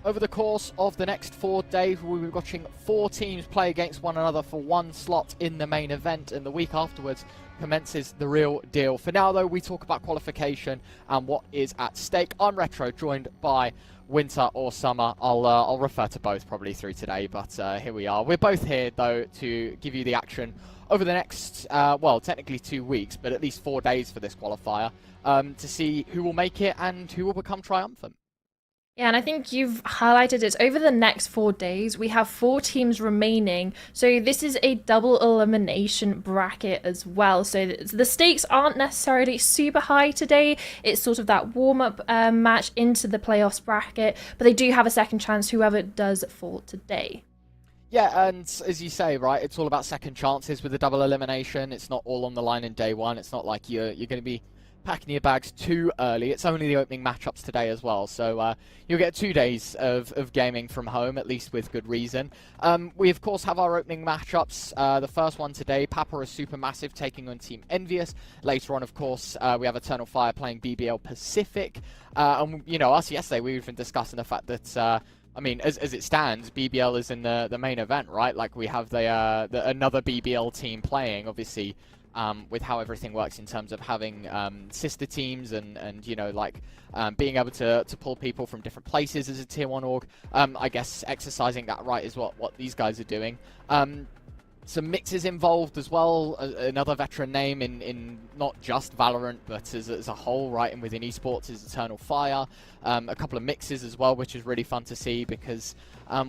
Over the course of the next 4 days, we'll be watching 4 teams play against one another for 1 slot in the main event, and the week afterwards commences the real deal. For now, though, we talk about qualification and what is at stake. I'm Retro, joined by Winter or Summer. I'll refer to both probably through today, but here we are. We're both here, though, to give you the action over the next, well, technically 2 weeks, but at least 4 days for this qualifier, to see who will make it and who will become triumphant. Yeah, and I think you've highlighted it. Over the next 4 days, we have 4 teams remaining. So this is a double elimination bracket as well. So the stakes aren't necessarily super high today. It's sort of that warm-up match into the playoffs bracket. But they do have a second chance, whoever does fall today. Yeah, and as you say, right, it's all about second chances with the double elimination. It's not all on the line in day one. It's not like you're going to be packing your bags too early. It's only the opening matchups today as well, so you'll get 2 days of gaming from home, at least with good reason. We, of course, have our opening matchups. The first one today, Papa is Supermassive taking on Team NVUS. Later on, of course, we have Eternal Fire playing BBL Pacific. And, you know, us yesterday, we were even discussing the fact that... I mean, as it stands, BBL is in the main event, right? Like, we have another BBL team playing, obviously, with how everything works in terms of having sister teams and you know, like, being able to pull people from different places as a Tier 1 org. I guess exercising that right is what these guys are doing. Some mixes involved as well, another veteran name in not just Valorant, but as a whole, right, and within esports is Eternal Fire. A couple of mixes as well, which is really fun to see, because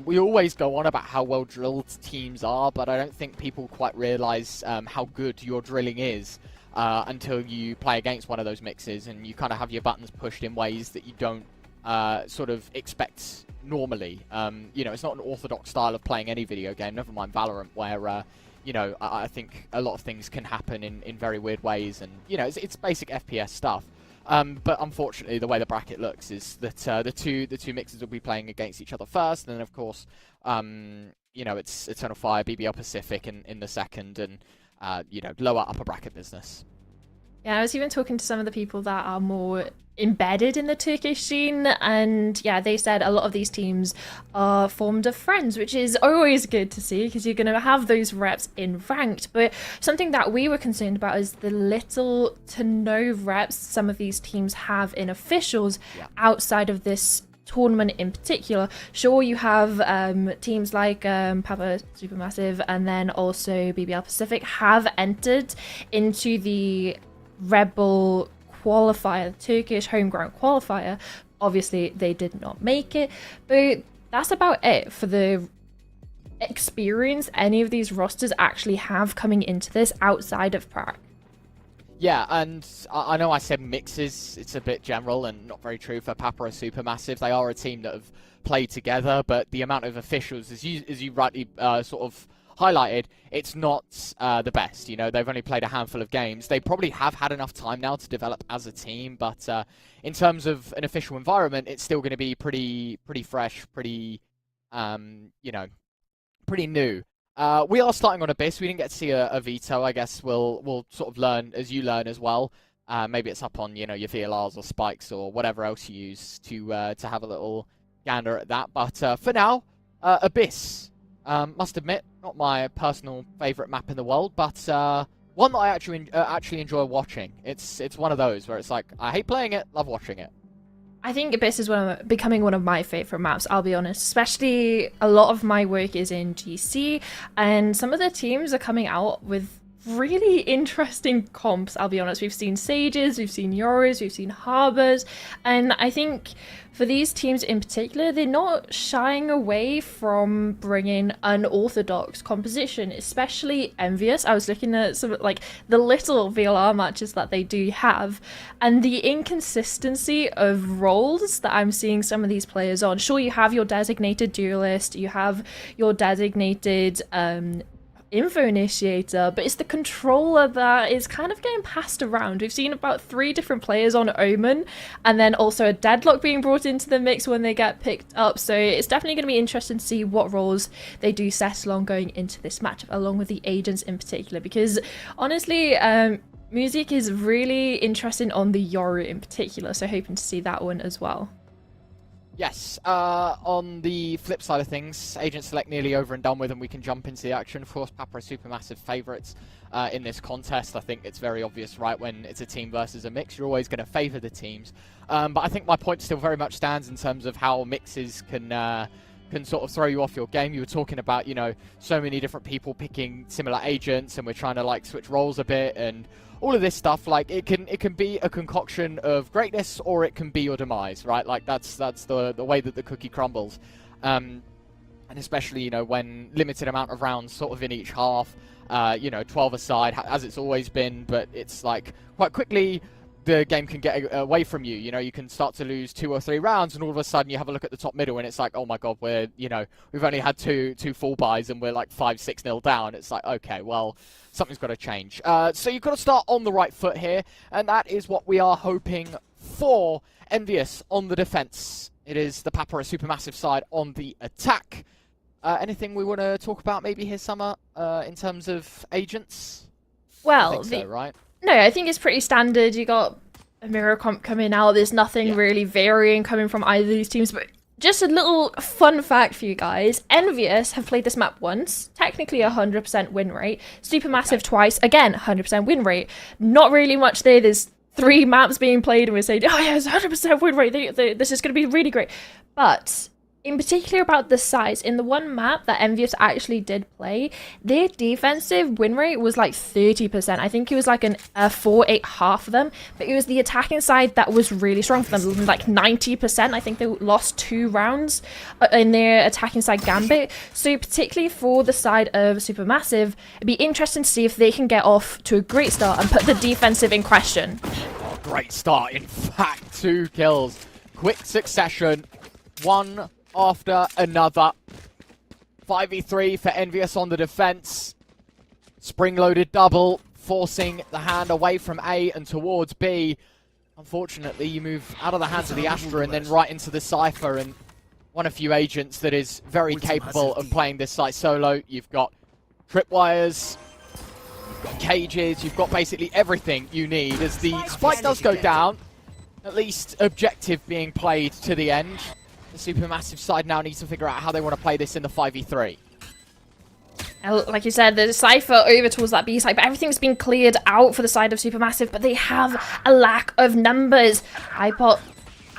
we always go on about how well drilled teams are, but I don't think people quite realise how good your drilling is until you play against one of those mixes, and you kind of have your buttons pushed in ways that you don't sort of expect normally. You know, it's not an orthodox style of playing any video game, never mind Valorant, where, you know, I think a lot of things can happen in very weird ways, and, you know, it's basic FPS stuff. But unfortunately, the way the bracket looks is that the two mixes will be playing against each other first, and then, of course, you know, it's Eternal Fire, BBL Pacific in the second, and, you know, lower upper bracket business. Yeah, I was even talking to some of the people that are more embedded in the Turkish scene, and yeah, they said a lot of these teams are formed of friends, which is always good to see, because you're going to have those reps in ranked. But something that we were concerned about is the little to no reps some of these teams have in officials outside of this tournament in particular. Sure, you have teams like Papa Supermassive and then also BBL Pacific have entered into the Rebel qualifier, the Turkish homegrown qualifier. Obviously, they did not make it, but that's about it for the experience any of these rosters actually have coming into this outside of Prague. Yeah, and I know I said mixes, it's a bit general and not very true for Papa or Supermassive. They are a team that have played together, but the amount of officials, as you rightly sort of highlighted, it's not the best. You know, they've only played a handful of games. They probably have had enough time now to develop as a team, but in terms of an official environment, it's still going to be pretty fresh, pretty, you know, pretty new. We are starting on Abyss. We didn't get to see a veto. I guess we'll sort of learn as you learn as well. Maybe it's up on, you know, your VLRs or spikes or whatever else you use to have a little gander at that. But for now, Abyss. Must admit, not my personal favourite map in the world, but one that I actually enjoy watching. It's one of those where it's like, I hate playing it, love watching it. I think Abyss is becoming one of my favourite maps, I'll be honest. Especially a lot of my work is in GC, and some of the teams are coming out with really interesting comps, I'll be honest. We've seen Sages, we've seen Yoris, we've seen Harbors, and I think for these teams in particular, they're not shying away from bringing unorthodox composition, especially NVUS. I was looking at some, like, the little VLR matches that they do have, and the inconsistency of roles that I'm seeing some of these players on. Sure, you have your designated duelist, you have your designated info initiator, but it's the controller that is kind of getting passed around. We've seen about 3 different players on Omen, and then also a Deadlock being brought into the mix when they get picked up, so it's definitely going to be interesting to see what roles they do settle on going into this matchup, along with the agents in particular, because honestly, music is really interesting on the Yoru in particular, so hoping to see that one as well. Yes, on the flip side of things, Agent Select nearly over and done with, and we can jump into the action. Of course, Papa are Supermassive favourites in this contest. I think it's very obvious, right, when it's a team versus a mix, you're always going to favour the teams. But I think my point still very much stands in terms of how mixes can sort of throw you off your game. You were talking about, you know, so many different people picking similar agents, and we're trying to, like, switch roles a bit, and all of this stuff. Like, it can be a concoction of greatness, or it can be your demise, right? Like, that's the way that the cookie crumbles. And especially, you know, when limited amount of rounds sort of in each half, you know, 12 aside, as it's always been, but it's like quite quickly the game can get away from you. You know, you can start to lose 2 or 3 rounds, and all of a sudden you have a look at the top middle, and it's like, oh my god, we've only had two full buys, and we're like 5-6-0 down. It's like, okay, well, something's got to change. So you've got to start on the right foot here, and that is what we are hoping for. NVUS on the defense. It is the Papara Supermassive side on the attack. Anything we want to talk about maybe here, Summer, in terms of agents? Well, I think so, right? No, I think it's pretty standard. You got a mirror comp coming out. There's nothing really varying coming from either of these teams. But just a little fun fact for you guys. NVUS have played this map once. Technically 100% win rate. Supermassive twice. Again, 100% win rate. Not really much there. There's 3 maps being played and we're saying, oh yeah, it's 100% win rate. This is going to be really great. But in particular about the size, in the one map that NVUS actually did play, their defensive win rate was like 30%. I think it was like a 4-8 half of them, but it was the attacking side that was really strong for them, like 90%. I think they lost 2 rounds in their attacking side gambit. So particularly for the side of Supermassive, it'd be interesting to see if they can get off to a great start and put the defensive in question. Oh, great start, in fact, 2 kills. Quick succession, 1 after another. 5v3 for NVUS on the defense. Spring-loaded double, forcing the hand away from A and towards B. Unfortunately, you move out of the hands of the Astra and then right into the Cypher, and one of few agents that is very capable of playing this site solo. You've got tripwires, you've got cages, you've got basically everything you need. As the spike does go down, at least objective being played to the end. The Supermassive side now needs to figure out how they want to play this in the 5v3. Like you said, there's a Cypher over towards that B side, but everything's been cleared out for the side of Supermassive, but they have a lack of numbers. iPod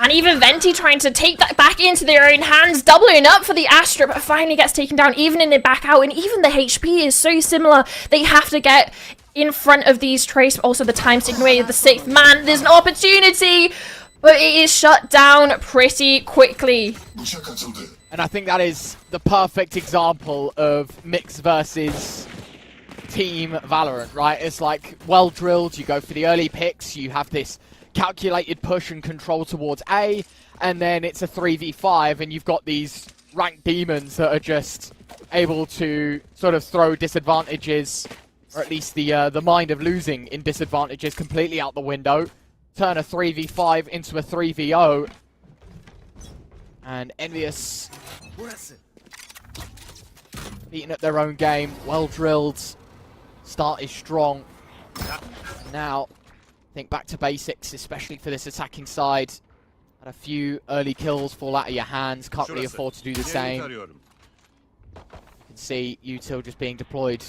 and even Venti trying to take that back into their own hands, doubling up for the Astra, but finally gets taken down, even in the back out, and even the HP is so similar. They have to get in front of these Trace, but also the time sticking away, the 6th man. There's an opportunity, but it is shut down pretty quickly. And I think that is the perfect example of mix versus team Valorant, right? It's like well drilled, you go for the early picks, you have this calculated push and control towards A, and then it's a 3v5 and you've got these ranked demons that are just able to sort of throw disadvantages, or at least the mind of losing in disadvantages completely out the window. Turn a 3v5 into a 3v0. And NVUS beaten at their own game. Well drilled. Start is strong. Now, think back to basics, especially for this attacking side. Had a few early kills fall out of your hands. Can't really afford to do the same. You can see Util just being deployed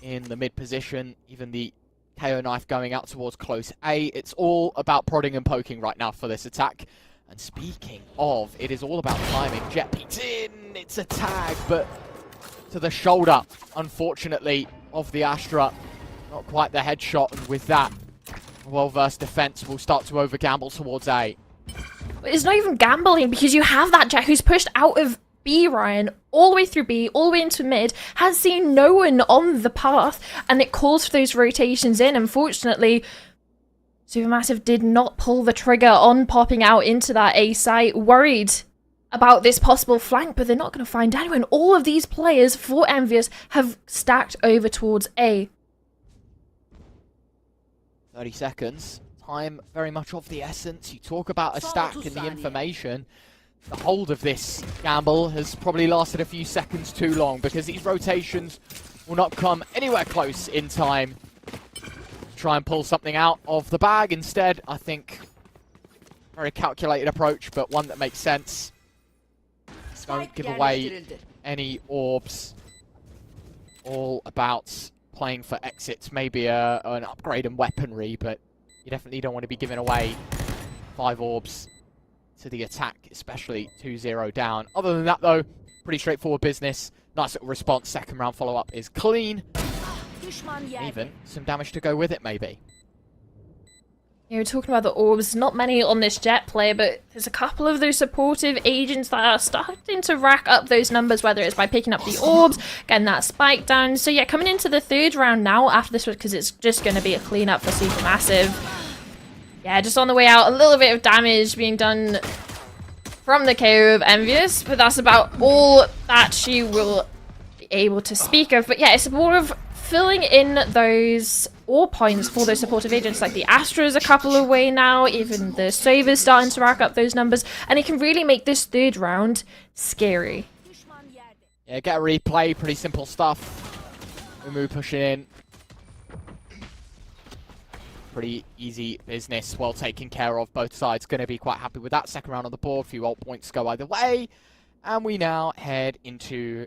in the mid position. Even the KO knife going out towards close A. It's all about prodding and poking right now for this attack. And speaking of, it is all about timing. Jet beats in, it's a tag, but to the shoulder, unfortunately, of the Astra. Not quite the headshot, and with that, well-versed defense will start to overgamble towards A. It's not even gambling, because you have that Jet who's pushed out of B, Ryan, all the way through B, all the way into mid, has seen no one on the path, and it calls for those rotations in. Unfortunately, Supermassive did not pull the trigger on popping out into that A site, worried about this possible flank, but they're not going to find anyone. All of these players for NVUS have stacked over towards A. 30 seconds. Time very much of the essence. You talk about a stack and the information. The hold of this gamble has probably lasted a few seconds too long, because these rotations will not come anywhere close in time to try and pull something out of the bag. Instead, I think, very calculated approach, but one that makes sense. Don't give away any orbs. All about playing for exits, maybe an upgrade in weaponry, but you definitely don't want to be giving away 5 orbs to the attack, especially 2-0 down. Other than that, though, pretty straightforward business. Nice little response. Second round follow-up is clean. Even some damage to go with it, maybe. You're talking about the orbs, not many on this Jet player, but there's a couple of those supportive agents that are starting to rack up those numbers, whether it's by picking up the orbs, getting that spike down. So yeah, coming into the 3rd round now after this, because it's just going to be a cleanup for Supermassive. Yeah, just on the way out, a little bit of damage being done from the KO of NVUS, but that's about all that she will be able to speak of. But yeah, it's more of filling in those ore points for those supportive agents. Like the Astra's a couple away now, even the Sova's starting to rack up those numbers, and it can really make this third round scary. Yeah, get a replay, pretty simple stuff. Umu pushing in. Pretty easy business, well taken care of. Both sides going to be quite happy with that. Second round on the board, few ult points go either way. And we now head into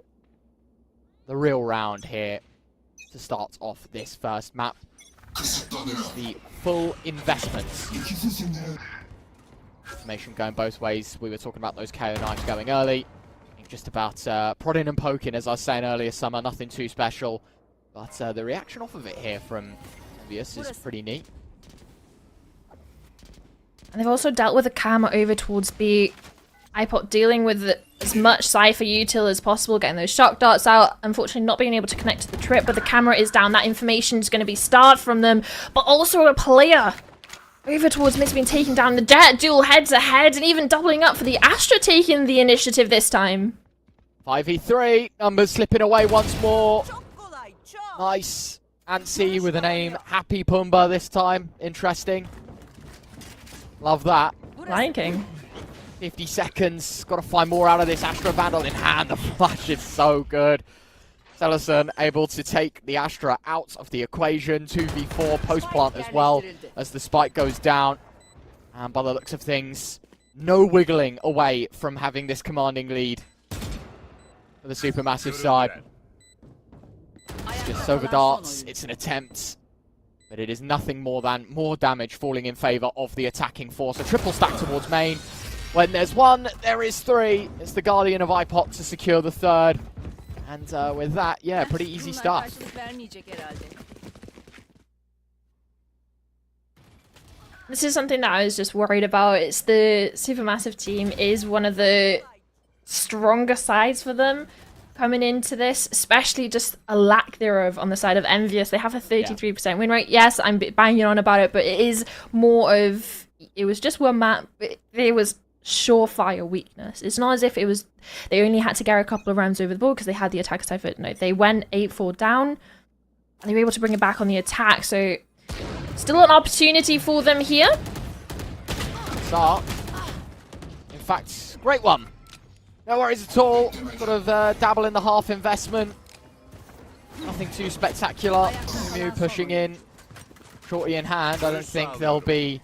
the real round here to start off this first map. The full investments. Information going both ways. We were talking about those KO knives going early. Just about prodding and poking, as I was saying earlier, Summer. Nothing too special. But the reaction off of it here from NVUS is pretty neat. And they've also dealt with a camera over towards B. iPod dealing with as much Cypher util as possible, getting those shock darts out. Unfortunately, not being able to connect to the trip, but the camera is down. That information is going to be starved from them. But also a player over towards Mids being taken down. The Jet duel heads ahead, and even doubling up for the Astra taking the initiative this time. 5v3, numbers slipping away once more. Nice. Ansi with a name. Happy Pumbaa this time. Interesting. Love that. Lion King. 50 seconds. Got to find more out of this. Astra Vandal in hand. The flash is so good. Sellerson able to take the Astra out of the equation. 2v4 post-plant as well as the spike goes down. And by the looks of things, no wiggling away from having this commanding lead for the Supermassive side. It's just over darts. It's an attempt. But it is nothing more than more damage falling in favour of the attacking force. A triple stack towards main. When there's one, there is three. It's the Guardian of iPod to secure the third. And with that, yeah, pretty easy stuff. This is something that I was just worried about. It's the Supermassive team is one of the stronger sides for them coming into this, especially just a lack thereof on the side of NVUS. They have a 33% win rate. Yes, I'm banging on about it, but it is more of, it was just one map. There was surefire weakness. It's not as if it was, they only had to get a couple of rounds over the board because they had the attack Cypher. No, they went 8-4 down, and they were able to bring it back on the attack. So still an opportunity for them here. Start. In fact, great one. No worries at all. Sort of dabble in the half investment. Nothing too spectacular. Mew pushing in. Shorty in hand. I don't think there'll be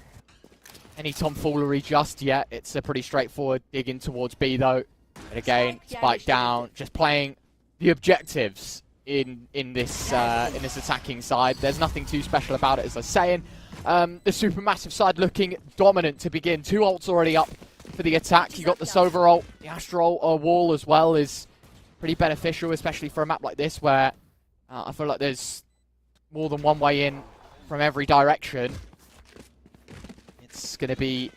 any tomfoolery just yet. It's a pretty straightforward dig in towards B though. And again, spike down. Just playing the objectives in this attacking side. There's nothing too special about it, as I was saying. The Supermassive side looking dominant to begin. 2 ults already up for the attack. You got the Sova ult, the Astra ult wall as well is pretty beneficial, especially for a map like this where I feel like there's more than one way in from every direction. It's going to be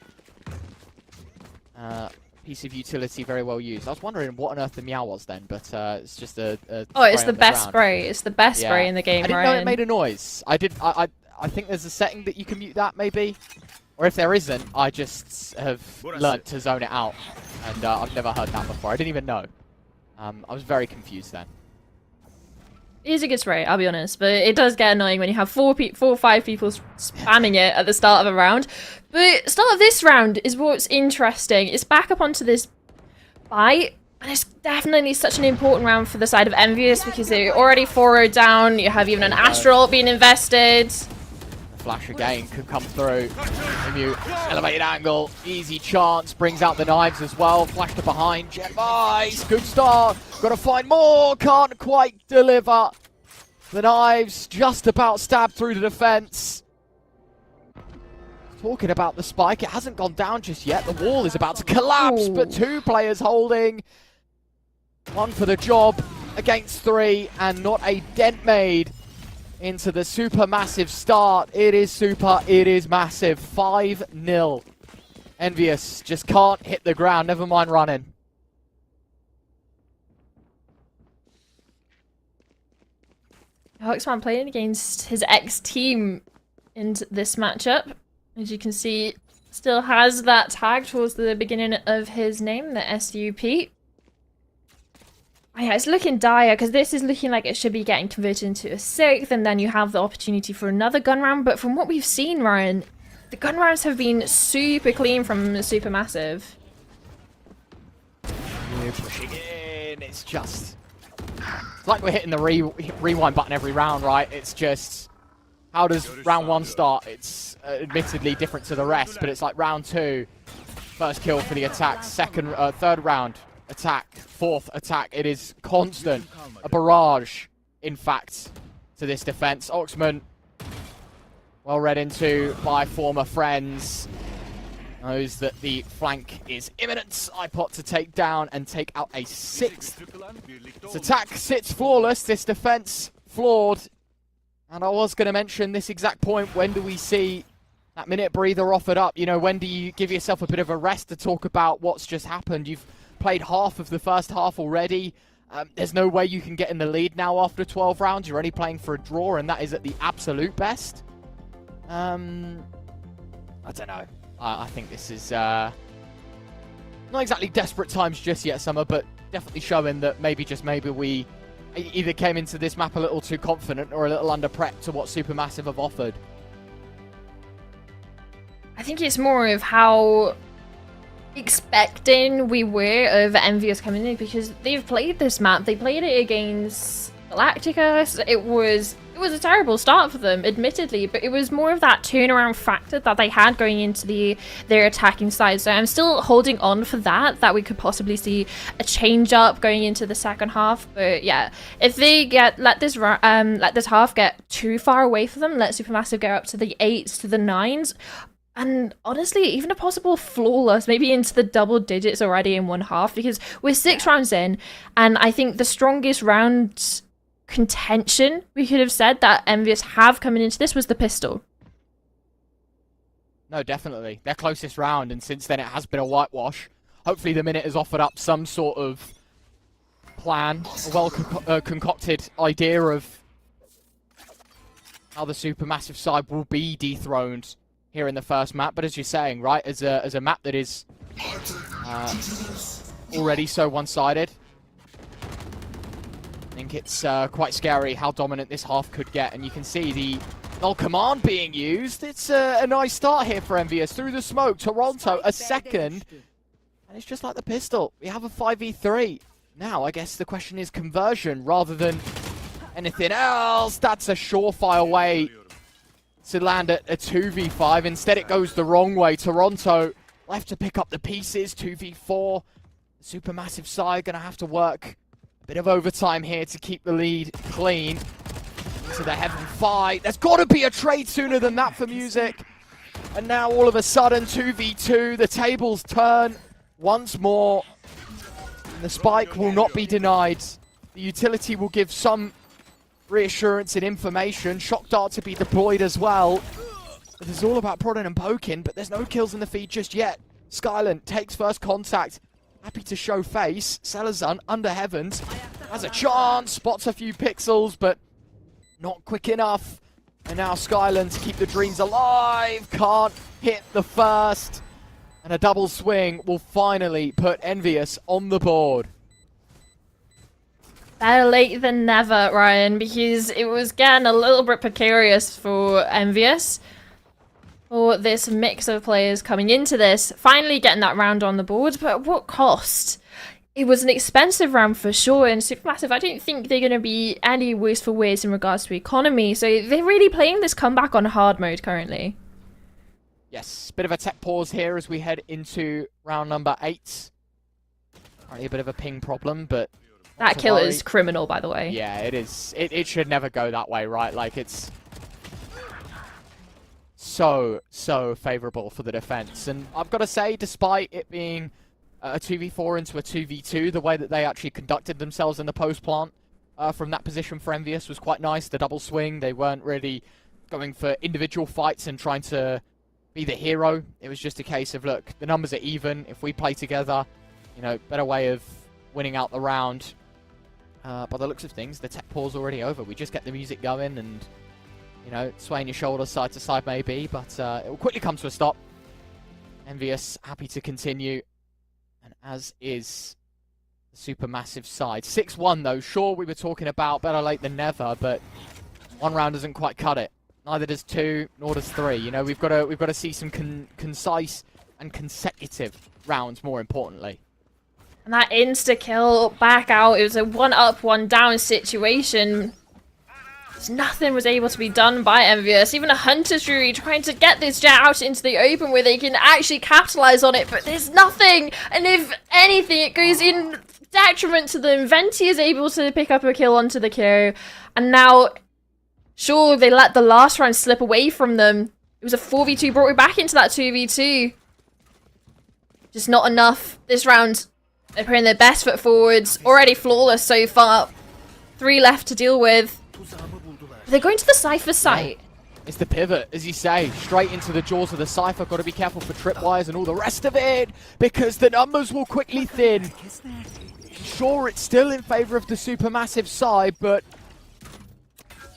a piece of utility very well used. I was wondering what on earth the meow was then, but it's just a oh, it's the best spray. It's the best spray in the game, I didn't know it made a noise. I think there's a setting that you can mute that, maybe. Or if there isn't, I just have learnt to zone it out. And I've never heard that before. I didn't even know. I was very confused then. It is a good spray, I'll be honest. But it does get annoying when you have 4 or 5 people spamming it at the start of a round. But start of this round is what's interesting. It's back up onto this buy. And it's definitely such an important round for the side of NVUS because they're already 4-0 down. You have even an Astral being invested. Flash again could come through. Mew, elevated angle, easy chance, brings out the knives as well. Flash to behind, Jet Vice, good start. Got to find more, can't quite deliver. The knives just about stabbed through the defense. Talking about the spike, it hasn't gone down just yet. The wall is about to collapse, but 2 players holding. 1 for the job against 3, and not a dent made into the Supermassive start. It is super, it is massive. 5-0. NVUS just can't hit the ground, never mind running. Hoxman playing against his ex-team in this matchup. As you can see, still has that tag towards the beginning of his name, the SUP. Oh yeah, it's looking dire because this is looking like it should be getting converted into a 6th, and then you have the opportunity for another gun round. But from what we've seen, Ryan, the gun rounds have been super clean from Supermassive. We're pushing in. It's just... It's like we're hitting the rewind button every round, right? It's just... How does round 1 start? It's admittedly different to the rest, but it's like round 2. First kill for the attack. Third round. Attack, 4th attack. It is constant. A barrage, in fact, to this defense. Oxman, well read into by former friends. Knows that the flank is imminent. iPod to take down and take out a 6th. This attack sits flawless. This defense flawed. And I was going to mention this exact point. When do we see that minute breather offered up? You know, when do you give yourself a bit of a rest to talk about what's just happened? You've played half of the first half already. There's no way you can get in the lead now after 12 rounds. You're only playing for a draw, and that is at the absolute best. I don't know. I think this is not exactly desperate times just yet, Summer, but definitely showing that maybe, just maybe, we either came into this map a little too confident or a little under prep to what Supermassive have offered. I think it's more of how expecting we were of NVUS coming in, because they've played this map. They played it against Galactica. It was a terrible start for them, admittedly, but it was more of that turnaround factor that they had going into their attacking side. So I'm still holding on for that we could possibly see a change up going into the second half. But yeah, if they let this half get too far away from them, let Supermassive get up to the 8s, to the 9s, and honestly, even a possible flawless, maybe into the double digits already in one half, because we're 6 rounds in, and I think the strongest round contention we could have said that NVUS have coming into this was the pistol. No, definitely. Their closest round, and since then it has been a whitewash. Hopefully the minute has offered up some sort of plan, a well-concocted idea of how the Supermassive side will be dethroned here in the first map. But as you're saying, right, as a map that is already so one-sided, I think it's quite scary how dominant this half could get. And you can see the null command being used. It's a nice start here for NVUS. Through the smoke, Toronto a second, and it's just like the pistol. We have a 5v3. Now, I guess the question is conversion rather than anything else. That's a surefire way to land at a 2v5. Instead, it goes the wrong way. Toronto left to pick up the pieces. 2v4. The Supermassive side going to have to work a bit of overtime here to keep the lead clean. Into the heaven fight. There's got to be a trade sooner than that for Music. And now, all of a sudden, 2v2. The tables turn once more. And the spike will not be denied. The utility will give some reassurance and information. Shock dart to be deployed as well. It is all about prodding and poking, but there's no kills in the feed just yet. Skyland takes first contact. Happy to show face. Selazun under heavens has a chance. Spots a few pixels, but not quick enough. And now Skyland to keep the dreams alive. Can't hit the first. And a double swing will finally put NVUS on the board. Better late than never, Ryan, because it was getting a little bit precarious for NVUS. For this mix of players coming into this, finally getting that round on the board, but at what cost? It was an expensive round for sure, and Supermassive, I don't think they're going to be any worse for wears in regards to economy, so they're really playing this comeback on hard mode currently. Yes, bit of a tech pause here as we head into round number 8. Alright, a bit of a ping problem, but that kill is criminal, by the way. Yeah, it is. It should never go that way, right? Like, it's so favorable for the defense. And I've got to say, despite it being a 2v4 into a 2v2, the way that they actually conducted themselves in the post plant from that position for NVUS was quite nice. The double swing, they weren't really going for individual fights and trying to be the hero. It was just a case of, look, the numbers are even. If we play together, you know, better way of winning out the round. By the looks of things, the tech pause already over. We just get the music going, and you know, swaying your shoulders side to side maybe, but it will quickly come to a stop. NVUS happy to continue, and as is the Supermassive side. 6-1 though. Sure, we were talking about better late than never, but one round doesn't quite cut it. Neither does two, nor does three. You know, we've got to see some concise and consecutive rounds, more importantly. And that insta-kill back out, it was a 1 up, 1 down situation. Nothing was able to be done by NVUS. Even a Hunter's Fury trying to get this Jet out into the open where they can actually capitalize on it, but there's nothing. And if anything, it goes in detriment to them. Venti is able to pick up a kill onto the KO. And now, sure, they let the last round slip away from them. It was a 4v2, brought it back into that 2v2. Just not enough this round. They're putting their best foot forwards. Already flawless so far. 3 left to deal with. They're going to the Cypher site. It's the pivot, as you say, straight into the jaws of the Cypher. Got to be careful for tripwires and all the rest of it, because the numbers will quickly thin. Sure, it's still in favor of the Supermassive side, but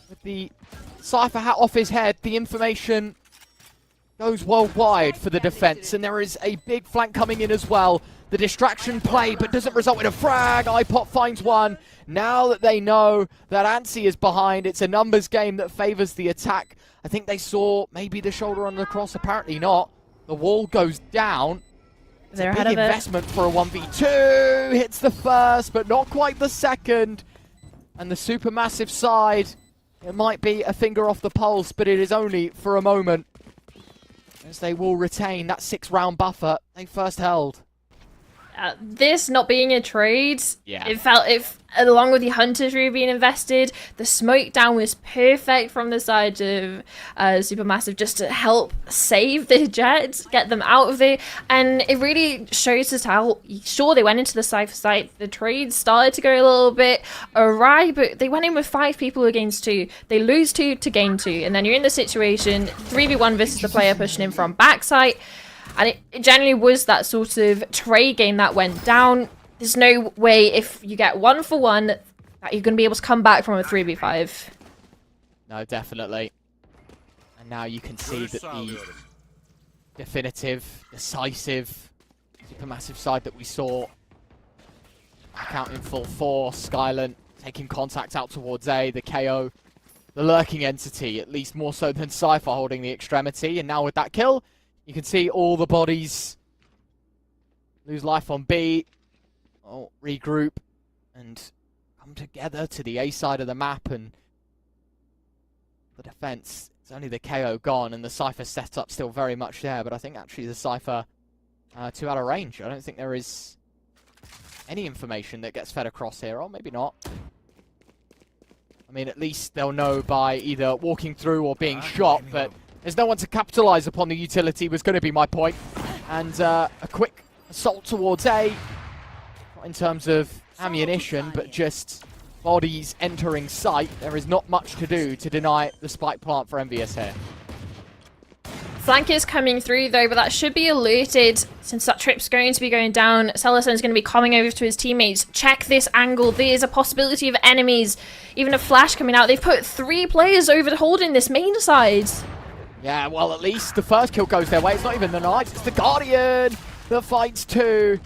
with the Cypher hat off his head, the information goes worldwide for the defense, and there is a big flank coming in as well. The distraction play, but doesn't result in a frag. iPop finds one. Now that they know that Ansi is behind, it's a numbers game that favors the attack. I think they saw maybe the shoulder on the cross. Apparently not. The wall goes down. They're Big investment for a 1v2. Hits the first, but not quite the second. And the Supermassive side, it might be a finger off the pulse, but it is only for a moment, as they will retain that 6-round buffer they first held. This not being a trade, yeah. It felt, along with the Hunters really being invested, the smoke down was perfect from the side of Supermassive just to help save the Jets, get them out of it, and it really shows us how, sure, they went into the Cypher site, the trade started to go a little bit awry, but they went in with 5 people against 2, they lose 2 to gain 2, and then you're in the situation, 3v1 versus the player pushing in from backside. And it generally was that sort of trade game that went down. There's no way if you get 1 for 1 that you're going to be able to come back from a 3v5. No, definitely. And now you can see that the definitive, decisive, Supermassive side that we saw back out in full force. Skylant taking contact out towards A, the KO, the lurking entity, at least more so than Cypher holding the extremity. And now with that kill, you can see all the bodies lose life on B. Oh, regroup and come together to the A side of the map, and the defense, it's only the KO gone and the Cypher setup still very much there, but I think actually the Cypher too out of range. I don't think there is any information that gets fed across here, or maybe not. I mean, at least they'll know by either walking through or being shot, but there's no one to capitalize upon the utility was going to be my point. And a quick assault towards A, not in terms of ammunition, but just bodies entering sight. There is not much to do to deny the spike plant for NVUS here. Flank is coming through though, but that should be alerted since that trip's going to be going down. Sellison's going to be coming over to his teammates. Check this angle. There's a possibility of enemies. Even a flash coming out. They've put 3 players over holding this main side. Yeah, well, at least the first kill goes their way. It's not even the Knights, it's the Guardian that fights 2.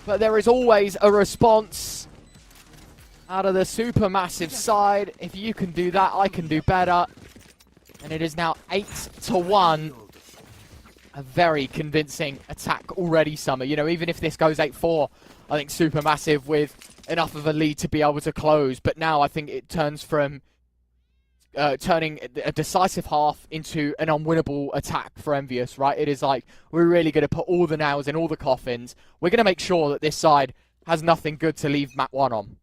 But there is always a response out of the Supermassive side. If you can do that, I can do better. And it is now 8-1. A very convincing attack already, Summer. You know, even if this goes 8-4, I think Supermassive with enough of a lead to be able to close. But now I think it turns from turning a decisive half into an unwinnable attack for NVUS, right? It is like, we're really going to put all the nails in all the coffins. We're going to make sure that this side has nothing good to leave map 1 on.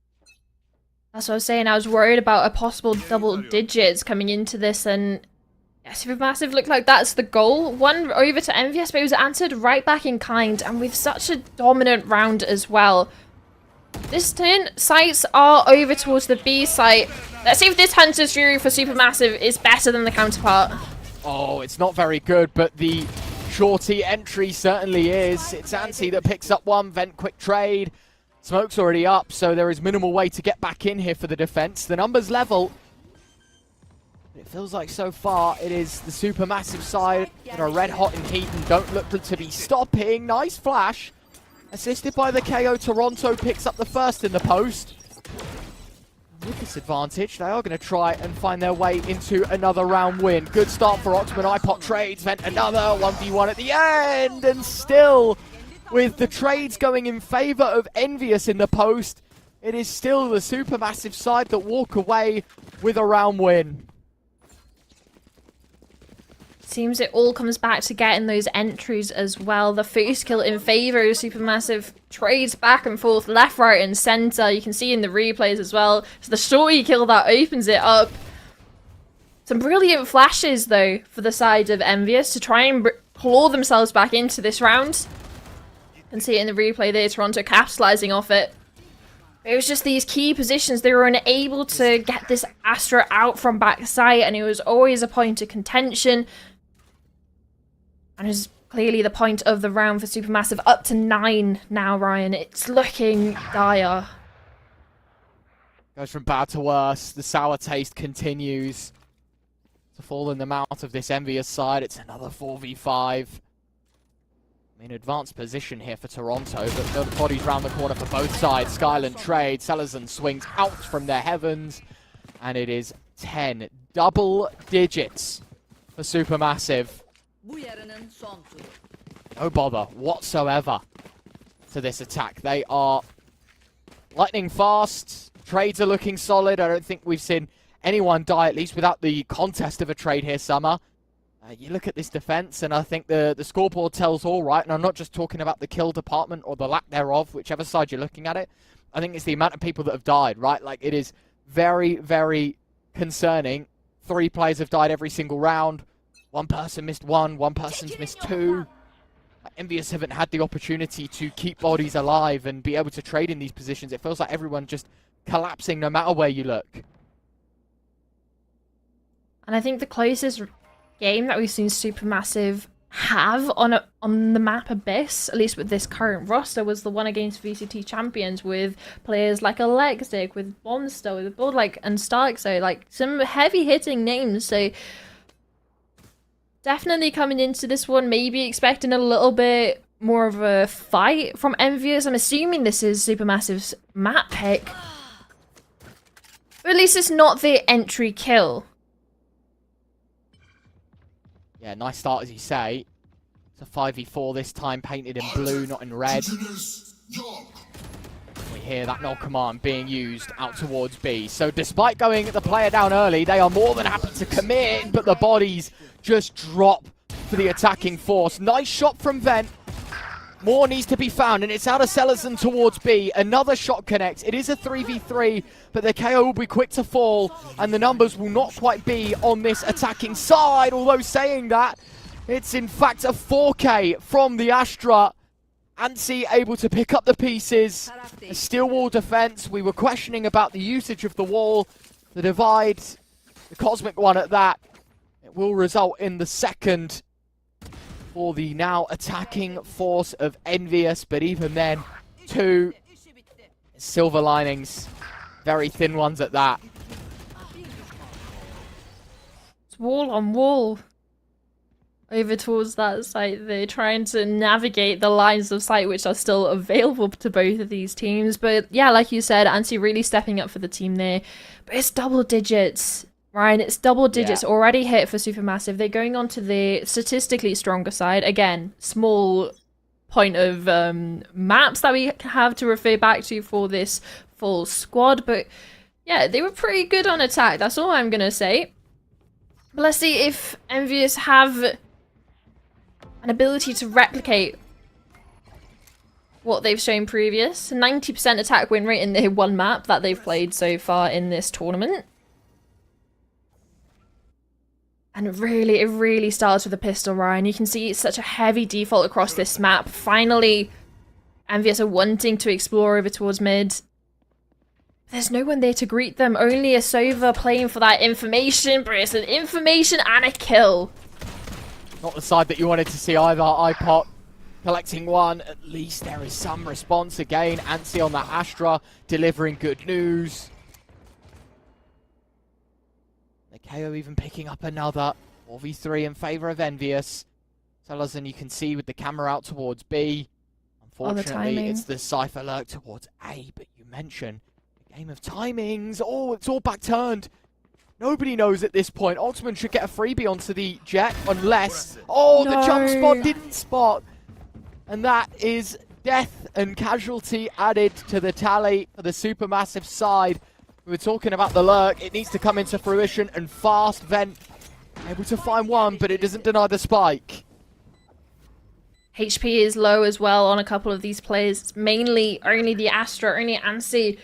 That's what I was saying. I was worried about a possible double digits coming into this, and yeah, Supermassive looked like that's the goal. 1 over to NVUS, but it was answered right back in kind, and with such a dominant round as well. This turn, sights are over towards the B site. Let's see if this Hunter's Fury for Supermassive is better than the counterpart. Oh, it's not very good, but the shorty entry certainly is. It's Ansi that picks up 1, vent quick trade. Smoke's already up, so there is minimal way to get back in here for the defense. The numbers level. It feels like so far it is the Supermassive side that are red hot in heat and don't look to be stopping. Nice flash. Assisted by the KO, Toronto picks up the first in the post. With this advantage, they are going to try and find their way into another round win. Good start for Oxman. iPot trades, vent another 1v1 at the end. And still, with the trades going in favor of NVUS in the post, it is still the Supermassive side that walk away with a round win. Seems it all comes back to getting those entries as well. The first kill in favor of Supermassive, trades back and forth, left, right, and center. You can see in the replays as well. It's the shorty kill that opens it up. Some brilliant flashes, though, for the side of NVUS to try and claw themselves back into this round. You can see it in the replay there, Toronto capitalizing off it. It was just these key positions. They were unable to get this Astra out from backside, and it was always a point of contention. And it's clearly the point of the round for Supermassive. Up to 9 now, Ryan. It's looking dire. Goes from bad to worse. The sour taste continues to fall in the mouth of this NVUS side. It's another 4v5. In advanced position here for Toronto, but the bodies round the corner for both sides. Skyland trade. Salazan swings out from their heavens. And it is 10 double digits for Supermassive. No bother whatsoever to this attack. They are lightning fast. Trades are looking solid. I don't think we've seen anyone die, at least without the contest of a trade here, Summer. You look at this defense, and I think the scoreboard tells all right. And I'm not just talking about the kill department or the lack thereof, whichever side you're looking at it. I think it's the amount of people that have died, right? Like, it is very, very concerning. 3 players have died every single round. One person missed one person's missed 2. NVUS haven't had the opportunity to keep bodies alive and be able to trade in these positions. It feels like everyone just collapsing no matter where you look. And I think the closest game that we've seen Supermassive have on the map Abyss, at least with this current roster, was the one against VCT Champions with players like Alexic, with Monster, with Bull, and Stark, so like some heavy hitting names. So definitely coming into this one, maybe expecting a little bit more of a fight from NVUS. I'm assuming this is Supermassive's map pick. But at least it's not the entry kill. Yeah, nice start, as you say. It's a 5v4 this time, painted in blue, not in red. We hear that null command being used out towards B. So despite going the player down early, they are more than happy to commit, but the bodies just drop for the attacking force. Nice shot from Vent. More needs to be found, and it's out of Sellerson towards B. Another shot connects. It is a 3v3, but the KO will be quick to fall, and the numbers will not quite be on this attacking side. Although saying that, it's in fact a 4K from the Astra. Ansi able to pick up the pieces. A steel wall defense. We were questioning about the usage of the wall. The divide, the cosmic one at that. It will result in the second for the now attacking force of NVUS, but even then, 2 silver linings, very thin ones at that. It's wall on wall over towards that site. They're trying to navigate the lines of sight which are still available to both of these teams. But yeah, like you said, Ansi really stepping up for the team there. But it's double digits. Ryan, it's double digits already hit for Supermassive. They're going on to the statistically stronger side. Again, small point of maps that we have to refer back to for this full squad. But yeah, they were pretty good on attack. That's all I'm going to say. But let's see if NVUS have an ability to replicate what they've shown previous. 90% attack win rate in the one map that they've played so far in this tournament. And it really starts with a pistol, Ryan. You can see it's such a heavy default across this map. Finally, NVUS are wanting to explore over towards mid. There's no one there to greet them. Only a Sova playing for that information. But it's an information and a kill. Not the side that you wanted to see either. iPot collecting one. At least there is some response again. Ansi on that Astra delivering good news. The KO even picking up another 4v3 in favour of NVUS. Salazar, you can see with the camera out towards B. Unfortunately, it's the Cypher lurk towards A, but you mentioned the game of timings. Oh, it's all back turned. Nobody knows at this point. Ultimate should get a freebie onto the Jet unless... Oh, no. The jump spot didn't spot. And that is death and casualty added to the tally for the Supermassive side. We were talking about the lurk. It needs to come into fruition and fast. Vent able to find one, but it doesn't deny the spike. HP is low as well on a couple of these players. It's mainly only the Astra, only Ansi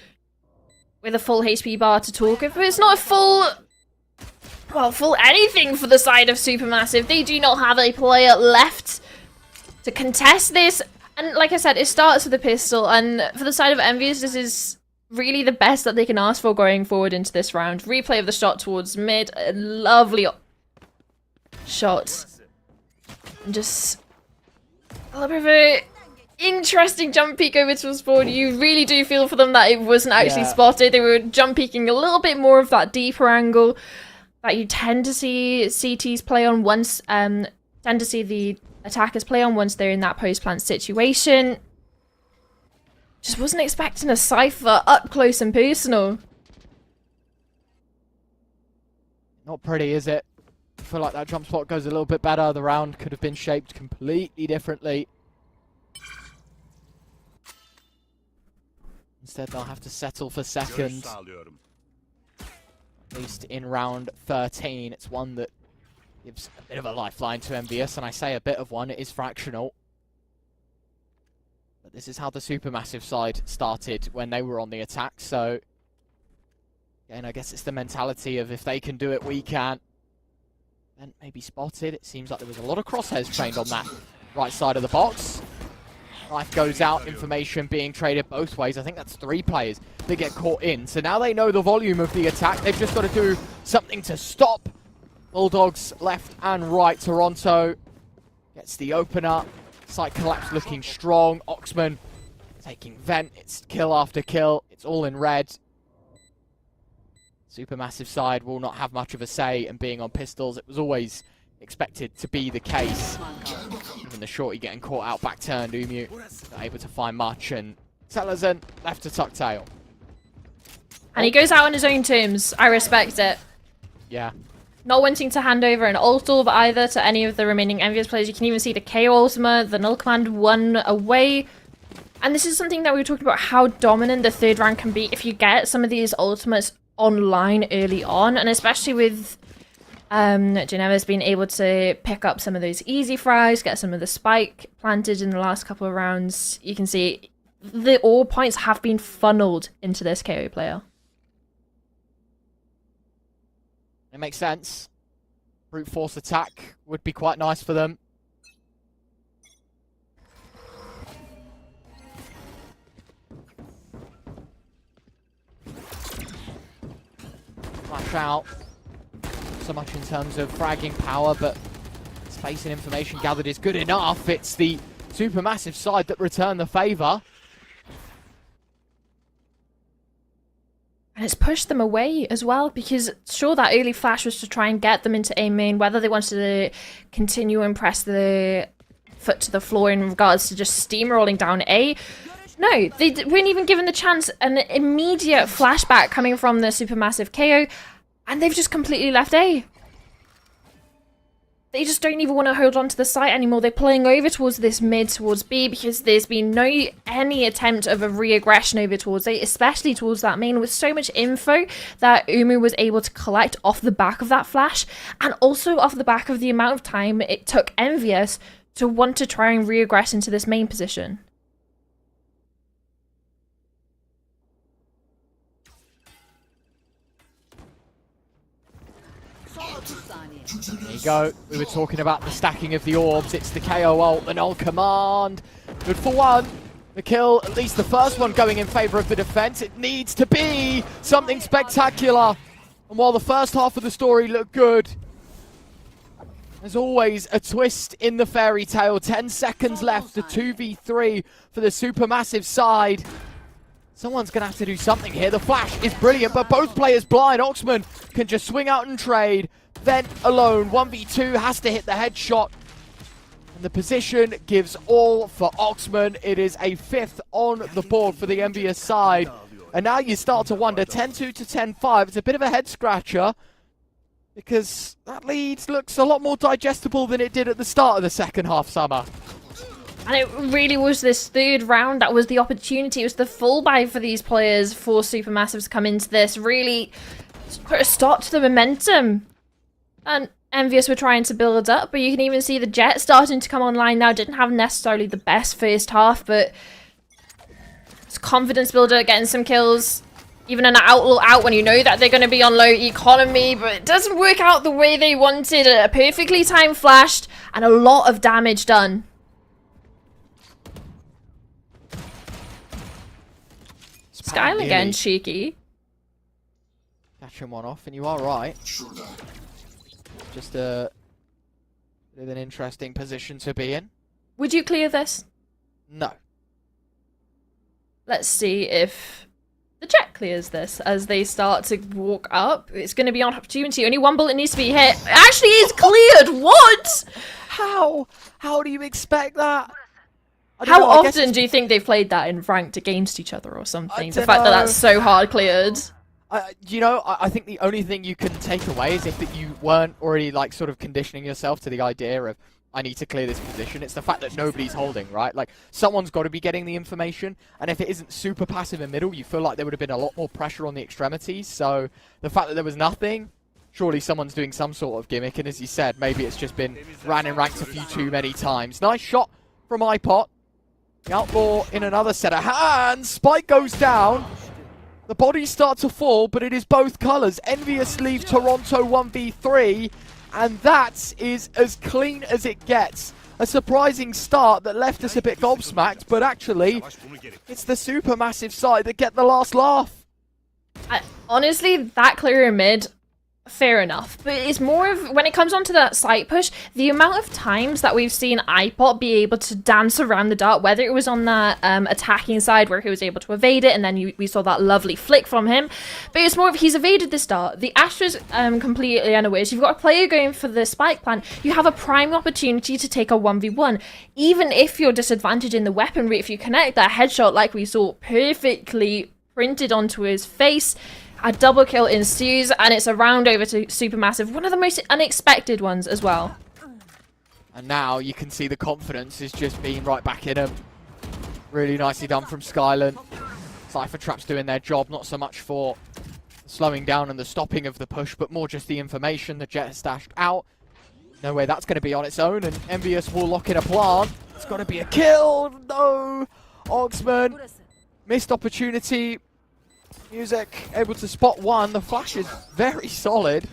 with a full HP bar to talk of. But it's not a full... well, full anything for the side of Supermassive. They do not have a player left to contest this. And like I said, it starts with a pistol. And for the side of NVUS, this is really the best that they can ask for going forward into this round. Replay of the shot towards mid. A lovely shot. And just... a little bit of a interesting jump peek over towards board. You really do feel for them that it wasn't actually spotted. They were jump peeking a little bit more of that deeper angle that you tend to see CTs play on once, tend to see the attackers play on once they're in that post-plant situation. Just wasn't expecting a Cypher up close and personal. Not pretty, is it? I feel like that jump spot goes a little bit better. The round could have been shaped completely differently. Instead, they'll have to settle for second. At least in round 13. It's one that gives a bit of a lifeline to NVUS, and I say a bit of one, it is fractional. But this is how the Supermassive side started when they were on the attack, so... again, I guess it's the mentality of if they can do it, we can. Vent maybe spotted. It seems like there was a lot of crosshairs trained on that right side of the box. Life goes out, information being traded both ways. I think that's 3 players that get caught in. So now they know the volume of the attack. They've just got to do something to stop Bulldogs left and right. Toronto gets the opener. Site collapse looking strong. Oxman taking Vent. It's kill after kill. It's all in red. Supermassive side will not have much of a say in being on pistols. It was always expected to be the case. Even the shorty getting caught out, back turned, Umu not able to find much, and Salazar left to tuck tail. And he goes out on his own terms. I respect it. Yeah. Not wanting to hand over an ult orb either to any of the remaining NVUS players. You can even see the KO ultimate, the null command 1 away. And this is something that we were talking about, how dominant the third round can be if you get some of these ultimates online early on, and especially with Geneva's being able to pick up some of those easy frags, get some of the spike planted in the last couple of rounds. You can see the all points have been funneled into this KO player. It makes sense. Brute force attack would be quite nice for them. Flash out. So much in terms of fragging power, but space and information gathered is good enough. It's the Supermassive side that return the favour. And it's pushed them away as well, because sure, that early flash was to try and get them into A main, whether they wanted to continue and press the foot to the floor in regards to just steamrolling down A. No, they weren't even given the chance. An immediate flashback coming from the Supermassive KO, and they've just completely left A. They just don't even want to hold on to the site anymore. They're playing over towards this mid, towards B, because there's been any attempt of a re-aggression over towards A, especially towards that main, with so much info that Umu was able to collect off the back of that flash, and also off the back of the amount of time it took NVUS to want to try and re-aggress into this main position. There you go. We were talking about the stacking of the orbs. It's the KO ult, the null command. Good for one. The kill, at least the first one, going in favour of the defence. It needs to be something spectacular. And while the first half of the story looked good, there's always a twist in the fairy tale. 10 seconds left, the 2v3 for the Supermassive side. Someone's going to have to do something here. The flash is brilliant, but both players blind. Oxman can just swing out and trade. Vent alone, 1v2, has to hit the headshot. And the position gives all for Oxman. It is a 5th on the board for the NVUS side. And now you start to wonder, 10-2 to 10-5. It's a bit of a head scratcher, because that lead looks a lot more digestible than it did at the start of the second half, Summer. And it really was this third round that was the opportunity. It was the full buy for these players for Supermassive to come into this. Really put a stop to the momentum. And NVUS were trying to build up, but you can even see the Jet starting to come online now. Didn't have necessarily the best first half, but it's confidence builder, getting some kills. Even an outlaw out when you know that they're going to be on low economy, but it doesn't work out the way they wanted. A perfectly timed flashed and a lot of damage done. Skyle again, cheeky. Catching one off, and you are right. Just a bit of an interesting position to be in. Would you clear this? No. Let's see if the Jet clears this as they start to walk up. It's going to be on opportunity. Only one bullet needs to be hit. It actually is cleared. What? How? How do you expect that? How often do you think they've played that in ranked against each other or something? The fact that that's so hard cleared. You know, I think the only thing you can take away is if that you weren't already like sort of conditioning yourself to the idea of, I need to clear this position. It's the fact that nobody's holding, right? Like, someone's got to be getting the information, and if it isn't super passive in middle, you feel like there would have been a lot more pressure on the extremities. So the fact that there was nothing, surely someone's doing some sort of gimmick, and as you said, maybe it's just been ran in ranks a few too many times. Nice shot from iPot. The outlaw in another set of hands. Spike goes down. The bodies start to fall, but it is both colours. NVUS leave Toronto 1v3, and that is as clean as it gets. A surprising start that left us a bit gobsmacked, but actually, it's the Supermassive side that get the last laugh. Honestly, that clear mid, fair enough. But it's more of, when it comes onto that site push, the amount of times that we've seen iPot be able to dance around the dart, whether it was on that attacking side where he was able to evade it, and then we saw that lovely flick from him. But it's more of, he's evaded this dart. The Astra's completely unaware. So you've got a player going for the spike plant. You have a prime opportunity to take a 1v1. Even if you're disadvantaged in the weaponry, if you connect that headshot like we saw perfectly printed onto his face, a double kill ensues, and it's a round over to Supermassive. One of the most unexpected ones as well. And now you can see the confidence is just being right back in him. Really nicely done from Skyland. Cypher Trap's doing their job, not so much for slowing down and the stopping of the push, but more just the information. The Jet has stashed out. No way that's going to be on its own, and NVUS will lock in a plant. It's got to be a kill. No! Oxman. Missed opportunity. Music able to spot one. The flash is very solid.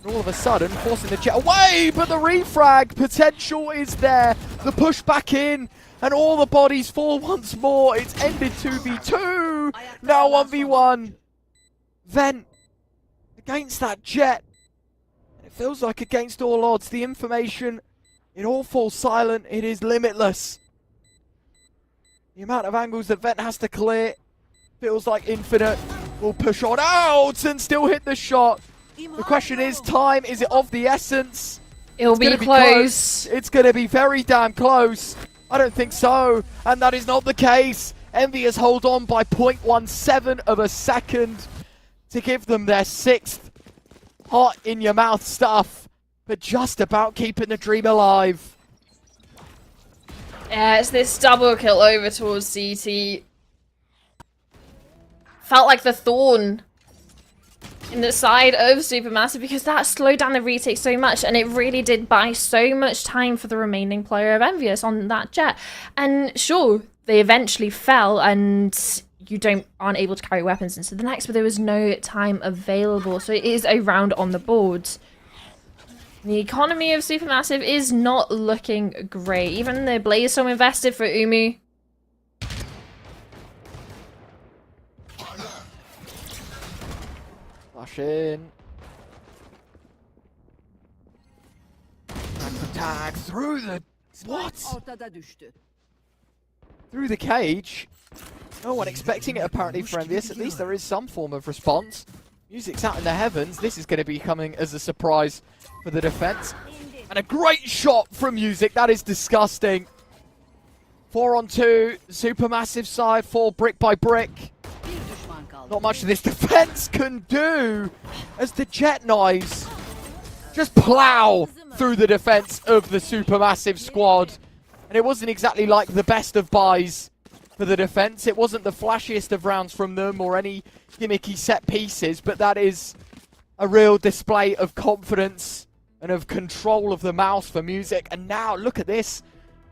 And all of a sudden, forcing the Jet away, but the refrag potential is there. The push back in, and all the bodies fall once more. It's ended 2v2. Now 1v1. Vent against that Jet. It feels like against all odds. The information, it all falls silent. It is limitless. The amount of angles that Vent has to clear feels like infinite. Will push on out and still hit the shot. The question is, time, is it of the essence? It'll be close. It's going to be very damn close. I don't think so. And that is not the case. NVUS hold on by 0.17 of a second to give them their 6th hot in your mouth stuff, but just about keeping the dream alive. Yeah, it's this double kill over towards CT. Felt like the thorn in the side of Supermassive, because that slowed down the retake so much, and it really did buy so much time for the remaining player of NVUS on that Jet. And sure, they eventually fell, and you aren't able to carry weapons into the next, but there was no time available, so it is a round on the board. The economy of Supermassive is not looking great. Even the Blaze so invested for Umu. Flash in. Tag through the... What? through the cage. No one expecting it apparently for NVUS. At least there is some form of response. Music's out in the heavens. This is going to be coming as a surprise for the defense. And a great shot from Music. That is disgusting. 4-on-2. Supermassive side. Fall brick by brick. Not much this defense can do as the Jet Knives just plow through the defense of the Supermassive squad. And it wasn't exactly like the best of buys for the defense. It wasn't the flashiest of rounds from them or any gimmicky set pieces, but that is a real display of confidence and of control of the mouse for Music. And now, look at this.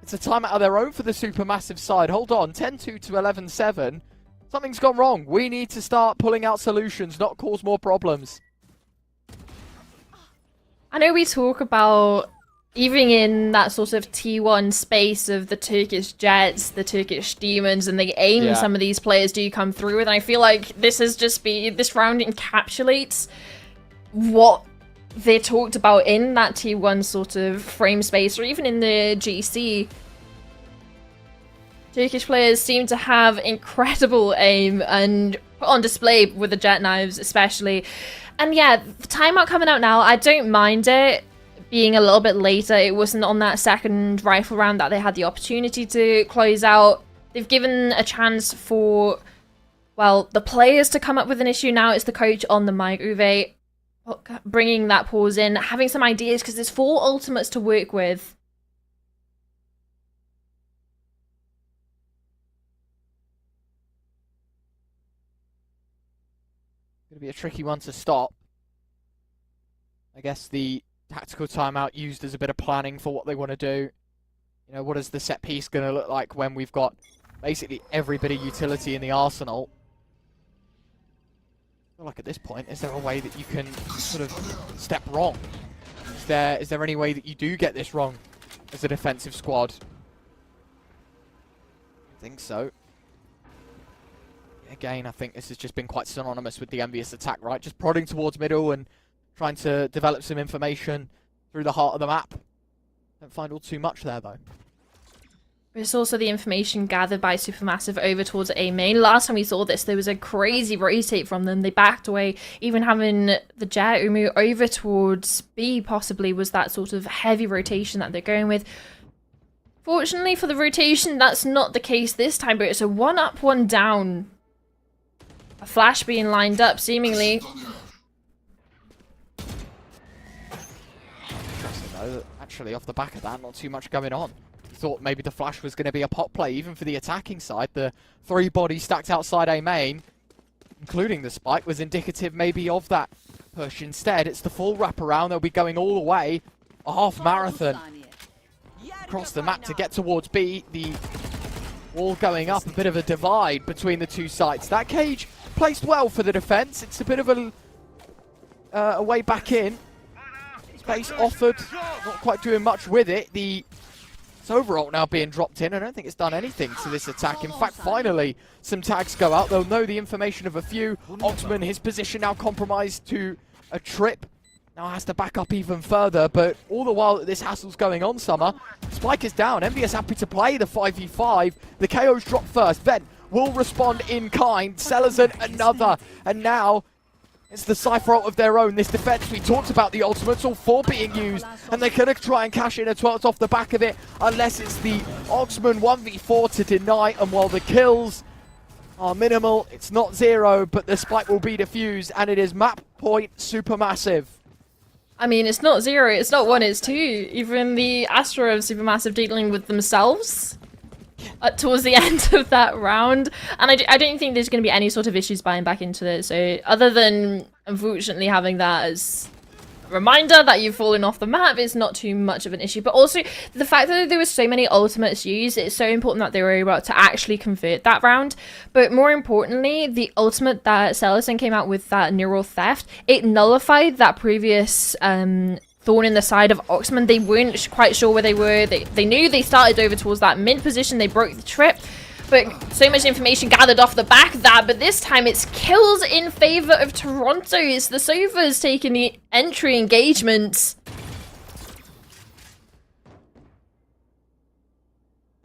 It's a timeout of their own for the Supermassive side. Hold on, 10-2 to 11-7. Something's gone wrong. We need to start pulling out solutions, not cause more problems. I know we talk about, even in that sort of T1 space of the Turkish Jets, the Turkish Demons, and the aim some of these players do come through with, and I feel like this round encapsulates what they talked about in that T1 sort of frame space, or even in the GC. Turkish players seem to have incredible aim and put on display with the Jet Knives especially. And yeah, the timeout coming out now, I don't mind it being a little bit later. It wasn't on that second rifle round that they had the opportunity to close out. They've given a chance for, well, the players to come up with an issue. Now it's the coach on the mic, Uwe, bringing that pause in, having some ideas, because there's 4 ultimates to work with. Going to be a tricky one to stop. I guess the tactical timeout used as a bit of planning for what they want to do. You know, what is the set piece going to look like when we've got basically every bit of utility in the arsenal? I feel like at this point, is there a way that you can sort of step wrong? Is there any way that you do get this wrong as a defensive squad? I think so. Again, I think this has just been quite synonymous with the NVUS attack, right? Just prodding towards middle and trying to develop some information through the heart of the map. Don't find all too much there, though. It's also the information gathered by Supermassive over towards A main. Last time we saw this, there was a crazy rotate from them. They backed away, even having the Jet Umu over towards B possibly was that sort of heavy rotation that they're going with. Fortunately for the rotation, that's not the case this time, but it's a 1 up, 1 down. A flash being lined up, seemingly. Interesting, though. Actually, off the back of that, not too much going on. Thought maybe the flash was going to be a pop play, even for the attacking side. The 3 bodies stacked outside A main, including the spike, was indicative maybe of that push. Instead, it's the full wraparound. They'll be going all the way. A half marathon across the map to get towards B. The wall going up, a bit of a divide between the 2 sites. That cage placed well for the defense. It's a bit of a way back in. Space offered, not quite doing much with it. It's overall now being dropped in. I don't think it's done anything to this attack. In fact, finally, some tags go out. They'll know the information of a few. Oxman, his position now compromised to a trip. Now has to back up even further, but all the while that this hassle's going on, Summer, Spike is down. NVUS happy to play the 5v5. The KO's drop first, then will respond in kind. Selazan another, and now it's the Cypher ult of their own. This defense, we talked about the ultimates, all 4 being used, and they're going to try and cash in a 12th off the back of it, unless it's the Oxman 1v4 to deny, and while the kills are minimal, it's not 0, but the spike will be defused, and it is map point Supermassive. I mean, it's not 0, it's not 1, it's 2. Even the Astra of Supermassive dealing with themselves towards the end of that round. And I don't think there's going to be any sort of issues buying back into it. So other than, unfortunately, having that as a reminder that you've fallen off the map, is not too much of an issue. But also, the fact that there were so many ultimates used, it's so important that they were able to actually convert that round. But more importantly, the ultimate that Selazan came out with, that Neural Theft, it nullified that previous thorn in the side of Oxman. They weren't quite sure where they were. They knew they started over towards that mid position. They broke the trip. But so much information gathered off the back of that. But this time it's kills in favor of Toronto. It's the Sovas taking the entry engagement.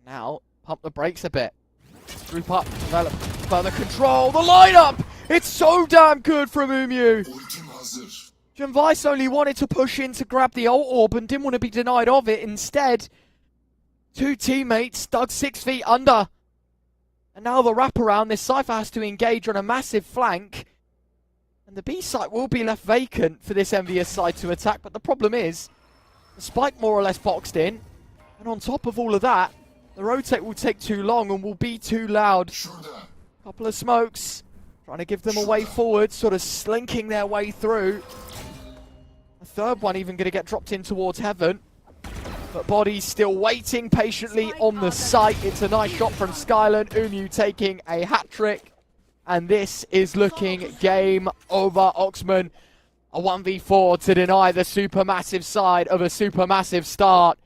Now, pump the brakes a bit. Group up, develop further control. The lineup! It's so damn good from Umu. Vice only wanted to push in to grab the ult orb and didn't want to be denied of it. Instead, two teammates dug 6 feet under. And now the wraparound, this Cypher has to engage on a massive flank. And the B site will be left vacant for this NVUS side to attack. But the problem is, the spike more or less boxed in. And on top of all of that, the rotate will take too long and will be too loud. Couple of smokes, trying to give them a way forward, sort of slinking their way through. A third one even going to get dropped in towards heaven. But Body's still waiting patiently on the site. It's a nice shot from Skyland. Umu taking a hat-trick. And this is looking game over. Oxman, a 1v4 to deny the supermassive side of a supermassive start.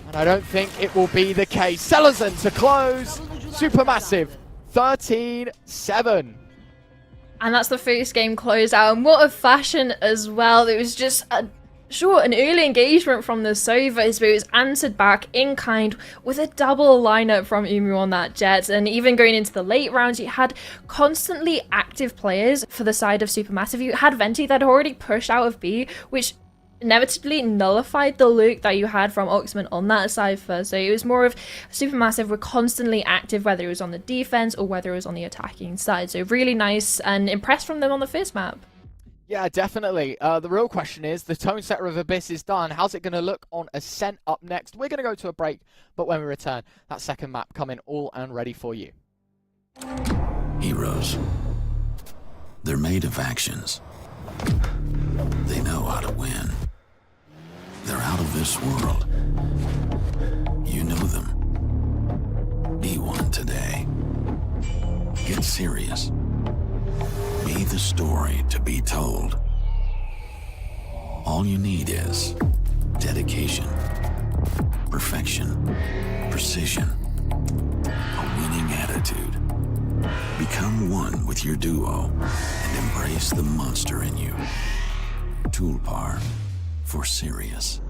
And I don't think it will be the case. Selazan to close. Supermassive, 13-7. And that's the first game closed out. And what a fashion as well. It was just an early engagement from the Sovas, but it was answered back in kind with a double lineup from Umu on that Jet. And even going into the late rounds, you had constantly active players for the side of Supermassive. You had Venti that had already pushed out of B, which inevitably nullified the look that you had from Oxman on that Cypher. So it was more of Supermassive were constantly active, whether it was on the defense or whether it was on the attacking side. So really nice and impressed from them on the first map. Yeah, definitely. The real question is, the tone setter of Abyss is done. How's it going to look on Ascent up next? We're going to go to a break, but when we return, that second map coming all and ready for you. Heroes. They're made of actions. They know how to win. They're out of this world. You know them. Be one today. Get serious. Be the story to be told. All you need is dedication, perfection, precision, a winning attitude. Become one with your duo and embrace the monster in you. Tulpar, for serious.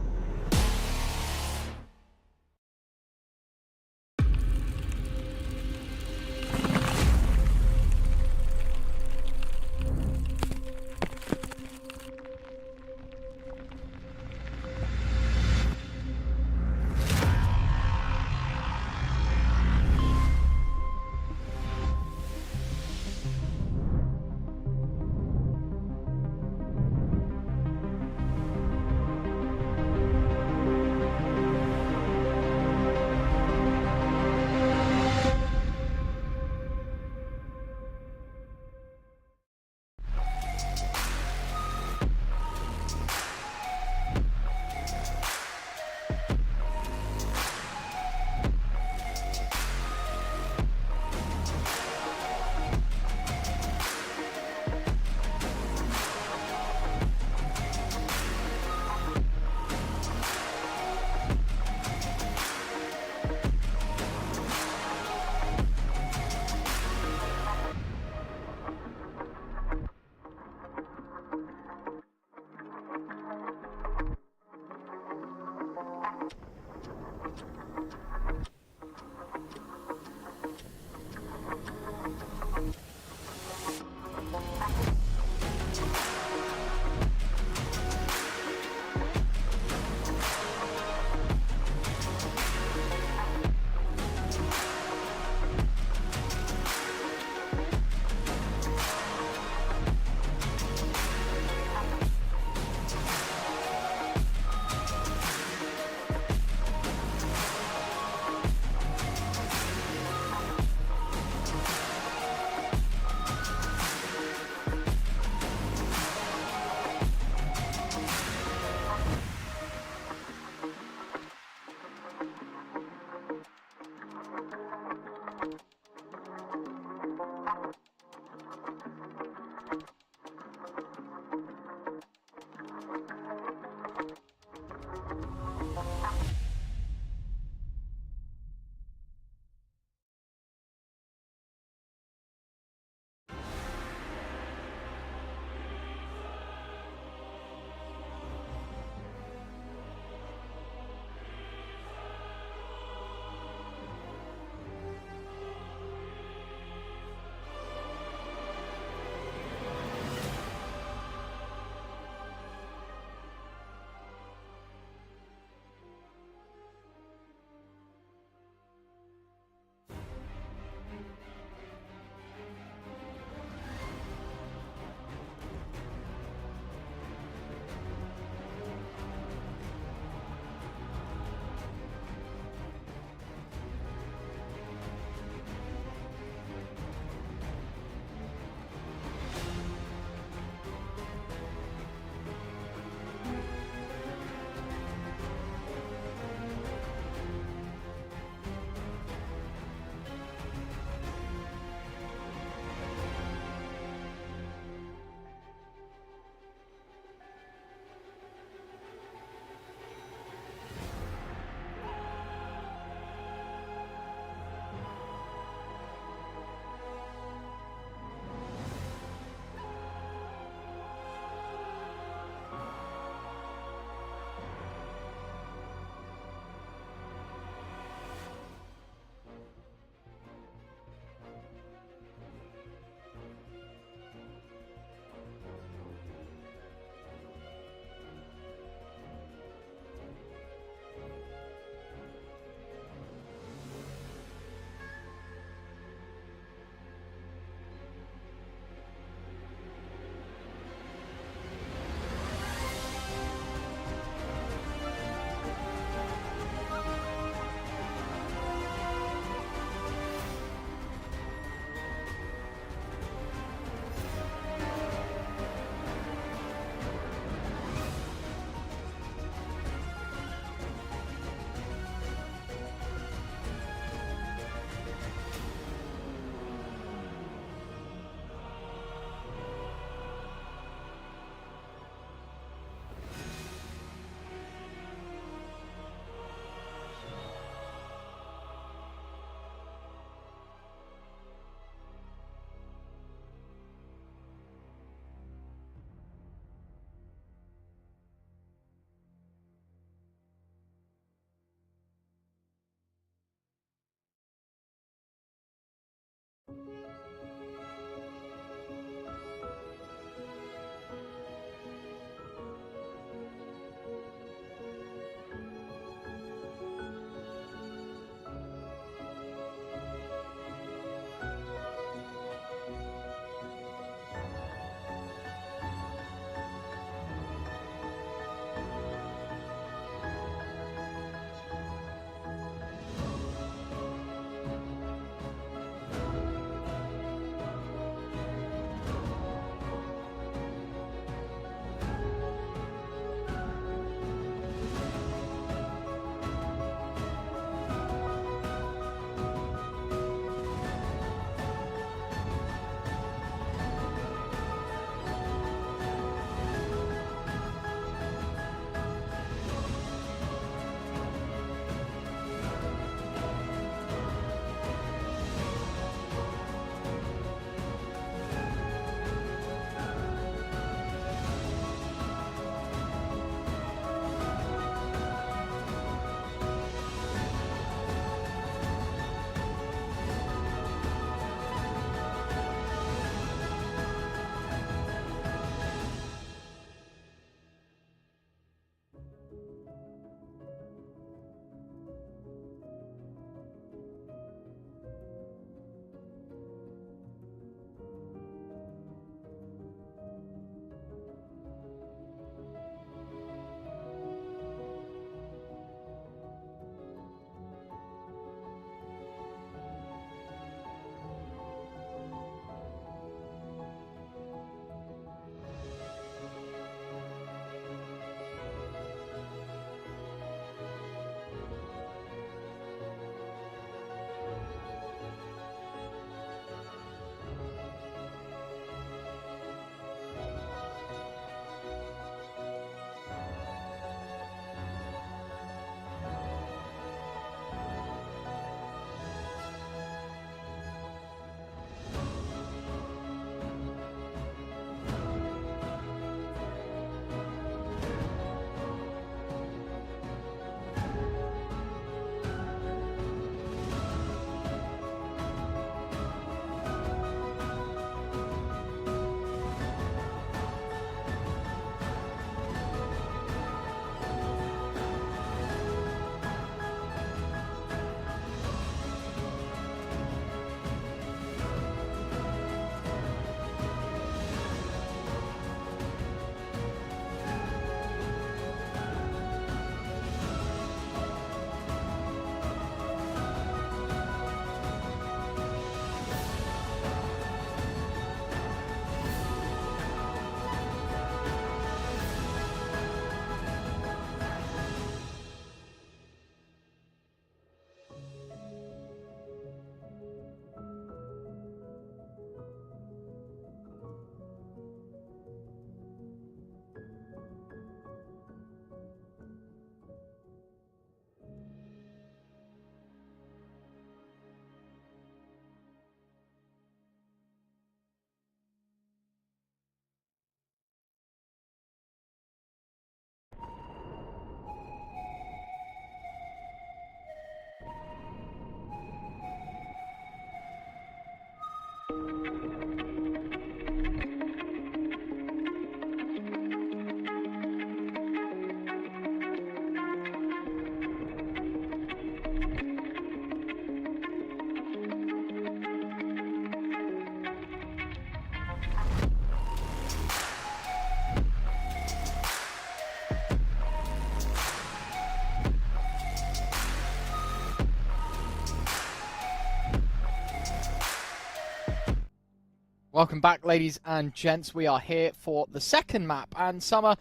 Welcome back, ladies and gents. We are here for the second map, and Summer,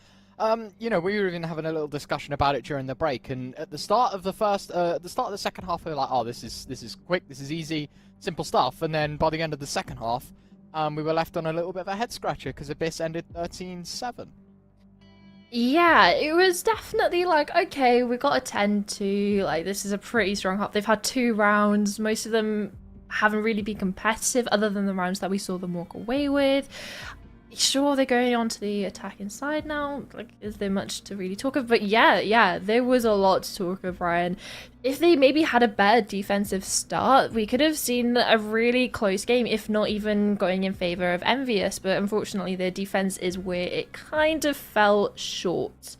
you know, we were even having a little discussion about it during the break, and at the start of the second half, we were like, oh, this is quick, this is easy, simple stuff, and then by the end of the second half, we were left on a little bit of a head scratcher because Abyss ended 13-7. Yeah, it was definitely like, okay, we got a 10-2, like, this is a pretty strong half. They've had 2 rounds, most of them haven't really been competitive other than the rounds that we saw them walk away with. Sure, they're going on to the attacking side now. Like, is there much to really talk of? But yeah, there was a lot to talk of, Ryan. If they maybe had a better defensive start, we could have seen a really close game, if not even going in favor of NVUS. But unfortunately, their defense is where it kind of fell short.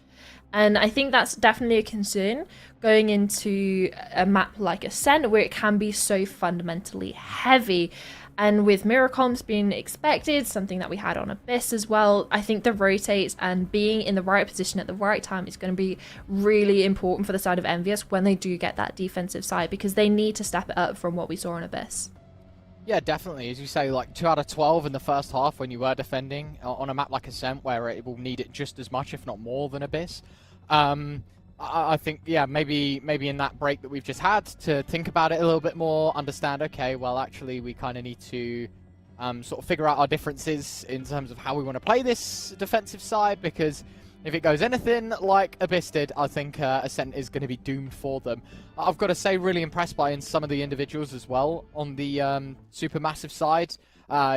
And I think that's definitely a concern going into a map like Ascent, where it can be so fundamentally heavy. And with mirror comps being expected, something that we had on Abyss as well, I think the rotates and being in the right position at the right time is going to be really important for the side of NVUS when they do get that defensive side, because they need to step it up from what we saw on Abyss. Yeah, definitely. As you say, like 2 out of 12 in the first half when you were defending on a map like Ascent, where it will need it just as much, if not more, than Abyss. I think, yeah, maybe in that break that we've just had, to think about it a little bit more, understand, okay, well, actually, we kind of need to sort of figure out our differences in terms of how we want to play this defensive side, because if it goes anything like Abyss did, I think Ascent is going to be doomed for them. I've got to say, really impressed by some of the individuals as well on the Supermassive side.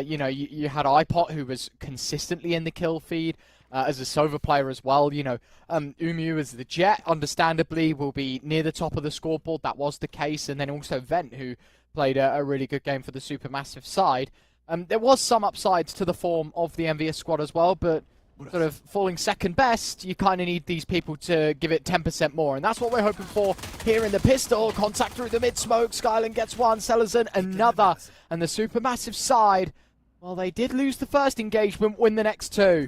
You know, you had iPot, who was consistently in the kill feed. As a Sova player as well, you know, Umu as the Jet, understandably, will be near the top of the scoreboard. That was the case. And then also Vent, who played a really good game for the Supermassive side. There was some upsides to the form of the NVUS squad as well, but sort of falling second best, you kind of need these people to give it 10% more. And that's what we're hoping for here in the pistol. Contact through the mid-smoke. Skyland gets one, Selazan another. And the Supermassive side, well, they did lose the first engagement, win the next 2.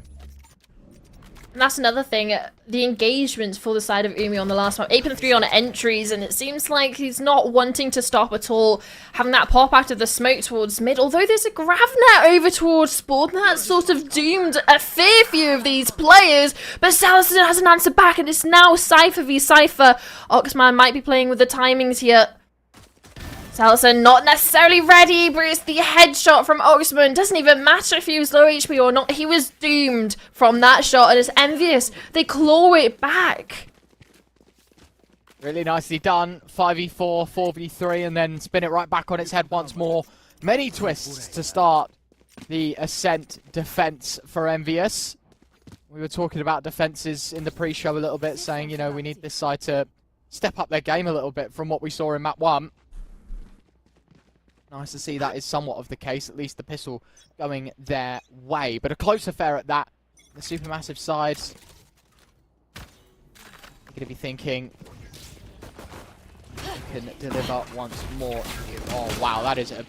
And that's another thing, the engagements for the side of Umi on the last one, 8-3 on entries, and it seems like he's not wanting to stop at all, having that pop out of the smoke towards mid, although there's a grav net over towards Sport, and that's sort of doomed a fair few of these players, but Salison has an answer back, and it's now Cypher v Cypher. Oxman might be playing with the timings here. Salison not necessarily ready, but it's the headshot from Oxman. Doesn't even matter if he was low HP or not. He was doomed from that shot, and it's envious. They claw it back. Really nicely done. 5v4, 4v3, and then spin it right back on its head once more. Many twists to start the Ascent defense for NVUS. We were talking about defenses in the pre-show a little bit, saying, you know, we need this side to step up their game a little bit from what we saw in map 1. Nice to see that is somewhat of the case, at least the pistol going their way. But a close affair at that. The Supermassive side, you're going to be thinking, you can deliver once more. Oh, wow, that is a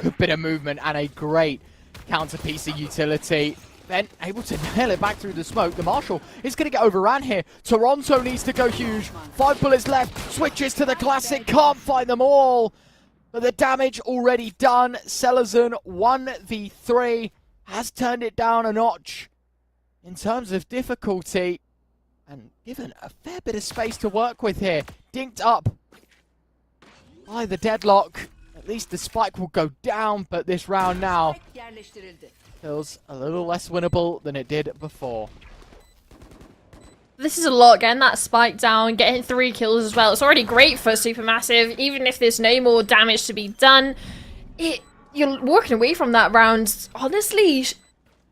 good bit of movement and a great counter-piece of utility. Then able to nail it back through the smoke. The Marshal is going to get overran here. Toronto needs to go huge. 5 bullets left. Switches to the Classic. Can't find them all. But the damage already done. Selazan 1v3 has turned it down a notch in terms of difficulty and given a fair bit of space to work with here. Dinked up by the deadlock. At least the spike will go down, but this round now feels a little less winnable than it did before. This is a lot, getting that spike down, getting 3 kills as well. It's already great for Supermassive, even if there's no more damage to be done. You're walking away from that round, honestly,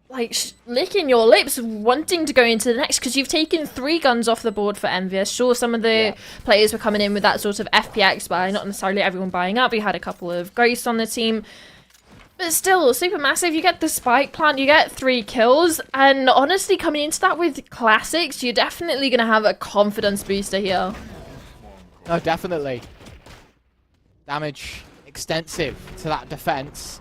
licking your lips, wanting to go into the next, because you've taken 3 guns off the board for NVUS. Sure, some of the players were coming in with that sort of FPX, but not necessarily everyone buying up. We had a couple of ghosts on the team. But still, Supermassive, you get the spike plant, you get 3 kills, and honestly, coming into that with classics, you're definitely going to have a confidence booster here. Oh, definitely. Damage extensive to that defense.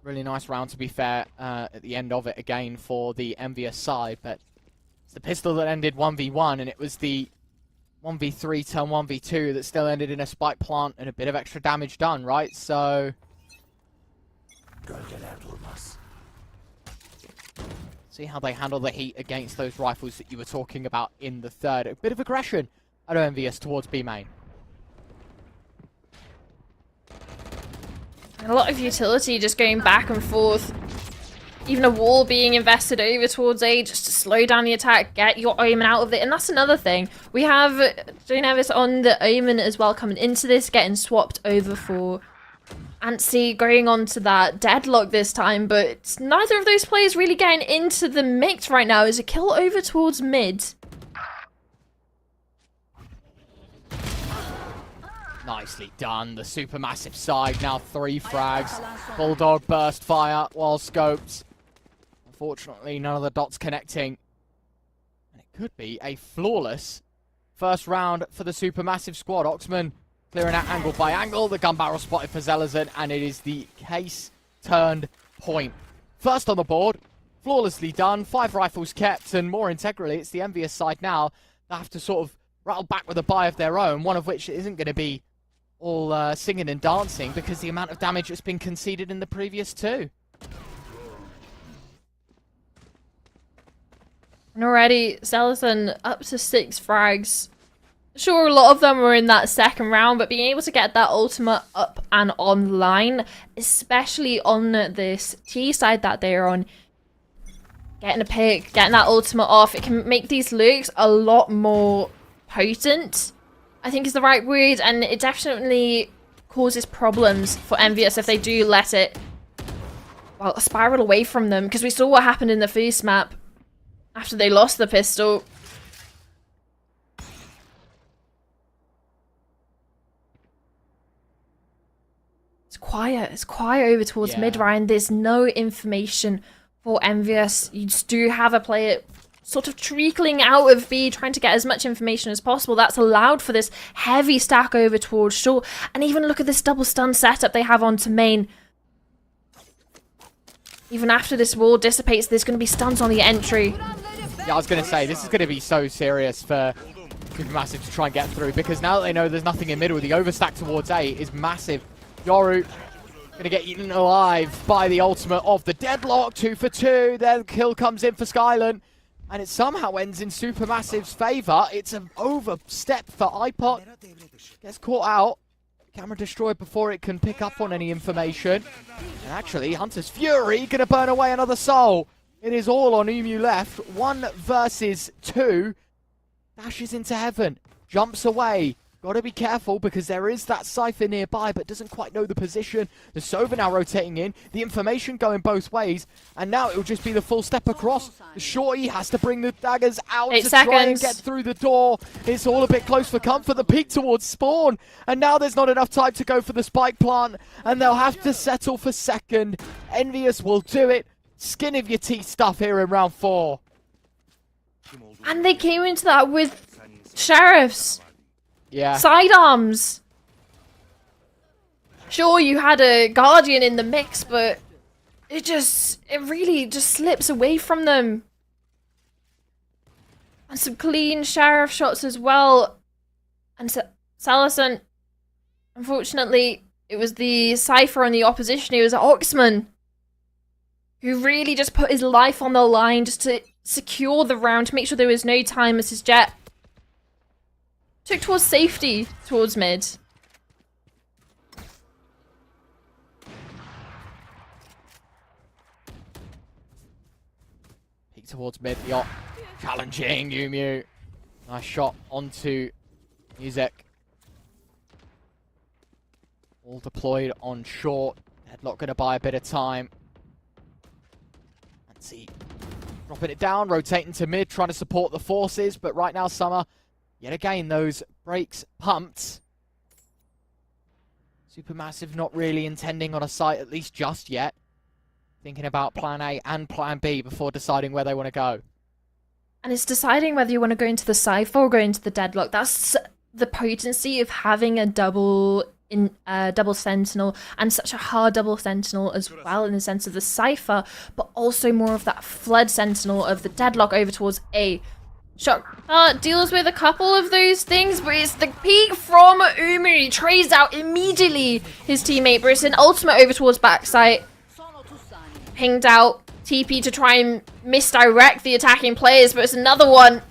Really nice round, to be fair, at the end of it again for the NVUS side, but it's the pistol that ended 1v1, and it was the 1v3 turn 1v2 that still ended in a spike plant and a bit of extra damage done, right? So See how they handle the heat against those rifles that you were talking about in the third. A bit of aggression at NVUS towards B main. And a lot of utility just going back and forth. Even a wall being invested over towards A just to slow down the attack, get your Omen out of it. And that's another thing. We have NVUS on the Omen as well coming into this, getting swapped over for Antsy, going on to that deadlock this time, but neither of those players really getting into the mix right now. Is a kill over towards mid. Nicely done. The supermassive side now 3 frags. Bulldog burst fire while scoped. Unfortunately, none of the dots connecting. And it could be a flawless first round for the supermassive squad. Oxman clearing out angle by angle. The gun barrel spotted for Zelazan, and it is the case turned point. First on the board, flawlessly done. 5 rifles kept, and more integrally, it's the NVUS side now that have to sort of rattle back with a buy of their own, one of which isn't going to be all singing and dancing because the amount of damage that's been conceded in the previous 2. And already, Zelazan up to 6 frags. Sure, a lot of them were in that second round, but being able to get that ultimate up and online, especially on this T side that they're on, getting a pick, getting that ultimate off, it can make these lurks a lot more potent, I think is the right word, and it definitely causes problems for NVUS if they do let it, well, spiral away from them, because we saw what happened in the first map after they lost the pistol. It's quiet over towards mid, Ryan. There's no information for NVUS. You just do have a player sort of trickling out of B, trying to get as much information as possible. That's allowed for this heavy stack over towards short. And even look at this double stun setup they have onto main. Even after this wall dissipates, there's going to be stuns on the entry. Yeah, I was going to say, this is going to be so serious for Supermassive to try and get through, because now that they know there's nothing in middle, the overstack towards A is massive. Yoru going to get eaten alive by the ultimate of the deadlock. 2 for 2. Then kill comes in for Skyland. And it somehow ends in Supermassive's favour. It's an overstep for iPod. Gets caught out. Camera destroyed before it can pick up on any information. And actually, Hunter's Fury going to burn away another soul. It is all on Umu left. 1 versus 2. Dashes into heaven. Jumps away. Got to be careful because there is that Cypher nearby, but doesn't quite know the position. The Sova now rotating in. The information going both ways. And now it will just be the full step across. The Shorty has to bring the daggers out to try and get through the door. It's all a bit close for comfort. The peek towards spawn. And now there's not enough time to go for the spike plant. And they'll have to settle for second. NVUS will do it. Skin of your teeth stuff here in round 4. And they came into that with sheriffs. Yeah. Sidearms. Sure, you had a Guardian in the mix, but it really just slips away from them. And some clean sheriff shots as well. And Salison, unfortunately, it was the Cypher on the opposition. It was Oxman, who really just put his life on the line just to secure the round, to make sure there was no time as his jet took towards safety, towards mid. Peek towards mid, Yacht. Challenging Umu. Nice shot onto Music. All deployed on short. Deadlock going to buy a bit of time. And see, dropping it down, rotating to mid, trying to support the forces. But right now, Summer, yet again, those brakes pumped. Supermassive not really intending on a site, at least just yet. Thinking about plan A and plan B before deciding where they want to go. And it's deciding whether you want to go into the Cypher or go into the Deadlock. That's the potency of having a double Sentinel, and such a hard double Sentinel as well, in the sense of the Cypher, but also more of that Flood Sentinel of the Deadlock over towards A. Shock deals with a couple of those things, but it's the peek from Umu. He trades out immediately his teammate, but it's an ultimate over towards backside. pinged out TP to try and misdirect the attacking players, but it's another one.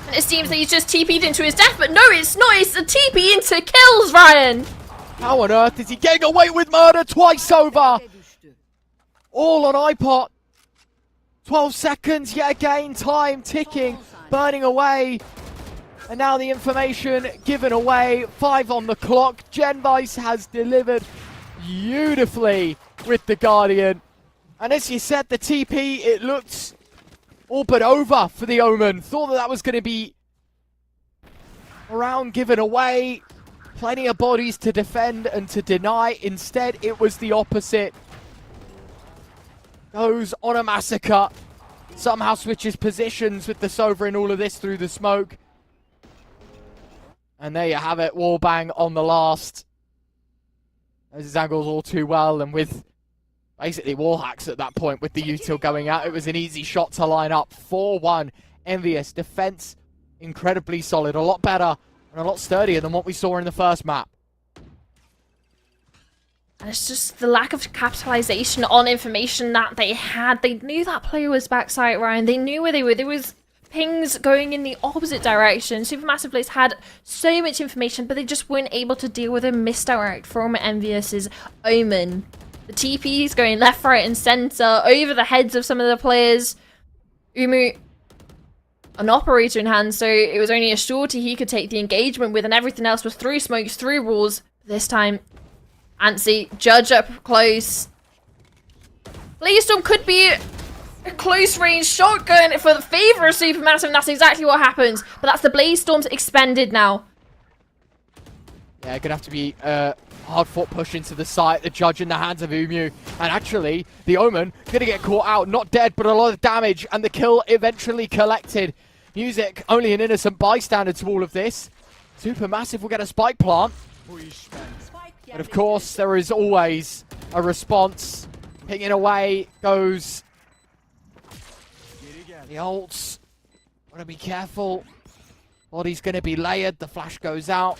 And it seems that he's just TP'd into his death, but no, it's not. It's a TP into kills, Ryan. How on earth is he getting away with murder twice over? All on iPod. 12 seconds, yet again, time ticking, burning away. And now the information given away. 5 on the clock. Genvice has delivered beautifully with the Guardian. And as you said, the TP, it looked all but over for the Omen. Thought that was going to be a round given away. Plenty of bodies to defend and to deny. Instead, it was the opposite. Goes on a massacre. Somehow switches positions with the Sova in all of this through the smoke. And there you have it. Wallbang on the last. Knows his angles all too well. And with basically wall hacks at that point with the util going out, it was an easy shot to line up. 4-1. NVUS defense incredibly solid. A lot better and a lot sturdier than what we saw in the first map. And it's just the lack of capitalization on information that they had. They knew that player was backside, Ryan. They knew where they were. There was pings going in the opposite direction. Supermassive Blaze had so much information, but they just weren't able to deal with a misdirect from NVUS's Omen. The TPs going left, right, and center over the heads of some of the players. Umu, an operator in hand, so it was only a shorty he could take the engagement with, and everything else was through smokes, through walls. This time, Antsy, Judge up close. Blaze could be a close-range shotgun for the favor of Supermassive, and that's exactly what happens. But that's the Blaze Storms expended now. Yeah, gonna have to be hard-fought push into the site. The Judge in the hands of Umu. And actually, the Omen gonna get caught out. Not dead, but a lot of damage. And the kill eventually collected. Music, only an innocent bystander to all of this. Supermassive will get a spike plant. But of course, there is always a response. Pinging away goes the ults. Gotta be careful. Body's gonna be layered. The flash goes out.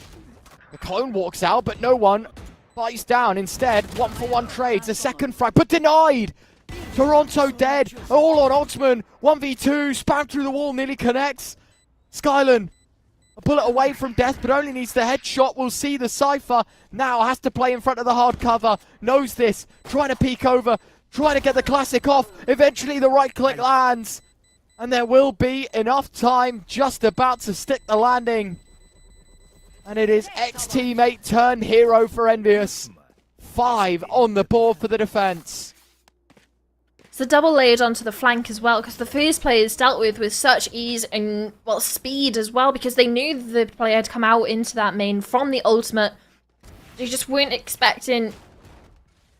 The clone walks out, but no one bites down. Instead, 1-for-1 trades. A second frag, but denied. Toronto dead. All on Ultman. 1v2. Spam through the wall. Nearly connects. Skylan. A bullet away from death, but only needs the headshot. We'll see the Cypher now has to play in front of the hard cover. Knows this. Trying to peek over. Trying to get the classic off. Eventually the right click lands. And there will be enough time just about to stick the landing. And it is ex-teammate turned hero for NVUS. 5 on the board for the defense. It's a double layered onto the flank as well, because the first players dealt with such ease and, well, speed as well, because they knew the player had come out into that main from the ultimate. They just weren't expecting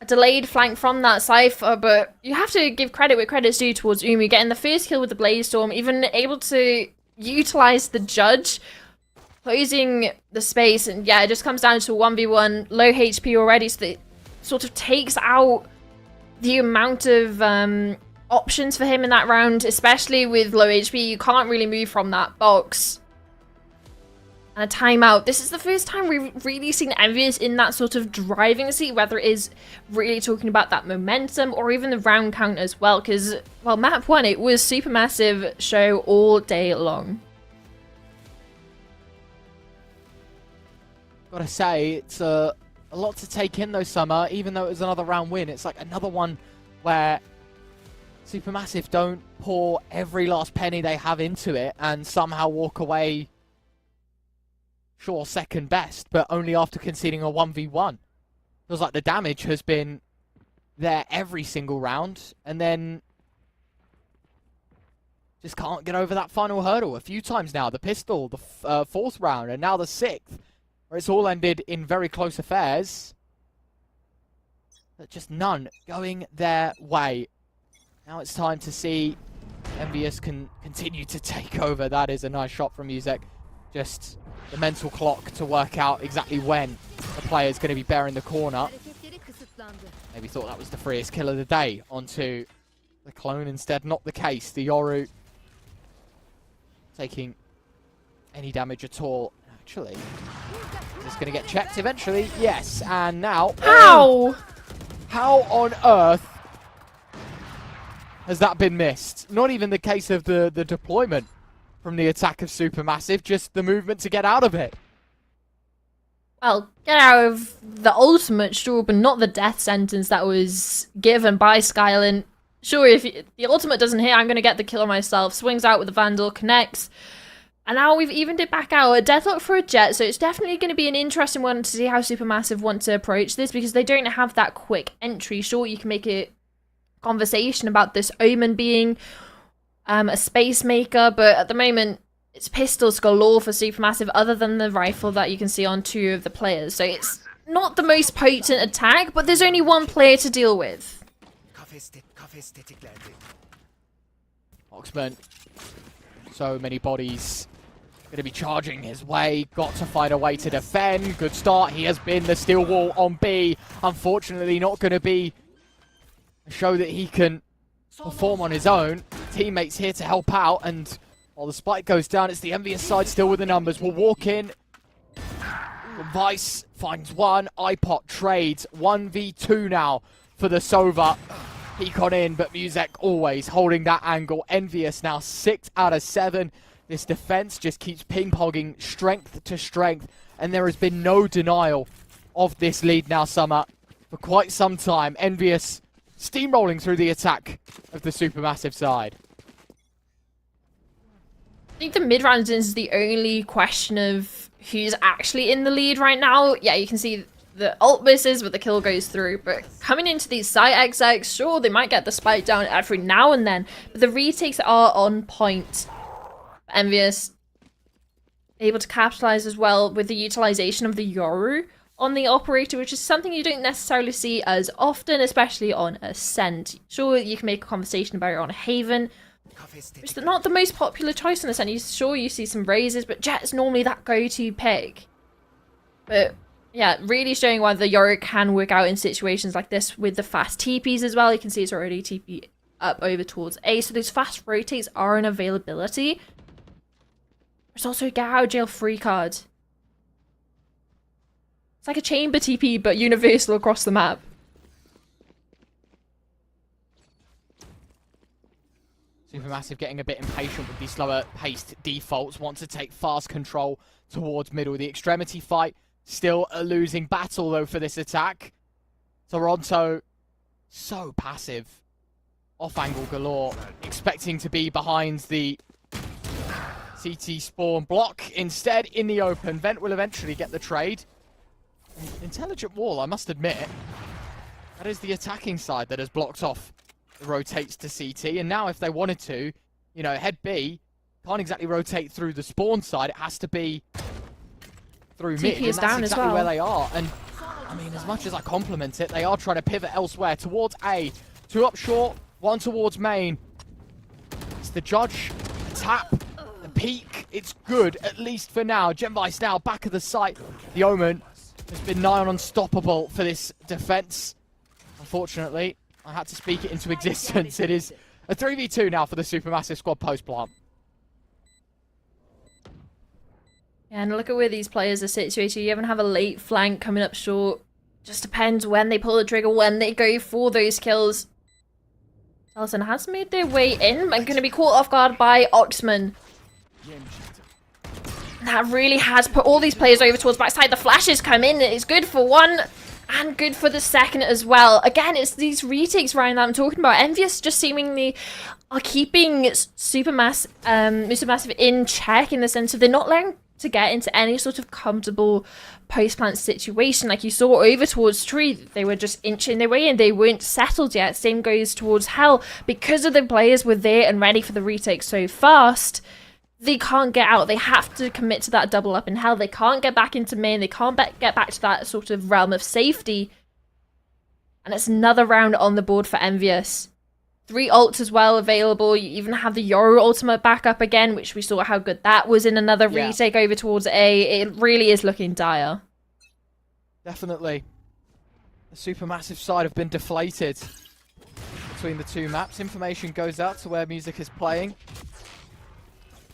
a delayed flank from that Cypher, but you have to give credit where credit's due towards Umu, getting the first kill with the Blaze Storm, even able to utilize the Judge, closing the space, and yeah, it just comes down to a 1v1, low HP already, so that sort of takes out the amount of options for him in that round, especially with low HP. You can't really move from that box. And a timeout. This is the first time we've really seen NVUS in that sort of driving seat, whether it is really talking about that momentum or even the round count as well, because, well, map 1, it was Supermassive show all day long. Gotta say, it's a lot to take in though, Summer. Even though it was another round win, it's like another one where Supermassive don't pour every last penny they have into it and somehow walk away, sure, second best, but only after conceding a 1v1. Feels like the damage has been there every single round, and then just can't get over that final hurdle a few times now. The pistol, the 4th round, and now the 6th. Where it's all ended in very close affairs. But just none going their way. Now it's time to see NVUS can continue to take over. That is a nice shot from Music. Just the mental clock to work out exactly when the player's going to be bearing the corner. Maybe thought that was the freest kill of the day onto the clone. Instead, not the case. The Yoru taking any damage at all. Actually, is this going to get checked eventually? Yes, and now... How? How on earth has that been missed. Not even the case of the deployment from the attack of Supermassive, just the movement to get out of it. Well, get out of the ultimate, sure, but not the death sentence that was given by Skyland. Sure, if the ultimate doesn't hit, I'm going to get the kill myself. Swings out with the Vandal, connects. And now we've evened it back out. A deathlock for a Jet, so it's definitely going to be an interesting one to see how Supermassive want to approach this, because they don't have that quick entry. Sure, you can make a conversation about this Omen being a space maker, but at the moment, it's pistols galore for Supermassive, other than the rifle that you can see on 2 of the players. So it's not the most potent attack, but there's only 1 player to deal with. Oxman, so many bodies going to be charging his way. Got to find a way to defend. Good start. He has been the steel wall on B. Unfortunately, not going to be a show that he can perform on his own. Teammates here to help out, and while the spike goes down, it's the NVUS side still with the numbers. We'll walk in. Vice finds one. iPot trades. 1v2 now for the Sova. Peek on in, but Muzek always holding that angle. NVUS now 6 out of 7. This defense just keeps ping-ponging strength to strength, and there has been no denial of this lead now, Summer, for quite some time. NVUS steamrolling through the attack of the Supermassive side. I think the mid-round is the only question of who's actually in the lead right now. Yeah, you can see the ult misses, but the kill goes through. But coming into these site execs, sure, they might get the spike down every now and then, but the retakes are on point. NVUS able to capitalize as well with the utilization of the Yoru on the operator, which is something you don't necessarily see as often, especially on Ascent. Sure, you can make a conversation about it on Haven. It's not the most popular choice on Ascent. Sure, you see some raises, but Jet is normally that go-to pick. But yeah, really showing why the Yoru can work out in situations like this with the fast TPs as well. You can see it's already TP up over towards A, so those fast rotates are an availability. There's also a get out of jail free card. It's like a chamber TP, but universal across the map. Supermassive getting a bit impatient with these slower paced defaults. Want to take fast control towards middle. The extremity fight, still a losing battle though for this attack. Toronto, so passive. Off angle galore. Expecting to be behind the CT spawn block. Instead, in the open. Vent will eventually get the trade. Intelligent wall, I must admit. That is the attacking side that has blocked off the rotates to CT. And now if they wanted to, you know, head B can't exactly rotate through the spawn side. It has to be through mid. And that's down exactly as well. where they are. And I mean, as much as I compliment it, they are trying to pivot elsewhere towards A. 2 up short, 1 towards main. It's the Judge, the tap, the peak. It's good, at least for now. Genvice now back of the site. The Omen has been nigh on unstoppable for this defense. Unfortunately, I had to speak it into existence. It is a 3v2 now for the Supermassive squad post-plant. Yeah, and look at where these players are situated. You even have a late flank coming up short. Just depends when they pull the trigger, when they go for those kills. Allison has made their way in and going to be caught off guard by Oxman. That really has put all these players over towards backside. The flashes come in. It's good for one and good for the second as well. Again, it's these retakes, Ryan, that I'm talking about. NVUS just seemingly are keeping Supermassive in check in the sense of they're not letting to get into any sort of comfortable post-plant situation. Like you saw over towards Tree, they were just inching their way in. They weren't settled yet. Same goes towards Hell. Because of the players were there and ready for the retake so fast, they can't get out. They have to commit to that double up in Hell. They can't get back into main. They can't get back to that sort of realm of safety. And it's another round on the board for NVUS. 3 ults as well available. You even have the Yoru ultimate back up again, which we saw how good that was in another retake over towards A. It really is looking dire. Definitely. The Supermassive side have been deflated between the 2 maps. Information goes out to where music is playing.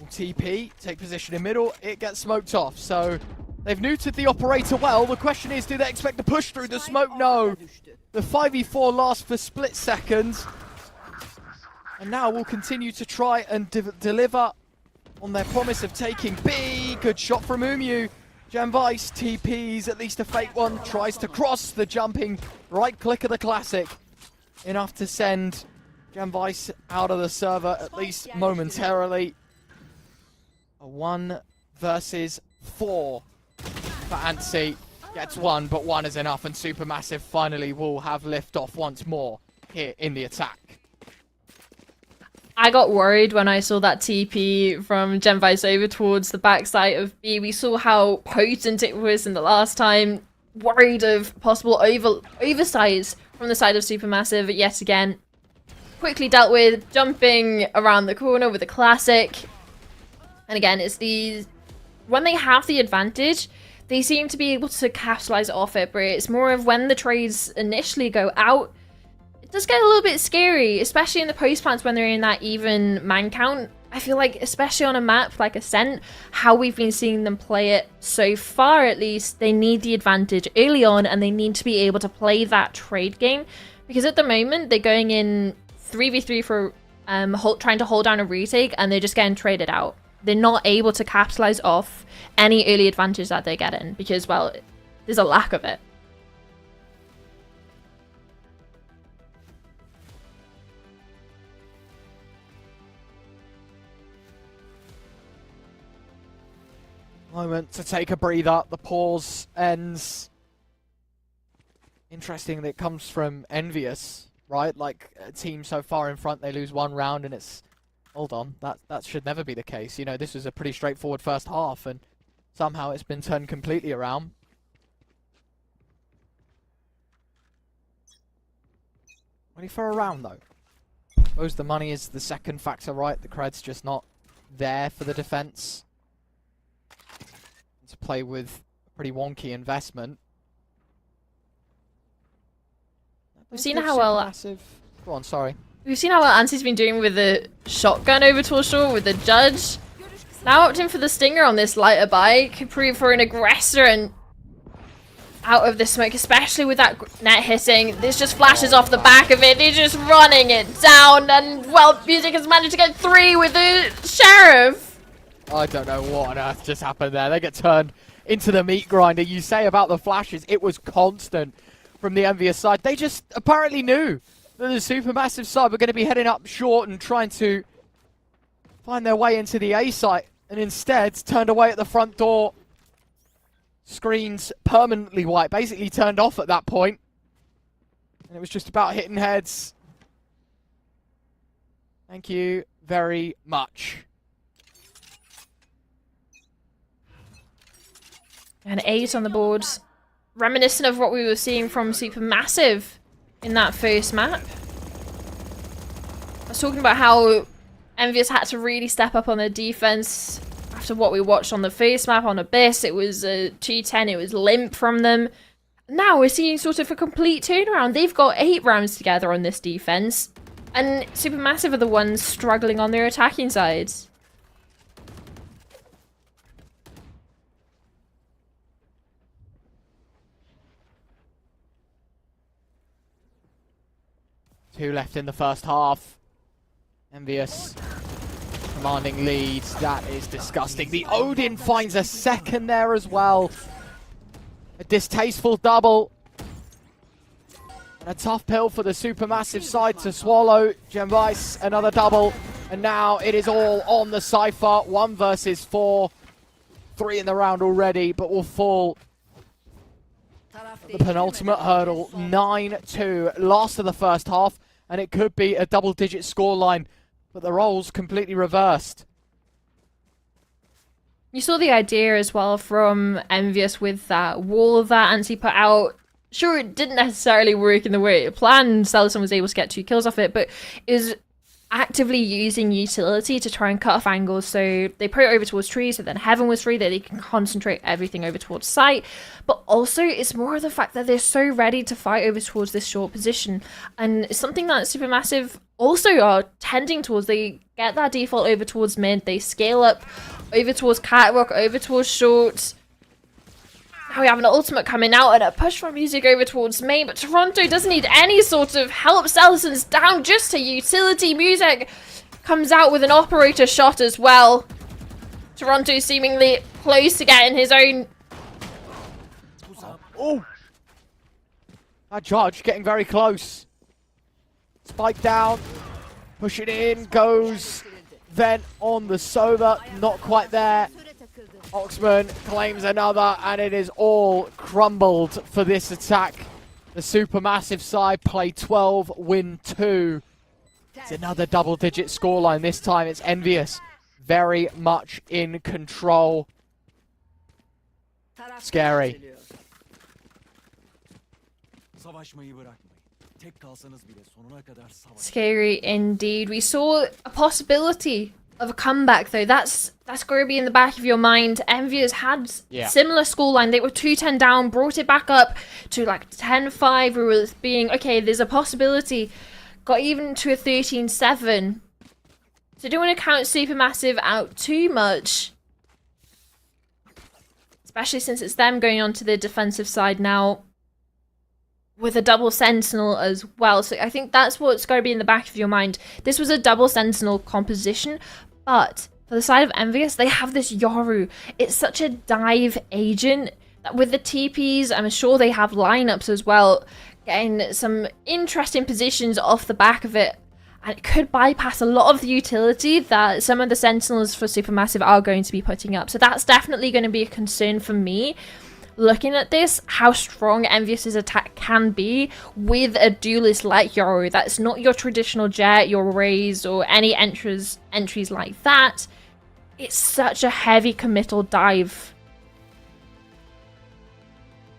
Will TP, take position in middle, it gets smoked off. So they've neutered the operator well. The question is, do they expect to push through the smoke? No. The 5v4 lasts for split seconds. And now we'll continue to try and deliver on their promise of taking B. Good shot from Umu. Jamvice TPs, at least a fake one, tries to cross the jumping right click of the classic. Enough to send Jamvice out of the server, at least momentarily. A 1 versus 4 for Antsy. Gets 1, but 1 is enough, and Supermassive finally will have liftoff once more here in the attack. I got worried when I saw that TP from Genvice over towards the backside of B. We saw how potent it was in the last time. Worried of possible oversize from the side of Supermassive yet again. Quickly dealt with, jumping around the corner with a classic. And again, it's these... When they have the advantage, they seem to be able to capitalize off it, but it's more of when the trades initially go out, it does get a little bit scary, especially in the post plants when they're in that even man count. I feel like, especially on a map like Ascent, how we've been seeing them play it so far at least, they need the advantage early on and they need to be able to play that trade game. Because at the moment, they're going in 3v3 for trying to hold down a retake and they're just getting traded out. They're not able to capitalize off any early advantage that they're getting because, well, there's a lack of it. Moment to take a breather. The pause ends. Interesting that it comes from NVUS, right? Like, a team so far in front, they lose 1 round and it's... Hold on, that should never be the case. You know, this was a pretty straightforward first half and somehow it's been turned completely around. Ready for a round though. I suppose the money is the second factor, right? The cred's just not there for the defense. To play with a pretty wonky investment. We've seen how well... Massive. Go on, sorry. We've seen how well Ansi's been doing with the shotgun over towards shore with the judge. Now opting for the stinger on this lighter bike. Prove for an aggressor and out of the smoke, especially with that net hitting. This just flashes off the back of it. They're just running it down and, well, Music has managed to get 3 with the Sheriff. I don't know what on earth just happened there. They get turned into the meat grinder. You say about the flashes, it was constant from the NVUS side. They just apparently knew that the Supermassive side were going to be heading up short and trying to find their way into the A site, and instead turned away at the front door. Screens permanently white, basically turned off at that point. And it was just about hitting heads. Thank you very much. And 8 on the board. Reminiscent of what we were seeing from Supermassive in that first map. I was talking about how NVUS had to really step up on their defense after what we watched on the first map on Abyss. It was 2-10, it was limp from them. Now we're seeing sort of a complete turnaround. They've got 8 rounds together on this defense, and Supermassive are the ones struggling on their attacking sides. Two left in the first half. NVUS commanding leads. That is disgusting. The Odin finds a second there as well. A distasteful double. And a tough pill for the Supermassive side to swallow. Genvice, another double. And now it is all on the Cypher. 1 versus 4. 3 in the round already, but will fall the penultimate hurdle. 9-2. Last of the first half. And it could be a double-digit scoreline, but the roles completely reversed. You saw the idea as well from NVUS with that wall that Ansi put out. Sure, it didn't necessarily work in the way it planned. Selson was able to get 2 kills off it, but it was actively using utility to try and cut off angles. So they put it over towards trees, so then Heaven was free, that they can concentrate everything over towards site. But also, it's more of the fact that they're so ready to fight over towards this short position. And it's something that Supermassive also are tending towards. They get that default over towards mid, they scale up over towards catwalk, over towards short. Now we have an ultimate coming out and a push from music over towards main, but Toronto doesn't need any sort of help. Sellison's down just to utility. Music comes out with an operator shot as well. Toronto seemingly close to getting his own. Oh! That Judge getting very close. Spike down. Push it in. Goes. Then on the Sova. Not quite there. Oxman claims another, and it is all crumbled for this attack. The Supermassive side play 12, win 2. It's another double-digit scoreline. This time it's NVUS very much in control. Scary. Scary indeed. We saw a possibility of a comeback though. That's going to be in the back of your mind. NVUS had similar scoreline. They were 2-10 down, brought it back up to like 10-5. We were being, okay, there's a possibility. Got even to a 13-7. So don't want to count Supermassive out too much. Especially since it's them going on to the defensive side now. With a double sentinel as well. So I think that's what's going to be in the back of your mind. This was a double sentinel composition, but for the side of NVUS, they have this Yoru. It's such a dive agent that with the TPs, I'm sure they have lineups as well, getting some interesting positions off the back of it. And it could bypass a lot of the utility that some of the sentinels for Supermassive are going to be putting up. So that's definitely going to be a concern for me. Looking at this, how strong NVUS's attack can be with a duelist like Yoru. That's not your traditional Jet, your Raze, or any entries like that. It's such a heavy committal dive.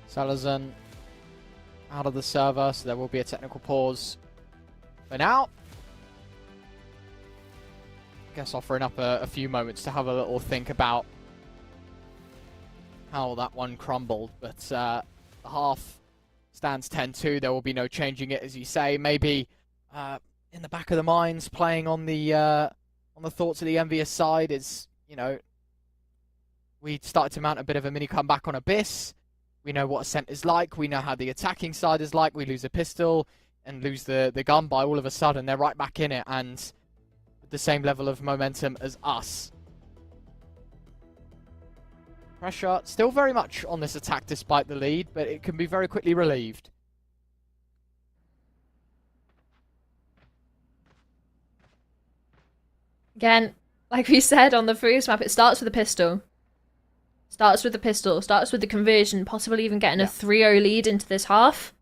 Salazan out of the server, so there will be a technical pause for now. I guess offering up a few moments to have a little think about how that one crumbled, but the half stands 10-2. There will be no changing it, as you say. Maybe in the back of the minds, playing on the thoughts of the NVUS side is, you know, we started to mount a bit of a mini comeback on Abyss. We know what Ascent is like. We know how the attacking side is like. We lose a pistol and lose the gun by all of a sudden. They're right back in it and with the same level of momentum as us. Pressure still very much on this attack despite the lead, but it can be very quickly relieved. Again, like we said on the first map, it starts with a pistol. Starts with the conversion, possibly even getting a 3-0 lead into this half.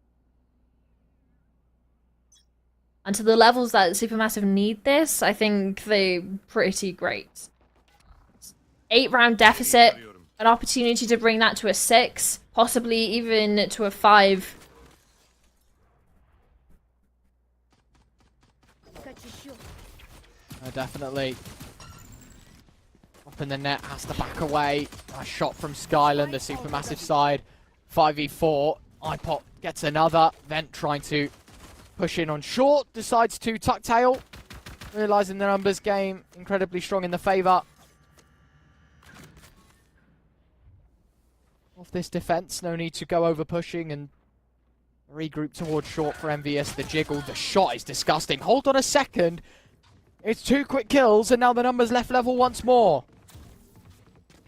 And to the levels that Supermassive need this, I think they're pretty great. 8-round deficit. An opportunity to bring that to a 6, possibly even to a 5. Definitely. Up in the net, has to back away. A shot from Skyland, the Supermassive side. 5v4. iPop gets another. Vent trying to push in on short. Decides to tuck tail. Realising the numbers game incredibly strong in the favour of this defense. No need to go over pushing and regroup towards short for NVUS. The jiggle, the shot is disgusting. Hold on a second. It's 2 quick kills and now the numbers left level once more.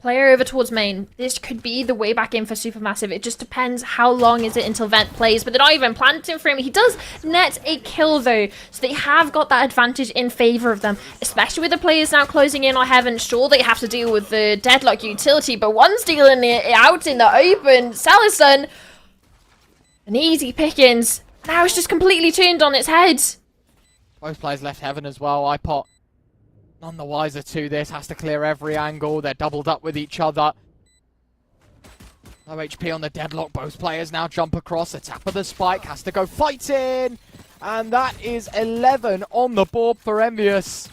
Player over towards main. This could be the way back in for Supermassive. It just depends how long is it until Vent plays. But they're not even planting for him. He does net a kill though. So they have got that advantage in favour of them. Especially with the players now closing in on Heaven. Sure, they have to deal with the deadlock utility. But one's dealing it out in the open. Salison. An easy pickings. Now it's just completely turned on its head. Both players left Heaven as well. iPot none the wiser to this. Has to clear every angle. They're doubled up with each other. No HP on the deadlock. Both players now jump across. The tap of the spike. Has to go fighting. And that is 11 on the board for NVUS.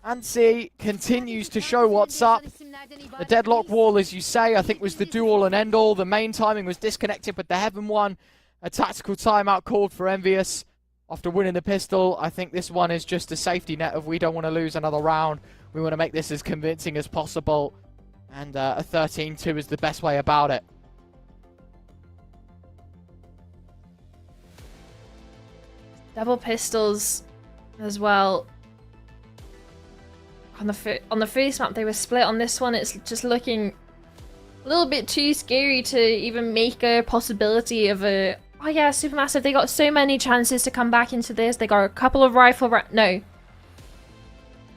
Ansi continues to show what's up. The deadlock wall, as you say, I think was the do-all and end-all. The main timing was disconnected with the Heaven one. A tactical timeout called for NVUS. After winning the pistol, I think this one is just a safety net of we don't want to lose another round. We want to make this as convincing as possible. And a 13-2 is the best way about it. Double pistols as well. On the first map, they were split. On this one, it's just looking a little bit too scary to even make a possibility of a... Oh yeah, Supermassive, they got so many chances to come back into this. They got a couple of no.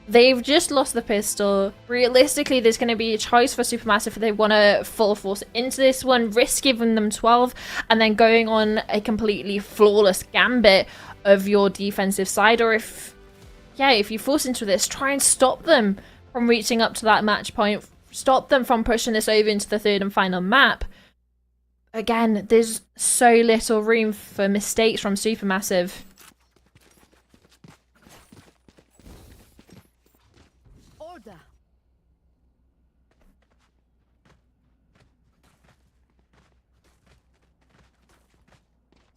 They've just lost the pistol. Realistically, there's going to be a choice for Supermassive if they want to full force into this one, risk giving them 12, and then going on a completely flawless gambit of your defensive side. Or if you force into this, try and stop them from reaching up to that match point. Stop them from pushing this over into the third and final map. Again, there's so little room for mistakes from Supermassive. Order.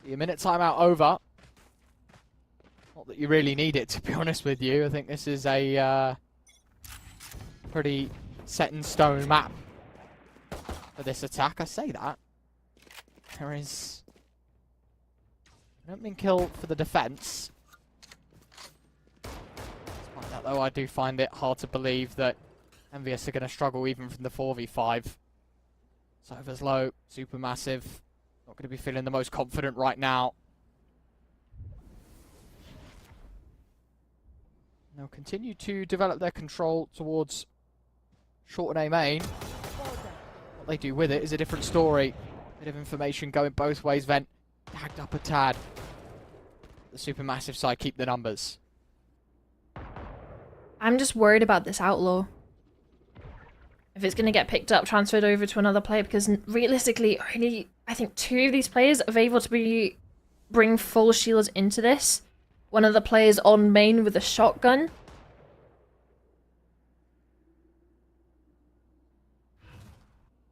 Your minute timeout over. Not that you really need it, to be honest with you. I think this is a pretty set in stone map for this attack. I say that. There is an opening kill for the defense. Despite that, though, I do find it hard to believe that NVUS are going to struggle even from the 4v5. Sova's low, Supermassive. Not going to be feeling the most confident right now. They'll continue to develop their control towards short and A main. What they do with it is a different story. Bit of information going both ways. Vent tagged up a tad. The Supermassive side keep the numbers. I'm just worried about this Outlaw. If it's going to get picked up, transferred over to another player, because realistically, only I think 2 of these players are able to bring full shields into this. One of the players on main with a shotgun.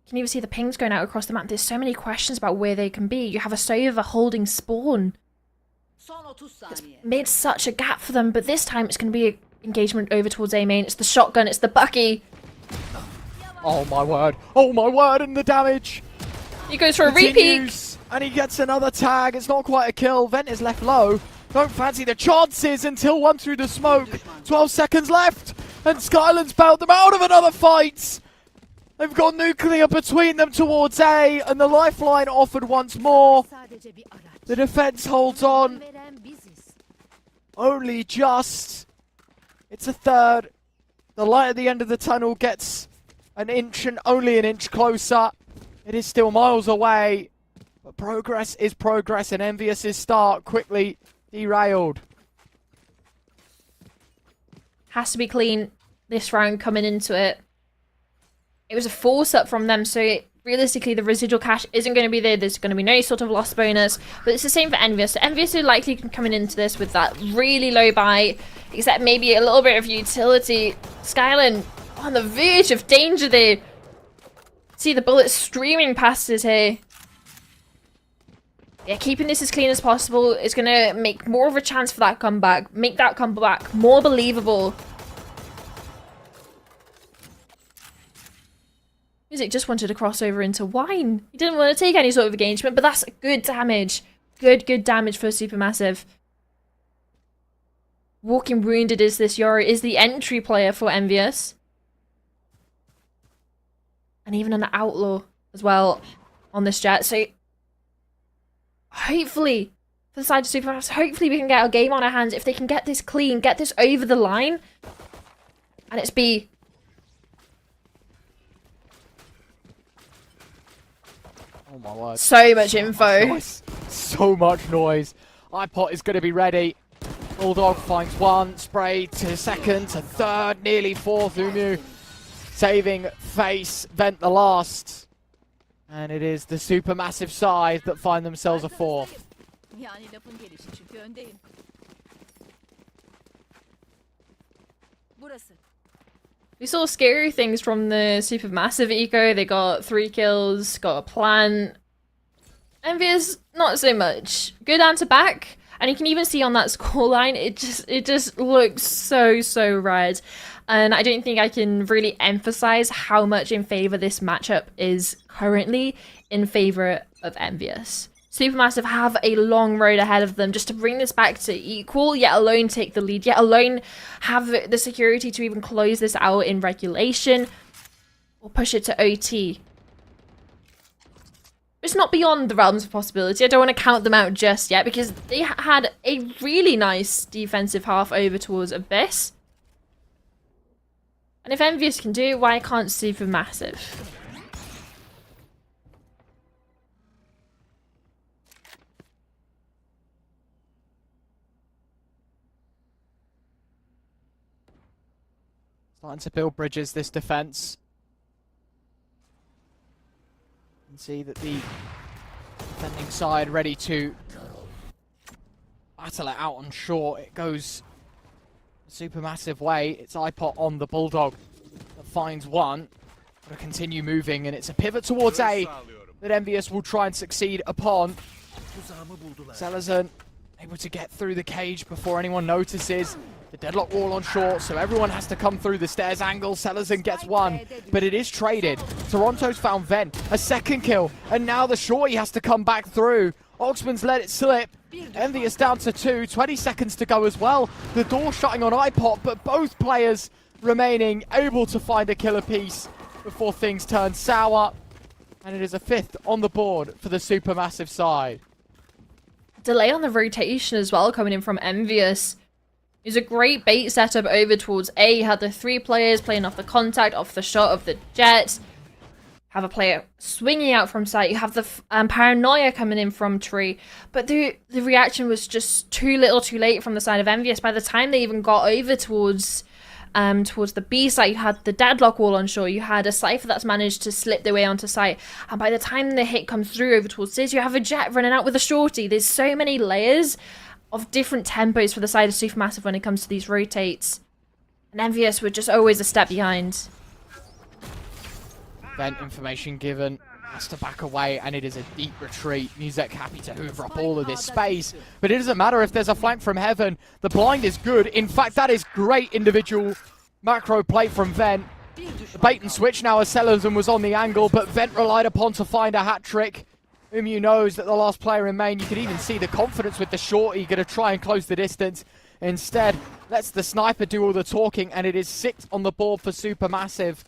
You can even see the pings going out across the map. There's so many questions about where they can be. You have a Sova holding spawn. It's made such a gap for them, but this time it's going to be an engagement over towards A main. It's the shotgun, it's the Bucky. Oh my word. Oh my word, and the damage. He goes for a repeat. And he gets another tag. It's not quite a kill. Vent is left low. Don't fancy the chances until one through the smoke. 12 seconds left. And Skyland's bailed them out of another fight. They've got nuclear between them towards A. And the lifeline offered once more. The defense holds on. Only just. It's a third. The light at the end of the tunnel gets an inch and only an inch closer. It is still miles away. But progress is progress. And NVUS's start quickly derailed. Has to be clean this round coming into it. It was a force up from them, so realistically the residual cash isn't going to be there. There's going to be no sort of loss bonus. But it's the same for NVUS. So NVUS are likely coming into this with that really low buy, except maybe a little bit of utility. Skyland on the verge of danger there. See the bullets streaming past his hair. Yeah, keeping this as clean as possible is going to make more of a chance for that comeback. Make that comeback more believable. Music just wanted to cross over into Wine. He didn't want to take any sort of engagement, but that's good damage. Good damage for Supermassive. Walking Wounded is this Yori, is the entry player for NVUS. And even an Outlaw as well on this jet. So hopefully, for the side of Supermassive, hopefully we can get a game on our hands. If they can get this clean, get this over the line. And it's B. Oh my word. So much info. Noise. So much noise. iPod is going to be ready. Bulldog finds one. Spray to second, to third, nearly fourth. Umu saving face. Vent the last. And it is the Supermassive side that find themselves a fourth. We saw scary things from the Supermassive eco. They got 3 kills, got a plan. NVUS, not so much. Good answer back. And you can even see on that scoreline, it just looks so red. And I don't think I can really emphasize how much in favor this matchup is currently in favor of NVUS. Supermassive have a long road ahead of them just to bring this back to equal, yet alone take the lead, yet alone have the security to even close this out in regulation or push it to OT. It's not beyond the realms of possibility. I don't want to count them out just yet because they had a really nice defensive half over towards Abyss. And if NVUS can do it, why can't Supermassive? Starting to build bridges, this defense. You can see that the defending side ready to battle it out on short. It goes a Supermassive way. It's iPot on the Bulldog that finds one. Got to continue moving, and it's a pivot towards A that NVUS will try and succeed upon. Selazan able to get through the cage before anyone notices. The deadlock wall on short, so everyone has to come through the stairs angle. Selazan gets one, but it is traded. Toronto's found Vent, a second kill, and now the shorty has to come back through. Oxman's let it slip. NVUS down to 2, 20 seconds to go as well. The door shutting on iPot, but both players remaining able to find a killer piece before things turn sour. And it is a 5th on the board for the Supermassive side. Delay on the rotation as well coming in from NVUS. It was a great bait setup over towards A. You had the 3 players playing off the contact, off the shot of the jet. Have a player swinging out from sight. You have the paranoia coming in from tree. But the reaction was just too little too late from the side of NVUS. By the time they even got over towards the B site, you had the deadlock wall on shore. You had a Cypher that's managed to slip their way onto site. And by the time the hit comes through over towards Sis, you have a jet running out with a shorty. There's so many layers of different tempos for the side of Supermassive when it comes to these rotates. And NVUS were just always a step behind. Vent information given, has to back away, and it is a deep retreat. Musek happy to hoover up all of this space, but it doesn't matter if there's a flank from heaven. The blind is good. In fact, that is great individual macro play from Vent. The bait and switch now as Selazan was on the angle, but Vent relied upon to find a hat trick. Umu knows that the last player in main, you can even see the confidence with the shorty, going to try and close the distance. Instead, lets the sniper do all the talking, and it is 6 on the board for Supermassive.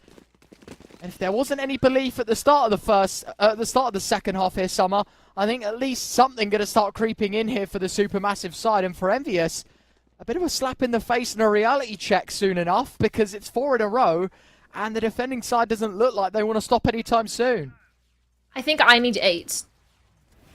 And if there wasn't any belief at the start of the second half here, Summer, I think at least something going to start creeping in here for the Supermassive side. And for NVUS, a bit of a slap in the face and a reality check soon enough, because it's 4 in a row, and the defending side doesn't look like they want to stop anytime soon. I think I need 8.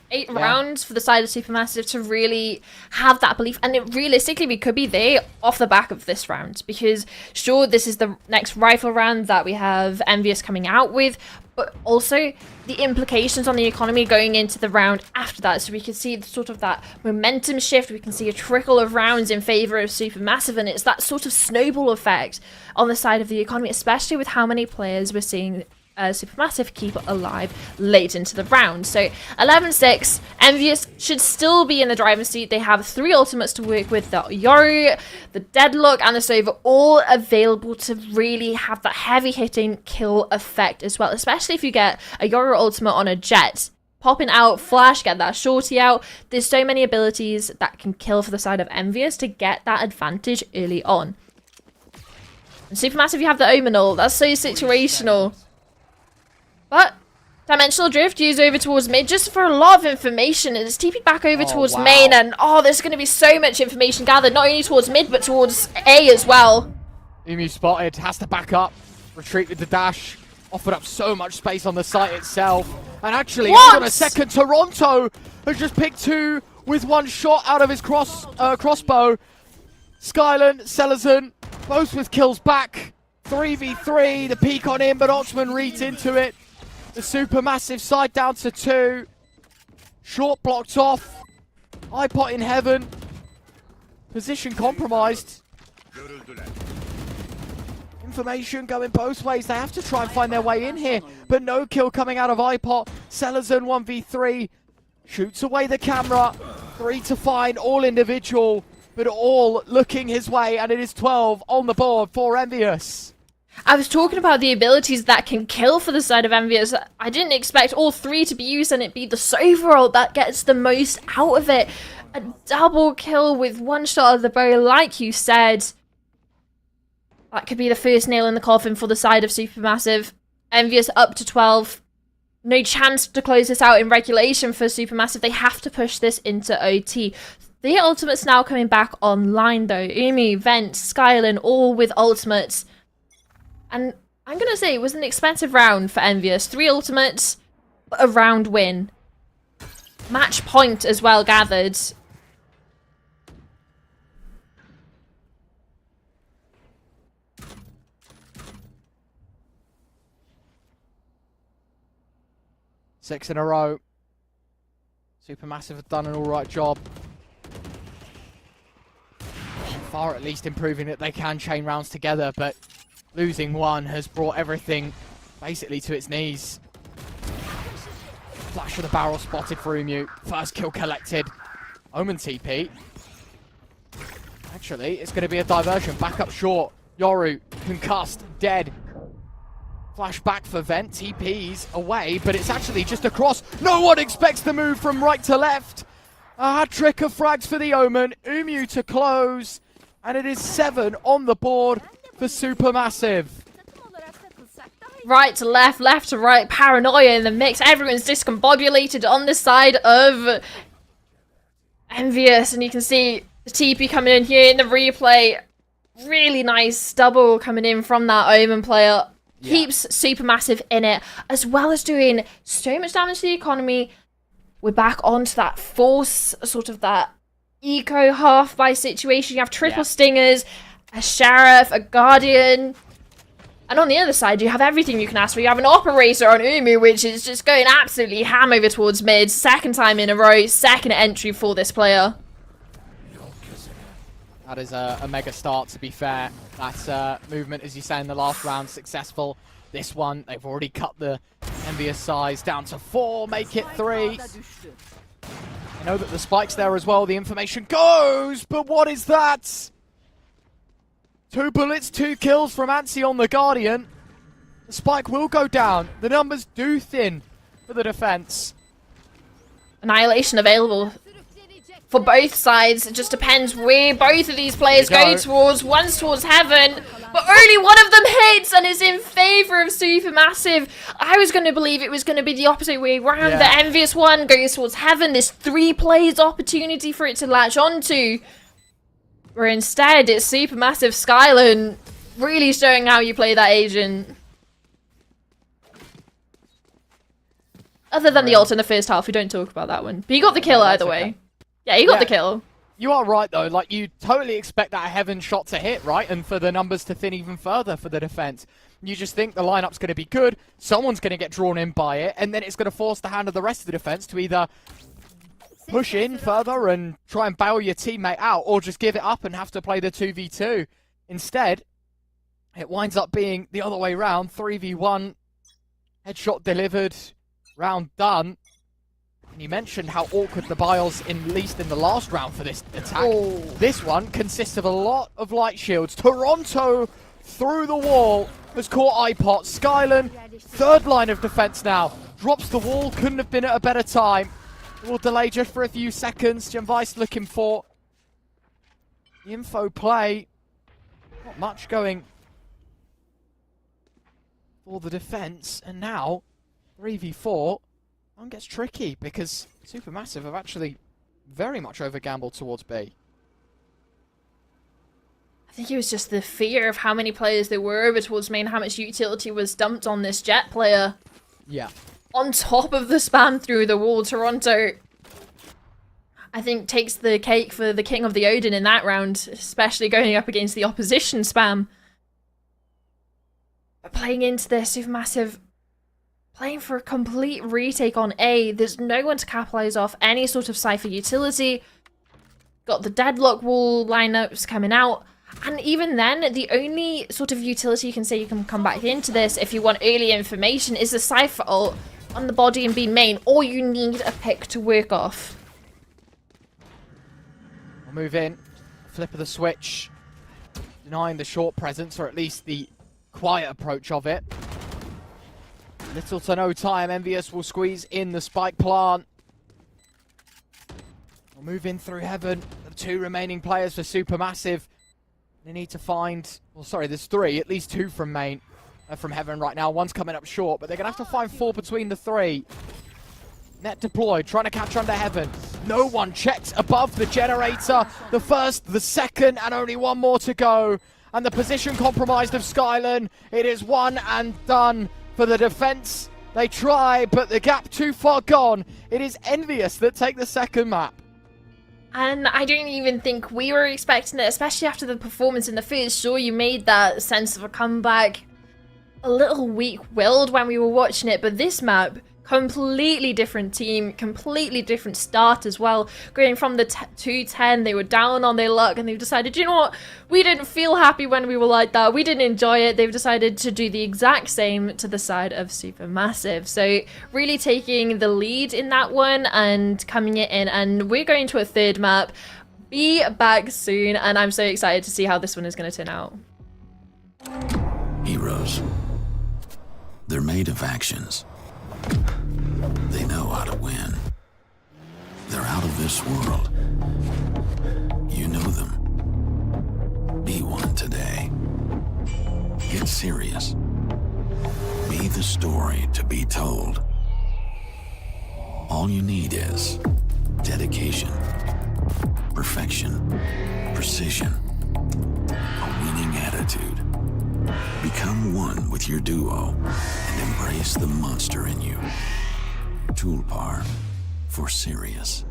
8 rounds for the side of Supermassive to really have that belief. And realistically, we could be there off the back of this round. Because, sure, this is the next rifle round that we have NVUS coming out with. But also, the implications on the economy going into the round after that. So we can see sort of that momentum shift. We can see a trickle of rounds in favour of Supermassive. And it's that sort of snowball effect on the side of the economy. Especially with how many players we're seeing Supermassive keep it alive late into the round. So 11-6, NVUS should still be in the driver's seat. They have 3 ultimates to work with, the Yoru, the Deadlock, and the Sova, all available to really have that heavy hitting kill effect as well, especially if you get a Yoru ultimate on a jet. Popping out, flash, get that shorty out. There's so many abilities that can kill for the side of NVUS to get that advantage early on. And Supermassive, you have the Omenal. That's so situational. But Dimensional Drift used over towards mid just for a lot of information. It's TP'd back over towards main, and there's going to be so much information gathered, not only towards mid, but towards A as well. Umu spotted, has to back up, retreat with the dash, offered up so much space on the site itself. And actually, hold on a second, Toronto has just picked 2 with 1 shot out of his crossbow. Skyland, Selazan, both with kills back. 3v3, the peek on him, but Oxman reads into it. The Supermassive side down to 2. Short blocked off. iPot in heaven. Position compromised. Information going both ways. They have to try and find their way in here. But no kill coming out of iPot. Selazan 1v3. Shoots away the camera. 3 to find, all individual. But all looking his way. And it is 12 on the board for NVUS. I was talking about the abilities that can kill for the side of NVUS. I didn't expect all three to be used and it be the Sova ult that gets the most out of it. A double kill with one shot of the bow, like you said. That could be the first nail in the coffin for the side of Supermassive. NVUS up to 12. No chance to close this out in regulation for Supermassive. They have to push this into OT. The ultimates now coming back online though. Umi, Vent, Skylan, all with ultimates. And I'm going to say it was an expensive round for NVUS. 3 ultimates, a round win. Match point as well gathered. Six in a row. Supermassive have done an alright job. Far at least improving that they can chain rounds together, but losing one has brought everything basically to its knees. Flash of the barrel spotted for Umu. First kill collected. Omen TP. Actually, it's going to be a diversion. Back up short. Yoru, concussed, dead. Flash back for Vent. TP's away, but it's actually just across. No one expects the move from right to left. A hat-trick of frags for the Omen. Umu to close. And it is 7 on the board for Supermassive. Right to left, left to right, paranoia in the mix. Everyone's discombobulated on the side of NVUS, and you can see the TP coming in here in the replay. Really nice double coming in from that Omen player. Yeah. Keeps Supermassive in it, as well as doing so much damage to the economy. We're back onto that force, sort of that eco half-buy situation. You have triple stingers, a sheriff, a guardian. And on the other side, you have everything you can ask for. You have an operator on Umu, which is just going absolutely ham over towards mid. Second time in a row, second entry for this player. That is a mega start, to be fair. That movement, as you say, in the last round, successful. This one, they've already cut the NVUS size down to 4, make it 3. You know that the spike's there as well. The information goes, but what is that? 2 bullets, 2 kills from Ansi on the Guardian. The spike will go down. The numbers do thin for the defense. Annihilation available for both sides. It just depends where both of these players go towards. One's towards Heaven, but only one of them hits and is in favor of Supermassive. I was going to believe it was going to be the opposite way around. The NVUS one goes towards Heaven. There's 3 players opportunity for it to latch onto. Where instead, it's Supermassive Skylan really showing how you play that agent. Other than the ult in the first half, we don't talk about that one. But you got the kill either way. Yeah, you got the kill. You are right, though. Like, you totally expect that Heaven shot to hit, right? And for the numbers to thin even further for the defense. You just think the lineup's going to be good, someone's going to get drawn in by it, and then it's going to force the hand of the rest of the defense to either push in further and try and bail your teammate out, or just give it up and have to play the 2v2. Instead, it winds up being the other way around. 3v1, headshot delivered, round done. And you mentioned how awkward the bios, at least in the last round for this attack. Oh. This one consists of a lot of light shields. Toronto through the wall has caught iPot. Skylan, third line of defense now. Drops the wall, couldn't have been at a better time. Will delay just for a few seconds. Genvice looking for the info play. Not much going for the defense. And now, 3v4. One gets tricky because Supermassive have actually very much over-gambled towards B. I think it was just the fear of how many players there were over towards main, how much utility was dumped on this Jet player. Yeah. On top of the spam through the wall, Toronto, I think, takes the cake for the King of the Odin in that round, especially going up against the opposition spam. But playing into this, Supermassive playing for a complete retake on A. There's no one to capitalize off any sort of Cypher utility. Got the deadlock wall lineups coming out. And even then, the only sort of utility you can say you can come back into this if you want early information is the Cypher ult on the body and B main, or you need a pick to work off. We'll move in. Flip of the switch. Denying the short presence, or at least the quiet approach of it. Little to no time. NVUS will squeeze in the spike plant. We'll move in through heaven. The 2 remaining players for Supermassive. They need to find... Well, sorry, there's 3. At least 2 from main. From heaven right now. 1's coming up short, but they're going to have to find 4 between the 3. Net deployed, trying to catch under heaven. No one checks above the generator. The first, the second, and only 1 more to go. And the position compromised of Skyland. It is 1 and done for the defense. They try, but the gap too far gone. It is NVUS that take the second map. And I don't even think we were expecting it, especially after the performance in the first. Sure, you made that sense of a comeback a little weak-willed when we were watching it, but this map, completely different team, completely different start as well. Going from the 2-10, they were down on their luck and they've decided, you know what, we didn't feel happy when we were like that, we didn't enjoy it. They've decided to do the exact same to the side of Supermassive. So really taking the lead in that one and coming it in, and we're going to a 3rd map. Be back soon, and I'm so excited to see how this one is going to turn out. Heroes. They're made of actions. They know how to win. They're out of this world. You know them. Be one today. Get serious. Be the story to be told. All you need is dedication, perfection, precision, a winning attitude. Become one with your duo and embrace the monster in you. Tulpar, for serious.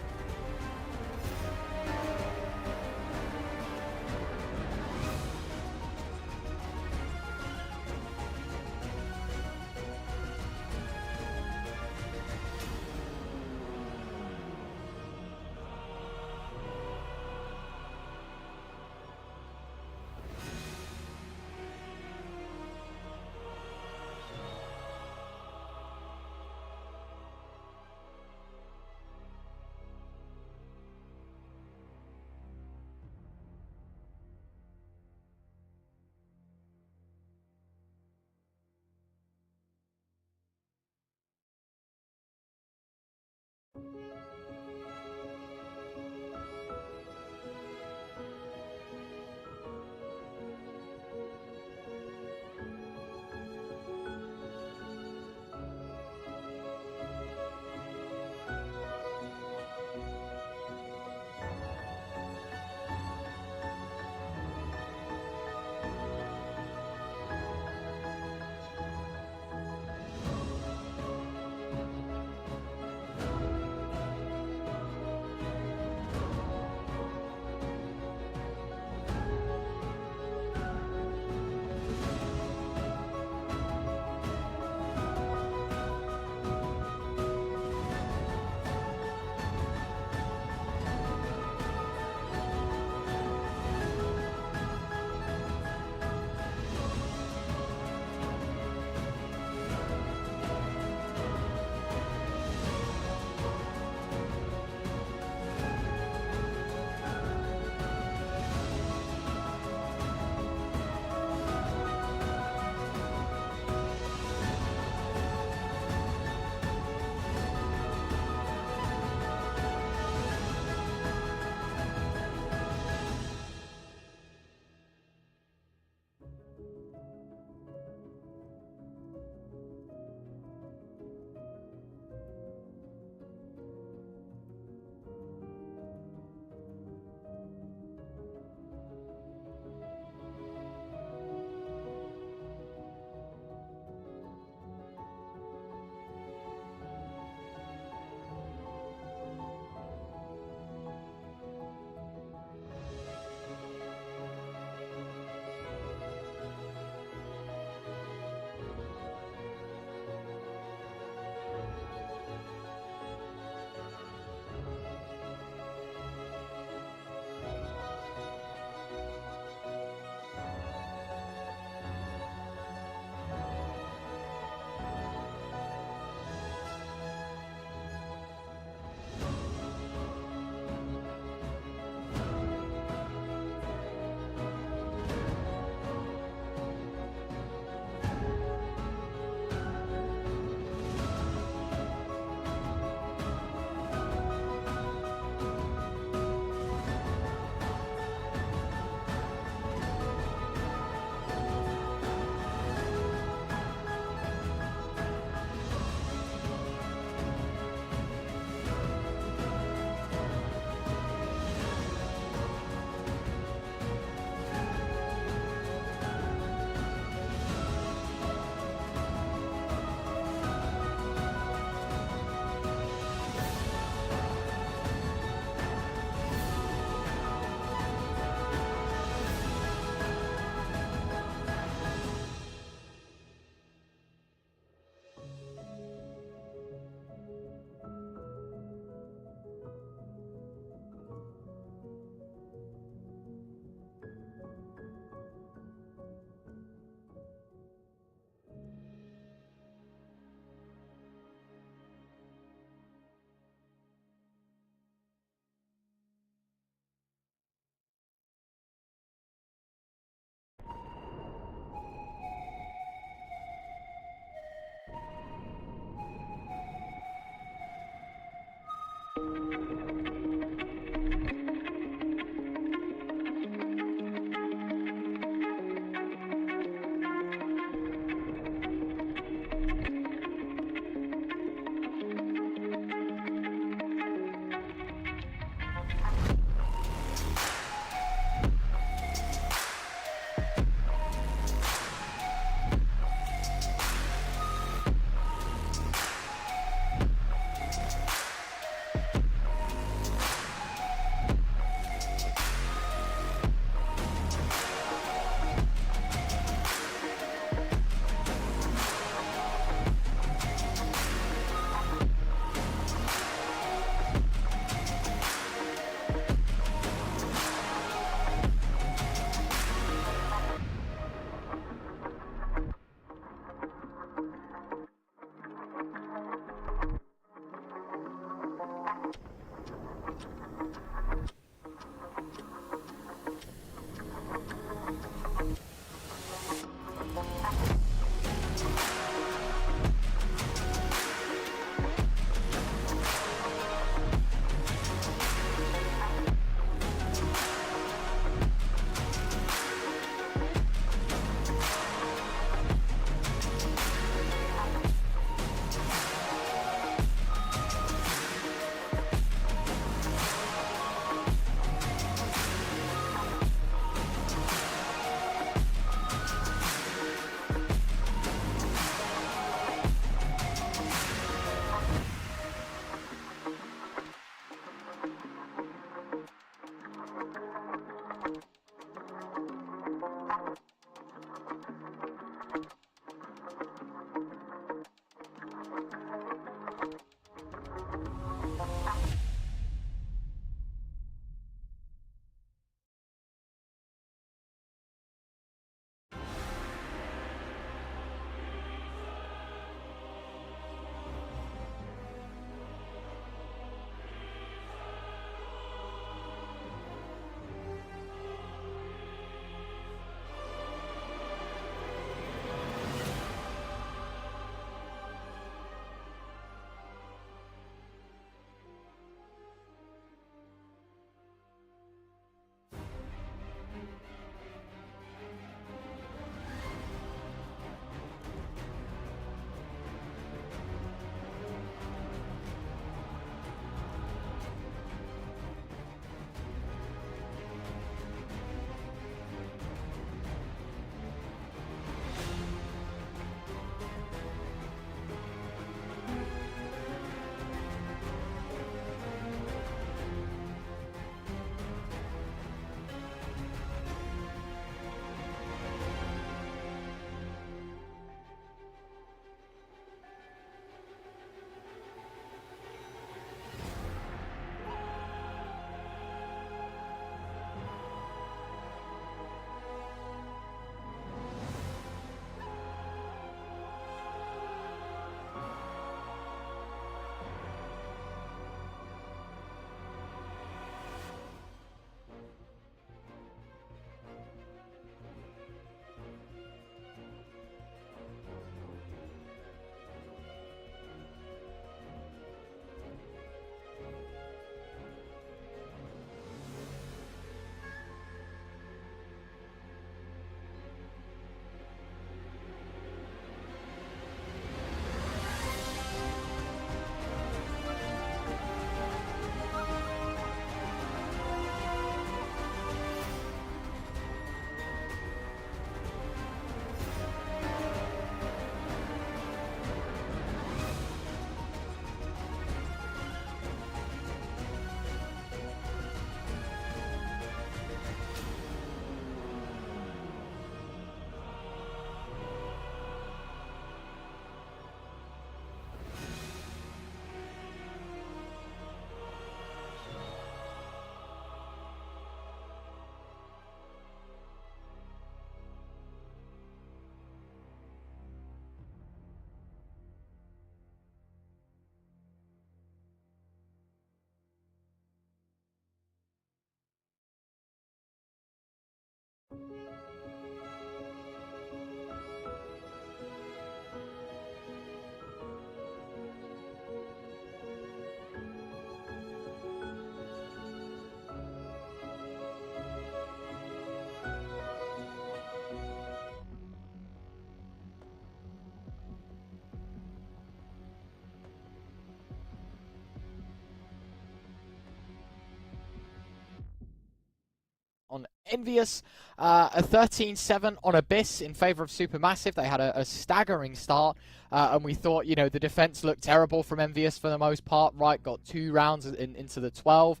NVUS, a 13-7 on Abyss in favor of Supermassive. They had a staggering start, and we thought, you know, the defense looked terrible from NVUS for the most part, right? Got 2 rounds into the 12.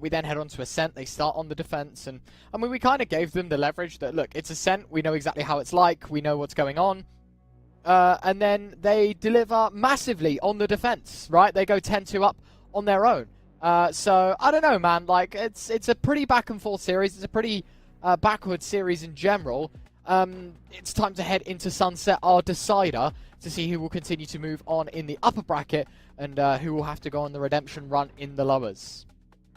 We then head on to Ascent. They start on the defense, and I mean, we kind of gave them the leverage that, look, it's Ascent. We know exactly how it's like. We know what's going on. And then they deliver massively on the defense, right? They go 10-2 up on their own. So I don't know, man. Like, it's a pretty back and forth series. It's a pretty backward series in general. It's time to head into Sunset, our decider, to see who will continue to move on in the upper bracket and who will have to go on the redemption run in the lowers.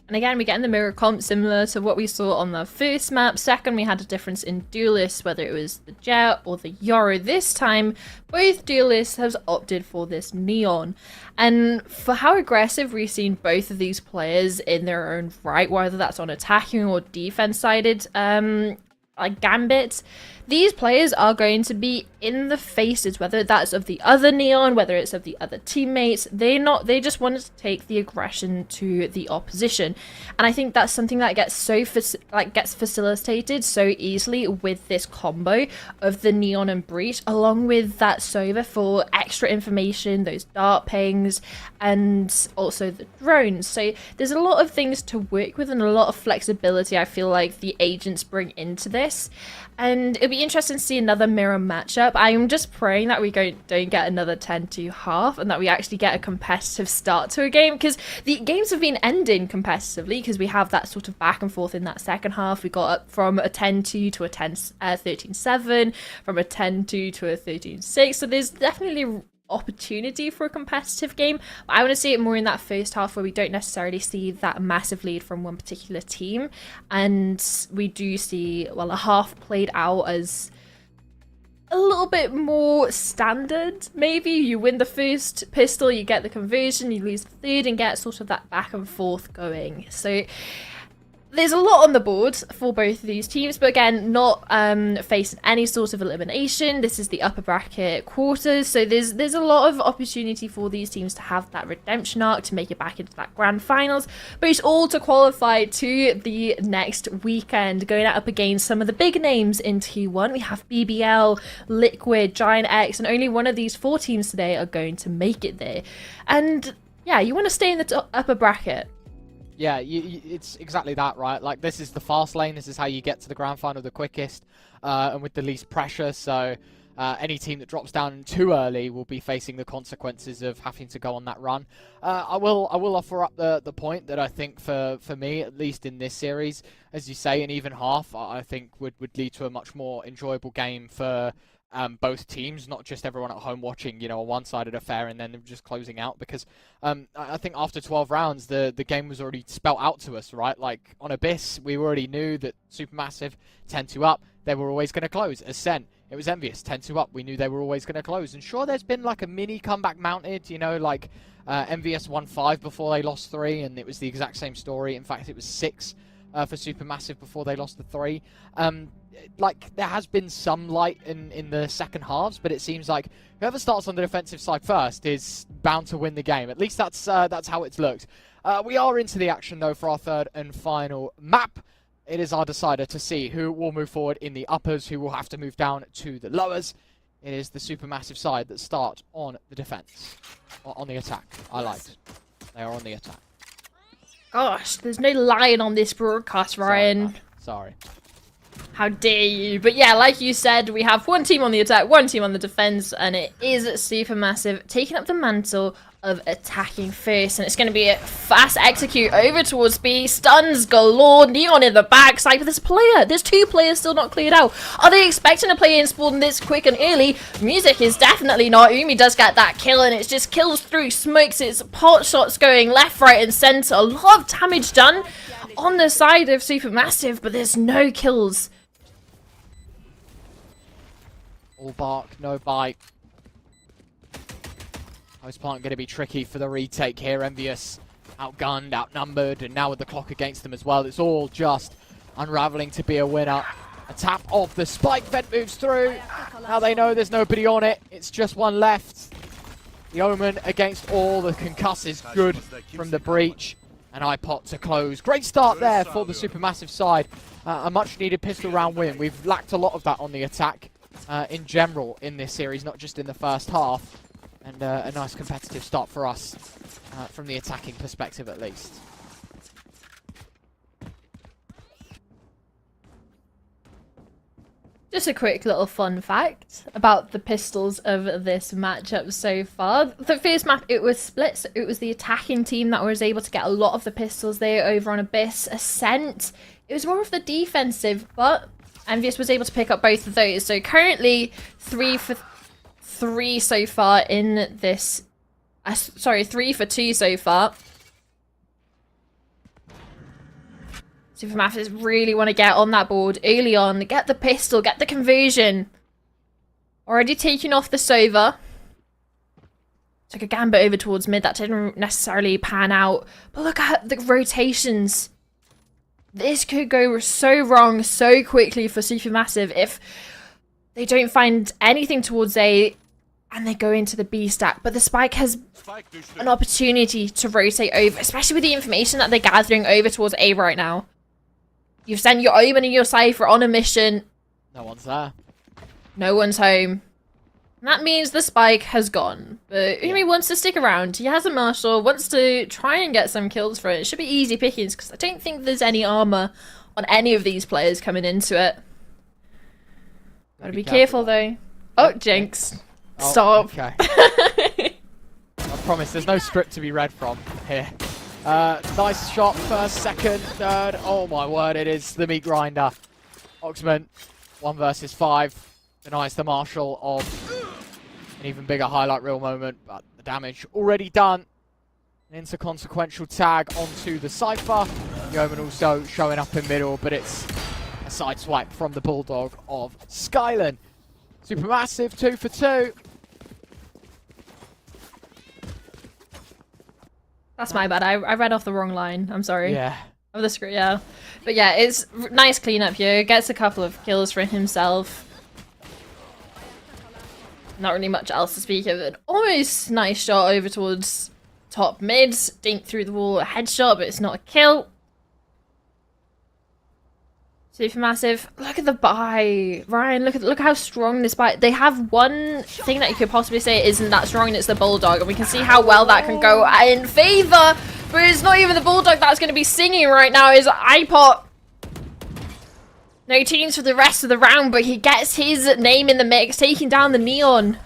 And again, we get in the mirror comp similar to what we saw on the first map. Second, we had a difference in duelists, whether it was the Jet or the Yoru. This time, both duelists have opted for this Neon. And for how aggressive we've seen both of these players in their own right, whether that's on attacking or defense-sided like gambits, these players are going to be in the faces, whether that's of the other Neon, whether it's of the other teammates. They just want to take the aggression to the opposition, and I think that's something that gets gets facilitated so easily with this combo of the Neon and Breach, along with that Sova for extra information, those dart pings, and also the drones. So there's a lot of things to work with and a lot of flexibility I feel like the agents bring into this. And it'll be interesting to see another mirror matchup. I'm just praying that we don't get another 10-2 half and that we actually get a competitive start to a game, because the games have been ending competitively because we have that sort of back and forth in that second half. We got up from a 10-2 to a 13-7, from a 10-2 to a 13-6. So there's definitely opportunity for a competitive game. But I want to see it more in that first half where we don't necessarily see that massive lead from one particular team, and we do see, well, a half played out as a little bit more standard. Maybe you win the first pistol, you get the conversion, you lose the third, and get sort of that back and forth going. So there's a lot on the board for both of these teams, but again, not facing any sort of elimination. This is the upper bracket quarters, so there's a lot of opportunity for these teams to have that redemption arc, to make it back into that grand finals, but it's all to qualify to the next weekend, going up against some of the big names in T1. We have BBL, Liquid, Giant X, and only one of these 4 teams today are going to make it there. And yeah, you want to stay in the upper bracket. Yeah, it's exactly that, right? Like, this is the fast lane. This is how you get to the grand final the quickest and with the least pressure. So any team that drops down too early will be facing the consequences of having to go on that run. I will offer up the point that I think for me, at least in this series, as you say, an even half, I think would lead to a much more enjoyable game for both teams, not just everyone at home watching, you know, a one-sided affair and then just closing out, because I think after 12 rounds the game was already spelt out to us, right? Like on Abyss, we already knew that Supermassive 10-2 up, they were always going to close. Ascent, it was envious, 10-2 up, we knew they were always going to close. And sure, there's been like a mini comeback mounted, you know, like NVUS won 5 before they lost 3, and it was the exact same story. In fact, it was 6 for Supermassive before they lost the 3. Like, there has been some light in the second halves, but it seems like whoever starts on the defensive side first is bound to win the game. At least that's how it's looked. We are into the action, though, for our third and final map. It is our decider to see who will move forward in the uppers, who will have to move down to the lowers. It is the Supermassive side that start on the defense, or on the attack. I lied. They are on the attack. Gosh, there's no lying on this broadcast, Ryan. Sorry. How dare you? But yeah, like you said, we have one team on the attack, one team on the defense, and it is Supermassive taking up the mantle of attacking first, and it's going to be a fast execute over towards B. Stuns galore, Neon in the backside, but there's 2 players still not cleared out. Are they expecting to play in spawn this quick and early? Music is definitely not. Umi does get that kill, and it's just kills through smokes. It's pot shots going left, right, and center. A lot of damage done on the side of Supermassive, but there's no kills. All bark, no bite. Host plant going to be tricky for the retake here. NVUS outgunned, outnumbered, and now with the clock against them as well, it's all just unraveling to be a winner. A tap of the spike vent moves through. Now they know there's nobody on it. It's just one left. The Omen against all the concussives, good from the breach. And iPot to close. Great start there for the Supermassive side. A much needed pistol round win. We've lacked a lot of that on the attack in general in this series, not just in the first half. And a nice competitive start for us from the attacking perspective at least. Just a quick little fun fact about the pistols of this matchup so far. The first map, it was split, so it was the attacking team that was able to get a lot of the pistols there over on Abyss. Ascent, it was more of the defensive, but NVUS was able to pick up both of those. So currently 3 for 3 so far in this, 3 for 2 so far. Supermassive really want to get on that board early on, get the pistol, get the conversion. Already taking off the Sova. Took a gambit over towards mid, that didn't necessarily pan out. But look at the rotations. This could go so wrong so quickly for Supermassive if they don't find anything towards A and they go into the B stack. But the Spike has an opportunity to rotate over, especially with the information that they're gathering over towards A right now. You've sent your Omen and your Cypher on a mission. No one's there. No one's home. And that means the Spike has gone. But Umi wants to stick around. He has a Marshal, wants to try and get some kills for it. It should be easy pickings because I don't think there's any armor on any of these players coming into it. Gotta be careful though. Oh, Jinx. Oh, Stop. Okay. I promise, there's no script to be read from here. Nice shot, first, second, third. Oh my word, it is the meat grinder. Oxman, 1 versus 5. Denies the Marshal of an even bigger highlight reel moment, but the damage already done. An inconsequential tag onto the Cypher. Yeoman also showing up in middle, but it's a side swipe from the Bulldog of Skylan. Supermassive, 2 for 2. That's my bad. I read off the wrong line. I'm sorry. Yeah. Of the script, yeah. But yeah, it's nice cleanup here. Gets a couple of kills for himself. Not really much else to speak of. An almost nice shot over towards top mid. Dink through the wall, a headshot, but it's not a kill. Supermassive. Look at the buy. Ryan, look how strong this buy. They have one thing that you could possibly say isn't that strong, and it's the Bulldog. And we can see how well that can go in favor. But it's not even the Bulldog that's going to be singing right now. Is iPot. No teams for the rest of the round, but he gets his name in the mix, taking down the Neon. Look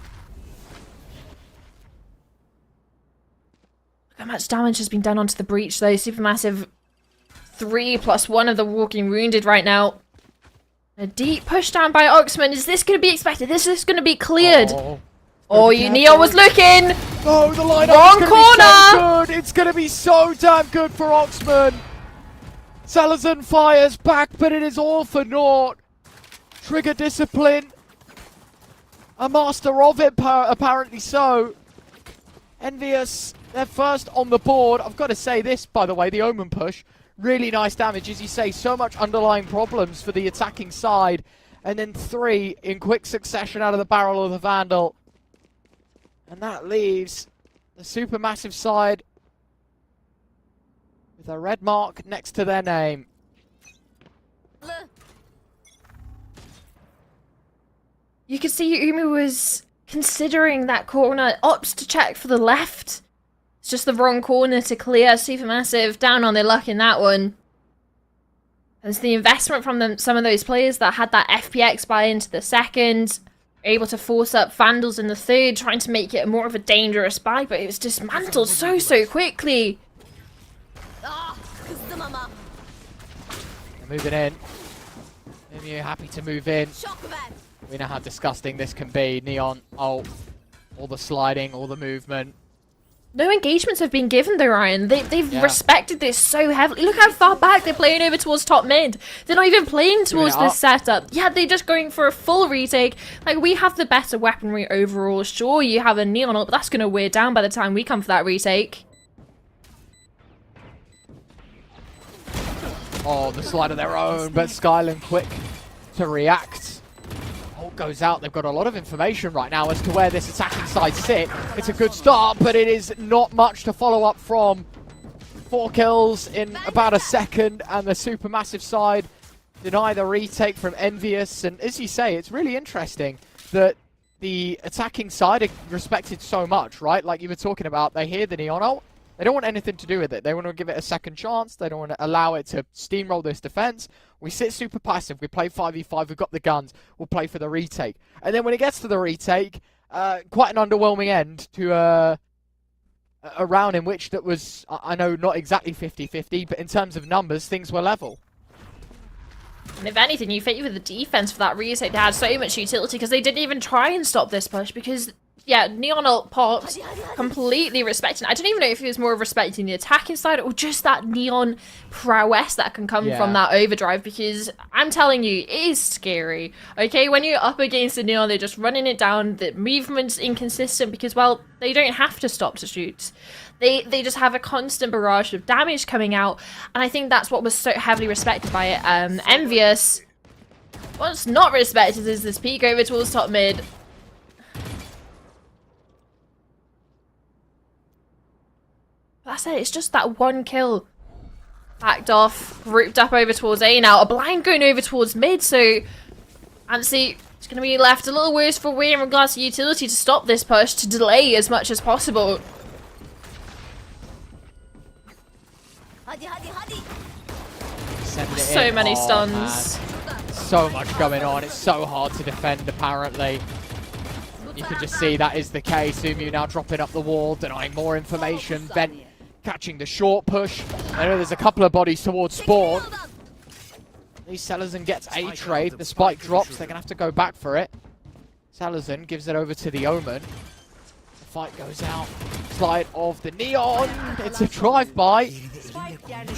how much damage has been done onto the breach, though. Supermassive 3+1 of the walking wounded right now. A deep push down by Oxman. Is this going to be expected? This is going to be cleared. Oh, Neon was looking. Oh, the lineup Wrong is corner. so good. It's going to be so damn good for Oxman. Salazar fires back, but it is all for naught. Trigger discipline. A master of it, apparently so. NVUS, they're first on the board. I've got to say this, by the way, the Omen push. Really nice damage, as you say. So much underlying problems for the attacking side. And then 3 in quick succession out of the barrel of the Vandal. And that leaves the Supermassive side with a red mark next to their name. You can see Umi was considering that corner. Opts to check for the left. It's just the wrong corner to clear. Supermassive down on their luck in that one. There's the investment from them, some of those players that had that FPX buy into the second. Able to force up Vandals in the third, trying to make it more of a dangerous buy, but it was dismantled so quickly. They're moving in. Maybe happy to move in. We know how disgusting this can be. Neon, all the sliding, all the movement. No engagements have been given though, Ryan. They've respected this so heavily. Look how far back they're playing over towards top mid. They're not even playing towards this setup. Yeah, they're just going for a full retake. Like, we have the better weaponry overall. Sure, you have a Neon ult, but that's going to wear down by the time we come for that retake. Oh, the slide of their own, but Skylan quick to react. Ult goes out. They've got a lot of information right now as to where this attacking side sit. It's a good start, but it is not much to follow up from 4 kills in about a second, and the Supermassive side deny the retake from NVUS. And as you say, it's really interesting that the attacking side are respected so much, right? Like you were talking about, they hear the Neon ult, they don't want anything to do with it. They want to give it a second chance. They don't want to allow it to steamroll this defense. We sit super passive. We play 5v5. We've got the guns. We'll play for the retake. And then when it gets to the retake, quite an underwhelming end to a round in which that was, I know, not exactly 50-50, but in terms of numbers, things were level. And if anything, you favor the defense for that retake. They had so much utility because they didn't even try and stop this push because, yeah, Neon ult popped, completely respecting. I don't even know if he was more of respecting the attacking side or just that Neon prowess that can come from that overdrive, because I'm telling you, it is scary. Okay, when you're up against the Neon, they're just running it down, the movement's inconsistent because, well, they don't have to stop to shoot. They just have a constant barrage of damage coming out, and I think that's what was so heavily respected by it. NVUS, what's not respected is this peek over towards top mid. That's it, it's just that one kill. Backed off, grouped up over towards A now. A blind going over towards mid, so Ansi is going to be left a little worse for wear in regards to utility to stop this push, to delay as much as possible. So many stuns. Man. So much going on. It's so hard to defend, apparently. You can just see that is the case. Umu now dropping up the wall, denying more information. Vent catching the short push. I know there's a couple of bodies towards spawn. Lee Salazan gets a trade. The spike drops. They're going to have to go back for it. Salazan gives it over to the Omen. The fight goes out. Slide of the Neon. It's a drive-by.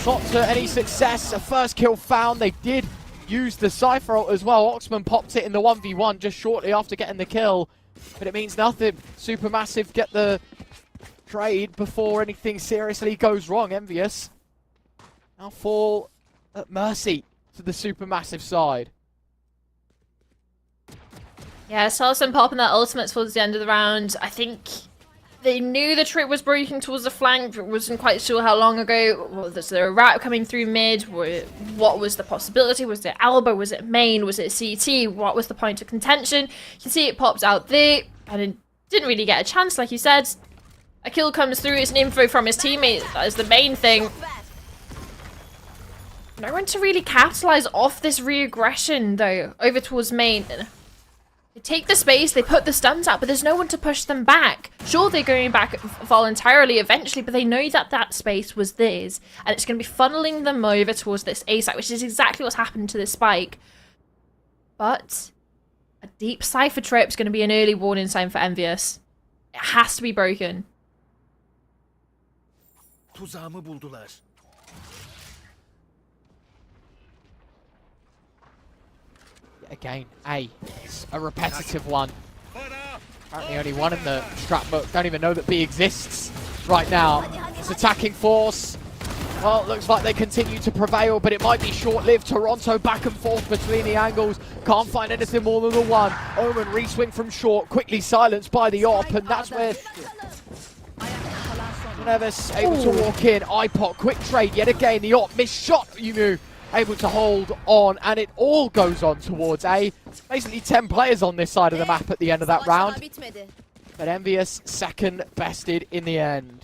Not to any success. A first kill found. They did use the Cypher ult as well. Oxman popped it in the 1v1 just shortly after getting the kill. But it means nothing. Supermassive get the trade before anything seriously goes wrong. NVUS now fall at mercy to the Supermassive side. Yeah, Salazan popping that ultimate towards the end of the round. I think they knew the trip was breaking towards the flank, but wasn't quite sure how long ago. Was there a rat coming through mid? What was the possibility? Was it elbow? Was it main? Was it CT? What was the point of contention? You can see it pops out there, and it didn't really get a chance, like you said. A kill comes through, it's an info from his teammate. That is the main thing. No one to really capitalize off this re-aggression, though, over towards main. They take the space, they put the stuns out, but there's no one to push them back. Sure, they're going back voluntarily eventually, but they know that that space was theirs, and it's going to be funneling them over towards this A site, which is exactly what's happened to this spike. But a deep Cypher trip is going to be an early warning sign for NVUS. It has to be broken. Again, it's a repetitive one. Apparently only one in the strat book. Don't even know that B exists right now. It's attacking force. Well, looks like they continue to prevail, but it might be short-lived. Toronto back and forth between the angles. Can't find anything more than the one. Omen re-swing from short, quickly silenced by the op, and that's where Nevis able to walk in. iPot, quick trade yet again. The op missed shot. Umu able to hold on, and it all goes on towards A. Basically 10 players on this side of the map at the end of that round. But NVUS second bested in the end.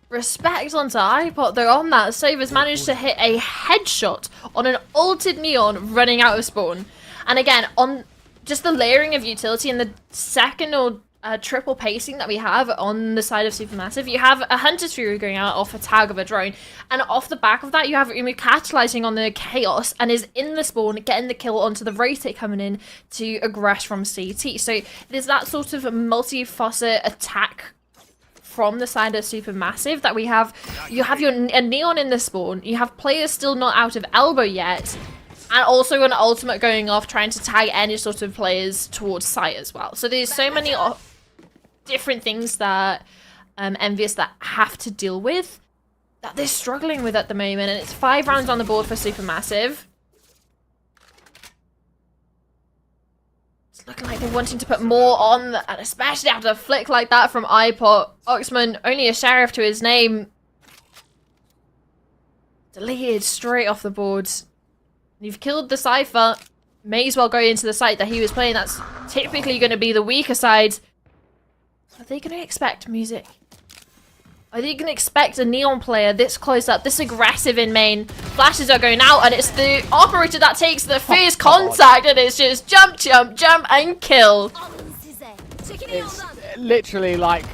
Respect onto iPot though on that. Savers managed to hit a headshot on an ulted Neon running out of spawn. And again, on just the layering of utility and the second or triple pacing that we have on the side of Supermassive, you have a Hunter's Fury going out off a tag of a drone, and off the back of that you have Umu capitalizing on the chaos and is in the spawn getting the kill onto the rotate coming in to aggress from CT. So there's that sort of multi-facet attack from the side of Supermassive that we have. You have a Neon in the spawn, you have players still not out of elbow yet, and also an ultimate going off trying to tag any sort of players towards site as well. So there's so many different things that NVUS that have to deal with that they're struggling with at the moment, and it's 5 rounds on the board for Supermassive. It's looking like they're wanting to put more on, and especially after a flick like that from iPot. Oxman, only a sheriff to his name. Deleted straight off the board. You've killed the Cypher. May as well go into the site that he was playing. That's typically going to be the weaker side. Are they going to expect music? Are they going to expect a Neon player this close up, this aggressive in main? Flashes are going out, and it's the operator that takes the first contact, and it's just jump, jump, jump, and kill. It's literally like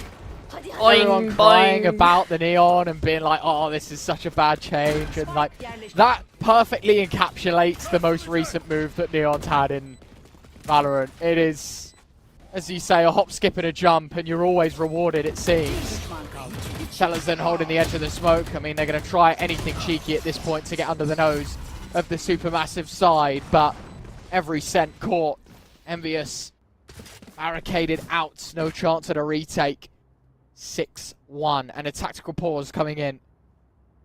Boing, everyone crying boing. about the Neon and being like, oh, this is such a bad change. And like, that perfectly encapsulates the most recent move that Neon's had in Valorant. It is, as you say, a hop, skip, and a jump, and you're always rewarded, it seems. Sellers then holding the edge of the smoke. I mean, they're going to try anything cheeky at this point to get under the nose of the supermassive side, but every cent caught. NVUS barricaded out, no chance at a retake. 6-1, and a tactical pause coming in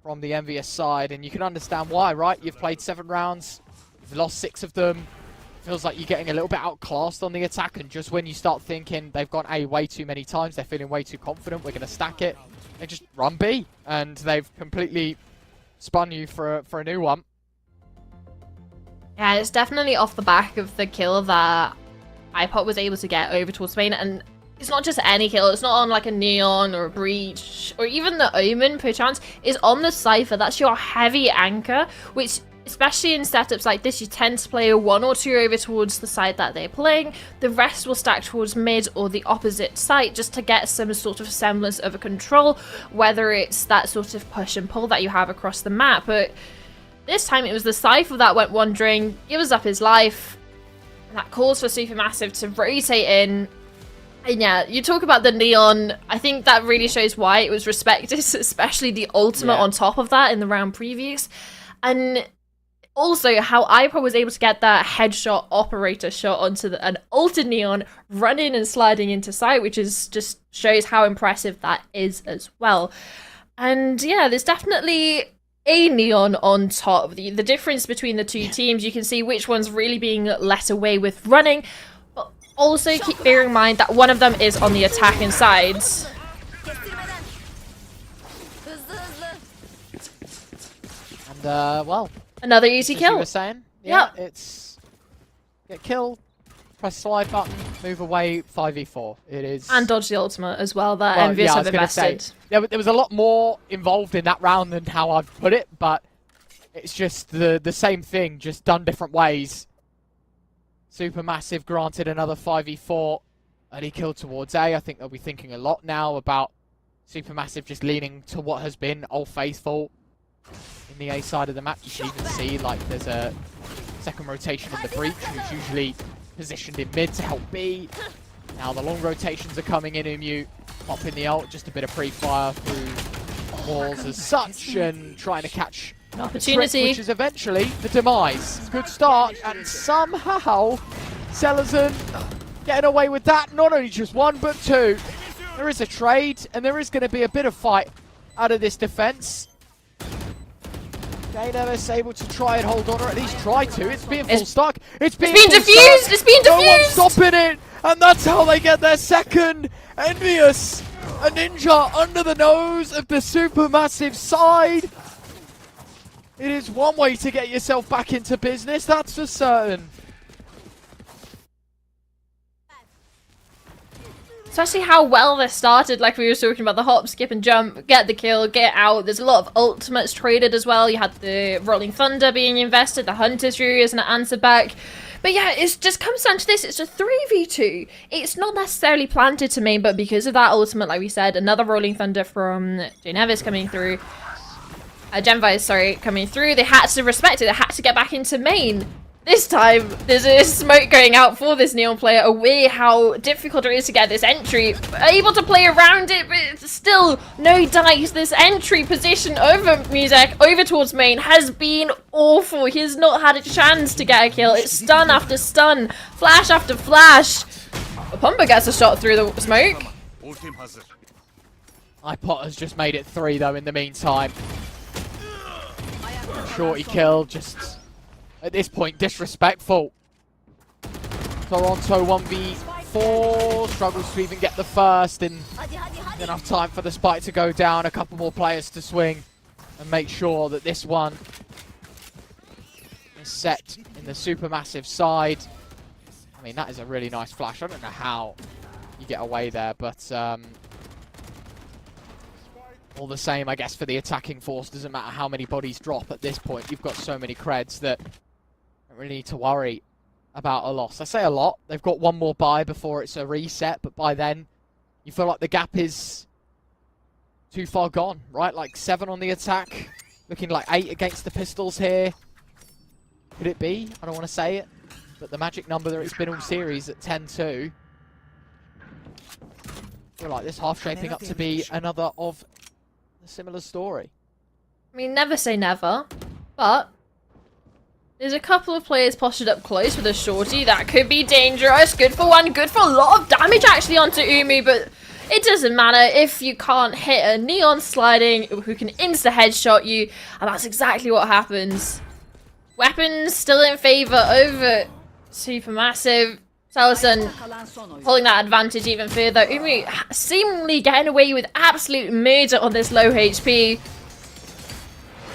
from the NVUS side, and you can understand why, right? You've played 7 rounds, you've lost 6 of them. Feels like you're getting a little bit outclassed on the attack, and just when you start thinking they've gone A way too many times, they're feeling way too confident, we're going to stack it, they just run B, and they've completely spun you for a new one. Yeah, it's definitely off the back of the kill that iPod was able to get over towards main, and it's not just any kill, it's not on like a Neon or a Breach, or even the Omen perchance, it's on the Cypher. That's your heavy anchor, which, especially in setups like this, you tend to play a 1 or 2 over towards the side that they're playing. The rest will stack towards mid or the opposite side just to get some sort of semblance of a control, whether it's that sort of push and pull that you have across the map. But this time it was the Cypher that went wandering, gives up his life. That calls for Supermassive to rotate in. And yeah, you talk about the Neon, I think that really shows why it was respected, especially the ultimate on top of that in the round previous. And also how iPod was able to get that headshot operator shot onto an ulted Neon, running and sliding into sight, which is just shows how impressive that is as well. And yeah, there's definitely a Neon on top. The difference between the two teams, you can see which one's really being let away with running. But also keep bearing in mind that one of them is on the attacking side. And well, Another easy as kill. you were saying, Yeah. it's get killed, press slide button, move away, 5v4. It is. And dodge the ultimate as well that Well, NVUS yeah, I have was gonna say, invested. there was a lot more involved in that round than how I've put it, but it's just the same thing, just done different ways. Supermassive granted another 5v4, early kill towards A. I think they'll be thinking a lot now about Supermassive just leaning to what has been Old Faithful in the A side of the map. You can even see like there's a second rotation in the Breach, who's usually positioned in mid to help B. Now the long rotations are coming in, Umu popping the ult, just a bit of pre-fire through walls as such, and trying to catch An the opportunity. trick, which is eventually the demise. Good start, and somehow Selazan getting away with that. Not only just 1, but 2. There is a trade, and there is going to be a bit of fight out of this defense. NVUS able to try and hold on, or at least try to. It's being full stuck. It's being full diffused! stuck. It's being No one's diffused! stopping it, and that's how they get their second. NVUS, a ninja under the nose of the Supermassive side. It is one way to get yourself back into business, that's for certain. Especially how well this started, like we were talking about, the hop, skip and jump, get the kill, get out. There's a lot of ultimates traded as well. You had the Rolling Thunder being invested, the Hunter's Fury as an answer back. But yeah, it just comes down to this. It's a 3v2. It's not necessarily planted to main, but because of that ultimate, like we said, another Rolling Thunder from NVUS coming through. Genvis, sorry, coming through. They had to respect it. They had to get back into main. This time, there's a smoke going out for this Neon player, aware how difficult it is to get this entry. Able to play around it, but it's still no dice. This entry position over Music, over towards main, has been awful. He has not had a chance to get a kill. It's stun after stun, flash after flash. Pumba gets a shot through the smoke. iPod has just made it 3 though in the meantime. Shorty kill, just at this point disrespectful. Toronto 1v4, struggles to even get the first, and enough time for the spike to go down. A couple more players to swing and make sure that this one is set in the supermassive side. I mean, that is a really nice flash. I don't know how you get away there, but all the same, I guess, for the attacking force, doesn't matter how many bodies drop at this point. You've got so many creds that don't really need to worry about a loss. I say a lot. They've got one more buy before it's a reset, but by then, you feel like the gap is too far gone, right? Like 7 on the attack, looking like 8 against the pistols here. Could it be? I don't want to say it, but the magic number that it's been all series at 10-2. I feel like this half shaping up to be another of a similar story. I mean, never say never, but there's a couple of players postured up close with a shorty. That could be dangerous. Good for one, good for a lot of damage actually onto Umu, but it doesn't matter if you can't hit a Neon sliding who can insta-headshot you, and that's exactly what happens. Weapons still in favor over Supermassive. Salison pulling that advantage even further. Umu seemingly getting away with absolute murder on this low HP.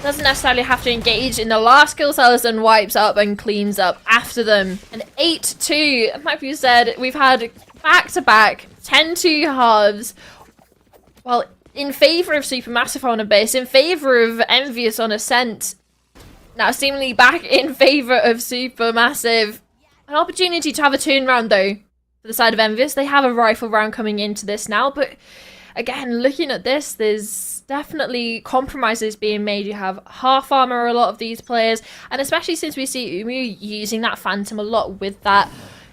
Doesn't necessarily have to engage in the last kill. Salison wipes up and cleans up after them. An 8-2. Like you said, we've had back-to-back 10-2 halves. Well, in favor of Supermassive on a base, in favor of NVUS on Ascent. Now seemingly back in favor of Supermassive. An opportunity to have a turnaround though for the side of NVUS. They have a rifle round coming into this now, but again, looking at this, there's definitely compromises being made. You have half armor, a lot of these players, and especially since we see Umu using that Phantom a lot with that.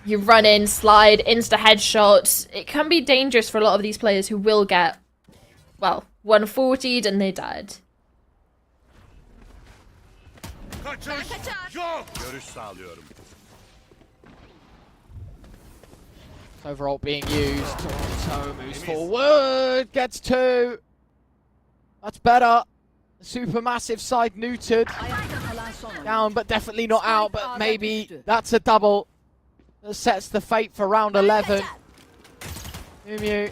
You run in, slide, insta headshots. It can be dangerous for a lot of these players who will get, well, 140'd and they died. Overall being used. Toronto moves forward, gets 2. That's better. Supermassive side neutered. Down, but definitely not out, but maybe that's a double. That sets the fate for round 11. Umu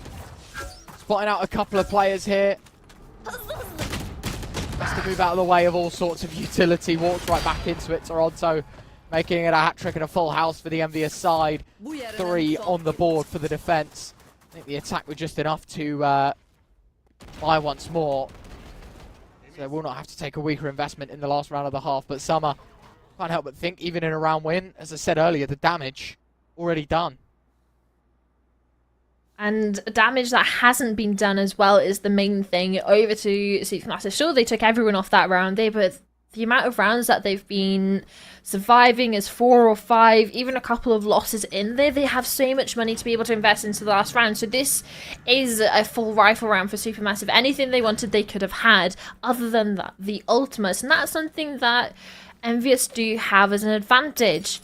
spotting out a couple of players here. Has to move out of the way of all sorts of utility. Walks right back into it. Toronto making it a hat-trick and a full house for the NVUS side. 3 on the board for the defense. I think the attack was just enough to buy once more. So they will not have to take a weaker investment in the last round of the half. But Summer can't help but think, even in a round win, as I said earlier, the damage already done. And damage that hasn't been done as well is the main thing. Over to Supermassive. Sure, they took everyone off that round there, but the amount of rounds that they've been surviving is 4 or 5, even a couple of losses in there. They have so much money to be able to invest into the last round. So this is a full rifle round for Supermassive. Anything they wanted, they could have had, other than that, the ultimates. And that's something that NVUS do have as an advantage.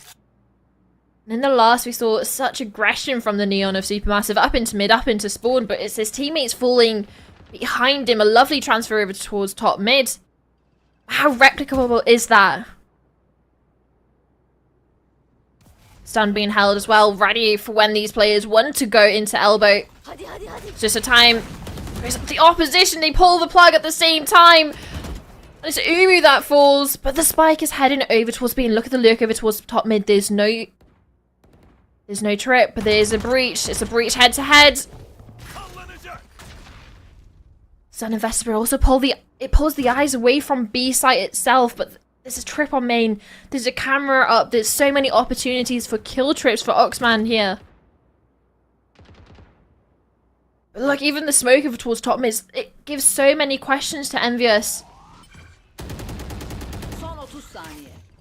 And in the last, we saw such aggression from the Neon of Supermassive up into mid, up into spawn, but it's his teammates falling behind him. A lovely transfer over towards top mid. How replicable is that? Stun being held as well, ready for when these players want to go into elbow. It's just a time. The opposition, they pull the plug at the same time. It's Umu that falls, but the spike is heading over towards B. Look at the lurk over towards top mid. There's no trip, but there's a breach. It's a breach head to head. Sun Investigator also pulls the eyes away from B site itself, but there's a trip on main. There's a camera up. There's so many opportunities for kill trips for Oxman here. Look, even the smoke over towards top mid, it gives so many questions to NVUS.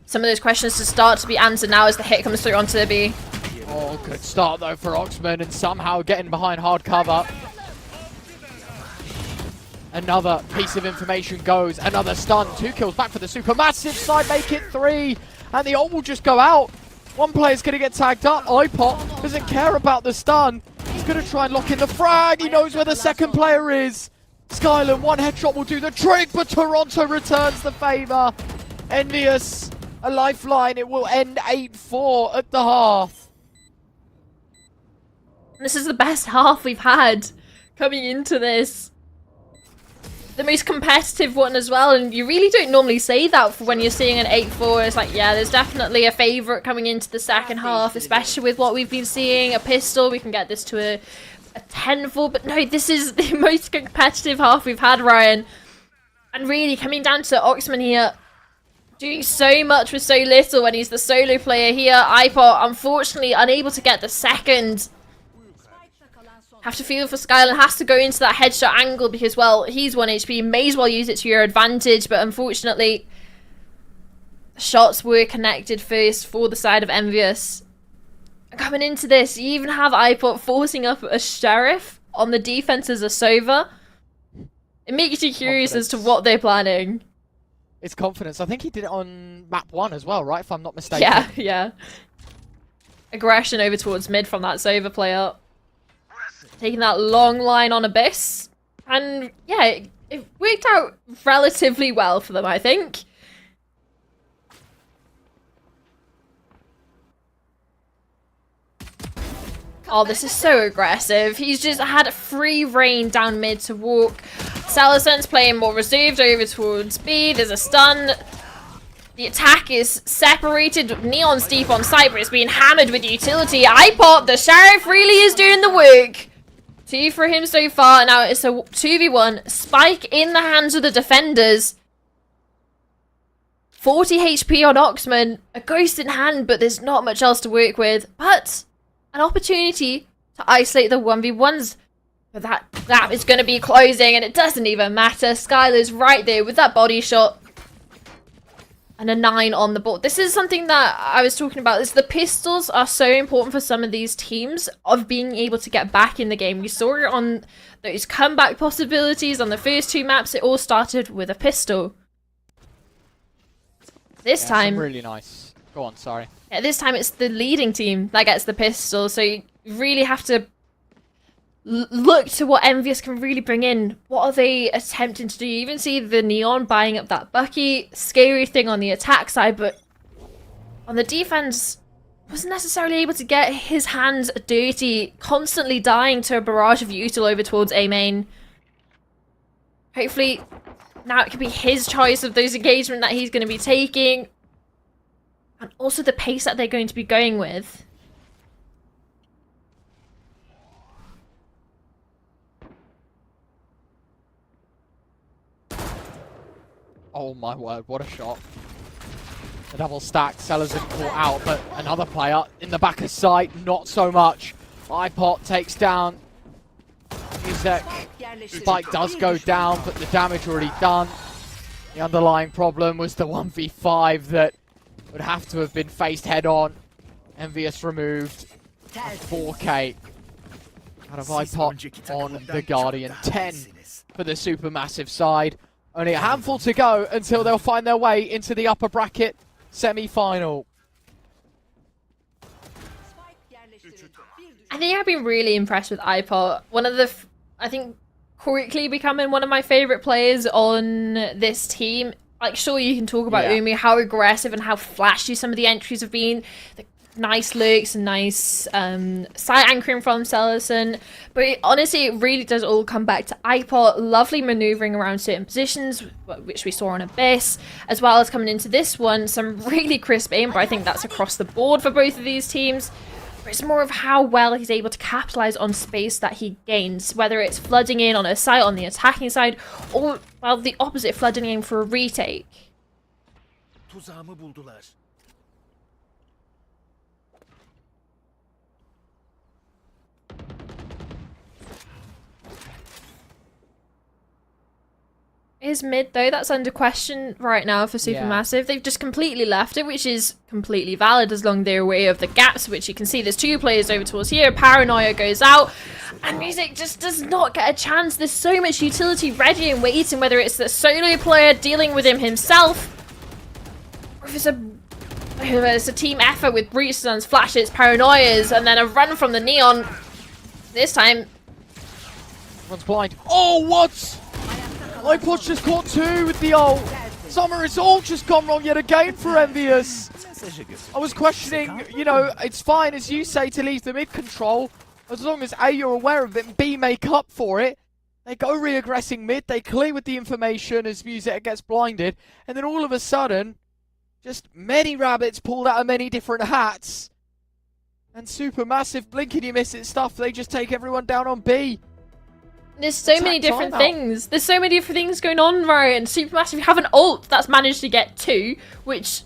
Some of those questions to start to be answered now as the hit comes through onto the B. Oh, good start though for Oxman, and somehow getting behind hard cover. Another piece of information goes, another stun, 2 kills back for the Supermassive side, make it 3, and the ult will just go out. One player's going to get tagged up. iPop doesn't care about the stun. He's going to try and lock in the frag. He knows where the second player is. Skyland, 1 headshot will do the trick, but Toronto returns the favour. NVUS, a lifeline. It will end 8-4 at the half. This is the best half we've had coming into this. the most competitive one as well, and you really don't normally say that for when you're seeing an 8-4. It's like, yeah, there's definitely a favourite coming into the second half, especially with what we've been seeing. A pistol, we can get this to a 10-4, but no, this is the most competitive half we've had, Ryan. And really coming down to Oxman here, doing so much with so little when he's the solo player here. iPod, unfortunately, unable to get the second. Have to feel for Skylan, has to go into that headshot angle because, well, he's 1 HP. May as well use it to your advantage, but unfortunately, shots were connected first for the side of NVUS. Coming into this, you even have iPod forcing up a Sheriff on the defense as a Sova. It makes you curious as to what they're planning. It's confidence. I think he did it on map 1 as well, right? If I'm not mistaken. Yeah, yeah. Aggression over towards mid from that Sova player. Taking that long line on Abyss. And yeah, it worked out relatively well for them, I think. Oh, this is so aggressive. He's just had free reign down mid to walk. Salasan's playing more reserved over towards B. There's a stun. The attack is separated. Neon's deep on site, but it's being hammered with utility. iPod, the Sheriff really is doing the work. 2 for him so far. Now it's a 2v1. Spike in the hands of the defenders. 40 HP on Oxman. A ghost in hand, but there's not much else to work with. But an opportunity to isolate the 1v1s. But that gap is going to be closing, and it doesn't even matter. Skylar's right there with that body shot. And a 9 on the board. This is something that I was talking about. Is the pistols are so important for some of these teams of being able to get back in the game. We saw it on those comeback possibilities on the first 2 maps. It all started with a pistol. This time, really nice. Go on, sorry. Yeah, this time it's the leading team that gets the pistol. So you really have to look to what NVUS can really bring in. What are they attempting to do? You even see the Neon buying up that Bucky. Scary thing on the attack side, but on the defense, wasn't necessarily able to get his hands dirty, constantly dying to a barrage of util over towards A main. Hopefully, now it could be his choice of those engagement that he's going to be taking. And also the pace that they're going to be going with. Oh my word, what a shot. The double stack, Sellers have caught out, but another player in the back of sight, not so much. iPod takes down Izek. Spike does go down, but the damage already done. The underlying problem was the 1v5 that would have to have been faced head on. NVUS removed 4K out of iPod on the Guardian. 10 for the supermassive side. Only a handful to go until they'll find their way into the upper bracket semi-final. I think I've been really impressed with iPod. One of the, I think, quickly becoming one of my favourite players on this team. Like, sure, you can talk about Umi, how aggressive and how flashy some of the entries have been. The nice lurks and nice side anchoring from Sellerson. But honestly, it really does all come back to iPod. Lovely manoeuvring around certain positions, which we saw on Abyss, as well as coming into this one, some really crisp aim, but I think that's across the board for both of these teams. But it's more of how well he's able to capitalize on space that he gains, whether it's flooding in on a site on the attacking side, or, well, the opposite, flooding in for a retake. Is mid, though, that's under question right now for Supermassive. They've just completely left it, which is completely valid as long as they're aware of the gaps, which you can see there's 2 players over towards here. Paranoia goes out, and Music just does not get a chance. There's so much utility ready and waiting, whether it's the solo player dealing with him himself, or if it's a team effort with Breach Stuns, Flashes, Paranoias, and then a run from the Neon. This time, One's blind. Oh, what? iPod's just caught 2 with the ult. Summer, it's all just gone wrong yet again for NVUS. I was questioning, you know, it's fine, as you say, to leave the mid control, as long as A, you're aware of it, and B, make up for it. They go re-aggressing mid, they clear with the information as Music gets blinded, and then all of a sudden, just many rabbits pulled out of many different hats. And Supermassive, blink and you miss it stuff, they just take everyone down on B. There's so many different things. There's so many different things going on, right? And Supermassive have an ult that's managed to get 2, which,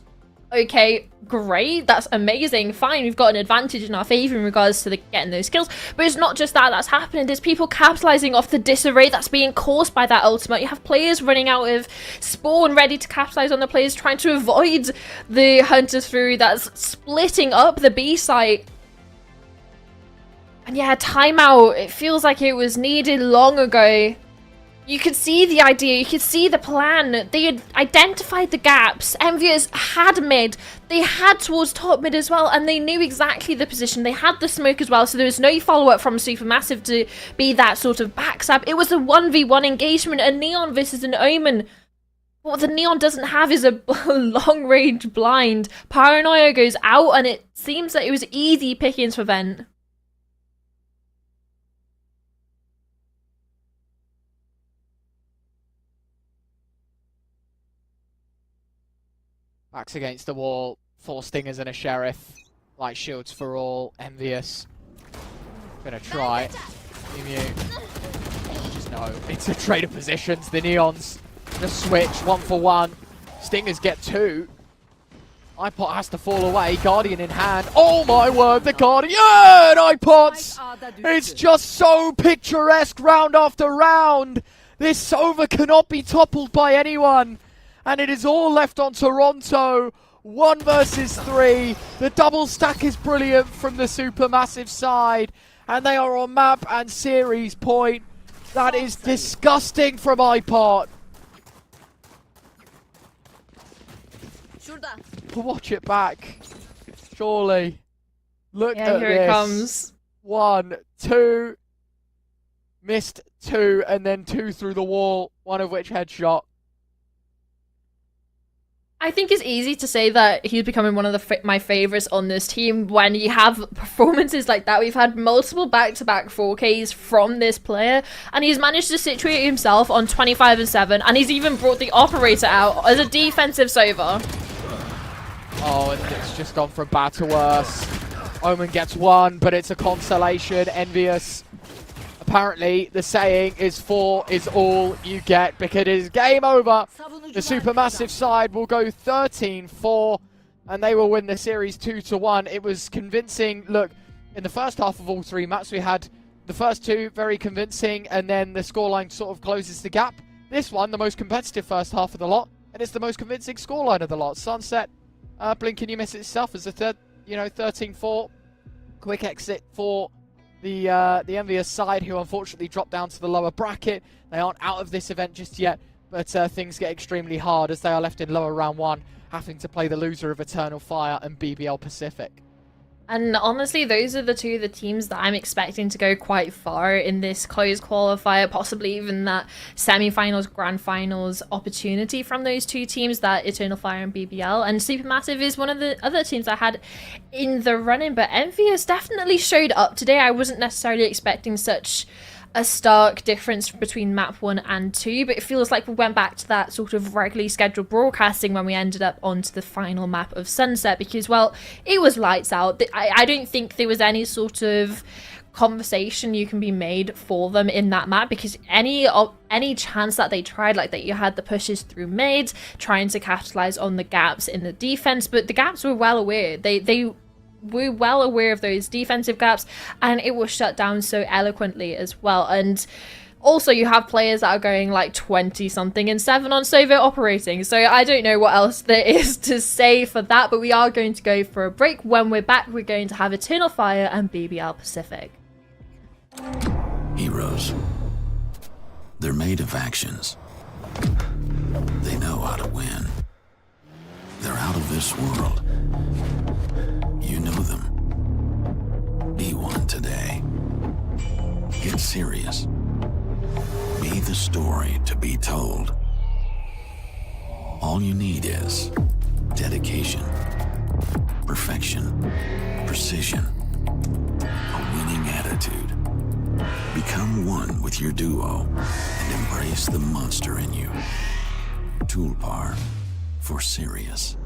okay, great. That's amazing. Fine, we've got an advantage in our favor in regards to getting those kills. But it's not just that that's happening. There's people capitalizing off the disarray that's being caused by that ultimate. You have players running out of spawn ready to capitalize on the players trying to avoid the hunter through that's splitting up the B site. And yeah, timeout, it feels like it was needed long ago. You could see the idea, you could see the plan. They had identified the gaps. NVUS had mid, they had towards top mid as well, and they knew exactly the position. They had the smoke as well, so there was no follow-up from Supermassive to be that sort of backstab. It was a 1v1 engagement, a Neon versus an Omen. What the Neon doesn't have is a long-range blind. Paranoia goes out, and it seems that it was easy pickings for Vent. Backs against the wall, 4 stingers and a sheriff. Light shields for all. NVUS gonna try. Just no. It's a trade of positions. The Neons the switch 1-for-1. Stingers get 2. iPod has to fall away. Guardian in hand. Oh my word, the Guardian! iPods! It's just so picturesque round after round. This Sova cannot be toppled by anyone. And it is all left on Toronto. 1 versus 3. The double stack is brilliant from the Supermassive side. And they are on map and series point. That is disgusting from iPod. Watch it back. Surely. Look at here this. It comes. 1, 2. Missed 2 and then 2 through the wall. One of which headshot. I think it's easy to say that he's becoming one of my favorites on this team when you have performances like that. We've had multiple back-to-back 4Ks from this player, and he's managed to situate himself on 25 and 7, and he's even brought the operator out as a defensive Sova. Oh, and it's just gone from bad to worse. Omen gets 1, but it's a consolation. NVUS. Apparently, the saying is 4 is all you get because it is game over. The Supermassive side will go 13-4 and they will win the series 2-1. It was convincing. Look, in the first half of all 3 maps, we had the first 2 very convincing and then the scoreline sort of closes the gap. This one, the most competitive first half of the lot, and it's the most convincing scoreline of the lot. Sunset, blink and you miss itself as a third, 13-4. Quick exit for the NVUS side, who unfortunately dropped down to the lower bracket. They aren't out of this event just yet, but things get extremely hard as they are left in lower round 1, having to play the loser of Eternal Fire and BBL Pacific. And honestly, those are the 2 of the teams that I'm expecting to go quite far in this closed qualifier, possibly even that semi-finals, grand finals opportunity from those 2 teams, that Eternal Fire and BBL. And Supermassive is one of the other teams I had in the running, but NVUS definitely showed up today. I wasn't necessarily expecting such a stark difference between map 1 and 2, but it feels like we went back to that sort of regularly scheduled broadcasting when we ended up onto the final map of Sunset, because, well, it was lights out. I don't think there was any sort of conversation you can be made for them in that map, because any chance that they tried, like that, you had the pushes through mid trying to capitalize on the gaps in the defense, but the gaps were well aware. We're well aware of those defensive gaps, and it was shut down so eloquently as well. And also you have players that are going like 20-something and 7 on Sova operating, so I don't know what else there is to say for that, but we are going to go for a break. When we're back, we're going to have Eternal Fire and BBL Pacific. Heroes. They're made of actions. They know how to win. They're out of this world. You know them. Be one today. Get serious. Be the story to be told. All you need is dedication, perfection, precision, a winning attitude, Become one with your duo and embrace the monster in you. Tulpar, for serious.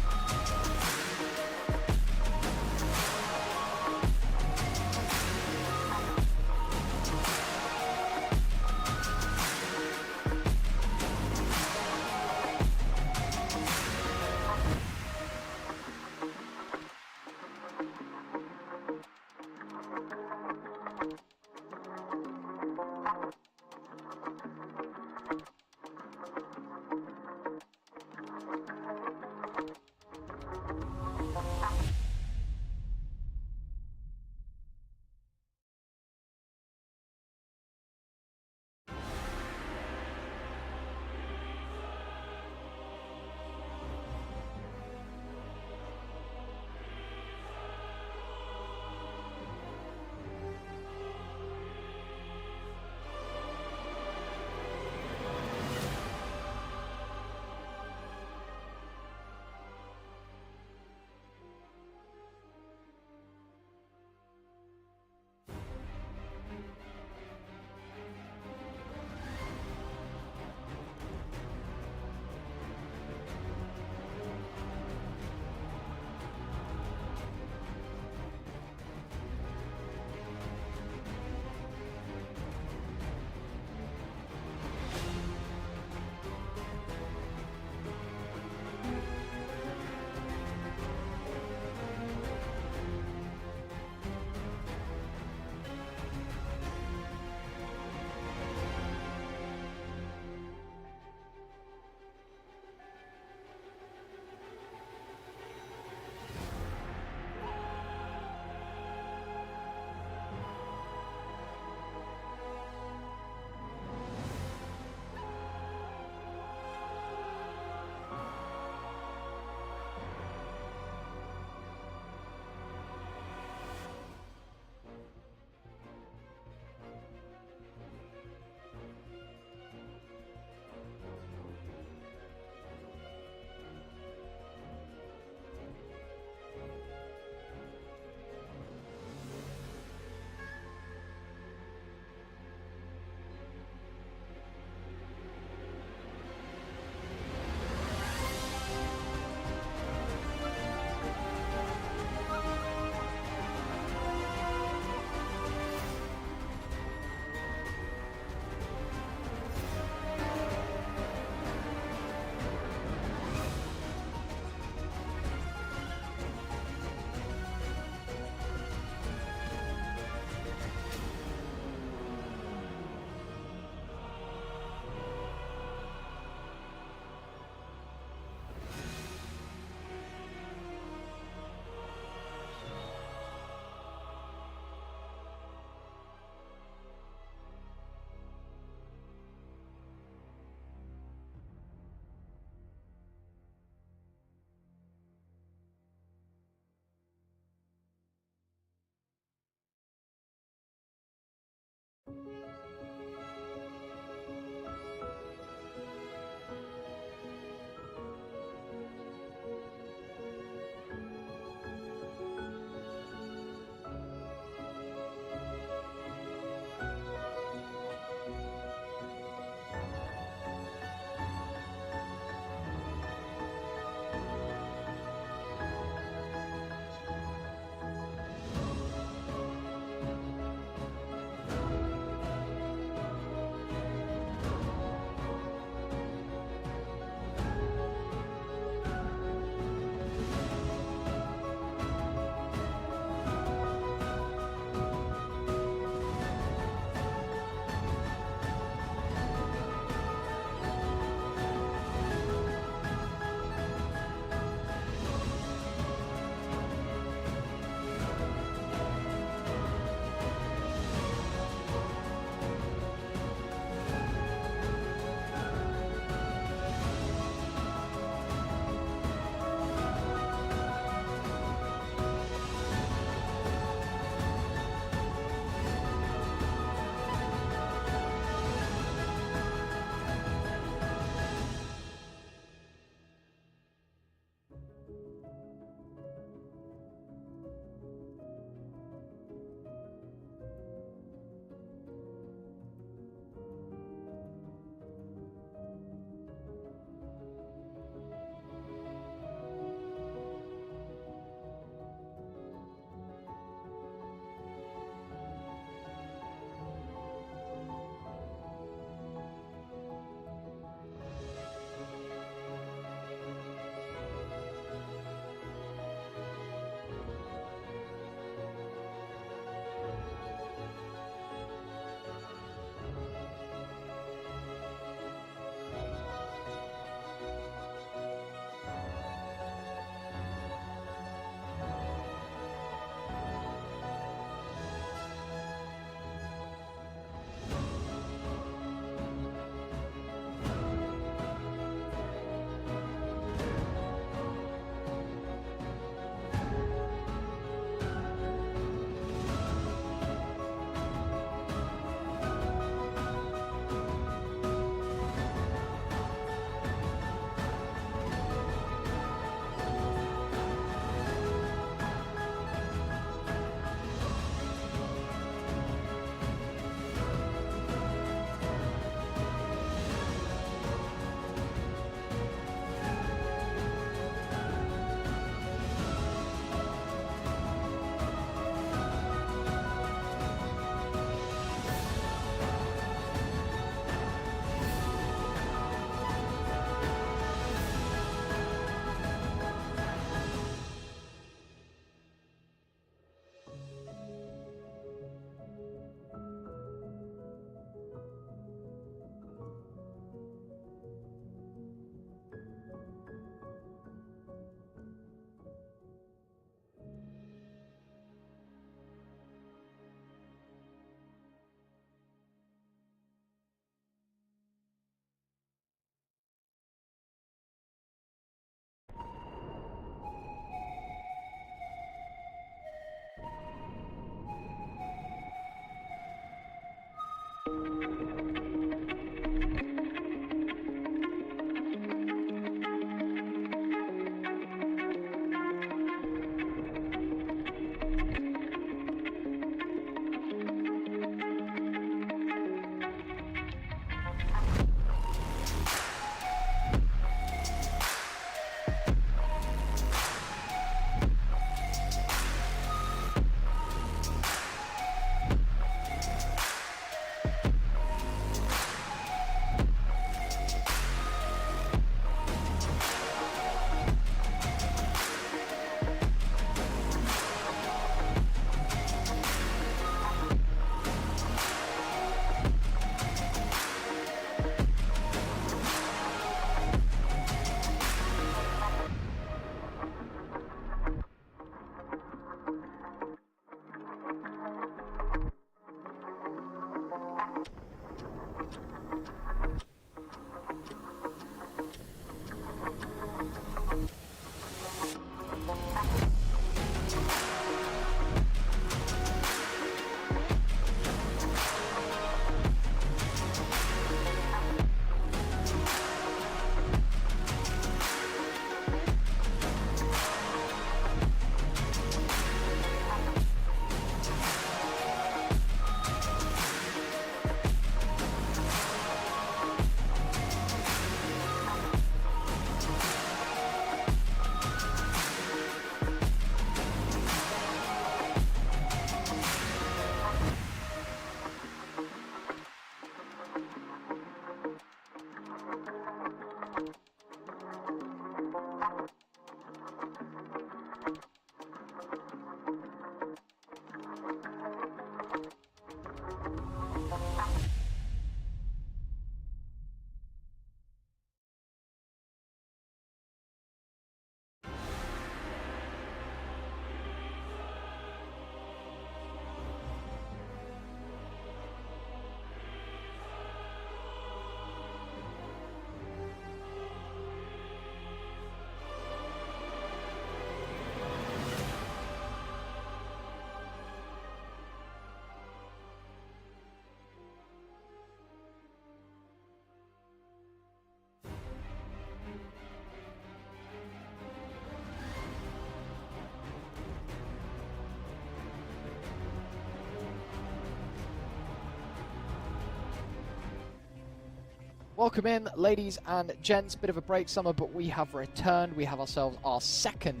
Welcome in, ladies and gents. Bit of a break summer, but we have returned. We have ourselves our second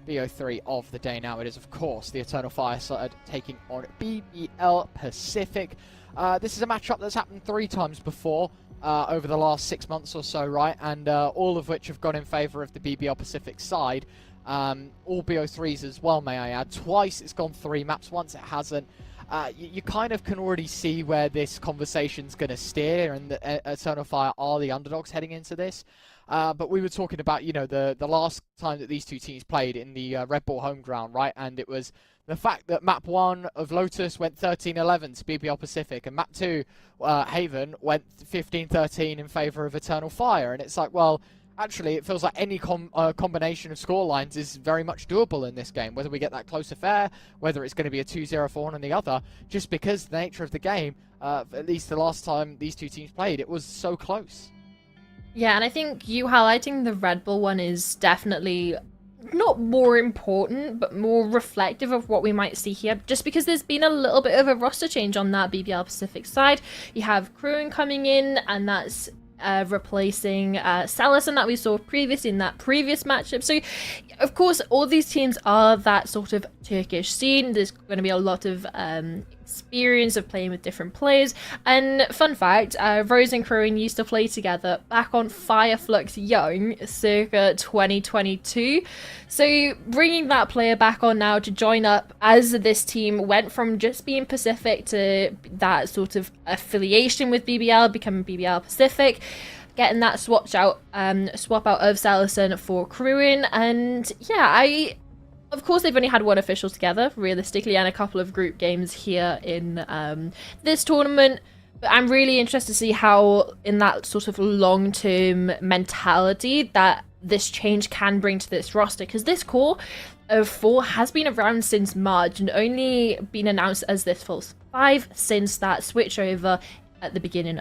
BO3 of the day now. It is, of course, the Eternal Fireside taking on BBL Pacific. This is a matchup that's happened 3 times before over the last 6 months or so, right? And all of which have gone in favour of the BBL Pacific side. All BO3s as well, may I add. Twice it's gone 3 maps, once it hasn't. You kind of can already see where this conversation's going to steer, and the Eternal Fire are the underdogs heading into this. But we were talking about, you know, the last time that these two teams played in the Red Bull home ground, right? And it was the fact that map 1 of Lotus went 13-11 to BBL Pacific, and map 2, Haven, went 15-13 in favour of Eternal Fire. And it's like, well, actually, it feels like any combination of scorelines is very much doable in this game. Whether we get that close affair, whether it's going to be a 2-0 for one and the other, just because the nature of the game, at least the last time these two teams played, it was so close. Yeah, and I think you highlighting the Red Bull one is definitely not more important, but more reflective of what we might see here, just because there's been a little bit of a roster change on that BBL Pacific side. You have Crewing coming in, and that's replacing Salison that we saw previously in that previous matchup. So, of course, all these teams are that sort of Turkish scene. There's going to be a lot of experience of playing with different players. And fun fact, Rose and Crewing used to play together back on Fireflux Young circa 2022. So bringing that player back on now to join up as this team went from just being Pacific to that sort of affiliation with BBL, becoming BBL Pacific, getting that swap out of Salison for Crewing. And yeah, of course, they've only had one official together, realistically, and a couple of group games here in this tournament. But I'm really interested to see how, in that sort of long-term mentality, that this change can bring to this roster. Because this core of 4 has been around since March and only been announced as this full 5 since that switch over at the beginning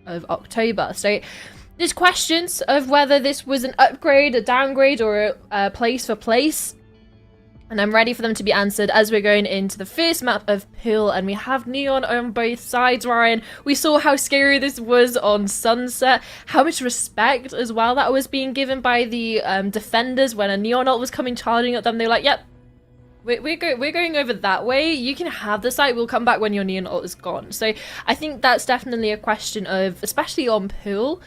of October. So there's questions of whether this was an upgrade, a downgrade, or a place for place. And I'm ready for them to be answered as we're going into the first map of Pearl, and we have Neon on both sides, Ryan. We saw how scary this was on Sunset, how much respect as well that was being given by the defenders when a Neon ult was coming charging at them. They're like, yep, we're going over that way. You can have the site. We'll come back when your Neon ult is gone. So I think that's definitely a question of, especially on Pearl,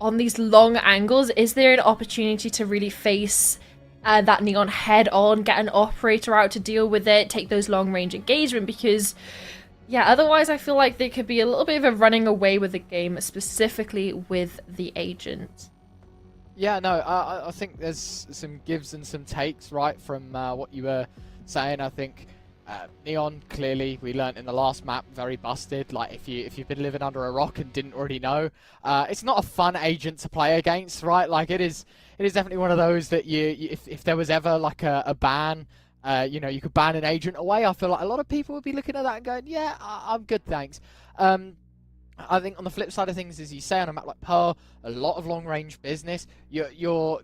on these long angles, is there an opportunity to really face that Neon head on, get an operator out to deal with it, take those long range engagement? Because yeah, otherwise I feel like there could be a little bit of a running away with the game, specifically with the agent. Yeah, no, I think there's some gives and some takes, right, from what you were saying. I think Neon, clearly, we learnt in the last map, very busted. Like, if you've been living under a rock and didn't already know, it's not a fun agent to play against, right? Like, it is definitely one of those that if there was ever like a ban, you know, you could ban an agent away, I feel like a lot of people would be looking at that and going, yeah, I'm good, thanks. I think on the flip side of things, as you say, on a map like Pearl, a lot of long-range business, your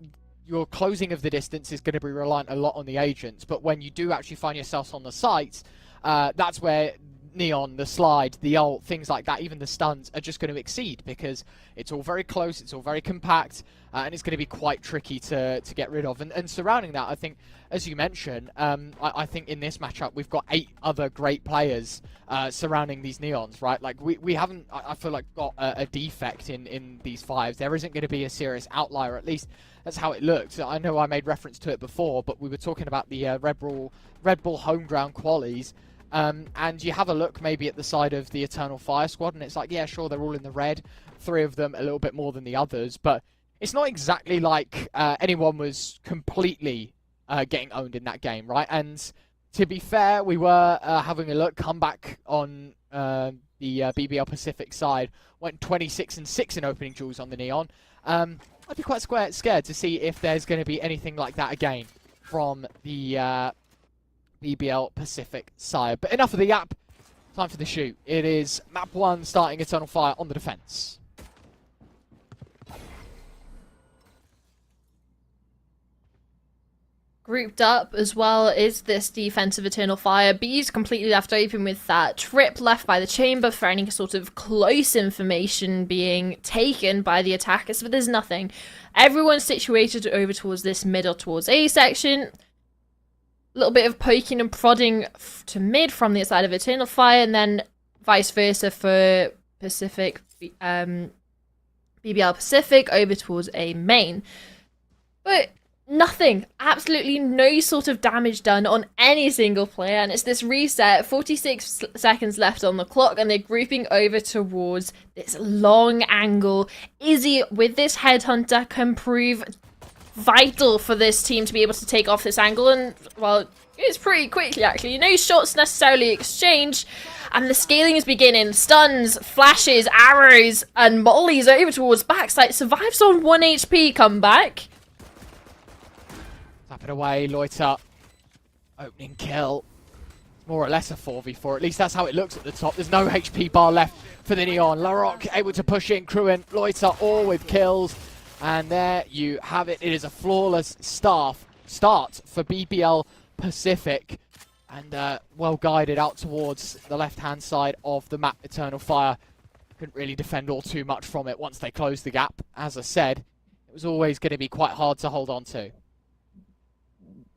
closing of the distance is going to be reliant a lot on the agents. But when you do actually find yourself on the sites, that's where Neon, the slide, the ult, things like that, even the stuns are just going to exceed because it's all very close, it's all very compact, and it's going to be quite tricky to get rid of. And surrounding that, I think, as you mentioned, I think in this matchup we've got 8 other great players surrounding these Neons, right? Like we haven't, I feel like, got a defect in these 5s. There isn't going to be a serious outlier, at least that's how it looked. I know I made reference to it before, but we were talking about the Red Bull home ground qualies. And you have a look maybe at the side of the Eternal Fire squad, and it's like, yeah, sure, they're all in the red. 3 of them a little bit more than the others, but it's not exactly like anyone was completely getting owned in that game, right? And to be fair, we were having a look, come back on the BBL Pacific side, went 26-6 in opening duels on the Neon. I'd be quite scared to see if there's going to be anything like that again from the BBL Pacific side. But enough of the yap, time for the shoot. It is map 1 starting Eternal Fire on the defense. Grouped up as well is this defensive Eternal Fire. B's completely left open with that trip left by the chamber for any sort of close information being taken by the attackers, but there's nothing. Everyone's situated over towards this mid or towards A section. A little bit of poking and prodding to mid from the side of Eternal Fire, and then vice versa for Pacific, BBL Pacific over towards A main. But nothing, absolutely no sort of damage done on any single player, and it's this reset, 46 seconds left on the clock, and they're grouping over towards this long angle. Izzy with this headhunter can prove vital for this team to be able to take off this angle, and well, it's pretty quickly actually. No shots necessarily exchanged, and the scaling is beginning. Stuns, flashes, arrows, and mollies over towards backside. Survives on 1 HP comeback. Tap it away, Loiter. Opening kill. More or less a 4v4. At least that's how it looks at the top. There's no HP bar left for the Neon. LaRock able to push in. Cruin, Loiter all with kills. And there you have it. It is a flawless start for BBL Pacific. And well guided out towards the left-hand side of the map. Eternal Fire couldn't really defend all too much from it once they closed the gap. As I said, it was always going to be quite hard to hold on to.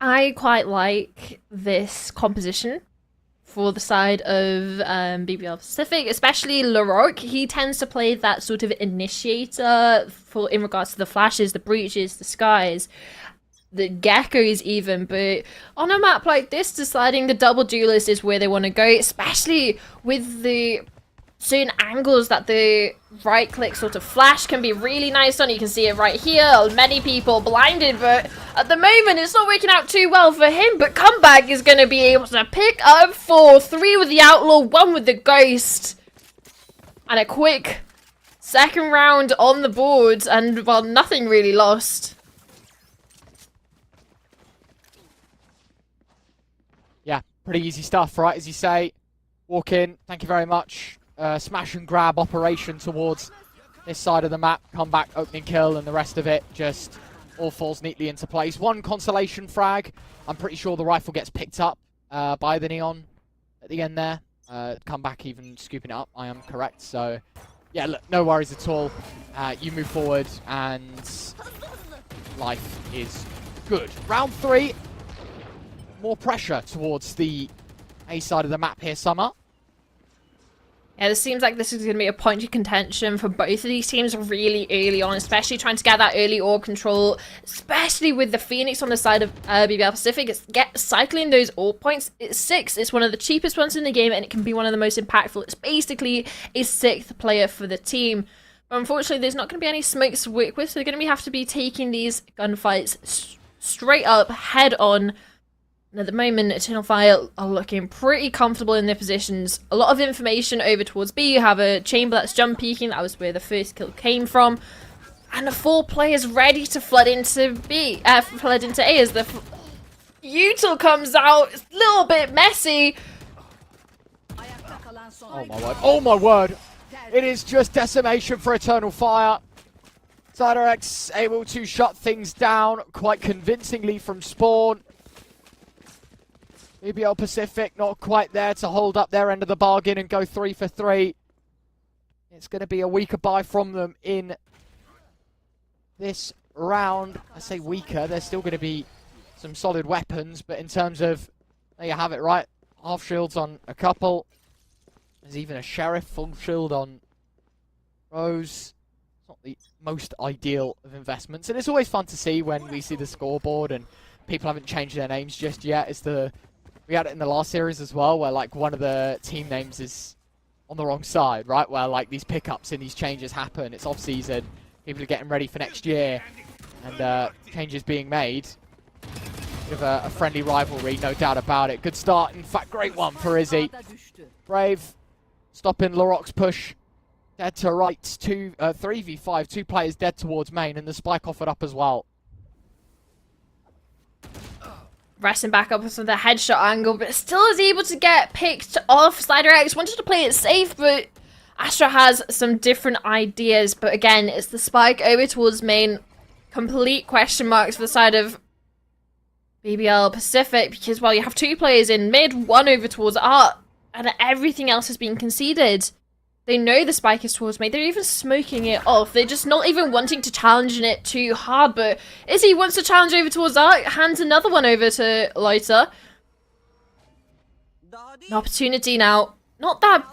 I quite like this composition for the side of BBL Pacific, especially LaRock. He tends to play that sort of initiator in regards to the flashes, the breaches, the skies, the geckos even. But on a map like this, deciding the double duelist is where they want to go, especially with the certain angles that the right click sort of flash can be really nice on. You can see it right here. Many people blinded, but at the moment it's not working out too well for him. But Comeback is going to be able to pick up 4, 3 with the Outlaw, 1 with the Ghost, and a quick second round on the board, and well, nothing really lost. Yeah, pretty easy stuff, right? As you say, walk in, thank you very much. Smash and grab operation towards this side of the map. Come back, opening kill, and the rest of it just all falls neatly into place. 1 consolation frag. I'm pretty sure the rifle gets picked up by the Neon at the end there. Come back even scooping it up, I am correct. So, yeah, look, no worries at all. You move forward, and life is good. Round 3. More pressure towards the A side of the map here, Summer. Yeah, this seems like this is going to be a point of contention for both of these teams really early on, especially trying to get that early ore control, especially with the Phoenix on the side of BBL Pacific. It's cycling those ore points. It's 6. It's one of the cheapest ones in the game, and it can be one of the most impactful. It's basically a 6th player for the team. But unfortunately, there's not going to be any smokes to work with, so they're going to have to be taking these gunfights straight up, head on. And at the moment, Eternal Fire are looking pretty comfortable in their positions. A lot of information over towards B. You have a chamber that's jump peeking. That was where the first kill came from. And the 4 players ready to flood into B. Flood into A as the util comes out. It's a little bit messy. Oh my word. Oh my word. It is just decimation for Eternal Fire. Cyrex able to shut things down quite convincingly from spawn. BBL Pacific not quite there to hold up their end of the bargain and go 3 for 3. It's going to be a weaker buy from them in this round. I say weaker, there's still going to be some solid weapons, but in terms of, there you have it, right? Half shields on a couple. There's even a Sheriff full shield on Rose. It's not the most ideal of investments, and it's always fun to see when we see the scoreboard and people haven't changed their names just yet. We had it in the last series as well, where like one of the team names is on the wrong side, right? Where like these pickups and these changes happen. It's off season, people are getting ready for next year, and changes being made. Bit of a friendly rivalry, no doubt about it. Good start, in fact, great one for Izzy. Brave stopping Laroc's push. Dead to right, 3v5, 2 players dead towards main, and the spike offered up as well. Resting back up with the headshot angle, but still is able to get picked off. Slider X wanted to play it safe, but Astra has some different ideas. But again, it's the spike over towards main. Complete question marks for the side of BBL Pacific, because, well, you have 2 players in mid, 1 over towards Art, and everything else has been conceded. They know the spike is towards main. They're even smoking it off. They're just not even wanting to challenge it too hard. But Izzy wants to challenge over towards Art. Hands another one over to Loiter. An opportunity now. Not that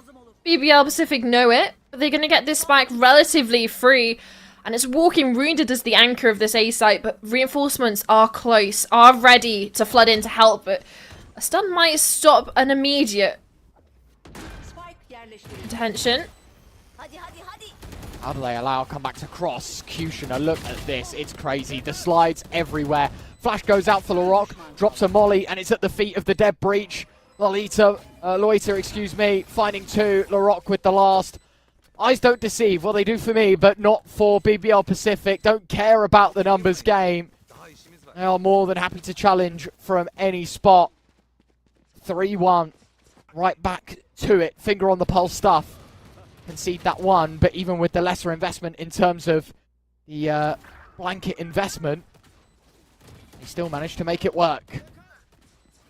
BBL Pacific know it, but they're going to get this spike relatively free. And it's walking wounded as the anchor of this A site. But reinforcements are close, are ready to flood in to help. But a stun might stop an immediate attention. How do they allow comeback to cross? Kushner, look at this. It's crazy. The slides everywhere. Flash goes out for Laroc, drops a molly, and it's at the feet of the dead breach. Loiter, finding 2. Laroc with the last. Eyes don't deceive. Well, they do for me, but not for BBL Pacific. Don't care about the numbers game. They are more than happy to challenge from any spot. 3-1. Right back to it. Finger on the pulse stuff. Concede that one, but even with the lesser investment in terms of the blanket investment, they still managed to make it work.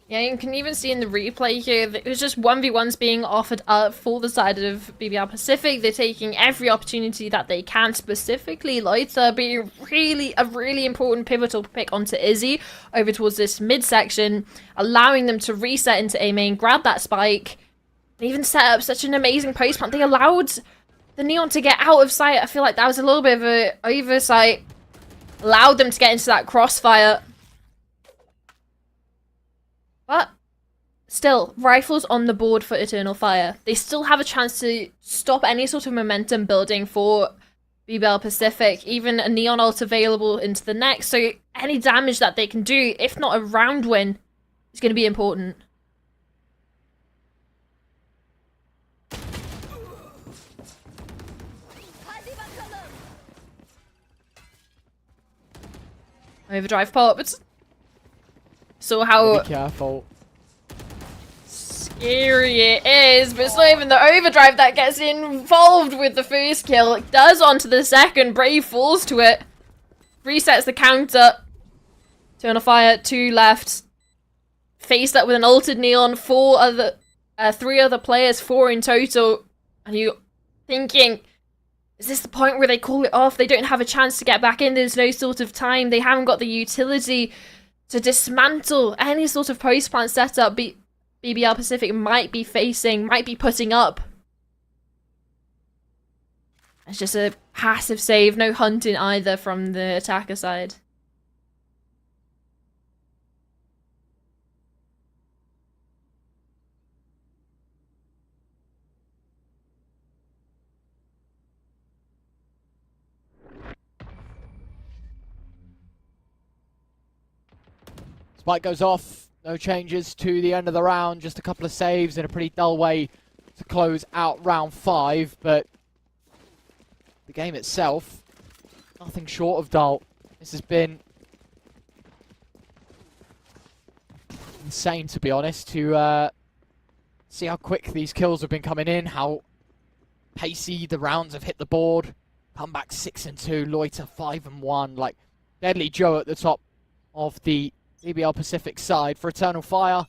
Yeah, you can even see in the replay here that it was just 1v1s being offered up for the side of BBL Pacific. They're taking every opportunity that they can, specifically Loiter being a really important pivotal pick onto Izzy over towards this midsection, allowing them to reset into A main, grab that spike. They even set up such an amazing post plant. They allowed the Neon to get out of sight. I feel like that was a little bit of an oversight. Allowed them to get into that crossfire. But still, rifles on the board for Eternal Fire. They still have a chance to stop any sort of momentum building for BBL Pacific. Even a Neon ult available into the next. So any damage that they can do, if not a round win, is going to be important. Overdrive popped. So how Be careful. scary it is, but it's not even the overdrive that gets involved with the first kill. It does onto the second. Brave falls to it. Resets the counter. Turn on fire, 2 left. Faced up with an ulted Neon, 3 other players, 4 in total. And you thinking, is this the point where they call it off? They don't have a chance to get back in. There's no sort of time. They haven't got the utility to dismantle any sort of post-plant setup BBL Pacific might be putting up. It's just a passive save. No hunting either from the attacker side. Spike goes off, no changes to the end of the round, just a couple of saves in a pretty dull way to close out round 5, but the game itself, nothing short of dull. This has been insane, to be honest, to see how quick these kills have been coming in, how pacey the rounds have hit the board. Comeback 6-2, Loiter 5-1, like Deadly Joe at the top of the BBL Pacific side for Eternal Fire.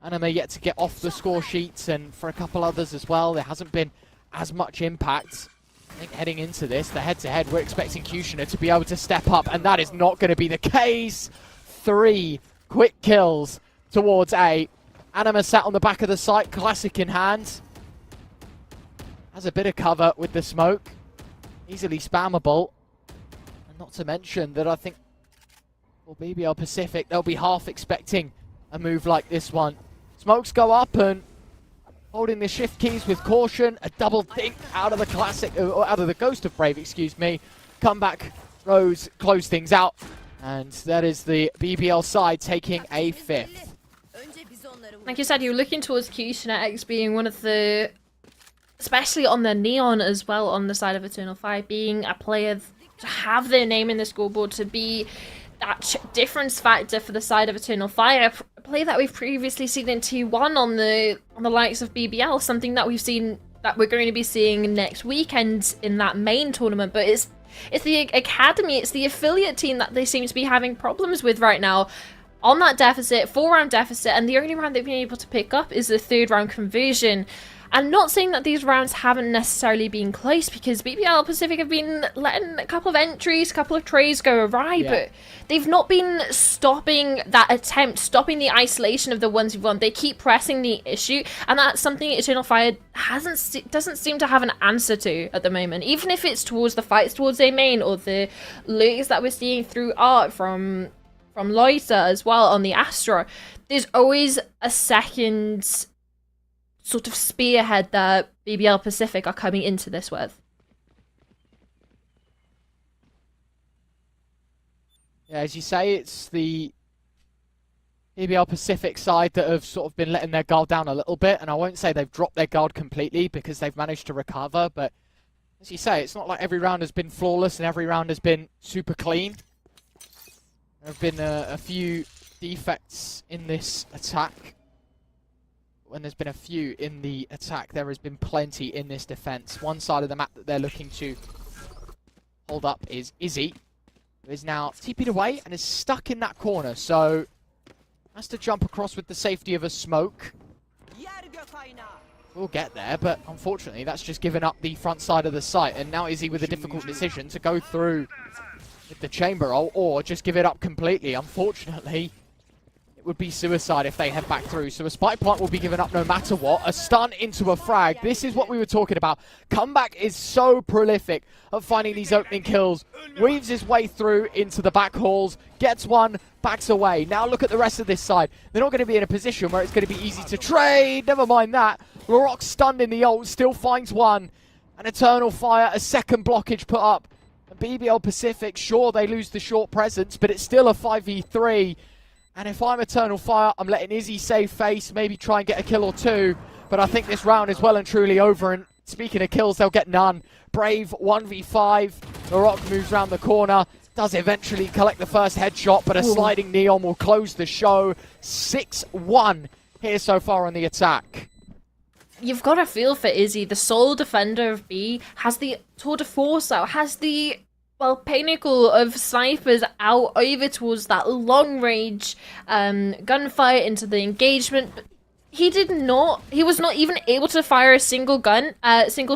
Anima yet to get off the score sheets, and for a couple others as well, there hasn't been as much impact. I think heading into this, the head-to-head, we're expecting Kushner to be able to step up, and that is not going to be the case. 3 quick kills towards A. Anima sat on the back of the site, classic in hand. Has a bit of cover with the smoke. Easily spammable. And not to mention that I think for BBL Pacific, they'll be half expecting a move like this one. Smokes go up and holding the shift keys with caution. A double think out of the classic, or out of the Ghost of Brave, excuse me. Comeback throws, close things out. And that is the BBL side taking a 5th. Like you said, you're looking towards Kushner X being one of the, especially on the Neon as well, on the side of Eternal Fire, being a player to have their name in the scoreboard, to be that difference factor for the side of Eternal Fire, a play that we've previously seen in T1 on the likes of BBL, something that we've seen, that we're going to be seeing next weekend in that main tournament. But it's the academy, it's the affiliate team that they seem to be having problems with right now. On that deficit, 4-round deficit, and the only round they've been able to pick up is the 3rd round conversion. And not saying that these rounds haven't necessarily been close, because BBL Pacific have been letting a couple of entries, a couple of trays go awry, but they've not been stopping that attempt, stopping the isolation of the ones who've won. They keep pressing the issue, and that's something Eternal Fire doesn't seem to have an answer to at the moment. Even if it's towards the fights towards their main, or the lurks that we're seeing through art from Loiter as well on the Astra, there's always a second sort of spearhead that BBL Pacific are coming into this with. Yeah, as you say, it's the BBL Pacific side that have sort of been letting their guard down a little bit, and I won't say they've dropped their guard completely, because they've managed to recover, but as you say, it's not like every round has been flawless and every round has been super clean. There have been a few defects in this attack. When there's been a few in the attack, there has been plenty in this defense. One side of the map that they're looking to hold up is Izzy, who is now TP'd away and is stuck in that corner, so has to jump across with the safety of a smoke. We'll get there, but unfortunately that's just given up the front side of the site, and now Izzy with a difficult decision to go through with the chamber roll or just give it up completely. Unfortunately, it would be suicide if they head back through. So a spike plant will be given up no matter what. A stun into a frag. This is what we were talking about. Comeback is so prolific at finding these opening kills. Weaves his way through into the back halls. Gets one, backs away. Now look at the rest of this side. They're not going to be in a position where it's going to be easy to trade. Never mind that. LaRock stunned in the ult. Still finds one. An Eternal Fire. A second blockage put up. And BBL Pacific, sure, they lose the short presence, but it's still a 5v3. And if I'm Eternal Fire, I'm letting Izzy save face, maybe try and get a kill or two. But I think this round is well and truly over. And speaking of kills, they'll get none. Brave 1v5. The Rock moves around the corner. Does eventually collect the first headshot, but a sliding Neon will close the show. 6-1 here so far on the attack. You've got to feel for Izzy. The sole defender of B has the tour de force out, has the pinnacle of snipers out over towards that long range gunfight into the engagement. But he was not even able to fire a single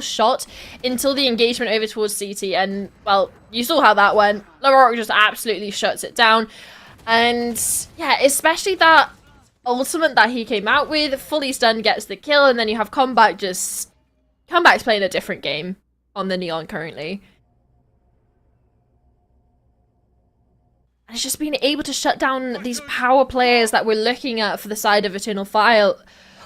shot until the engagement over towards CT. And, well, you saw how that went. LaRock just absolutely shuts it down. And, yeah, especially that ultimate that he came out with, fully stunned, gets the kill, and then you have Comeback's playing a different game on the Neon currently. And it's just being able to shut down these power players that we're looking at for the side of Eternal Fire.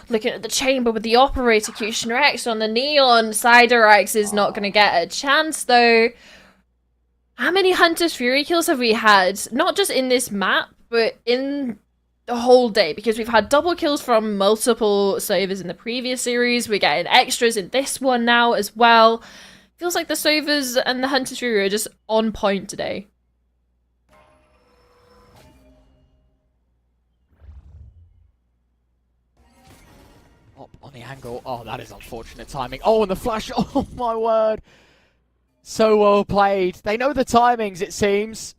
Looking at the chamber with the Operator, Kushner X on the Neon. Cider X is not going to get a chance, though. How many Hunter's Fury kills have we had? Not just in this map, but in the whole day, because we've had double kills from multiple Sovers in the previous series. We're getting extras in this one now as well. Feels like the Sovers and the Hunter's Fury are just on point today. Up on the angle. Oh, that is unfortunate timing. Oh, and the flash. Oh, my word. So well played. They know the timings, it seems.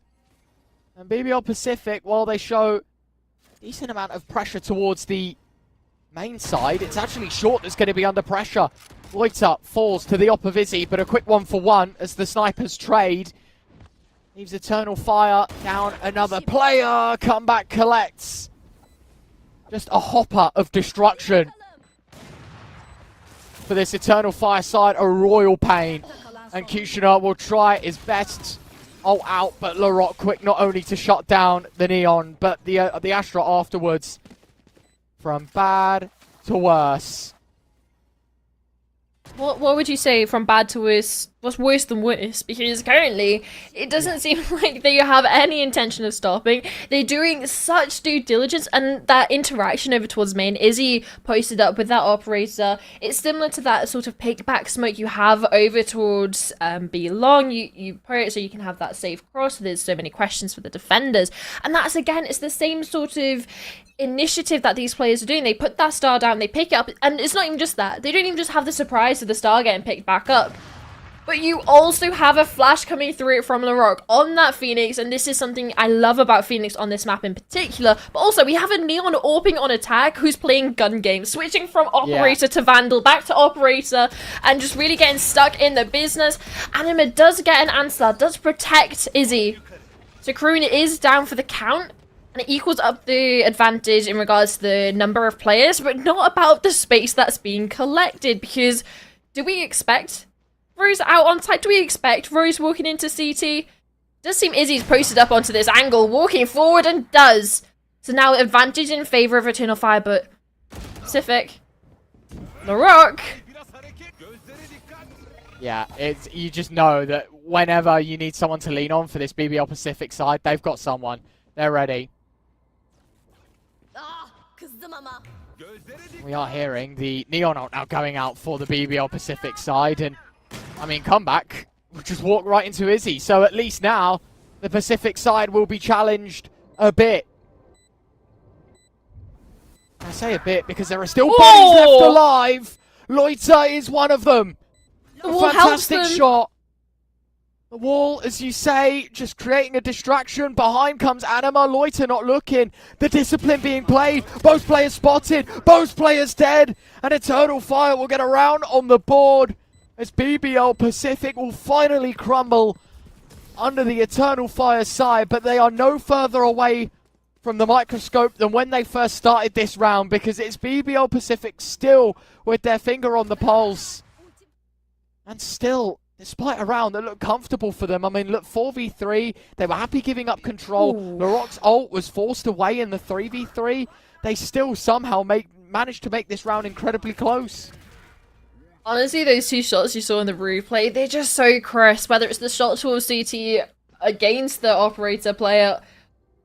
And BBL Pacific, while they show decent amount of pressure towards the main side, it's actually Short that's going to be under pressure. Loiter falls to the op of Izzy, but a quick 1-for-1 as the snipers trade. Leaves Eternal Fire down another player. Comeback collects. Just a hopper of destruction for this Eternal Fire side. A royal pain. And Kushner will try his best. Oh, out, but Larocque quick not only to shut down the Neon, but the Astra afterwards. From bad to worse. What would you say from bad to worse? What's worse than worse? Because currently, it doesn't seem like they have any intention of stopping. They're doing such due diligence, and that interaction over towards main, Izzy posted up with that operator. It's similar to that sort of picked back smoke you have over towards B long. You put it so you can have that safe cross. There's so many questions for the defenders. And that's, again, it's the same sort of initiative that these players are doing. They put that star down, they pick it up, and it's not even just that. They don't even just have the surprise of the star getting picked back up. But you also have a flash coming through it from Larocque on that Phoenix, and this is something I love about Phoenix on this map in particular. But also, we have a Neon AWPing on attack who's playing gun game, switching from Operator to Vandal, back to Operator, and just really getting stuck in the business. Anima does get an answer, does protect Izzy. So Karun is down for the count, and it equals up the advantage in regards to the number of players, but not about the space that's being collected, because do we expect Rose out on site? Do we expect Rose walking into CT? Does seem Izzy's posted up onto this angle, walking forward, and does. So now advantage in favor of Eternal Fire, but Pacific, Larocque. Yeah, you just know that whenever you need someone to lean on for this BBL Pacific side, they've got someone. They're ready. We are hearing the Neon ult now going out for the BBL Pacific side, and I mean, comeback, we'll just walk right into Izzy. So at least now, the Pacific side will be challenged a bit. I say a bit because there are still bodies left alive. Loiter is one of them. The wall Fantastic shot. The wall, as you say, just creating a distraction. Behind comes Anima. Loiter not looking. The discipline being played. Both players spotted. Both players dead. And Eternal Fire will get around on the board, as BBL Pacific will finally crumble under the Eternal Fire side, but they are no further away from the microscope than when they first started this round, because it's BBL Pacific still with their finger on the pulse. And still, despite a round that looked comfortable for them, I mean, look, 4v3, they were happy giving up control. Larocque's ult was forced away in the 3v3. They still somehow managed to make this round incredibly close. Honestly, those two shots you saw in the replay, they're just so crisp. Whether it's the shot towards CT against the Operator player,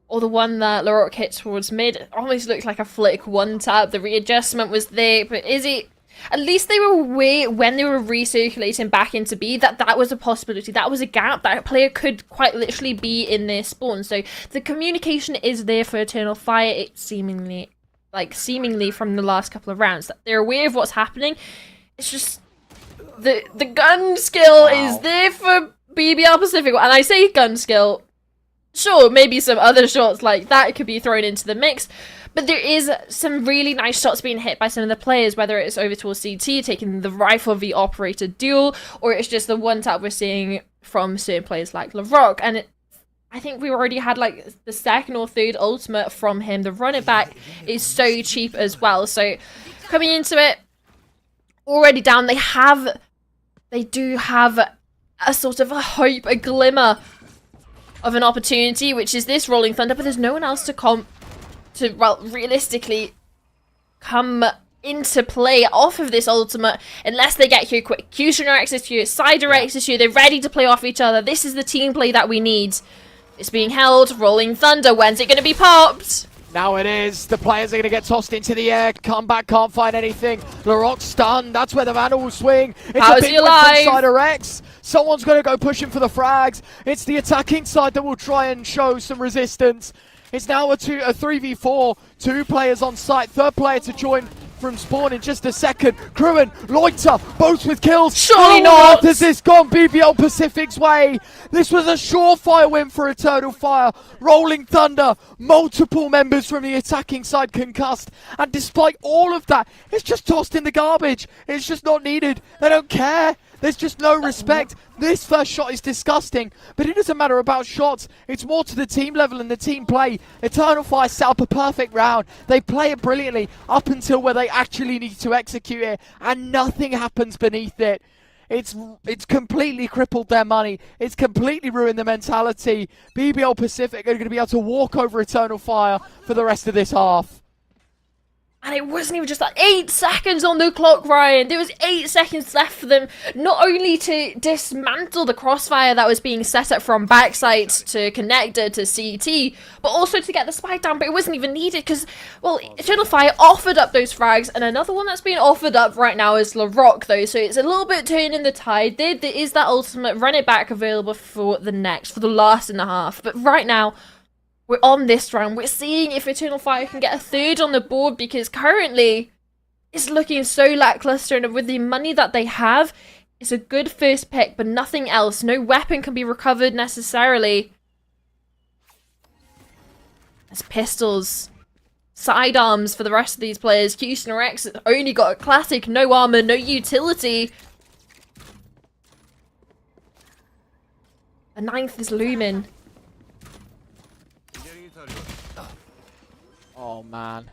or the one that Larocque hit towards mid, it almost looked like a flick one tap. The readjustment was there, but Izzy, at least they were aware when they were recirculating back into B that was a possibility. That was a gap. That player could quite literally be in their spawn. So the communication is there for Eternal Fire. It seemingly from the last couple of rounds, that they're aware of what's happening. It's just the gun skill is there for BBL Pacific, and I say gun skill. Sure, maybe some other shots like that could be thrown into the mix, but there is some really nice shots being hit by some of the players, whether it's over towards CT, taking the rifle v Operator duel, or it's just the one tap we're seeing from certain players like Larocque. And I think we already had like the second or third ultimate from him. The run it back is so cheap as well. So coming into it, already down, they do have a sort of a hope, a glimmer of an opportunity, which is this Rolling Thunder, but there's no one else to realistically come into play off of this ultimate unless they get here quick. Kushner access here, Cider access here, they're ready to play off each other. This is the team play that we need. It's being held, Rolling Thunder, when's it going to be popped? Now it is. The players are going to get tossed into the air. Comeback can't find anything. Larocque stunned. That's where the Vandal will swing. It's How's a big one from Cider X. Someone's going to go pushing for the frags. It's the attacking side that will try and show some resistance. It's now a 3v4. Two players on site. Third player to join from Spawn in just a second. Cruin, Loiter, both with kills. Surely How not. on earth has this gone BBL Pacific's way? This was a surefire win for Eternal Fire. Rolling Thunder, multiple members from the attacking side concussed. And despite all of that, it's just tossed in the garbage. It's just not needed. They don't care. There's just no respect. This first shot is disgusting, but it doesn't matter about shots. It's more to the team level and the team play. Eternal Fire set up a perfect round. They play it brilliantly up until where they actually need to execute it, and nothing happens beneath it. It's completely crippled their money. It's completely ruined the mentality. BBL Pacific are going to be able to walk over Eternal Fire for the rest of this half. And it wasn't even just like 8 seconds on the clock, Ryan. There was 8 seconds left for them, not only to dismantle the crossfire that was being set up from backside to connector to CT, but also to get the spike down, but it wasn't even needed because, well, Eternal Fire offered up those frags, and another one that's being offered up right now is LaRock, though, so it's a little bit turning the tide. There is that ultimate run it back available for the last and a half, but right now, we're on this round. We're seeing if Eternal Fire can get a third on the board because currently it's looking so lackluster, and with the money that they have, it's a good first pick, but nothing else. No weapon can be recovered necessarily. There's pistols, sidearms for the rest of these players. Houston Rex only got a classic, no armor, no utility. A 9th is looming. Oh, man.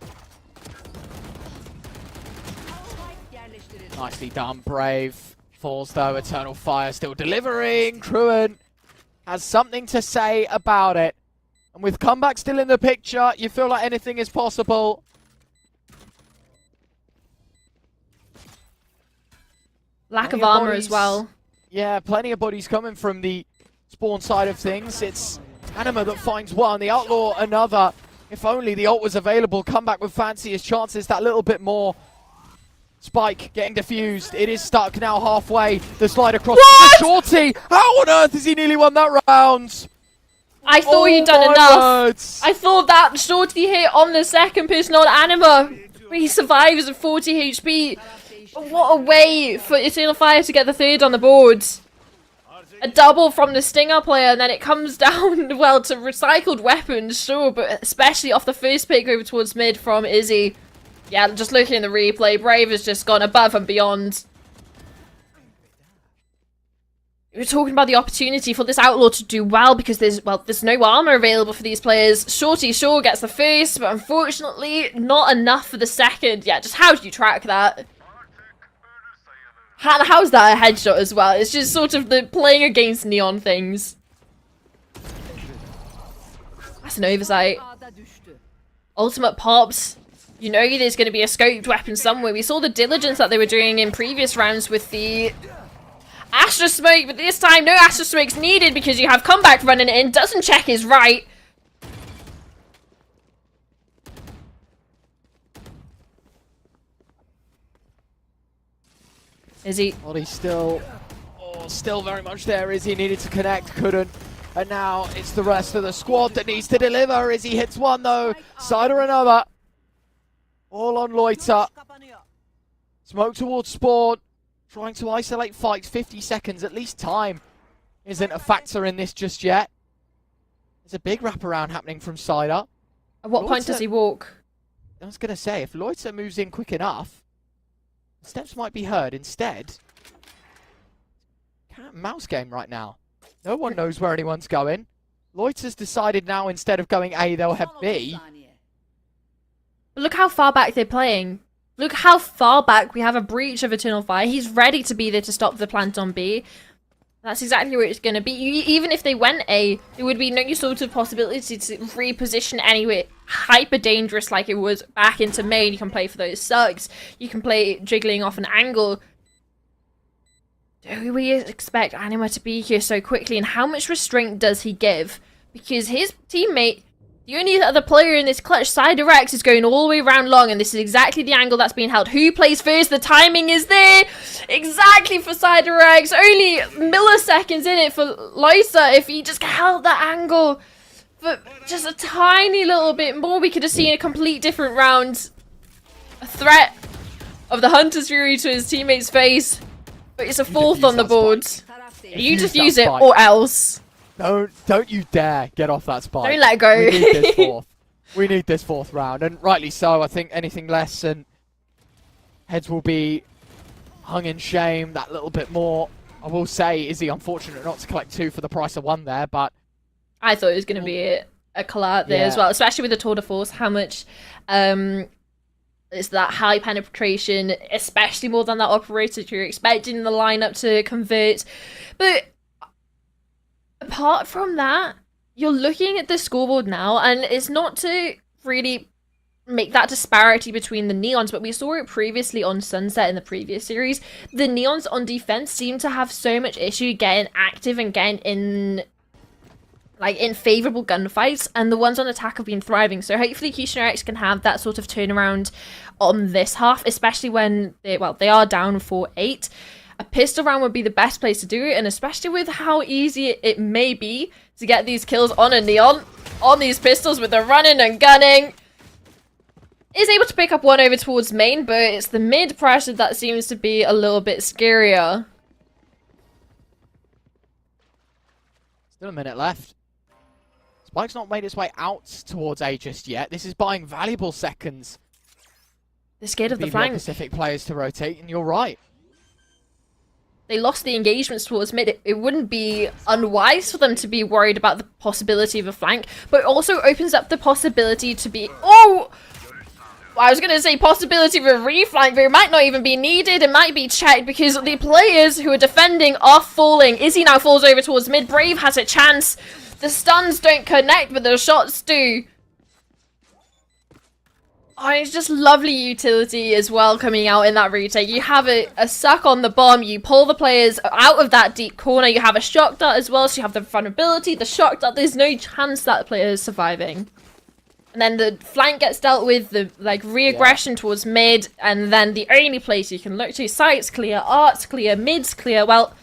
Nicely done, Brave. Falls, though. Eternal Fire still delivering. Cruin has something to say about it. And with comeback still in the picture, you feel like anything is possible. Lack of armor as well. Yeah, plenty of bodies coming from the Spawn side of things. It's Anima that finds one, the Outlaw another. If only the ult was available, Comeback would fancy his chances that little bit more. Spike getting diffused. It is stuck now halfway. The slide across the Shorty. How on earth has he nearly won that round? I thought you'd done enough. Words. I thought that Shorty hit on the second person on Anima. He survives at 40 HP. But what a way for Eternal Fire to get the third on the board. A double from the Stinger player, and then it comes down, well, to recycled weapons, sure, but especially off the first pick over towards mid from Izzy. Yeah, just looking at the replay, Brave has just gone above and beyond. We're talking about the opportunity for this Outlaw to do well because there's no armor available for these players. Shorty sure gets the first, but unfortunately not enough for the second. Yeah, just how do you track that? How's that a headshot as well? It's just sort of the playing against Neon things. That's an oversight. Ultimate pops. You know there's going to be a scoped weapon somewhere. We saw the diligence that they were doing in previous rounds with the Astra Smoke, but this time no Astra Smoke's needed because you have Comeback running it in. Doesn't check his right. Is he? Well, he's still very much there. Is he needed to connect, couldn't. And now it's the rest of the squad that needs to deliver. Is he hits one though, Cider another. All on Loiter. Smoke towards Spawn. Trying to isolate fights, 50 seconds, at least time isn't a factor in this just yet. There's a big wraparound happening from Cider. At what point does he walk? I was going to say, if Loiter moves in quick enough, steps might be heard. Instead, cat and mouse game right now. No one knows where anyone's going. Loiter's decided now instead of going A, they'll have B. Look how far back they're playing. Look how far back we have a breach of Eternal Fire. He's ready to be there to stop the plant on B. That's exactly where it's going to be. Even if they went A, there would be no sort of possibility to reposition anywhere hyper dangerous like it was back into main. You can play for those sucks. You can play jiggling off an angle. Do we expect Anima to be here so quickly? And how much restraint does he give? Because his teammate, the only other player in this clutch, Cider Rex, is going all the way around long, and this is exactly the angle that's being held. Who plays first? The timing is there exactly for Cider Rex. Only milliseconds in it for Loiter. If he just held that angle for just a tiny little bit more, we could have seen a complete different round. A threat of the Hunter's Fury to his teammate's face. But it's a fourth on the board. You defuse it or else. Don't you dare get off that spike. Don't let go. We need this fourth. We need this fourth round, and rightly so. I think anything less and heads will be hung in shame that little bit more. I will say, is he unfortunate not to collect 2 for the price of 1 there, but I thought it was going to be a collab there as well, especially with the tour de force, how much it's that high penetration, especially more than that operator you're expecting the lineup to convert. But apart from that, you're looking at the scoreboard now, and it's not to really make that disparity between the Neons, but we saw it previously on Sunset in the previous series. The Neons on defense seem to have so much issue getting active and getting in favorable gunfights, and the ones on attack have been thriving. So hopefully X can have that sort of turnaround on this half, especially when they are down 4-8. A pistol round would be the best place to do it, and especially with how easy it may be to get these kills on a Neon, on these pistols with the running and gunning. Is able to pick up 1 over towards main, but it's the mid pressure that seems to be a little bit scarier. Still a minute left. Spike's not made its way out towards A just yet. This is buying valuable seconds. They're scared of the BBL flank. Pacific players to rotate, and you're right. They lost the engagements towards mid. It wouldn't be unwise for them to be worried about the possibility of a flank, but it also opens up the possibility to be... Oh! I was going to say possibility of a reflank, but it might not even be needed. It might be checked because the players who are defending are falling. Izzy now falls over towards mid. Brave has a chance. The stuns don't connect, but the shots do. Oh, it's just lovely utility as well coming out in that retake. You have a suck on the bomb. You pull the players out of that deep corner. You have a shock dart as well, so you have the vulnerability, the shock dart. There's no chance that the player is surviving. And then the flank gets dealt with, the re-aggression towards mid, and then the only place you can look to, sites clear, arts clear, mids clear. Well,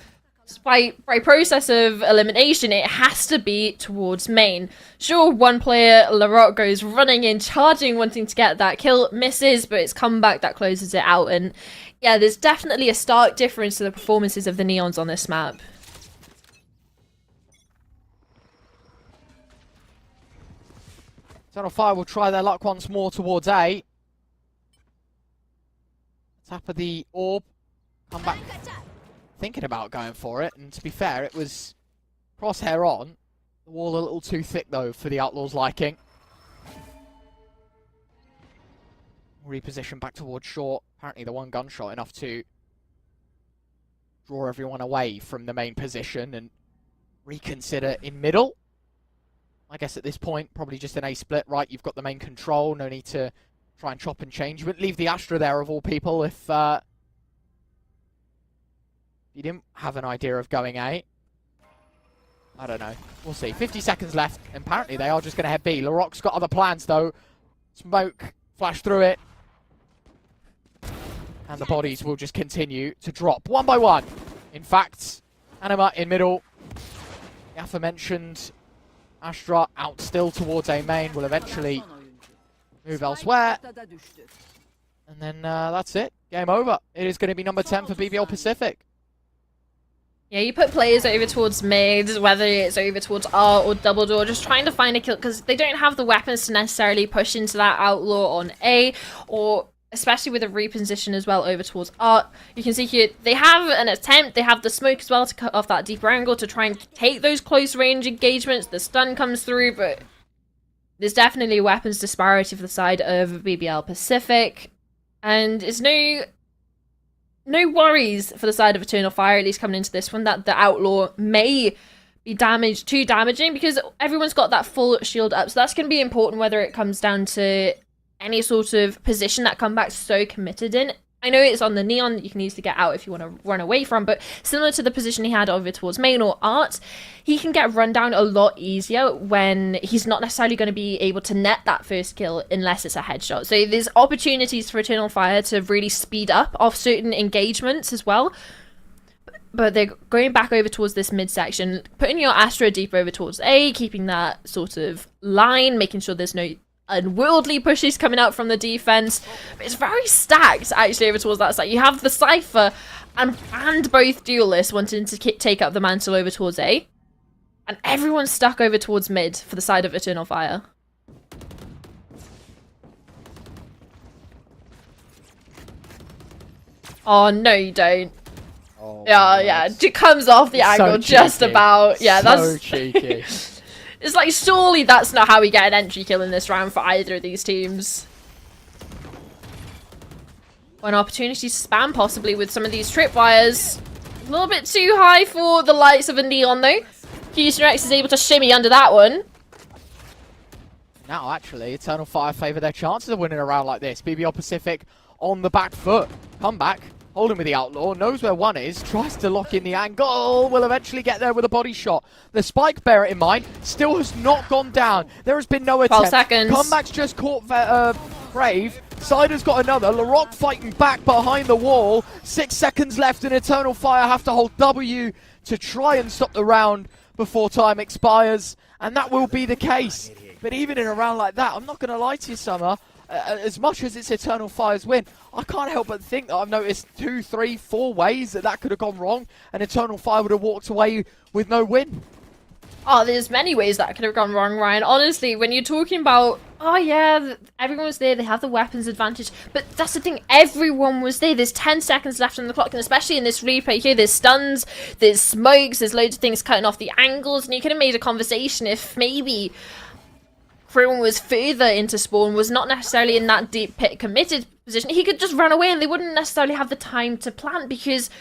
by process of elimination, it has to be towards main. Sure, one player, Larocque, goes running in, charging, wanting to get that kill, misses, but it's comeback that closes it out. And yeah, there's definitely a stark difference to the performances of the Neons on this map. Eternal Fire will try their luck once more towards A. Tap of the orb. Come back thinking about going for it. And to be fair, it was crosshair on. The wall a little too thick, though, for the Outlaws' liking. Reposition back towards short. Apparently the one gunshot enough to draw everyone away from the main position and reconsider in middle. I guess at this point, probably just an A split, right? You've got the main control, no need to try and chop and change. You wouldn't leave the Astra there, of all people, if you didn't have an idea of going A. I don't know. We'll see. 50 seconds left, and apparently they are just going to head B. Larocque's got other plans, though. Smoke, flash through it. And the bodies will just continue to drop, one by one. In fact, Anima in middle. The aforementioned Astra out still towards A main, will eventually move elsewhere. And then that's it. Game over. It is going to be number 10 for BBL Pacific. Yeah, you put players over towards mid, whether it's over towards R or double door, just trying to find a kill, because they don't have the weapons to necessarily push into that outlaw on A, or especially with a reposition as well over towards R. You can see here, they have an attempt, they have the smoke as well to cut off that deeper angle to try and take those close range engagements. The stun comes through, but there's definitely a weapons disparity for the side of BBL Pacific. And it's no worries for the side of Eternal Fire, at least coming into this one, that the Outlaw may be too damaging, because everyone's got that full shield up. So that's going to be important, whether it comes down to any sort of position that Comeback's so committed in. I know it's on the Neon, you can easily get out if you want to run away from, but similar to the position he had over towards main or art, he can get run down a lot easier when he's not necessarily going to be able to net that first kill unless it's a headshot. So there's opportunities for Eternal Fire to really speed up off certain engagements as well. But they're going back over towards this midsection, putting your Astra deep over towards A, keeping that sort of line, making sure there's no unworldly pushes coming out from the defense. But it's very stacked, actually, over towards that side. You have the Cypher and both duelists wanting to take up the mantle over towards A. And everyone's stuck over towards mid for the side of Eternal Fire. Oh, no, you don't. Oh, Yeah, it comes off the angle just about. Yeah, so that's cheeky. It's like, surely that's not how we get an entry kill in this round for either of these teams. An opportunity to spam possibly with some of these tripwires. A little bit too high for the likes of a Neon though. Houston Rex is able to shimmy under that one. Now, actually, Eternal Fire favour their chances of winning a round like this. BBL Pacific on the back foot. Come back. Holding with the Outlaw, knows where one is, tries to lock in the angle, will eventually get there with a body shot. The Spike, bear it in mind, still has not gone down. There has been no attempt. 12 seconds. Comeback's just caught Brave. Sider's got another. LaRock fighting back behind the wall. 6 seconds left and Eternal Fire have to hold W to try and stop the round before time expires. And that will be the case. But even in a round like that, I'm not going to lie to you, Summer, as much as it's Eternal Fire's win, I can't help but think that I've noticed 2, 3, 4 ways that could have gone wrong and Eternal Fire would have walked away with no win. Oh, there's many ways that could have gone wrong, Ryan. Honestly, when you're talking about, oh yeah, everyone was there, they have the weapons advantage, but that's the thing, everyone was there. There's 10 seconds left on the clock, and especially in this replay here, there's stuns, there's smokes, there's loads of things cutting off the angles, and you could have made a conversation if maybe Kruin was further into spawn, was not necessarily in that deep pit committed position. He could just run away and they wouldn't necessarily have the time to plant because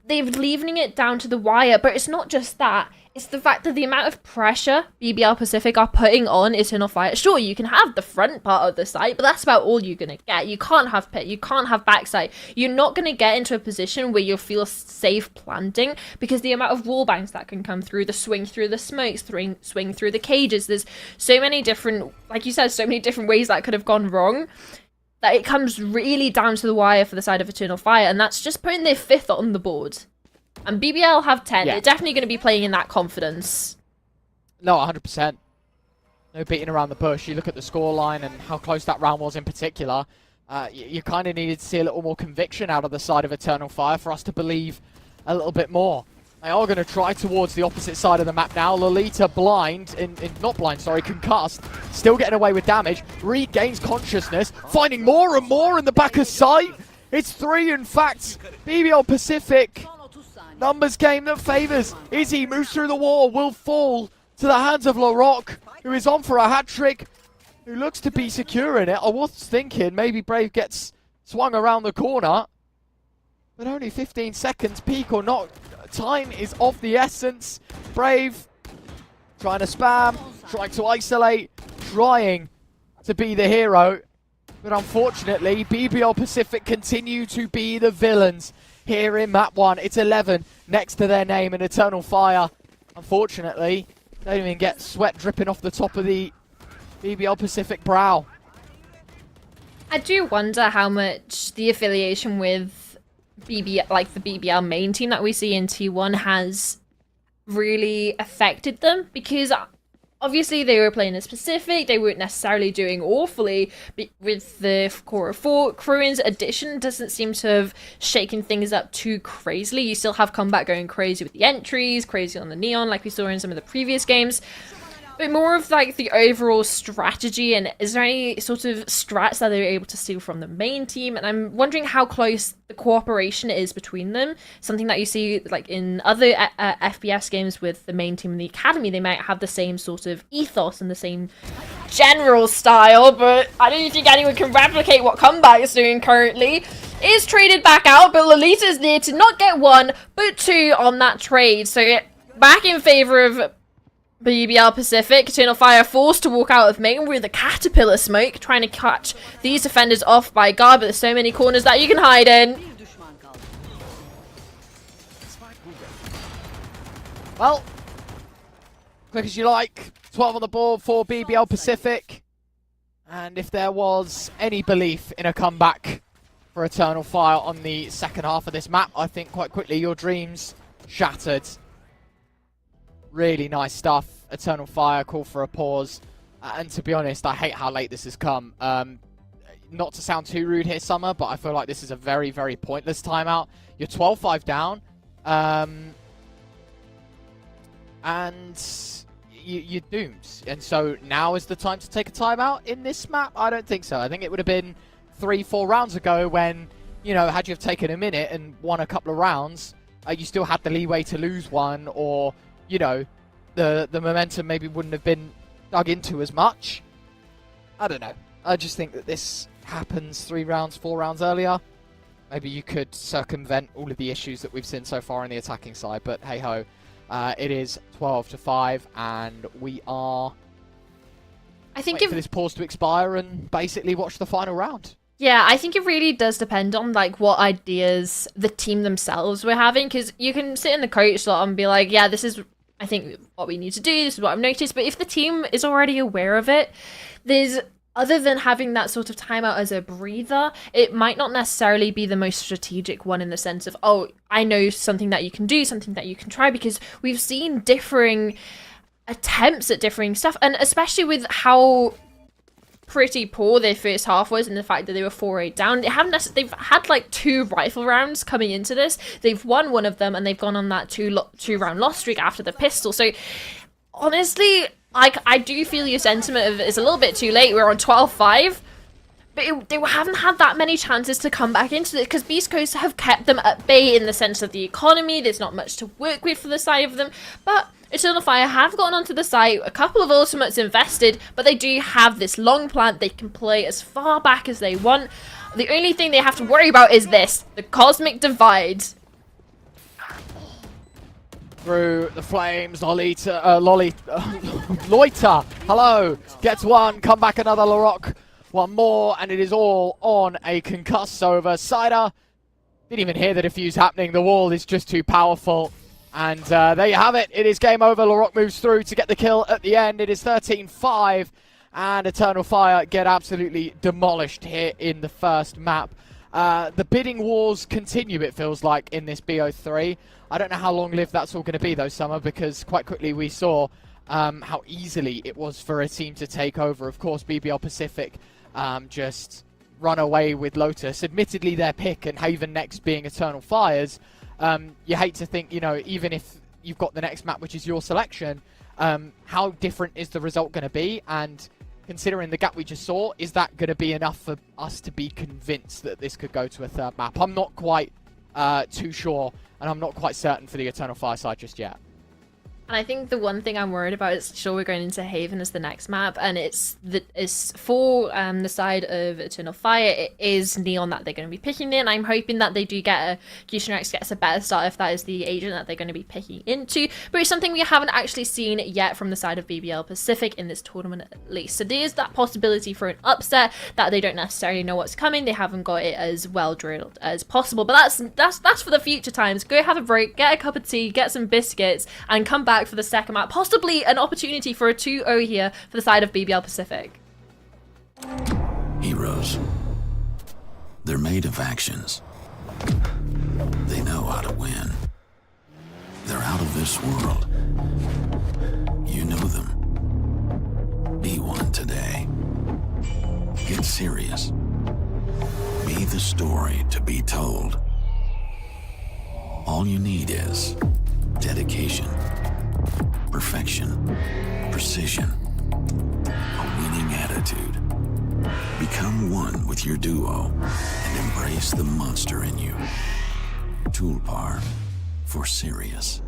they're leaving it down to the wire. But it's not just that. It's the fact that the amount of pressure BBL Pacific are putting on Eternal Fire. Sure, you can have the front part of the site, but that's about all you're going to get. You can't have pit, you can't have backside. You're not going to get into a position where you'll feel safe planting because the amount of wall bangs that can come through, the swing through the smokes, swing through the cages. There's so many different, like you said, so many different ways that could have gone wrong that it comes really down to the wire for the side of Eternal Fire, and that's just putting their 5th on the board. And BBL have 10. Yeah. They're definitely going to be playing in that confidence. No, 100%. No beating around the bush. You look at the scoreline and how close that round was in particular. You kind of needed to see a little more conviction out of the side of Eternal Fire for us to believe a little bit more. They are going to try towards the opposite side of the map now. Lolita concussed. Still getting away with damage. Regains consciousness. Finding more and more in the back of sight. It's 3, in fact. BBL Pacific. Numbers game that favours. Izzy moves through the wall. Will fall to the hands of LaRock, who is on for a hat-trick. Who looks to be secure in it. I was thinking maybe Brave gets swung around the corner. But only 15 seconds, peak or not. Time is of the essence. Brave trying to spam, trying to isolate, trying to be the hero. But unfortunately, BBL Pacific continue to be the villains here in map 1. It's 11 next to their name, and Eternal Fire, unfortunately, don't even get sweat dripping off the top of the BBL Pacific brow. I do wonder how much the affiliation with BBL, like the BBL main team that we see in T1, has really affected them, because obviously they were playing as Pacific, they weren't necessarily doing awfully, but with the Core 4, Kruin's addition doesn't seem to have shaken things up too crazily. You still have Combat going crazy with the entries, crazy on the Neon like we saw in some of the previous games. But more of like the overall strategy, and is there any sort of strats that they're able to steal from the main team? And I'm wondering how close the cooperation is between them. Something that you see like in other FPS games with the main team and the academy, they might have the same sort of ethos and the same general style, but I don't think anyone can replicate what Comeback is doing currently. Is traded back out, but Lolita is there to not get 1, but 2 on that trade. So back in favor of BBL Pacific. Eternal Fire forced to walk out of main with a caterpillar smoke, trying to catch these defenders off by guard, but there's so many corners that you can hide in. Well, quick as you like. 12 on the board for BBL Pacific. And if there was any belief in a comeback for Eternal Fire on the second half of this map, I think quite quickly your dreams shattered. Really nice stuff. Eternal Fire, call for a pause. And to be honest, I hate how late this has come. Not to sound too rude here, Summer, but I feel like this is a very, very pointless timeout. You're 12-5 down. And you're doomed. And so now is the time to take a timeout in this map? I don't think so. I think it would have been 3-4 rounds ago when, you know, had you have taken a minute and won a couple of rounds, you still had the leeway to lose one, or, you know, the momentum maybe wouldn't have been dug into as much. I don't know. I just think that this happens 3 rounds, 4 rounds earlier. Maybe you could circumvent all of the issues that we've seen so far on the attacking side, but hey-ho. It is 12-5, and we are waiting for this pause to expire and basically watch the final round. Yeah, I think it really does depend on like what ideas the team themselves were having, because you can sit in the coach slot and be like, yeah, this is, I think, what we need to do, this is what I've noticed, but if the team is already aware of it, there's, other than having that sort of timeout as a breather, it might not necessarily be the most strategic one in the sense of, oh, I know something that you can do, something that you can try, because we've seen differing attempts at differing stuff, and especially with how pretty poor their first half was and the fact that they were 4-8 down, they've had like 2 rifle rounds coming into this. They've won one of them and they've gone on that 2-round loss streak after the pistol. So honestly, I do feel your sentiment of it's a little bit too late. We're on 12-5. But they haven't had that many chances to come back into it because Beast Coast have kept them at bay in the sense of the economy. There's not much to work with for the side of them. But Eternal Fire have gotten onto the site, a couple of ultimates invested, but they do have this long plant. They can play as far back as they want. The only thing they have to worry about is this, the Cosmic Divide. Through the flames, Loiter, hello, gets one, come back another Larocque, one more, and it is all on a concussed over. Cider didn't even hear the defuse happening, the wall is just too powerful, and there you have it, it is game over. Larocque moves through to get the kill at the end. It is 13-5, and Eternal Fire get absolutely demolished here in the first map. The bidding wars continue, it feels like, in this BO3. I don't know how long-lived that's all going to be, though, Summer, because quite quickly we saw how easily it was for a team to take over. Of course, BBL Pacific just run away with Lotus. Admittedly, their pick, and Haven next being Eternal Fires. You hate to think, you know, even if you've got the next map, which is your selection, how different is the result going to be? And considering the gap we just saw, is that going to be enough for us to be convinced that this could go to a third map? I'm not quite too sure, and I'm not quite certain for the Eternal Fire side just yet. And I think the one thing I'm worried about is, sure, we're going into Haven as the next map, and it's for the side of Eternal Fire, it is Neon that they're going to be picking in. I'm hoping that they do get Gushinax gets a better start if that is the agent that they're going to be picking into. But it's something we haven't actually seen yet from the side of BBL Pacific in this tournament at least. So there's that possibility for an upset that they don't necessarily know what's coming. They haven't got it as well drilled as possible. But that's for the future times. Go have a break, get a cup of tea, get some biscuits, and come back for the second map. Possibly an opportunity for a 2-0 here for the side of BBL Pacific. Heroes. They're made of actions. They know how to win. They're out of this world. You know them. Be one today. Get serious. Be the story to be told. All you need is dedication, perfection, precision, a winning attitude. Become one with your duo and embrace the monster in you. Tulpars for serious.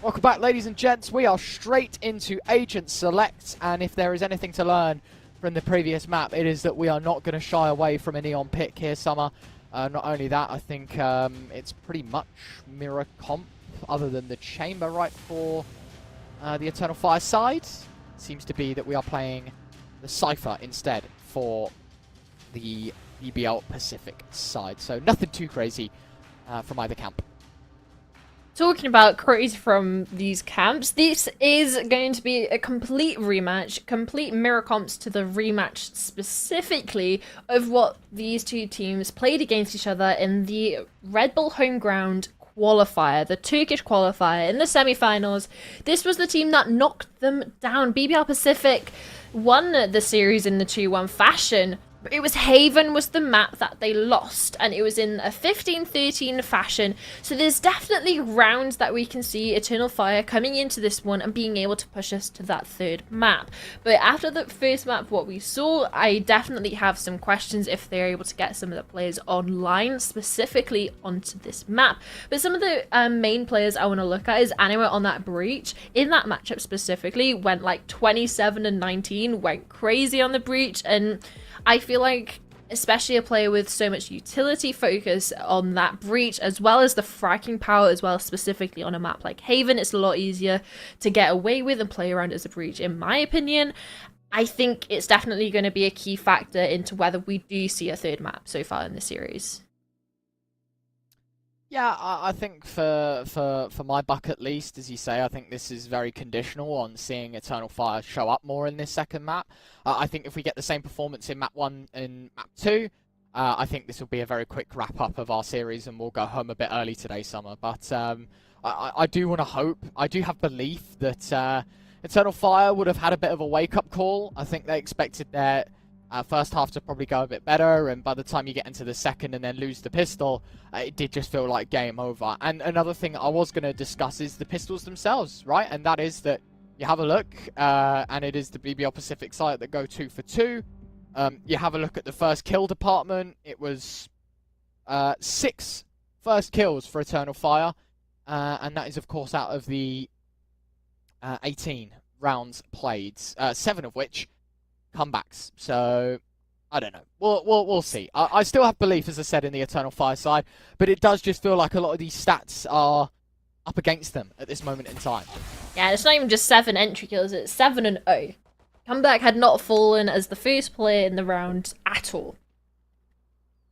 Welcome back, ladies and gents. We are straight into Agent Select, and if there is anything to learn from the previous map, it is that we are not going to shy away from a neon pick here, Summer. Not only that, I think it's pretty much mirror comp, other than the chamber right for the Eternal Fire side. It seems to be that we are playing the Cypher instead for the BBL Pacific side, so nothing too crazy from either camp. Talking about crazy from these camps, this is going to be a complete rematch, complete mirror comps to the rematch specifically of what these two teams played against each other in the Red Bull home ground qualifier, the Turkish qualifier in the semi-finals. This was the team that knocked them down. BBL Pacific won the series in the 2-1 fashion. It was Haven was the map that they lost, and it was in a 15-13 fashion. So there's definitely rounds that we can see Eternal Fire coming into this one and being able to push us to that third map. But after the first map, what we saw, I definitely have some questions if they're able to get some of the players online, specifically onto this map. But some of the main players I want to look at is Anima on that breach. In that matchup specifically, went like 27 and 19, went crazy on the breach, and I feel like, especially a player with so much utility focus on that breach, as well as the fracking power, as well, specifically on a map like Haven, it's a lot easier to get away with and play around as a breach, in my opinion. I think it's definitely going to be a key factor into whether we do see a third map so far in the series. Yeah, I think for my buck at least, as you say, I think this is very conditional on seeing Eternal Fire show up more in this second map. I think if we get the same performance in map 1 and map 2, I think this will be a very quick wrap-up of our series and we'll go home a bit early today, Summer. But I do want to hope, I do have belief that Eternal Fire would have had a bit of a wake-up call. I think they expected their first half to probably go a bit better, and by the time you get into the second and then lose the pistol, it did just feel like game over. And another thing I was going to discuss is the pistols themselves, right? And that is that you have a look, and it is the BBL Pacific side that go 2 for 2. You have a look at the first kill department. It was 6 first kills for Eternal Fire, and that is of course out of the 18 rounds played, 7 of which comebacks. So I don't know. We'll see. I still have belief, as I said, in the Eternal Fire side, but it does just feel like a lot of these stats are up against them at this moment in time. Yeah, it's not even just 7 entry kills, it's 7 and 0. Comeback had not fallen as the first player in the round at all.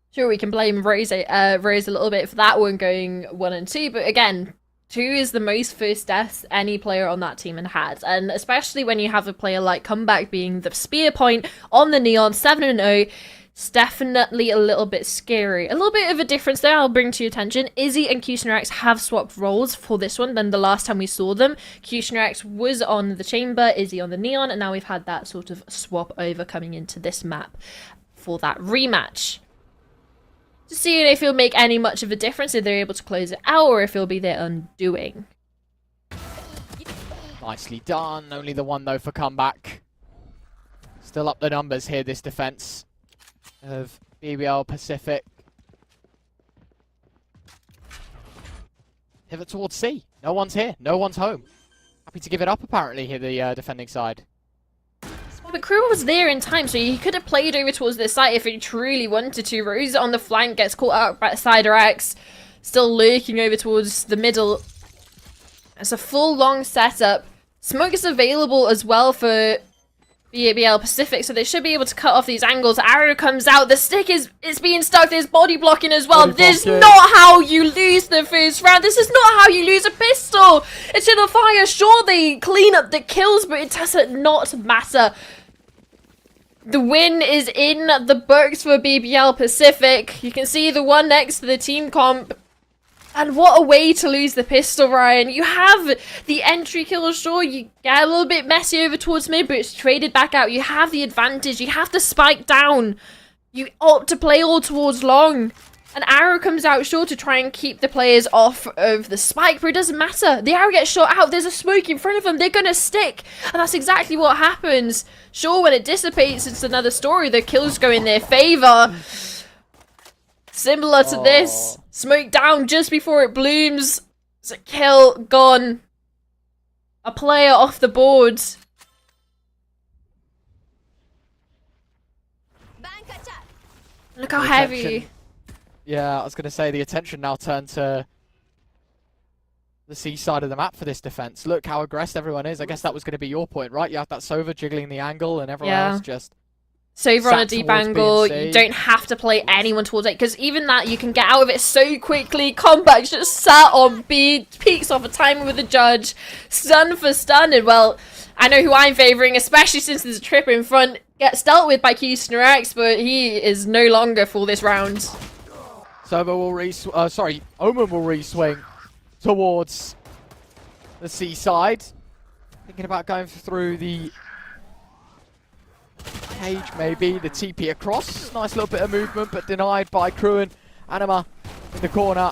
Sure, we can blame Rose a little bit for that one going 1 and 2, but again, 2 is the most first deaths any player on that team had, and especially when you have a player like Comeback being the spear point on the Neon, 7 and 0, it's definitely a little bit scary. A little bit of a difference there I'll bring to your attention. Izzy and Kushnerx have swapped roles for this one than the last time we saw them. Kushnerx was on the chamber, Izzy on the Neon, and now we've had that sort of swap over coming into this map for that rematch. To see if it'll make any much of a difference, if they're able to close it out, or if it'll be their undoing. Nicely done. Only the one, though, for Comeback. Still up the numbers here, this defense of BBL Pacific. Pivot towards C. No one's here. No one's home. Happy to give it up, apparently, here, the defending side. But Crew was there in time, so he could have played over towards this site if he truly wanted to. Rose on the flank gets caught out by Cider X, still lurking over towards the middle. It's a full long setup. Smoke is available as well for BBL Pacific, so they should be able to cut off these angles. Arrow comes out, the stick is being stuck, there's body blocking as well. This is not how you lose the first round, this is not how you lose a pistol. Eternal Fire, sure they clean up the kills, but it does not matter. The win is in the books for BBL Pacific. You can see the one next to the team comp. And what a way to lose the pistol, Ryan. You have the entry kill, sure, you get a little bit messy over towards mid, but it's traded back out. You have the advantage. You have to spike down. You opt to play all towards long. An arrow comes out, sure, to try and keep the players off of the spike, but it doesn't matter. The arrow gets shot out, there's a smoke in front of them, they're gonna stick. And that's exactly what happens. Sure, when it dissipates, it's another story. The kills go in their favor. Similar to this. Smoke down just before it blooms. It's a kill, gone. a player off the board. Look how heavy. Yeah, I was going to say the attention now turned to the C side of the map for this defense. Look how aggressive everyone is. I guess that was going to be your point, right? You have that Sova jiggling the angle and everyone else just... Sova on a deep angle, you don't have to play anyone towards it, because even that, you can get out of it so quickly. Combat's just sat on B, peeks off a timer with the judge, stun for stun, and well, I know who I'm favouring, especially since there's a trip in front, gets dealt with by Kushner X, but he is no longer for this round. Sova will Omen will re-swing towards the C side. Thinking about going through the cage, maybe the TP across. Nice little bit of movement, but denied by Kruin. Anima in the corner.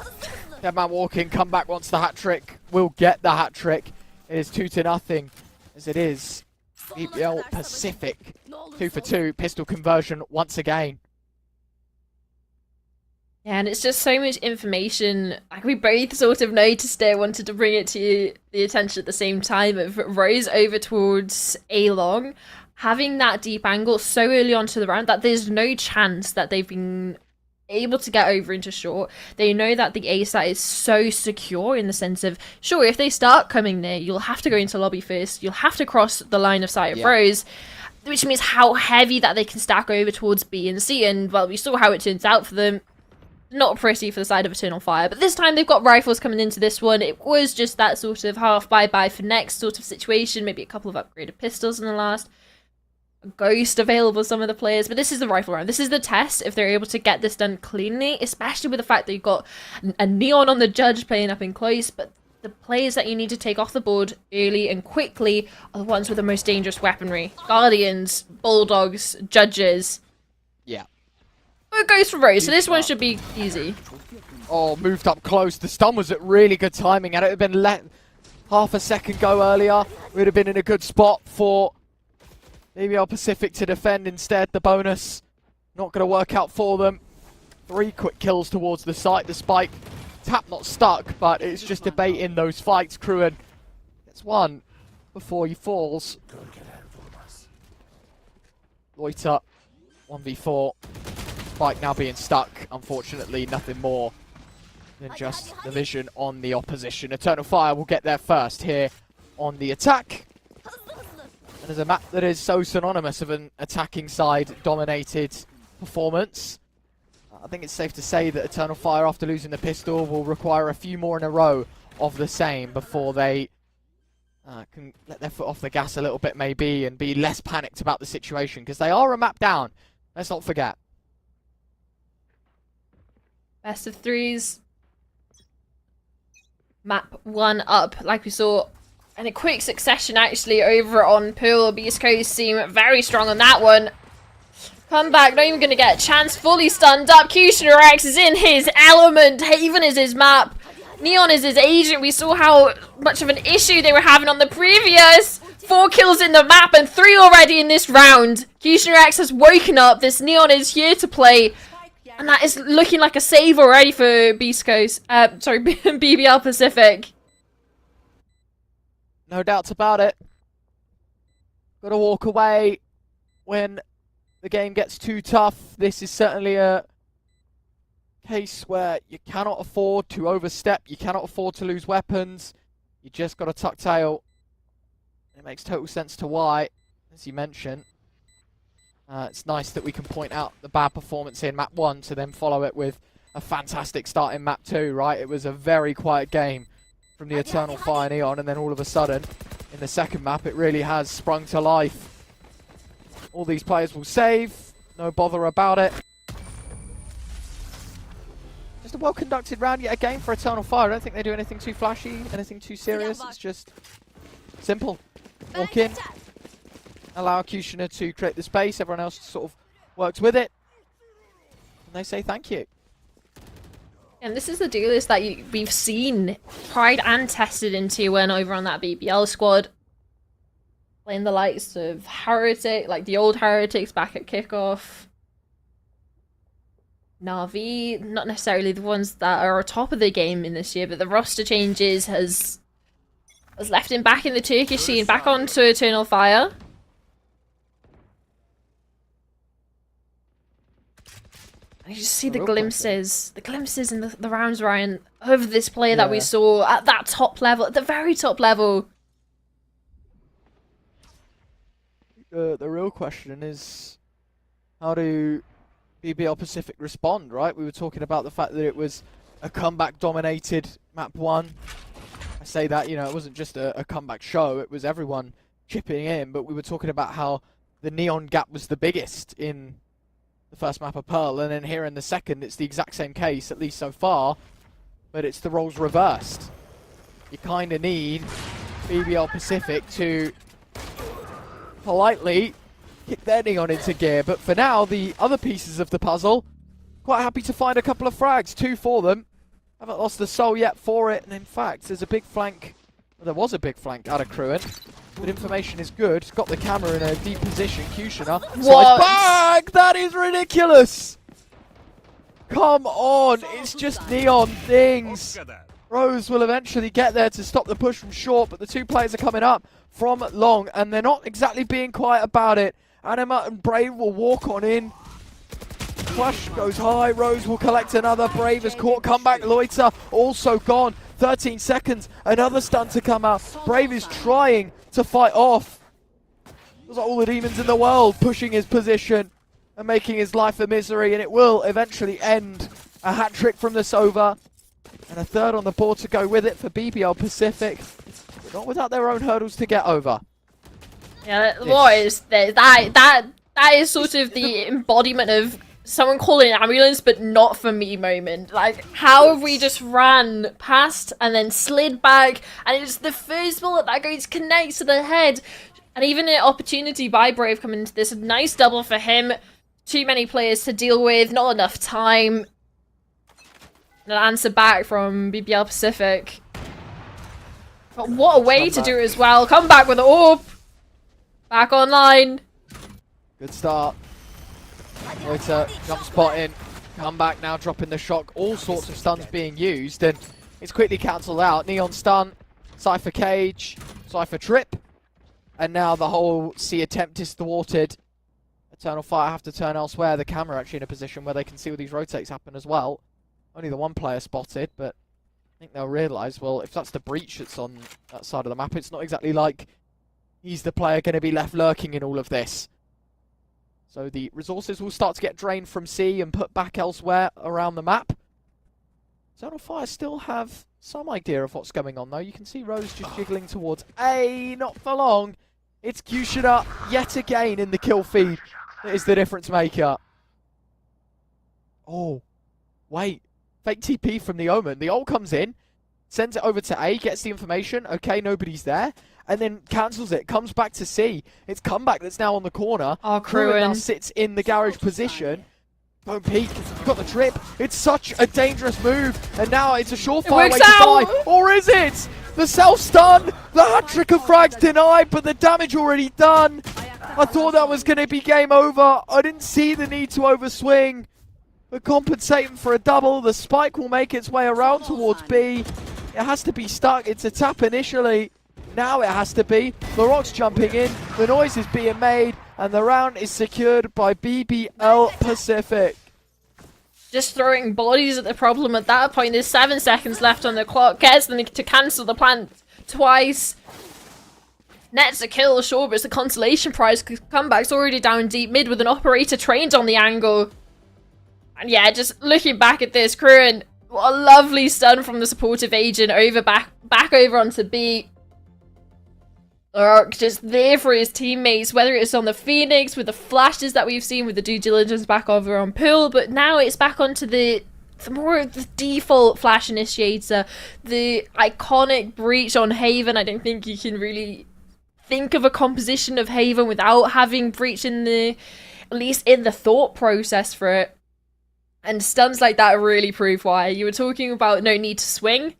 Deadman walking, come back wants the hat trick. Will get the hat trick. It is 2-0 as it is. BBL Pacific 2 for 2. Pistol conversion once again. Yeah, and it's just so much information. Like, we both sort of noticed it, wanted to bring it to the attention at the same time of Rose over towards A-Long. Having that deep angle so early onto the round that there's no chance that they've been able to get over into short. They know that the A site is so secure in the sense of, sure, if they start coming near, you'll have to go into lobby first. You'll have to cross the line of sight of Rose, which means how heavy that they can stack over towards B and C. And, well, we saw how it turns out for them. Not pretty for the side of Eternal Fire, but this time they've got rifles coming into this one. It was just that sort of half bye-bye for next sort of situation, maybe a couple of upgraded pistols in the last. A ghost available for some of the players, but this is the rifle round. This is the test if they're able to get this done cleanly, especially with the fact that you've got a Neon on the judge playing up in close, but the players that you need to take off the board early and quickly are the ones with the most dangerous weaponry. Guardians, Bulldogs, Judges. Yeah. It goes for Rose, so this one should be easy. Oh, moved up close. The stun was at really good timing. Had it been let half a second go earlier, we would have been in a good spot for BBL Pacific to defend. Instead, the bonus not going to work out for them. 3 quick kills towards the site. The spike tap not stuck, but it's just debating those fights. Kruin gets one before he falls. Loiter 1v4. Spike now being stuck. Unfortunately, nothing more than just the vision on the opposition. Eternal Fire will get there first here on the attack. And as a map that is so synonymous of an attacking side dominated performance, I think it's safe to say that Eternal Fire, after losing the pistol, will require a few more in a row of the same before they can let their foot off the gas a little bit maybe and be less panicked about the situation, because they are a map down. Let's not forget. Best of threes. Map 1 up, like we saw in a quick succession actually over on Pearl. Beast Coast seem very strong on that one. Come back, not even going to get a chance. Fully stunned up. Kushner X is in his element. Haven is his map. Neon is his agent. We saw how much of an issue they were having on the previous. 4 kills in the map and 3 already in this round. Kushner X has woken up. This Neon is here to play. And that is looking like a save already for Beast Coast. Sorry, BBL Pacific. No doubts about it. Got to walk away when the game gets too tough. This is certainly a case where you cannot afford to overstep. You cannot afford to lose weapons. You just got to tuck tail. It makes total sense to why, as you mentioned. It's nice that we can point out the bad performance in map 1 to then follow it with a fantastic start in map 2, right? It was a very quiet game from the Eternal Fire Neon, and then all of a sudden, in the second map, it really has sprung to life. All these players will save, no bother about it. Just a well-conducted round yet again for Eternal Fire. I don't think they do anything too flashy, anything too serious. It's just simple. Walk in. Allow Kushner to create the space, everyone else sort of works with it, and they say thank you. And this is the duelist that we've seen tried and tested in Tier 1 over on that BBL squad. Playing the likes of Heretic, like the old Heretics back at kickoff. Na'Vi, not necessarily the ones that are on top of the game in this year, but the roster changes has Has left him back in the Turkish scene, back onto Eternal Fire. And you just see the glimpses in the rounds, Ryan, of this player that we saw at that top level, at the very top level. The real question is, how do BBL Pacific respond, right? We were talking about the fact that it was a comeback-dominated map 1. I say that, you know, it wasn't just a comeback show, it was everyone chipping in, but we were talking about how the Neon gap was the biggest in the first map of Pearl, and then here in the second, it's the exact same case, at least so far, but it's the roles reversed. You kind of need BBL Pacific to politely kick their Neon into gear, but for now, the other pieces of the puzzle, quite happy to find a couple of frags, 2 for them. Haven't lost the soul yet for it, and in fact, there's a big flank, well, there was a big flank out of Cruin, but information is good. Got the camera in a deep position, Kushner. What? Back! That is ridiculous! Come on, it's just Neon things. Rose will eventually get there to stop the push from short, but the 2 players are coming up from long, and they're not exactly being quiet about it. Anima and Brave will walk on in. Flash goes high, Rose will collect another. Brave has caught comeback, Loiter also gone. 13 seconds, another stun to come out. Brave is trying to fight off. Those are all the demons in the world pushing his position and making his life a misery, and it will eventually end. A hat trick from the Sova, and a 3rd on the board to go with it for BBL Pacific, but not without their own hurdles to get over. Yeah, what is this? That is sort of the embodiment of someone calling an ambulance, but not for me moment. Like, how have we just ran past and then slid back, and it's the first bullet that goes connects to the head, and even an opportunity by Brave coming into this. A nice double for him. Too many players to deal with, not enough time. An answer back from BBL Pacific. But what a way to do it as well. Come back with the AWP. Back online. Good start. Loiter, jump spot in. Come back now, dropping the shock. All sorts of stuns being used, and it's quickly cancelled out. Neon stun, Cypher cage, Cypher trip, and now the whole C attempt is thwarted. Eternal Fire have to turn elsewhere. The camera actually in a position where they can see all these rotates happen as well. Only the 1 player spotted, but I think they'll realise, well, if that's the breach that's on that side of the map, it's not exactly like he's the player going to be left lurking in all of this. So the resources will start to get drained from C and put back elsewhere around the map. Eternal Fire still have some idea of what's going on, though. You can see Rose just jiggling towards A, not for long. It's Kushner yet again in the kill feed. That is the difference maker. Oh, wait. Fake TP from the Omen. The ult comes in, sends it over to A, gets the information. Okay, nobody's there. And then cancels it, comes back to C. It's comeback that's now on the corner. Oh, Cruin now sits in the garage position. Don't peek, got the trip. It's such a dangerous move. And now it's a surefire way to die. Or is it? The self-stun, the hat-trick of frags denied, but the damage already done. I thought that was going to be game over. I didn't see the need to overswing. But compensating for a double, the spike will make its way around towards B. It has to be stuck. It's a tap initially. Now it has to be. LaRock's jumping in. The noise is being made. And the round is secured by BBL Pacific. Just throwing bodies at the problem at that point. There's 7 seconds left on the clock. Gets them to cancel the plant twice. Nets a kill, sure, but it's a consolation prize because Comeback's already down deep mid with an operator trained on the angle. And yeah, just looking back at this, Cruin, what a lovely stun from the supportive agent over back over onto B. Just there for his teammates, whether it's on the Phoenix with the flashes that we've seen with the due diligence back over on Pool, but now it's back onto the more of the default flash initiator, the iconic breach on Haven. I don't think you can really think of a composition of Haven without having breach in the, at least in the thought process for it. And stuns like that really prove why. You were talking about no need to swing.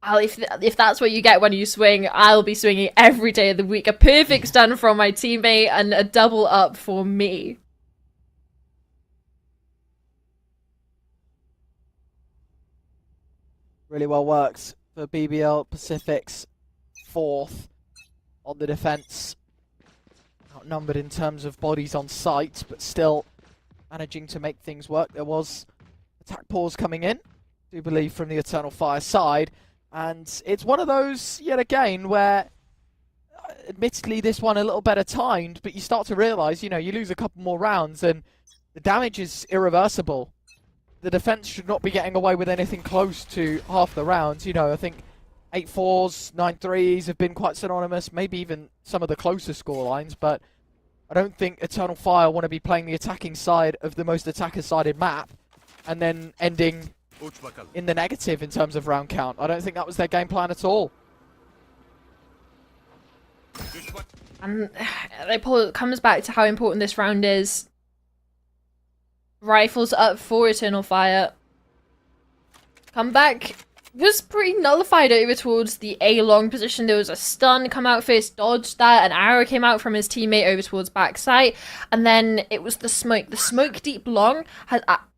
Well, if that's what you get when you swing, I'll be swinging every day of the week. A perfect stun from my teammate and a double up for me. Really well worked for BBL Pacific's 4th on the defense. Outnumbered in terms of bodies on site, but still managing to make things work. There was attack pause coming in, I do believe, from the Eternal Fire side. And it's one of those, yet again, where admittedly this one a little better timed, but you start to realise, you know, you lose a couple more rounds and the damage is irreversible. The defense should not be getting away with anything close to half the rounds. You know, I think 8-4s, 9-3s have been quite synonymous, maybe even some of the closer scorelines, but I don't think Eternal Fire want to be playing the attacking side of the most attacker-sided map and then ending in the negative in terms of round count. I don't think that was their game plan at all. And it comes back to how important this round is. Rifles up for Eternal Fire. Comeback was pretty nullified over towards the A-long position. There was a stun come out first, dodged that. An arrow came out from his teammate over towards backside. And then it was the smoke. The smoke deep long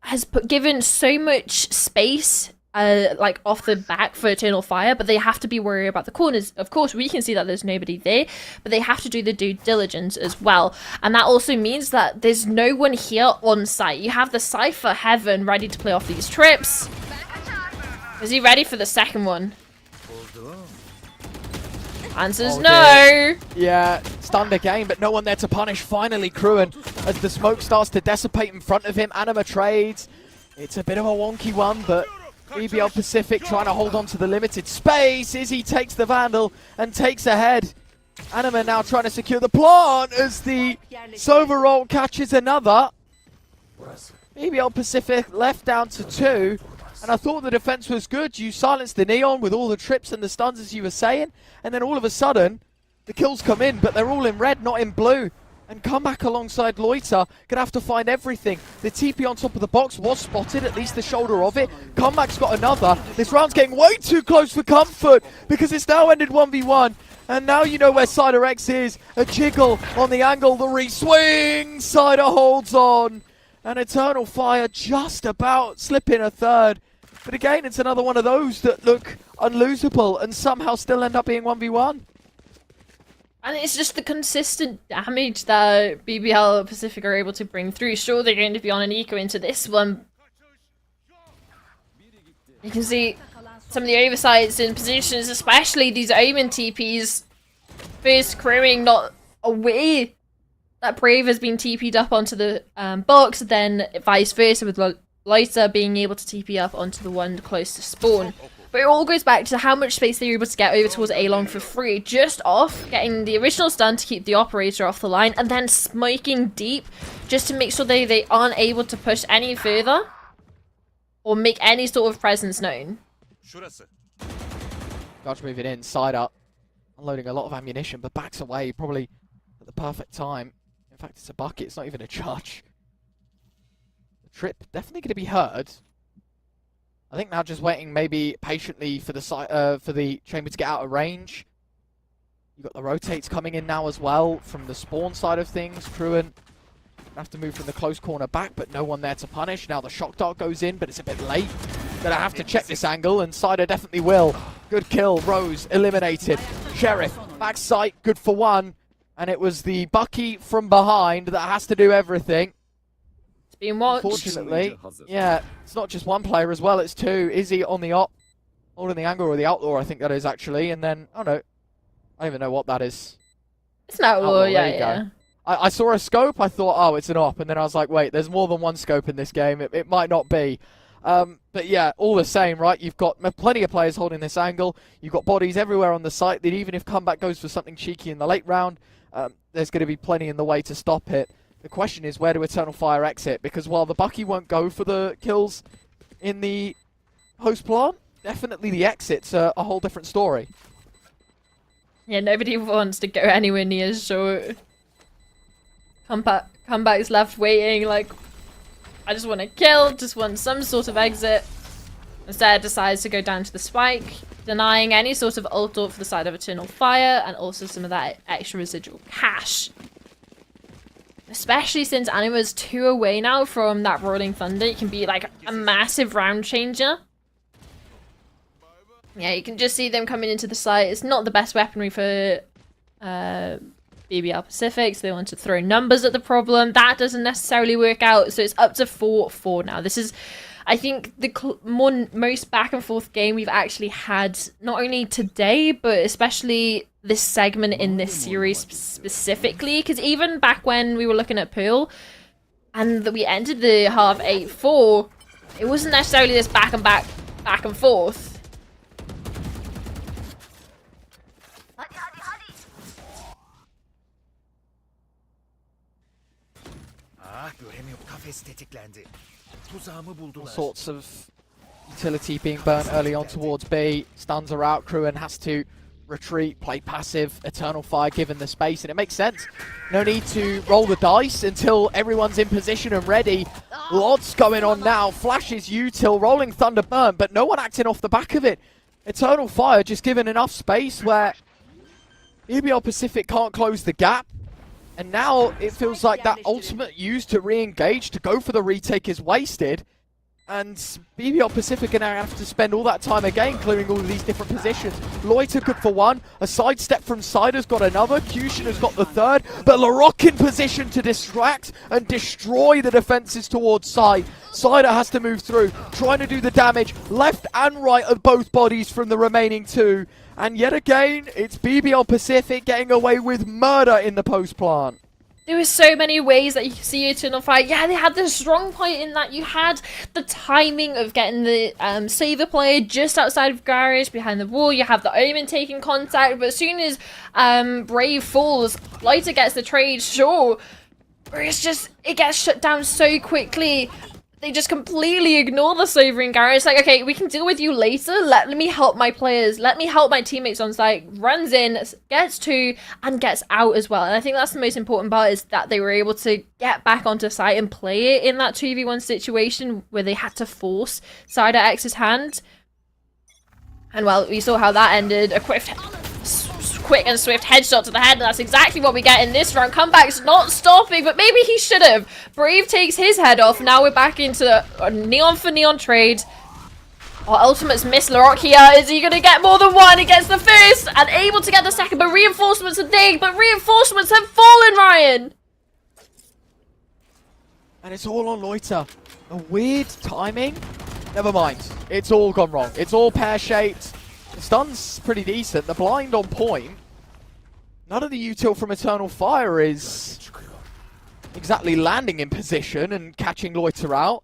has given so much space like off the back for Eternal Fire, but they have to be worried about the corners. Of course, we can see that there's nobody there, but they have to do the due diligence as well. And that also means that there's no one here on site. You have the Cypher Heaven ready to play off these trips. Is he ready for the second one? Answer's no. Yeah, stunned again, but no one there to punish. Finally, Cruin, as the smoke starts to dissipate in front of him. Anima trades. It's a bit of a wonky one, but BBL Pacific trying to hold on to the limited space. Izzy takes the Vandal and takes ahead. Anima now trying to secure the plant as the Soveroll catches another. BBL Pacific left down to 2. And I thought the defense was good. You silenced the Neon with all the trips and the stuns, as you were saying. And then all of a sudden, the kills come in, but they're all in red, not in blue. And Comeback alongside Loiter gonna have to find everything. The TP on top of the box was spotted, at least the shoulder of it. Comeback's got another. This round's getting way too close for comfort because it's now ended 1v1. And now you know where Cider X is. A jiggle on the angle, the re-swing. Cider holds on. And Eternal Fire just about slipping a third. But again, it's another one of those that look unlosable and somehow still end up being 1v1. And it's just the consistent damage that BBL Pacific are able to bring through. Sure, they're going to be on an eco into this one. You can see some of the oversights in positions, especially these Omen TPs. First crewing not aware that Brave has been TP'd up onto the box, then vice versa with Loiter being able to TP up onto the one close to spawn. But it all goes back to how much space they were able to get over towards A-long for free, just off getting the original stun to keep the operator off the line, and then smoking deep just to make sure they aren't able to push any further or make any sort of presence known. Dodge moving in, side up, unloading a lot of ammunition, but backs away probably at the perfect time. In fact, it's a bucket, it's not even a charge. The trip definitely going to be heard. I think now just waiting maybe patiently for the chamber to get out of range. You've got the rotates coming in now as well from the spawn side of things. Cruin have to move from the close corner back, but no one there to punish. Now the shock dart goes in, but it's a bit late. Gonna have to check this angle, and Cider definitely will. Good kill, Rose eliminated. Sheriff, back sight, good for one. And it was the Bucky from behind that has to do everything. Being watched. Unfortunately, yeah, it's not just one player as well, it's two. Izzy on the op, holding the angle, or the outlaw, I think that is actually, and then, oh no, I don't even know what that is. It's an outlaw, yeah. I saw a scope, I thought, oh, it's an op, and then I was like, wait, there's more than one scope in this game, it might not be. But yeah, all the same, right, you've got plenty of players holding this angle, you've got bodies everywhere on the site, that even if Comeback goes for something cheeky in the late round, there's going to be plenty in the way to stop it. The question is, where do Eternal Fire exit? Because while the Bucky won't go for the kills in the host plant, definitely the exit's a whole different story. Yeah, nobody wants to go anywhere near short. Comeback's left waiting, like, I just want to kill, just want some sort of exit. Instead, decides to go down to the spike, denying any sort of ult for the side of Eternal Fire, and also some of that extra residual cash. Especially since Anima's 2 away now from that Rolling Thunder, it can be like a massive round changer. Yeah, you can just see them coming into the site. It's not the best weaponry for BBL Pacific, so they want to throw numbers at the problem. That doesn't necessarily work out, so it's up to 4-4 now. This is, I think, the most back and forth game we've actually had, not only today, but especially this segment in this series specifically, because even back when we were looking at Pearl, and we ended the half 8-4, it wasn't necessarily this back and forth. All sorts of utility being burnt early on towards B. Stuns are out, Cruan has to retreat, play passive, Eternal Fire given the space, and it makes sense. No need to roll the dice until everyone's in position and ready. Lots going on now, flashes util, rolling thunder burn, but no one acting off the back of it. Eternal Fire just given enough space where BBL Pacific can't close the gap. And now it feels like that ultimate use to re-engage, to go for the retake is wasted. And BBL Pacific are now going to have to spend all that time again clearing all of these different positions. Loiter good for one, a sidestep from Cider's got another, Cushion has got the third, but Larocque in position to distract and destroy the defenses towards side. Cider has to move through, trying to do the damage, left and right of both bodies from the remaining two. And yet again, it's BBL Pacific getting away with murder in the post plant. There were so many ways that you could see Eternal Fire. Yeah, they had the strong point in that you had the timing of getting the Saver player just outside of Garage, behind the wall. You have the Omen taking contact, but as soon as Brave falls, Lighter gets the trade, sure. But it's just, it gets shut down so quickly. They just completely ignore the Saver in Garage. It's like, okay, we can deal with you later. Let me help my players. Let me help my teammates on site. Runs in, gets two, and gets out as well. And I think that's the most important part, is that they were able to get back onto site and play it in that 2v1 situation where they had to force Cider X's hand. And well, we saw how that ended. A quick and swift headshot to the head, and that's exactly what we get in this round. Comeback's not stopping, but maybe he should have. Brave takes his head off. Now we're back into a neon for neon trade. Our ultimates miss Larocque here. Is he going to get more than one? He gets the first and able to get the second, but reinforcements are big, but reinforcements have fallen, Ryan. And it's all on Loiter. A weird timing. Never mind. It's all gone wrong. It's all pear-shaped. The stun's pretty decent. The blind on point. None of the util from Eternal Fire is exactly landing in position and catching Loiter out.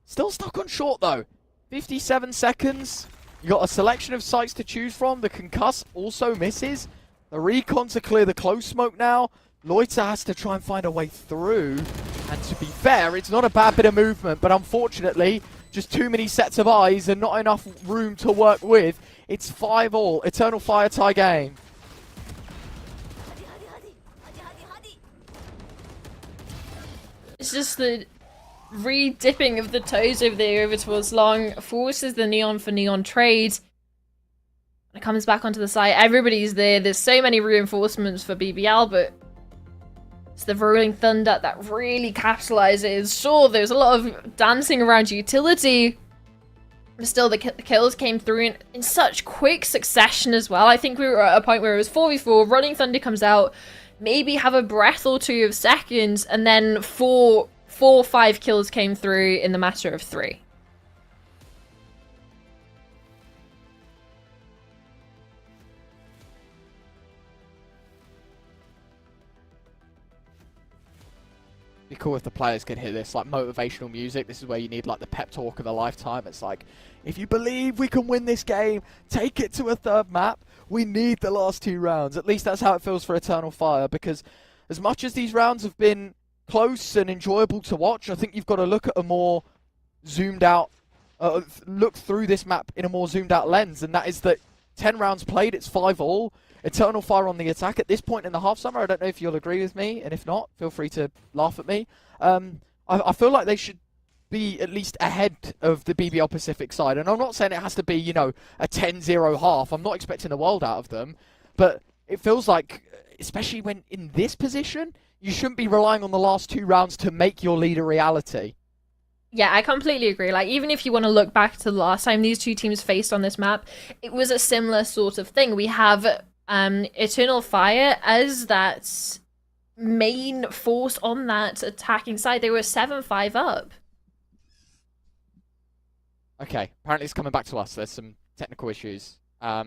Still stuck on short though. 57 seconds. You got a selection of sites to choose from. The concuss also misses. The recon to clear the close smoke now. Loiter has to try and find a way through. And to be fair, it's not a bad bit of movement, but unfortunately, just too many sets of eyes and not enough room to work with. It's 5-all. Eternal Fire tie game. It's just the re-dipping of the toes over there over towards long forces the neon for neon trade. When it comes back onto the site, everybody's there. There's so many reinforcements for BBL, but it's the Rolling Thunder that really capitalizes. Sure, there's a lot of dancing around utility, but still the kills came through in such quick succession as well. I think we were at a point where it was 4v4, Rolling Thunder comes out, maybe have a breath or two of seconds, and then four or five kills came through in the matter of 3. Be cool if the players could hear this, like motivational music. This is where you need like the pep talk of a lifetime. It's like, if you believe we can win this game, take it to a third map. We need the last 2 rounds. At least that's how it feels for Eternal Fire, because as much as these rounds have been close and enjoyable to watch, I think you've got to look at a more zoomed out, look through this map in a more zoomed out lens, and that is that 10 rounds played, it's 5-all. Eternal Fire on the attack at this point in the half summer. I don't know if you'll agree with me, and if not, feel free to laugh at me. I feel like they should be at least ahead of the BBL Pacific side, and I'm not saying it has to be, you know, a 10-0 half. I'm not expecting the world out of them, but it feels like, especially when in this position, you shouldn't be relying on the last 2 rounds to make your lead a reality. Yeah, I completely agree. Like, even if you want to look back to the last time these two teams faced on this map, it was a similar sort of thing. We have Eternal Fire as that main force on that attacking side. They were 7-5 up. Okay, apparently it's coming back to us. There's some technical issues. I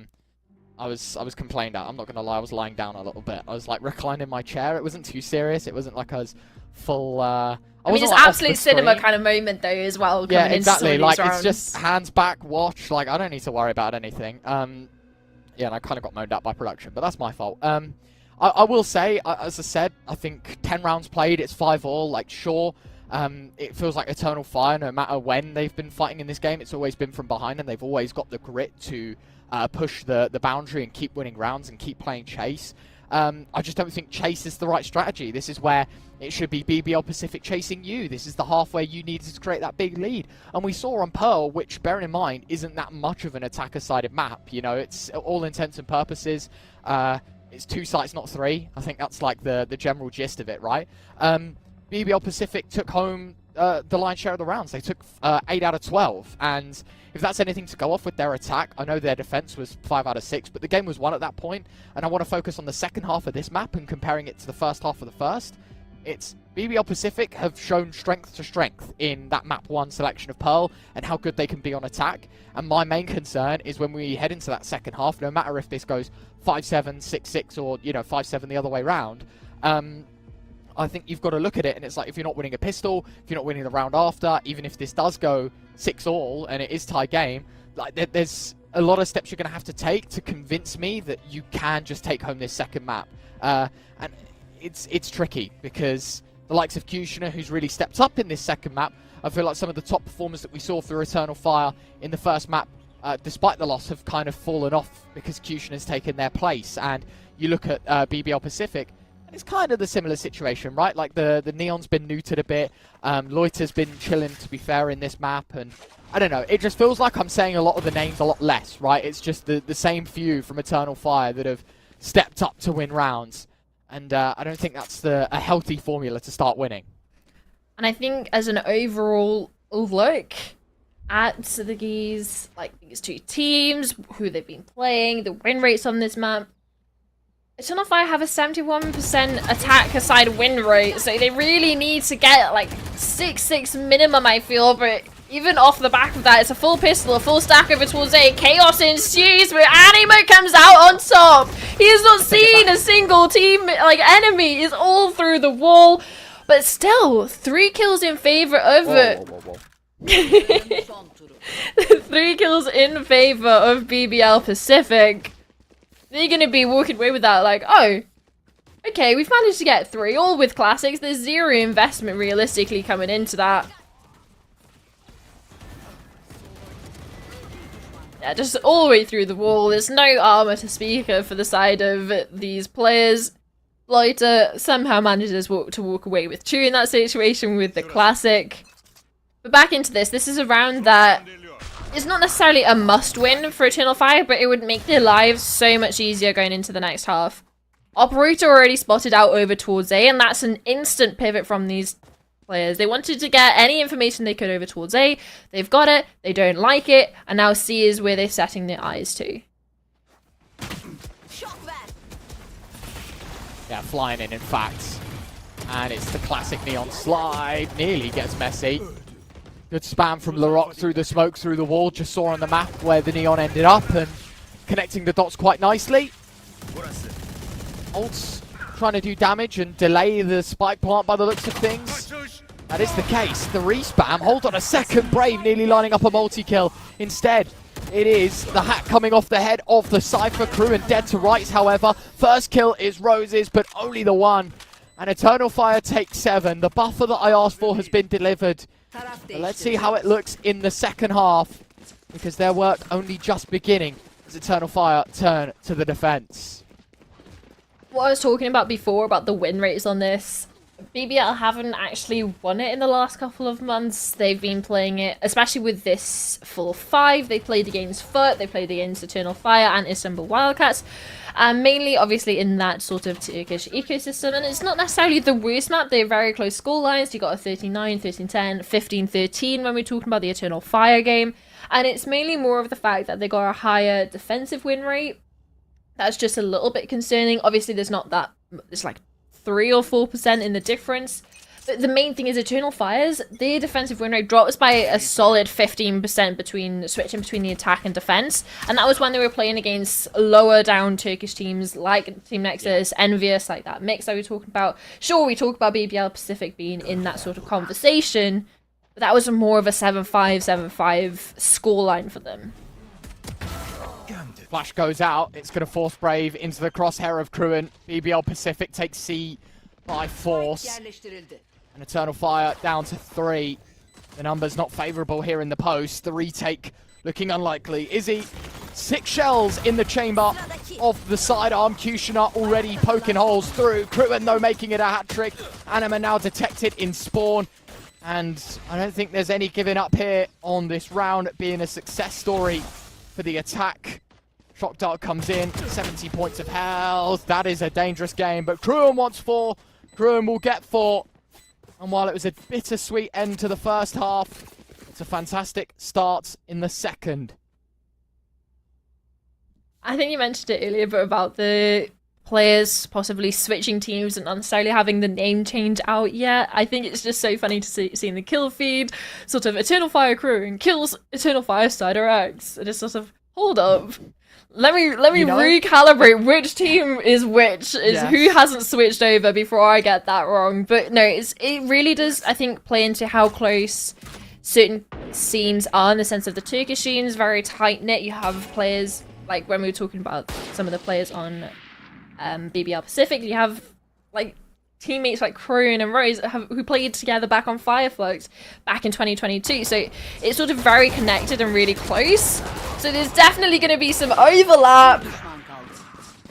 was complained at. I'm not gonna lie, I was lying down a little bit. I was like reclining in my chair. It wasn't too serious. It wasn't like I was full. I mean, it's like, absolute cinema kind of moment though as well. Yeah, exactly. Like rounds. it's just hands back, watch. Like I don't need to worry about anything. Yeah, and I kind of got moaned at by production, but that's my fault. I will say, as I said, I think 10 rounds played. It's 5-all. Like sure. It feels like Eternal Fire, no matter when they've been fighting in this game, it's always been from behind, and they've always got the grit to push the boundary and keep winning rounds and keep playing chase. I just don't think chase is the right strategy. This is where it should be BBL Pacific chasing you. This is the half where you needed to create that big lead. And we saw on Pearl, which, bearing in mind, isn't that much of an attacker-sided map. You know, it's all intents and purposes. It's 2 sites, not 3. I think that's like the general gist of it, right? BBL Pacific took home the lion's share of the rounds. They took 8 out of 12, and if that's anything to go off with their attack, I know their defense was 5 out of 6, but the game was won at that point, and I want to focus on the second half of this map and comparing it to the first half of the first. It's BBL Pacific have shown strength to strength in that map 1 selection of Pearl and how good they can be on attack, and my main concern is when we head into that second half, no matter if this goes 5-7, 6-6, or, you know, 5-7 the other way round, I think you've got to look at it, and it's like, if you're not winning a pistol, if you're not winning the round after, even if this does go 6-all and it is tie game, like there's a lot of steps you're going to have to take to convince me that you can just take home this second map. And it's tricky because the likes of Kushner, who's really stepped up in this second map, I feel like some of the top performers that we saw through Eternal Fire in the first map, despite the loss, have kind of fallen off because Kushner's taken their place. And you look at BBL Pacific, it's kind of the similar situation, right? Like the Neon's been neutered a bit. Loiter's been chilling, to be fair, in this map. And I don't know, it just feels like I'm saying a lot of the names a lot less, right? It's just the same few from Eternal Fire that have stepped up to win rounds. And I don't think that's a healthy formula to start winning. And I think as an overall look at these two teams, who they've been playing, the win rates on this map, Eternal Fire have a 71% attacker side win rate, so they really need to get like 6-6 minimum, I feel, but even off the back of that, it's a full pistol, a full stack over towards A. Chaos ensues, but Animo comes out on top. He has not seen a single team, enemy is all through the wall, but still, 3 kills in favor of... Whoa. 3 kills in favor of BBL Pacific. They're going to be walking away with that like, oh, okay, we've managed to get 3, all with classics. There's 0 investment realistically coming into that. Yeah, just all the way through the wall. There's no armor to speak of for the side of these players. Loiter somehow manages to walk away with 2 in that situation with the classic. But back into this is a round that is not necessarily a must-win for Eternal Fire, but it would make their lives so much easier going into the next half. Operator already spotted out over towards A, and that's an instant pivot from these players. They wanted to get any information they could over towards A. They've got it, they don't like it, and now C is where they're setting their eyes to. Yeah, flying in fact. And it's the classic Neon slide. Nearly gets messy. Good spam from Larocque through the smoke, through the wall. Just saw on the map where the Neon ended up and connecting the dots quite nicely. Ult's trying to do damage and delay the spike plant by the looks of things. That is the case. The respam. Hold on a second. Brave nearly lining up a multi-kill. Instead, it is the hat coming off the head of the Cypher crew and dead to rights, however. First kill is Rose's, but only the one. And Eternal Fire takes 7. The buffer that I asked for has been delivered. But let's see how it looks in the second half, because their work only just beginning as Eternal Fire turn to the defense. What I was talking about before about the win rates on this, BBL haven't actually won it in the last couple of months. They've been playing it, especially with this full 5. They played against FUT, they played against Eternal Fire and Istanbul Wildcats. Mainly, obviously, in that sort of Turkish ecosystem. And it's not necessarily the worst map. They're very close score lines. You got a 39, 13-10, 15-13 when we're talking about the Eternal Fire game. And it's mainly more of the fact that they got a higher defensive win rate. That's just a little bit concerning. Obviously, there's not that... It's like 3 or 4% in the difference. But the main thing is Eternal Fires, their defensive win rate drops by a solid 15% between switching between the attack and defense. And that was when they were playing against lower down Turkish teams like Team Nexus, NVUS, like that mix that we were talking about. Sure, we talk about BBL Pacific being in that sort of conversation, but that was more of a 7-5, 7-5 scoreline for them. Flash goes out. It's going to force Brave into the crosshair of Cruin. BBL Pacific takes C by force. And Eternal Fire down to 3. The number's not favourable here in the post. The retake looking unlikely. Izzy, 6 shells in the chamber of the sidearm. Kushner already poking holes through. Cruin, though, making it a hat-trick. Anima now detected in spawn. And I don't think there's any giving up here on this round being a success story for the attack. Shock Dart comes in, 70 points of health. That is a dangerous game, but Cruin wants 4. Cruin will get 4. And while it was a bittersweet end to the first half, it's a fantastic start in the second. I think you mentioned it earlier, but about the players possibly switching teams and not necessarily having the name change out yet. I think it's just so funny to see in the kill feed, sort of Eternal Fire Cruin kills Eternal Fire Cider X. And it's sort of, hold up. Let me recalibrate which team is which, who hasn't switched over before I get that wrong. But no, it really does, I think, play into how close certain scenes are in the sense of the Turkish scenes, very tight-knit. You have players, like when we were talking about some of the players on BBL Pacific, you have like teammates like Cruin and Rose who played together back on Fireflux back in 2022. So it's sort of very connected and really close. So there's definitely going to be some overlap.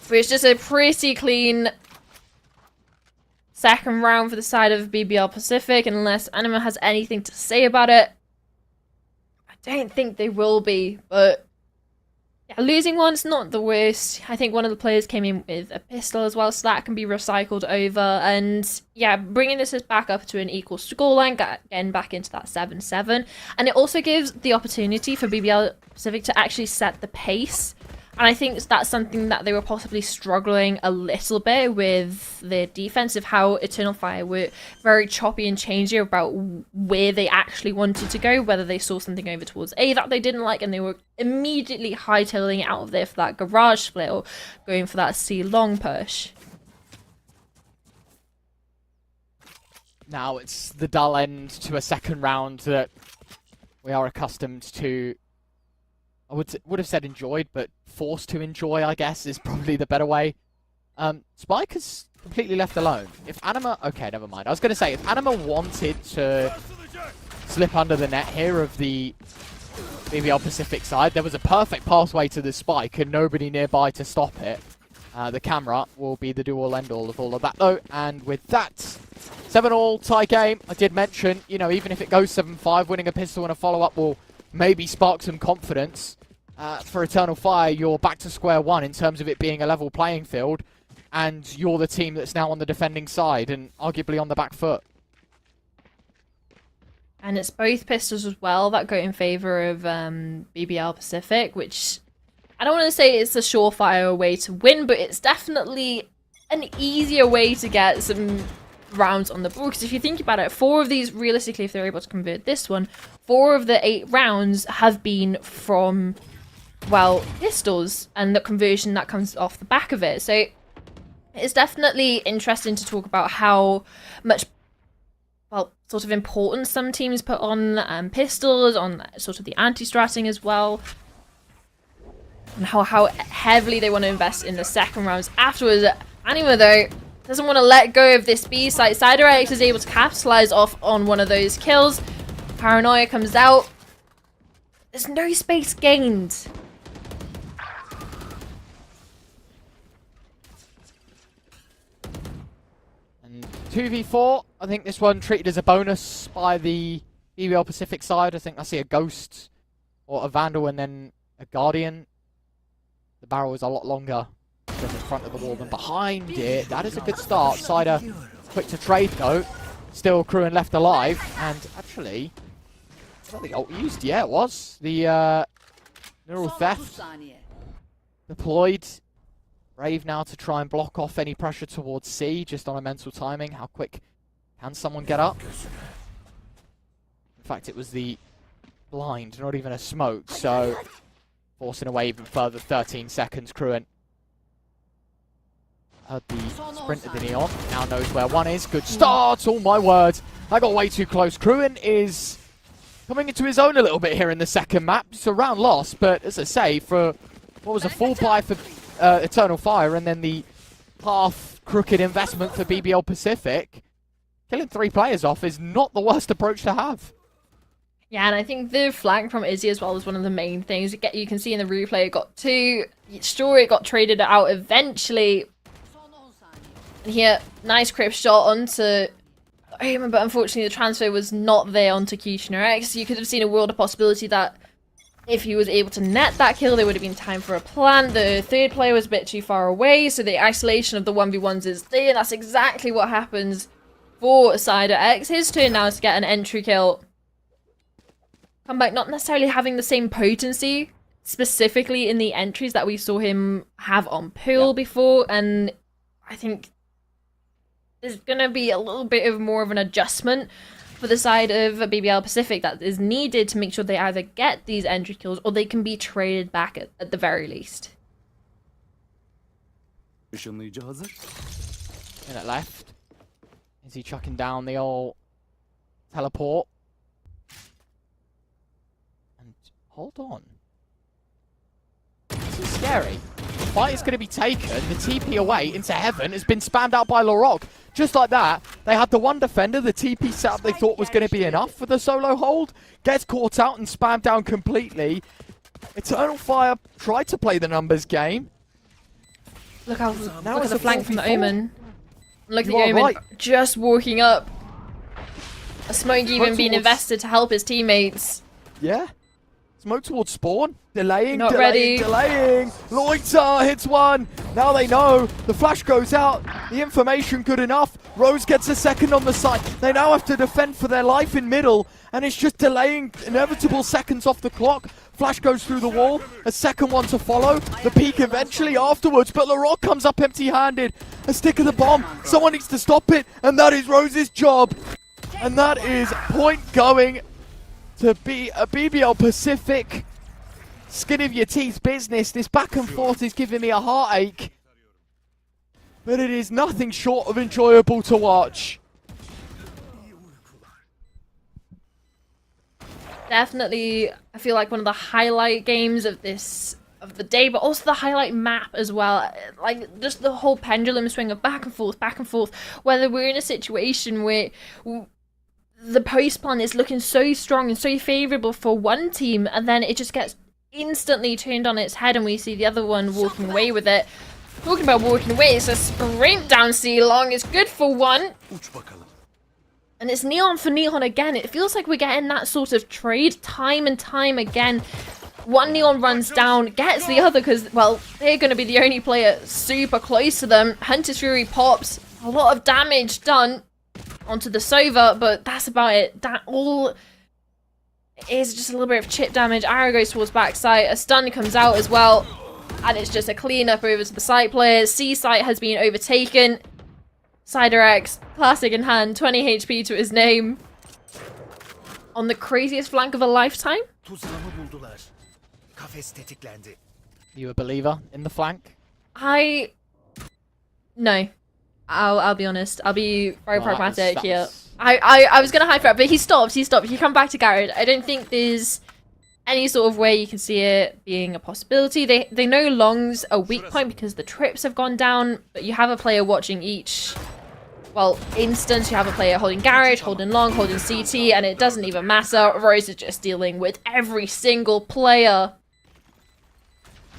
But it's just a pretty clean second round for the side of BBL Pacific, unless Anima has anything to say about it. I don't think they will be, but yeah, losing one's not the worst. I think one of the players came in with a pistol as well, so that can be recycled over. And yeah, bringing this back up to an equal scoreline, getting back into that 7-7. And it also gives the opportunity for BBL Pacific to actually set the pace. And I think that's something that they were possibly struggling a little bit with their defense, of how Eternal Fire were very choppy and changey about where they actually wanted to go, whether they saw something over towards A that they didn't like and they were immediately hightailing it out of there for that garage split or going for that C long push. Now it's the dull end to a second round that we are accustomed to. I would have said enjoyed, but forced to enjoy, I guess, is probably the better way. Spike is completely left alone. If Anima... Okay, never mind. I was going to say, if Anima wanted to slip under the net here of the BBL Pacific side, there was a perfect pathway to the Spike and nobody nearby to stop it. The camera will be the do-all, end-all of all of that, though. And with that, 7-all tie game. I did mention, you know, even if it goes 7-5, winning a pistol and a follow-up will maybe spark some confidence. For Eternal Fire, you're back to square one in terms of it being a level playing field, and you're the team that's now on the defending side and arguably on the back foot. And it's both pistols as well that go in favour of BBL Pacific, which I don't want to say it's a surefire way to win, but it's definitely an easier way to get some rounds on the board. Because if you think about it, 4 of these, realistically, if they're able to convert this one, 4 of the 8 rounds have been from, well, pistols and the conversion that comes off the back of it. So it's definitely interesting to talk about how much, well, sort of importance some teams put on pistols, on sort of the anti-stratting as well, and how heavily they want to invest in the second rounds afterwards. Anima, though, doesn't want to let go of this B site. Cider X is able to capitalize off on one of those kills. Paranoia comes out. There's no space gained. And 2v4. I think this one treated as a bonus by the BBL Pacific side. I think I see a Ghost or a Vandal and then a Guardian. The barrel is a lot longer than in front of the wall than behind it. That is a good start. Cider quick to trade though. Still crewing left alive. And actually, I don't think ult used. Yeah, it was. The neural theft deployed. Brave now to try and block off any pressure towards C, just on a mental timing. How quick can someone get up? In fact, it was the blind, not even a smoke, so forcing away even further 13 seconds, Cruin. Heard the sprint of the Neon, now knows where one is. Good start, oh my word. I got way too close. Cruin is coming into his own a little bit here in the second map. It's a round loss, but as I say, for what was a full buy for Eternal Fire and then the half crooked investment for BBL Pacific, killing 3 players off is not the worst approach to have. Yeah, and I think the flank from Izzy as well is one of the main things. You can see in the replay, it got 2. Sure, it got traded out eventually. And here, nice crisp shot onto Omen, but unfortunately the transfer was not there onto Kushner X. You could have seen a world of possibility that if he was able to net that kill, there would have been time for a plan. The third player was a bit too far away, so the isolation of the 1v1s is there, and that's exactly what happens for Cider X. His turn now is to get an entry kill. Comeback not necessarily having the same potency, specifically in the entries that we saw him have on Pool before, and I think there's going to be a little bit of more of an adjustment for the side of BBL Pacific that is needed to make sure they either get these entry kills or they can be traded back at the very least. In at left. Is he chucking down the old teleport? And hold on. This is scary. The fight is going to be taken. The TP away into heaven has been spammed out by Larocque. Just like that, they had the one defender, the TP setup they thought was going to be enough for the solo hold. Gets caught out and spammed down completely. Eternal Fire tried to play the numbers game. Look at the flank from the 4v4. Omen. Look at the Omen just walking up. A smoke even being invested to help his teammates. Yeah. Smoke towards spawn. Delaying, Not delaying, ready. delaying. Loiter hits one. Now they know. The flash goes out. The information good enough. Rose gets a second on the side. They now have to defend for their life in middle. And it's just delaying inevitable seconds off the clock. Flash goes through the wall. A second one to follow. The peak eventually afterwards. But Larocque comes up empty-handed. A stick of the bomb. Someone needs to stop it. And that is Rose's job. And that is point going to be a BBL Pacific skin of your teeth business. This back and forth is giving me a heartache, but it is nothing short of enjoyable to watch. Definitely, I feel like one of the highlight games of the day, but also the highlight map as well. Like, just the whole pendulum swing of back and forth, whether we're in a situation where the post plan is looking so strong and so favourable for one team, and then it just gets instantly turned on its head and we see the other one walking away with it. Talking about walking away, it's a sprint down C long. It's good for one. And it's Neon for Neon again. It feels like we're getting that sort of trade time and time again. One Neon runs down, gets the other because, well, they're going to be the only player super close to them. Hunter's Fury pops. A lot of damage done onto the Sova, but that's about it. That all is just a little bit of chip damage. Arrow goes towards backside. A stun comes out as well. And it's just a cleanup over to the site players. C site has been overtaken. Cider X, classic in hand, 20 HP to his name. On the craziest flank of a lifetime. You a believer in the flank? No. I'll be honest. I'll be very pragmatic here. I was gonna hype it up, but he stopped. He come back to Garrett. I don't think there's any sort of way you can see it being a possibility. They know Long's a weak point because the trips have gone down, but you have a player watching each, well, instance. You have a player holding Garage, holding Long, holding CT, and it doesn't even matter. Rose is just dealing with every single player.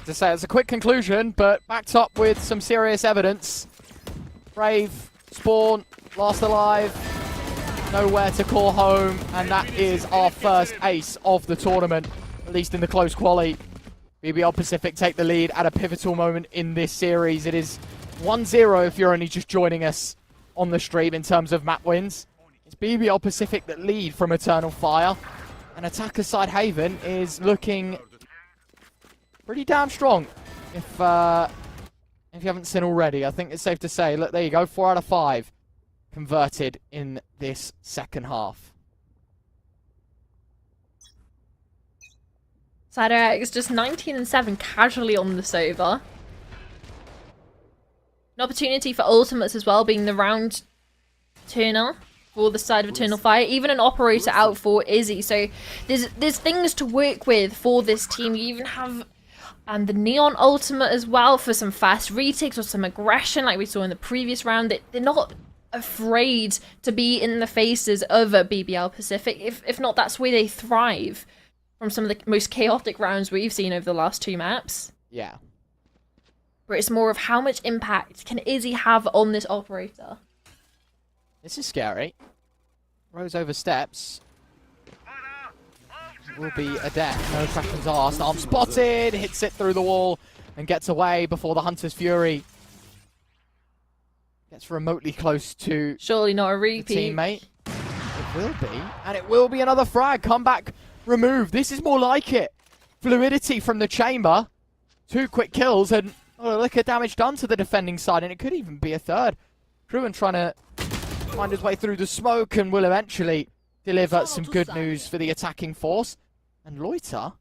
To say it's a quick conclusion, but backed up with some serious evidence. Brave Spawn, last alive, nowhere to call home, and that is our first ace of the tournament, at least in the close quali. BBL Pacific take the lead at a pivotal moment in this series. It is 1-0 if you're only just joining us on the stream in terms of map wins. It's BBL Pacific that lead from Eternal Fire, and attacker side Haven is looking pretty damn strong. If you haven't seen already, I think it's safe to say, look, there you go, 4 out of 5 converted in this second half. Cyderex just 19-7 casually on this over. An opportunity for ultimates as well, being the round turner for the side of Eternal Fire. Even an operator out for Izzy. So there's things to work with for this team. You even have the Neon ultimate as well for some fast retakes or some aggression like we saw in the previous round. They're not afraid to be in the faces of a BBL Pacific. If not, that's where they thrive from some of the most chaotic rounds we've seen over the last 2 maps. Yeah. Where it's more of how much impact can Izzy have on this operator. This is scary. Rose oversteps. It will be a death, no questions asked. Arm spotted, hits it through the wall, and gets away before the Hunter's Fury gets remotely close to Surely not a repeat. teammate. It will be, and it will be another frag. Comeback removed. This is more like it. Fluidity from the chamber. 2 quick kills, and a lick of damage done to the defending side, and it could even be a third. Cruin trying to find his way through the smoke and will eventually deliver some good news for the attacking force. And Loiter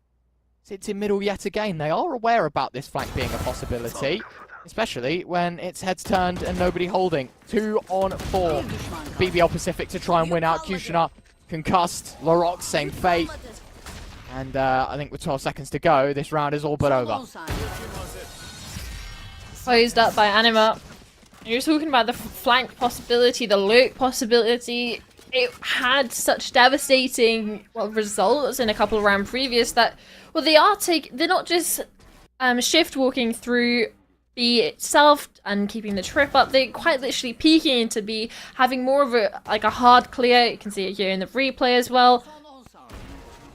sits in middle yet again. They are aware about this flank being a possibility, especially when it's heads turned and nobody holding. 2 on 4. BBL Pacific to try and win out. Kushner concussed. Larocque, same fate. And I think with 12 seconds to go, this round is all but over. Closed up by Anima. You're talking about the flank possibility, the lurk possibility. It had such devastating results in a couple of rounds previous that, well, they're not just shift walking through B itself and keeping the trip up. They're quite literally peeking into B, having more of a hard clear. You can see it here in the replay as well.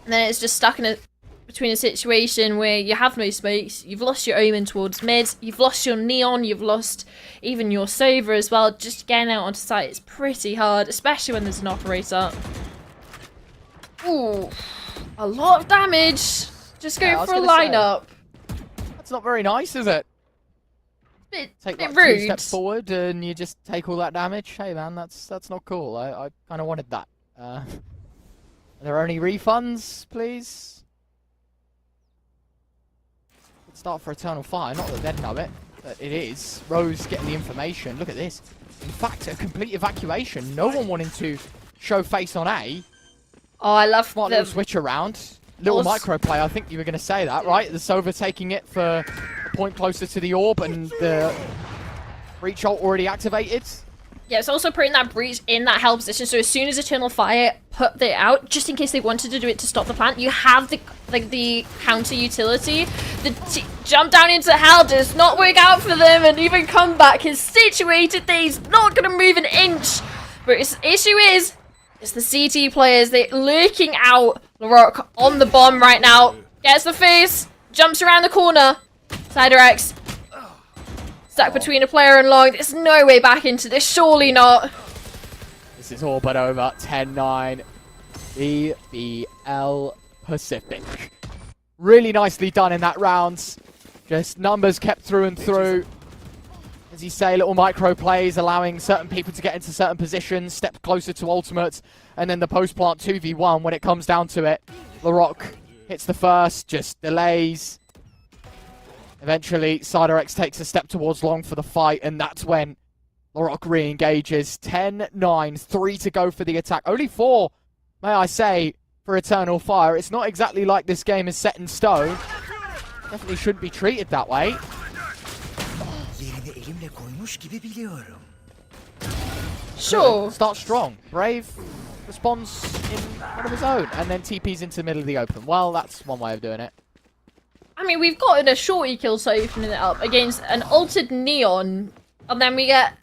And then it's just stuck in between a situation where you have no space, you've lost your Omen towards mid, you've lost your Neon, you've lost even your Sova as well. Just getting out onto site is pretty hard, especially when there's an operator. Ooh, a lot of damage. Just going for a lineup. That's not very nice, is it? Bit Take rude. 2 steps forward and you just take all that damage. Hey man, that's not cool. I kind of wanted that. Are there any refunds, please? Start for Eternal Fire, not that they'd know it, but it is. Rose getting the information. Look at this. In fact, a complete evacuation. No one wanting to show face on A. Oh, I love Smart little switch around. Little micro play, I think you were going to say that, right? The Sova taking it for a point closer to the orb and the breach ult already activated. Yeah, it's also putting that breach in that hell position, so as soon as Eternal Fire put it out, just in case they wanted to do it to stop the plant, you have the counter utility. The jump down into hell does not work out for them, and even comeback is situated there. He's not going to move an inch. But his issue is, it's the CT players. They're lurking out. Larocque on the bomb right now. Gets the face, jumps around the corner. Cyderex stuck between a player and long. There's no way back into this, surely not. This is all but over. 10-9. BBL Pacific. Really nicely done in that round. Just numbers kept through and through. As you say, little micro plays, allowing certain people to get into certain positions, step closer to ultimates, and then the post-plant 2v1 when it comes down to it. Larocque hits the first, just delays. Eventually, Cyderex takes a step towards long for the fight, and that's when Larocque re-engages. 10-9, 3 to go for the attack. Only 4, may I say, for Eternal Fire. It's not exactly like this game is set in stone. Definitely shouldn't be treated that way. Sure. Start strong. Brave responds in one of his own, and then TP's into the middle of the open. Well, that's one way of doing it. I mean, we've gotten a shorty kill so opening it up against an altered Neon, and then we get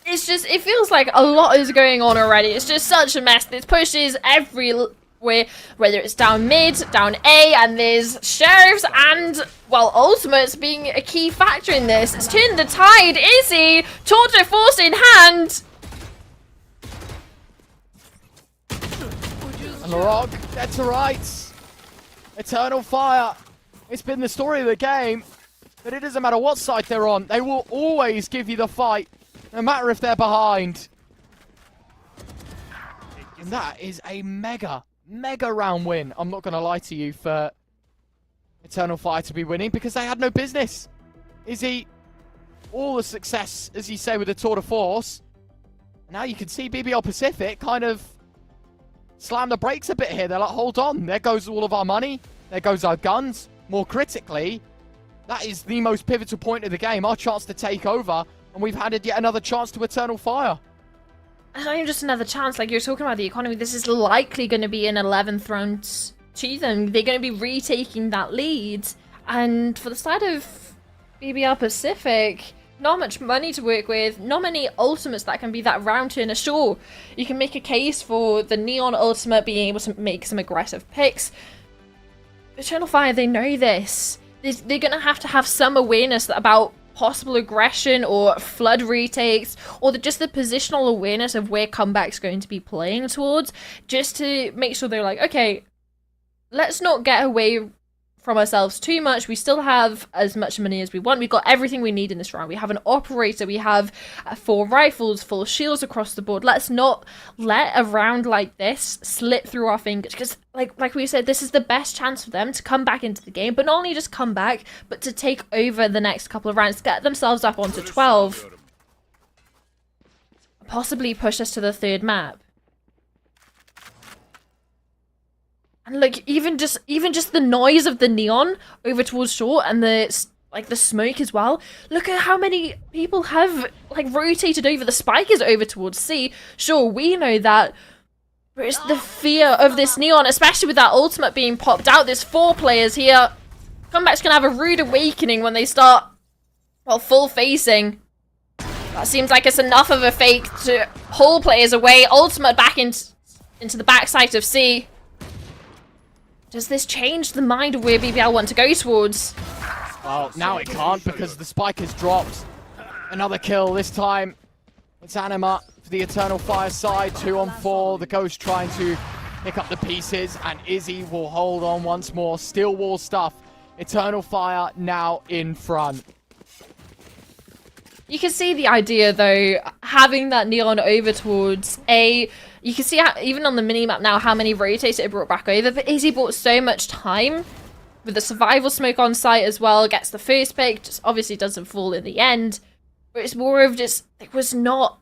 It's just, it feels like a lot is going on already. It's just such a mess. There's pushes everywhere, whether it's down mid, down A, and there's sheriffs and, well, ultimates being a key factor in this. It's turned the tide. Izzy, Tour de Force in hand. And Larog, dead to rights. Eternal Fire. It's been the story of the game, but it doesn't matter what side they're on. They will always give you the fight, no matter if they're behind. And that is a mega round win. I'm not going to lie to you for Eternal Fire to be winning because they had no business. Izzy, all the success, as you say, with the Tour de Force. Now you can see BBL Pacific kind of slam the brakes a bit here. They're like, hold on, there goes all of our money. There goes our guns. More critically, that is the most pivotal point of the game. Our chance to take over, and we've handed yet another chance to Eternal Fire. It's not even just another chance, like you're talking about the economy. This is likely going to be an 11th round to them. They're going to be retaking that lead. And for the side of BBL Pacific, not much money to work with, not many ultimates that can be that round turner. Sure, you can make a case for the Neon ultimate being able to make some aggressive picks. Eternal Fire, they know this. They're going to have some awareness about possible aggression or flood retakes, or just the positional awareness of where comeback's going to be playing towards, just to make sure they're like, okay, let's not get away from ourselves too much. We still have as much money as we want. We've got everything we need in this round. We have an operator, we have 4 rifles, full shields across the board. Let's not let a round like this slip through our fingers, because like we said, this is the best chance for them to come back into the game, but not only just come back, but to take over the next couple of rounds, get themselves up onto 12, possibly push us to the 3rd map. And like even just the noise of the Neon over towards short and the smoke as well. Look at how many people have like rotated over. The spike is over towards C. Sure, we know that, but it's the fear of this Neon, especially with that ultimate being popped out. There's 4 players here. Comeback's gonna have a rude awakening when they start, well, full facing. That seems like it's enough of a fake to pull players away. Ultimate back into the backside of C. Does this change the mind of where BBL want to go towards? Well, now it can't because the spike has dropped. Another kill this time. It's Anima for the Eternal Fire side. 2 on 4. The Ghost trying to pick up the pieces, and Izzy will hold on once more. Steel wall stuff. Eternal Fire now in front. You can see the idea, though, having that Neon over towards A. You can see how, even on the minimap now, how many rotates it brought back over. But Izzy bought so much time with the survival smoke on site as well. Gets the first pick, just obviously doesn't fall in the end. But it's more of just, there was not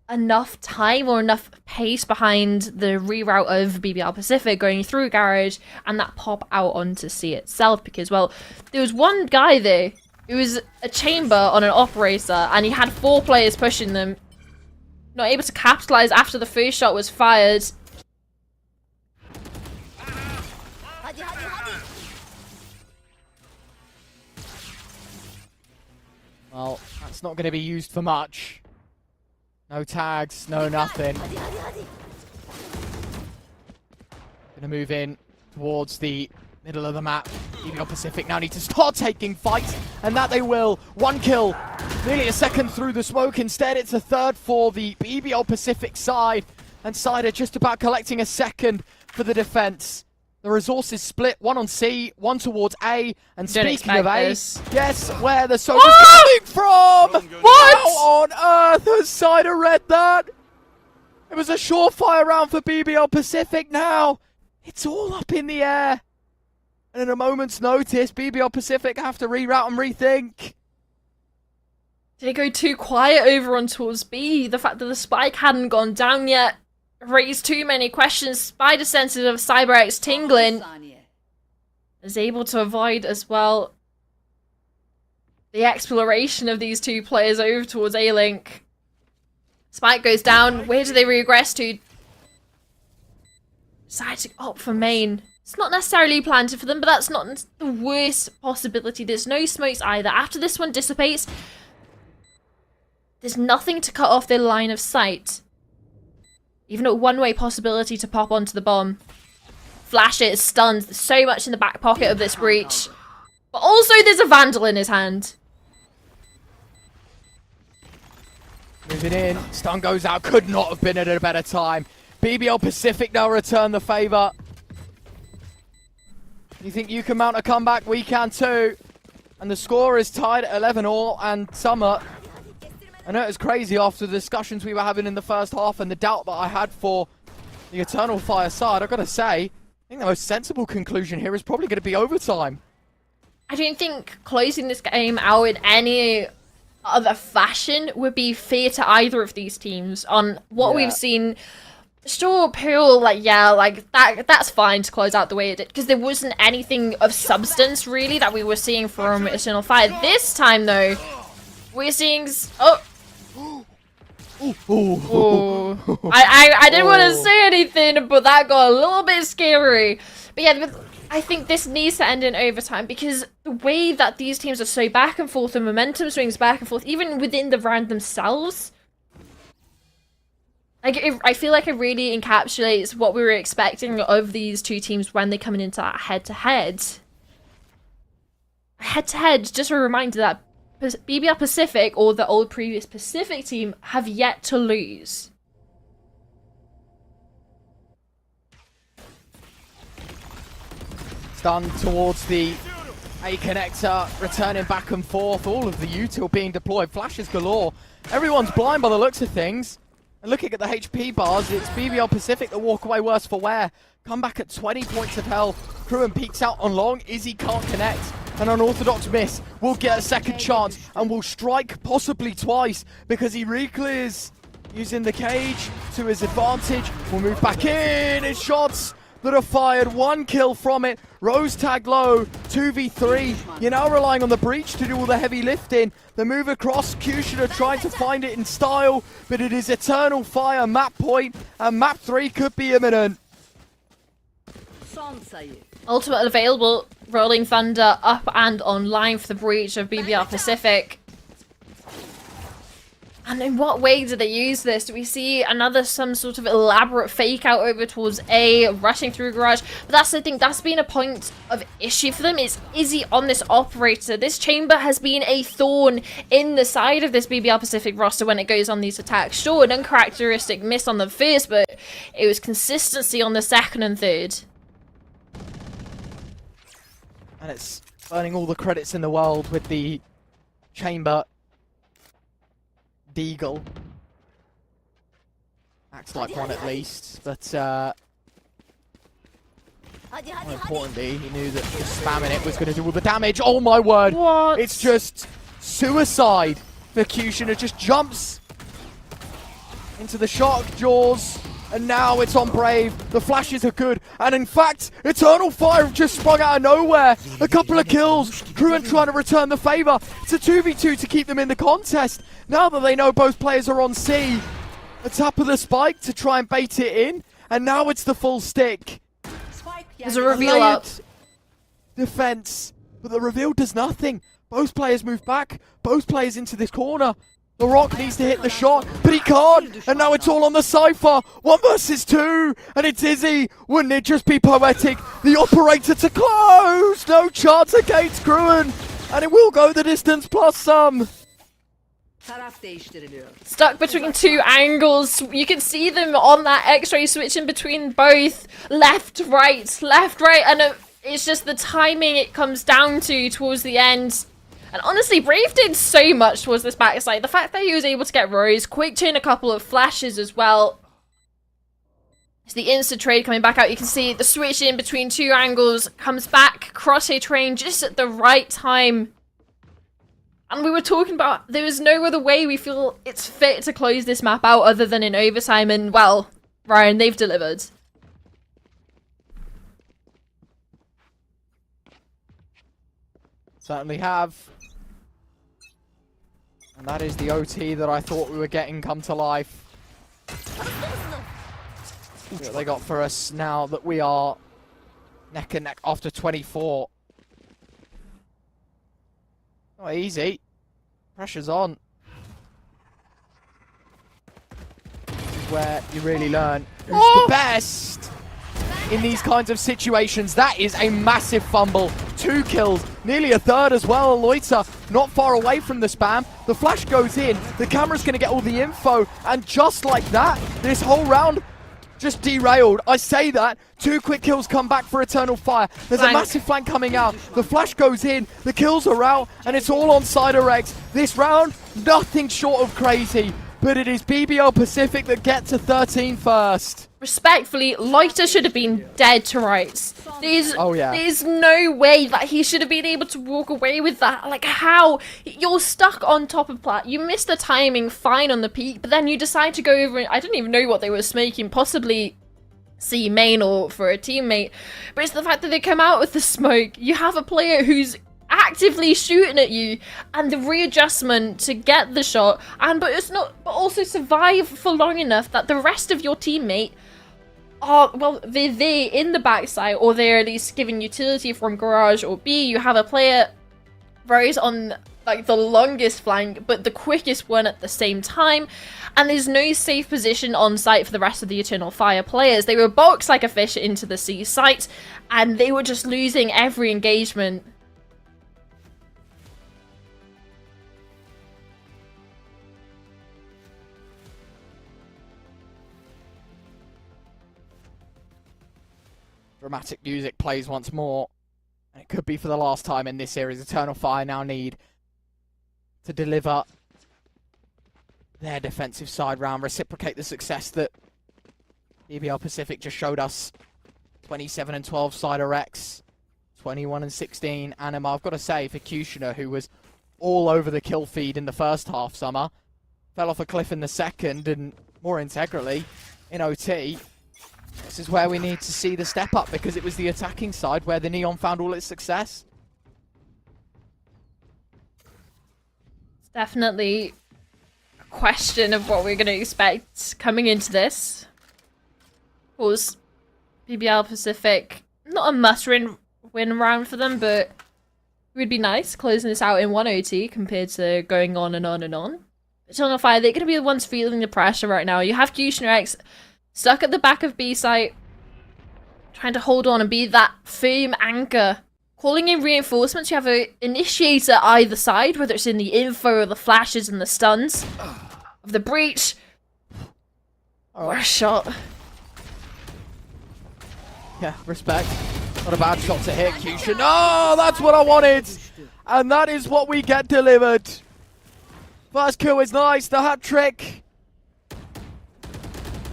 enough time or enough pace behind the reroute of BBL Pacific going through garage and that pop out onto C itself. Because, well, there was one guy there. It was a chamber on an operator, and he had 4 players pushing them. Not able to capitalize after the first shot was fired. Well, that's not going to be used for much. No tags, no nothing. Going to move in towards the middle of the map. BBL Pacific now need to start taking fight, and that they will. 1 kill, nearly a second through the smoke. Instead, it's a 3rd for the BBL Pacific side, and Cider just about collecting a 2nd for the defense. The resources split, 1 on C, 1 towards A, and speaking of A, yes, where the soap is coming from! What? How on earth has Cider read that? It was a surefire round for BBL Pacific. Now it's all up in the air. And at a moment's notice, BBL Pacific have to reroute and rethink. Did it go too quiet over on towards B? The fact that the spike hadn't gone down yet raised too many questions. Spider senses of CyberX tingling is able to avoid as well the exploration of these 2 players over towards A-Link. Spike goes down. Where do they regress to? Decide to opt for main. It's not necessarily planted for them, but that's not the worst possibility. There's no smokes either. After this one dissipates, there's nothing to cut off their line of sight. Even a one-way possibility to pop onto the bomb. Flash it, stunned. There's so much in the back pocket of this breach. But also there's a Vandal in his hand. Moving in, stun goes out, could not have been at a better time. BBL Pacific now return the favour. You think you can mount a comeback? We can too. And the score is tied at 11-all, and Summer, I know it's crazy after the discussions we were having in the first half and the doubt that I had for the Eternal Fire side. I've got to say, I think the most sensible conclusion here is probably going to be overtime. I don't think closing this game out in any other fashion would be fair to either of these teams. On what we've seen, sure, Pool, like, yeah, like, that's fine to close out the way it did, because there wasn't anything of substance, really, that we were seeing from Eternal Fire. This time, though, we're seeing... I didn't want to say anything, but that got a little bit scary. But yeah, I think this needs to end in overtime, because the way that these teams are so back and forth, the momentum swings back and forth, even within the round themselves, like, I feel like it really encapsulates what we were expecting of these two teams when they're coming into that head-to-head. Head-to-head, just a reminder that BBL Pacific, or the old previous Pacific team, have yet to lose. Stun towards the A connector, returning back and forth. All of the util being deployed. Flashes galore. Everyone's blind by the looks of things. And looking at the HP bars, it's BBL Pacific that walk away worse for wear. Come back at 20 points of health. Cruin peeks out on long. Izzy can't connect. An unorthodox miss will get a second chance and will strike possibly twice because he re-clears using the cage to his advantage. We'll move back in. It's shots that are fired. One kill from it. Rose tag low. 2v3. You're now relying on the breach to do all the heavy lifting. The move across. Kushida trying to find it in style, but it is Eternal Fire map point, and map 3 could be imminent. Ultimate available. Rolling Thunder up and online for the breach of BBL Pacific. And in what way do they use this? Do we see some sort of elaborate fake out over towards A, rushing through garage? But that's the thing, that's been a point of issue for them, is Izzy on this operator. This chamber has been a thorn in the side of this BBL Pacific roster when it goes on these attacks. Sure, an uncharacteristic miss on the first, but it was consistency on the second and third. And it's earning all the credits in the world with the chamber deagle. Acts like one at least, but more importantly, he knew that just spamming it was going to do all the damage. Oh my word! What? It's just suicide for Kushina. Just jumps into the shark jaws. And now it's on Brave. The flashes are good. And in fact, Eternal Fire just sprung out of nowhere. A couple of kills. Cruin trying to return the favor. It's a 2v2 to keep them in the contest. Now that they know both players are on C. The top of the spike to try and bait it in. And now it's the full stick. There's a reveal up. Defense. But the reveal does nothing. Both players move back. Both players into this corner. The Rock needs to hit the shot, but he can't. And now it's all on the Cypher. 1 versus 2. And it's Izzy. Wouldn't it just be poetic? The operator to close. No chance against Cruin. And it will go the distance plus some. Stuck between two angles. You can see them on that X-ray switching between both. Left, right. And it's just the timing it comes down to towards the end. And honestly, Brave did so much towards this backside. The fact that he was able to get Rose, quick turn a couple of flashes as well. It's the instant trade coming back out. You can see the switch in between two angles, comes back, crosshair train just at the right time. And we were talking about there was no other way we feel it's fit to close this map out other than in overtime. And well, Ryan, they've delivered. Certainly have. And that is the OT that I thought we were getting come to life. What they got for us now that we are neck and neck after 24. Not easy. Pressure's on. where you really learn who's the best in these kinds of situations. That is a massive fumble. 2 kills, nearly a third as well. Loiter not far away from the spam. The flash goes in, the camera's going to get all the info, and just like that, this whole round just derailed. I say that. 2 quick kills come back for Eternal Fire. There's a massive flank coming out. The flash goes in, the kills are out, and it's all on Cyderex. This round, nothing short of crazy, but it is BBL Pacific that get to 13 first. Respectfully, Loiter should have been dead to rights. There's no way that he should have been able to walk away with that. Like, how? You're stuck on top of plat. You missed the timing fine on the peak, but then you decide to go over and I don't even know what they were smoking, possibly C main or for a teammate. But it's the fact that they come out with the smoke. You have a player who's actively shooting at you, and the readjustment to get the shot, but also survive for long enough that the rest of your teammate are, well, they're there in the backside, or they're at least giving utility from garage or B. You have a player Rose on like the longest flank, but the quickest one at the same time, and there's no safe position on site for the rest of the Eternal Fire players. They were boxed like a fish into the C site, and they were just losing every engagement. Dramatic music plays once more, and it could be for the last time in this series. Eternal Fire now need to deliver their defensive side round, reciprocate the success that BBL Pacific just showed us. 27 and 12 Cyderex, 21 and 16 Anima. I've got to say, for Kushner, who was all over the kill feed in the first half, Summer, fell off a cliff in the second, and more integrally in OT. This is where we need to see the step up, because it was the attacking side where the Neon found all its success. It's definitely a question of what we're going to expect coming into this. Of course, BBL Pacific, not a must-win round for them, but it would be nice closing this out in 1 OT compared to going on and on and on. Eternal Fire, they're going to be the ones feeling the pressure right now. You have Kushner X stuck at the back of B site, trying to hold on and be that firm anchor. Calling in reinforcements, you have an initiator either side, whether it's in the info or the flashes and the stuns of the breach. Or a shot. Yeah, respect. Not a bad shot to hit, Kusha. No, that's what I wanted! And that is what we get delivered. First kill is nice, the hat trick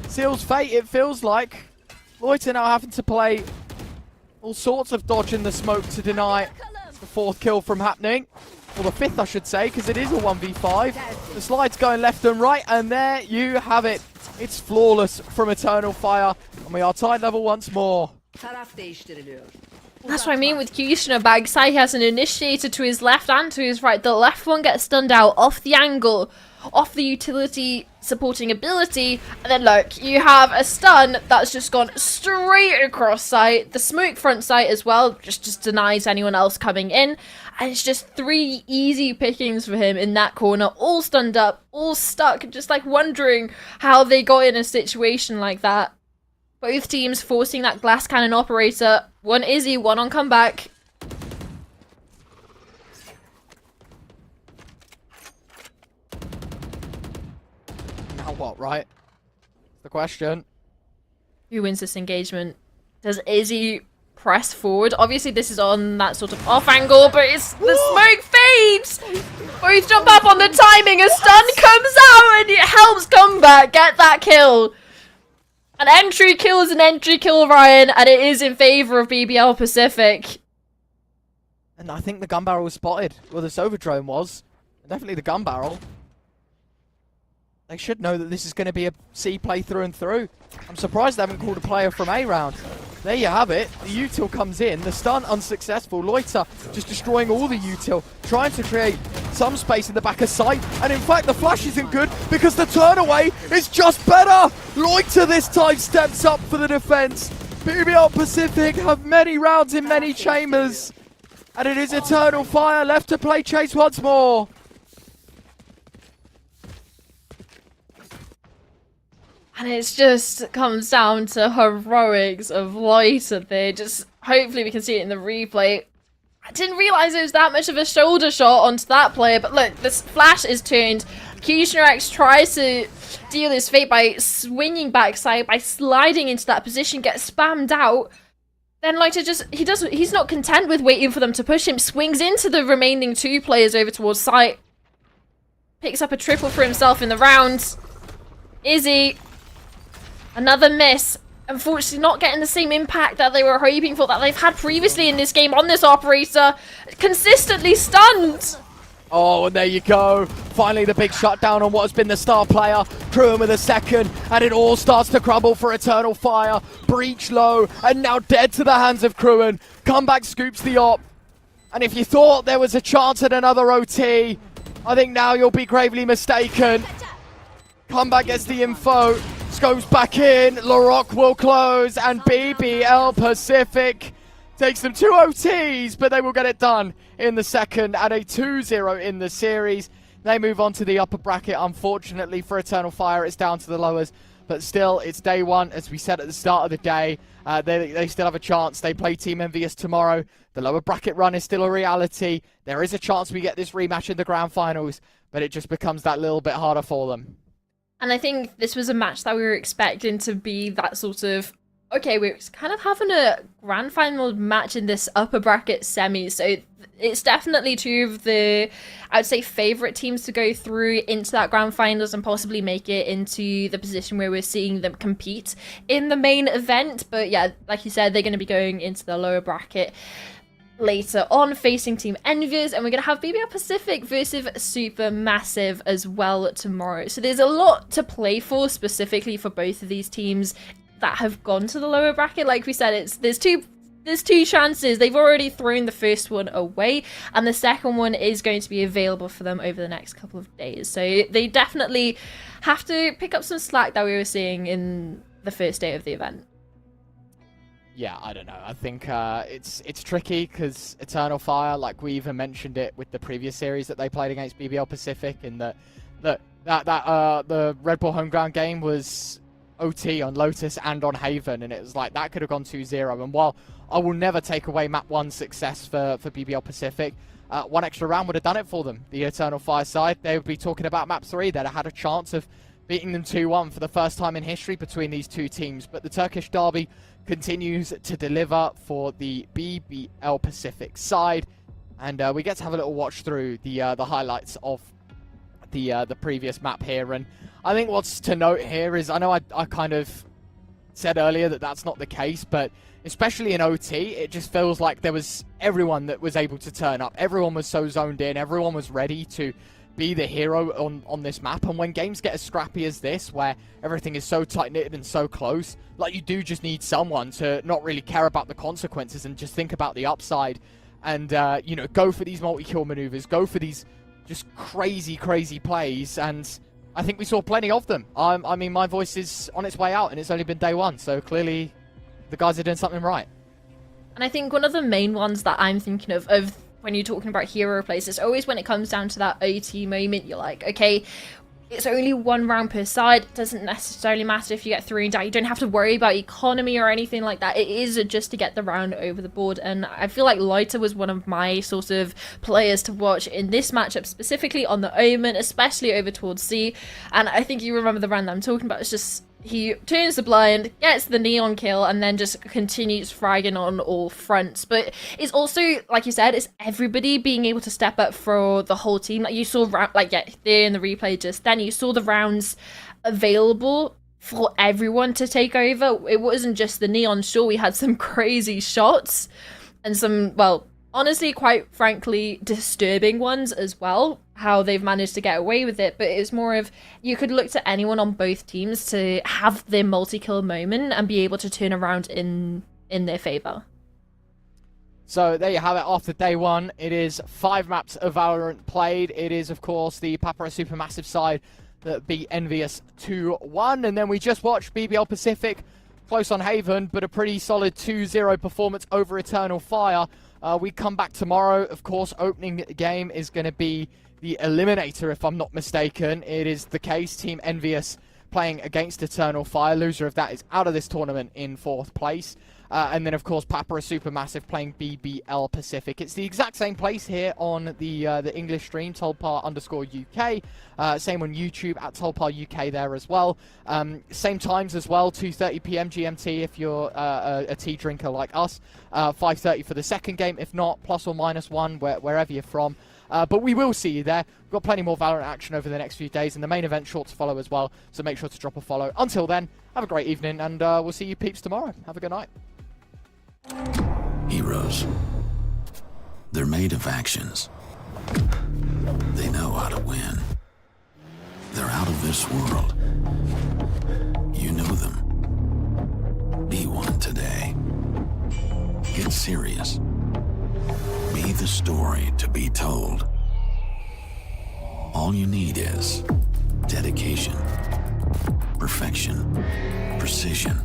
seals fate, it feels like. Loiter now having to play all sorts of dodge in the smoke to deny the 4th kill from happening. Or the 5th, I should say, because it is a 1v5. The slide's going left and right, and there you have it. It's flawless from Eternal Fire, and we are tied level once more. That's what I mean with Kushner. Backside, he has an initiator to his left and to his right. The left one gets stunned out off the angle, off the utility supporting ability, and then look, you have a stun that's just gone straight across site. The smoke front site as well just denies anyone else coming in, and it's just 3 easy pickings for him in that corner, all stunned up, all stuck, just like wondering how they got in a situation like that. Both teams forcing that glass cannon operator. One Izzy, one on comeback. Now what, right? The question. Who wins this engagement? Does Izzy press forward? Obviously this is on that sort of off angle, but it's the smoke fades! Both jump up on the timing, a stun comes out and it helps comeback get that kill. An entry kill is an entry kill, Ryan, and it is in favour of BBL Pacific. And I think the gun barrel was spotted. Well, the Sovadrone was. Definitely the gun barrel. They should know that this is going to be a C play through and through. I'm surprised they haven't called a player from A round. There you have it. The util comes in. The stun unsuccessful. Loiter just destroying all the util. Trying to create some space in the back of sight. And in fact, the flash isn't good because the turn away is just better. Loiter this time steps up for the defense. BBL Pacific have many rounds in many chambers. And it is Eternal Fire left to play chase once more. And it just comes down to heroics of Loiter there. Just hopefully we can see it in the replay. I didn't realise it was that much of a shoulder shot onto that player, but look, this flash is turned. Kushner tries to deal his fate by swinging backside, by sliding into that position, gets spammed out. Then Loiter he's not content with waiting for them to push him, swings into the remaining 2 players over towards site. Picks up a triple for himself in the round. Izzy, another miss. Unfortunately not getting the same impact that they were hoping for, that they've had previously in this game on this operator. Consistently stunned. Oh, and there you go. Finally the big shutdown on what has been the star player. Cruin with a second, and it all starts to crumble for Eternal Fire. Breach low, and now dead to the hands of Cruin. Comeback scoops the op. And if you thought there was a chance at another OT, I think now you'll be gravely mistaken. Comeback gets the info. Scopes back in. LaRock will close, and BBL Pacific takes them 2 OTs, but they will get it done in the second at a 2-0 in the series. They move on to the upper bracket. Unfortunately for Eternal Fire, it's down to the lowers, but still, it's day 1. As we said at the start of the day, they still have a chance. They play Team NVUS tomorrow. The lower bracket run is still a reality. There is a chance we get this rematch in the grand finals, but it just becomes that little bit harder for them. And I think this was a match that we were expecting to be that sort of, okay, we're kind of having a grand final match in this upper bracket semi, so it's definitely 2 of the, I would say, favourite teams to go through into that grand finals and possibly make it into the position where we're seeing them compete in the main event. But yeah, like you said, they're going to be going into the lower bracket later on, facing Team NVUS, and we're going to have BBL Pacific versus Supermassive as well tomorrow. So there's a lot to play for, specifically for both of these teams that have gone to the lower bracket. Like we said, there's two chances. They've already thrown the first one away, and the second one is going to be available for them over the next couple of days. So they definitely have to pick up some slack that we were seeing in the first day of the event. Yeah, I don't know. I think it's tricky because Eternal Fire, like we even mentioned it with the previous series that they played against BBL Pacific, in the Red Bull home ground game was OT on Lotus and on Haven, and it was like that could have gone 2-0. And while I will never take away map 1 success for BBL Pacific, 1 extra round would have done it for them. The Eternal Fire side, they would be talking about map 3. They'd have had a chance of beating them 2-1 for the first time in history between these 2 teams. But the Turkish derby continues to deliver for the BBL Pacific side, and we get to have a little watch through the highlights of the previous map here. And I think what's to note here is, I know I kind of said earlier that that's not the case, but especially in OT, it just feels like there was everyone that was able to turn up. Everyone was so zoned in. Everyone was ready to be the hero on this map. And when games get as scrappy as this, where everything is so tight-knitted and so close, like, you do just need someone to not really care about the consequences and just think about the upside and, you know, go for these multi-kill maneuvers, go for these just crazy plays. And I think we saw plenty of them. I mean, my voice is on its way out, and it's only been day 1, so clearly the guys are doing something right. And I think one of the main ones that I'm thinking of when you're talking about hero plays, it's always when it comes down to that OT moment, you're like, okay, it's only 1 round per side. It doesn't necessarily matter if you get 3 and down. You don't have to worry about economy or anything like that. It is just to get the round over the board. And I feel like Loiter was one of my sort of players to watch in this matchup, specifically on the Omen, especially over towards C. And I think you remember the round that I'm talking about. It's just, he turns the blind, gets the neon kill, and then just continues fragging on all fronts. But it's also, like you said, it's everybody being able to step up for the whole team. Like you saw, there in the replay just then, you saw the rounds available for everyone to take over. It wasn't just the neon. Sure, we had some crazy shots and some, well, honestly, quite frankly, disturbing ones as well, how they've managed to get away with it. But it's more of, you could look to anyone on both teams to have their multi-kill moment and be able to turn around in their favour. So there you have it. After day 1, it is 5 maps of Valorant played. It is, of course, the Papara Supermassive side that beat NVUS 2-1. And then we just watched BBL Pacific close on Haven, but a pretty solid 2-0 performance over Eternal Fire. We come back tomorrow. Of course, opening game is going to be the Eliminator, if I'm not mistaken. It is the case. Team NVUS playing against Eternal Fire. Loser of that is out of this tournament in 4th place. And then, of course, Papa is Supermassive playing BBL Pacific. It's the exact same place here on the English stream, Tulpar_UK. Same on YouTube at Tulpar UK there as well. Same times as well, 2:30 PM GMT if you're a tea drinker like us. 5:30 for the second game, if not, ±1, wherever you're from. But we will see you there. We've got plenty more Valorant action over the next few days, and the main event sure to follow as well, so make sure to drop a follow. Until then, have a great evening, and we'll see you peeps tomorrow. Have a good night. Heroes. They're made of actions. They know how to win. They're out of this world. You know them. Be one today. Get serious. Be the story to be told. All you need is dedication, perfection, precision,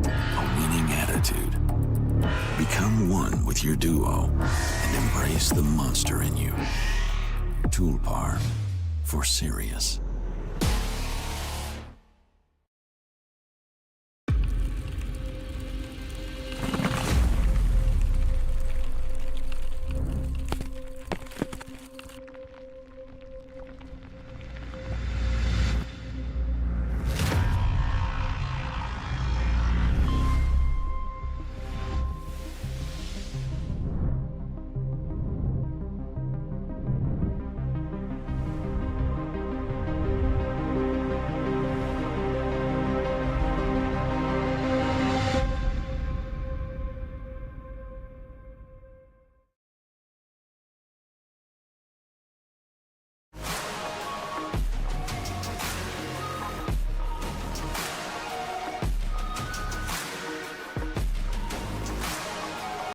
a winning attitude. Become one with your duo and embrace the monster in you. Tulpar for serious.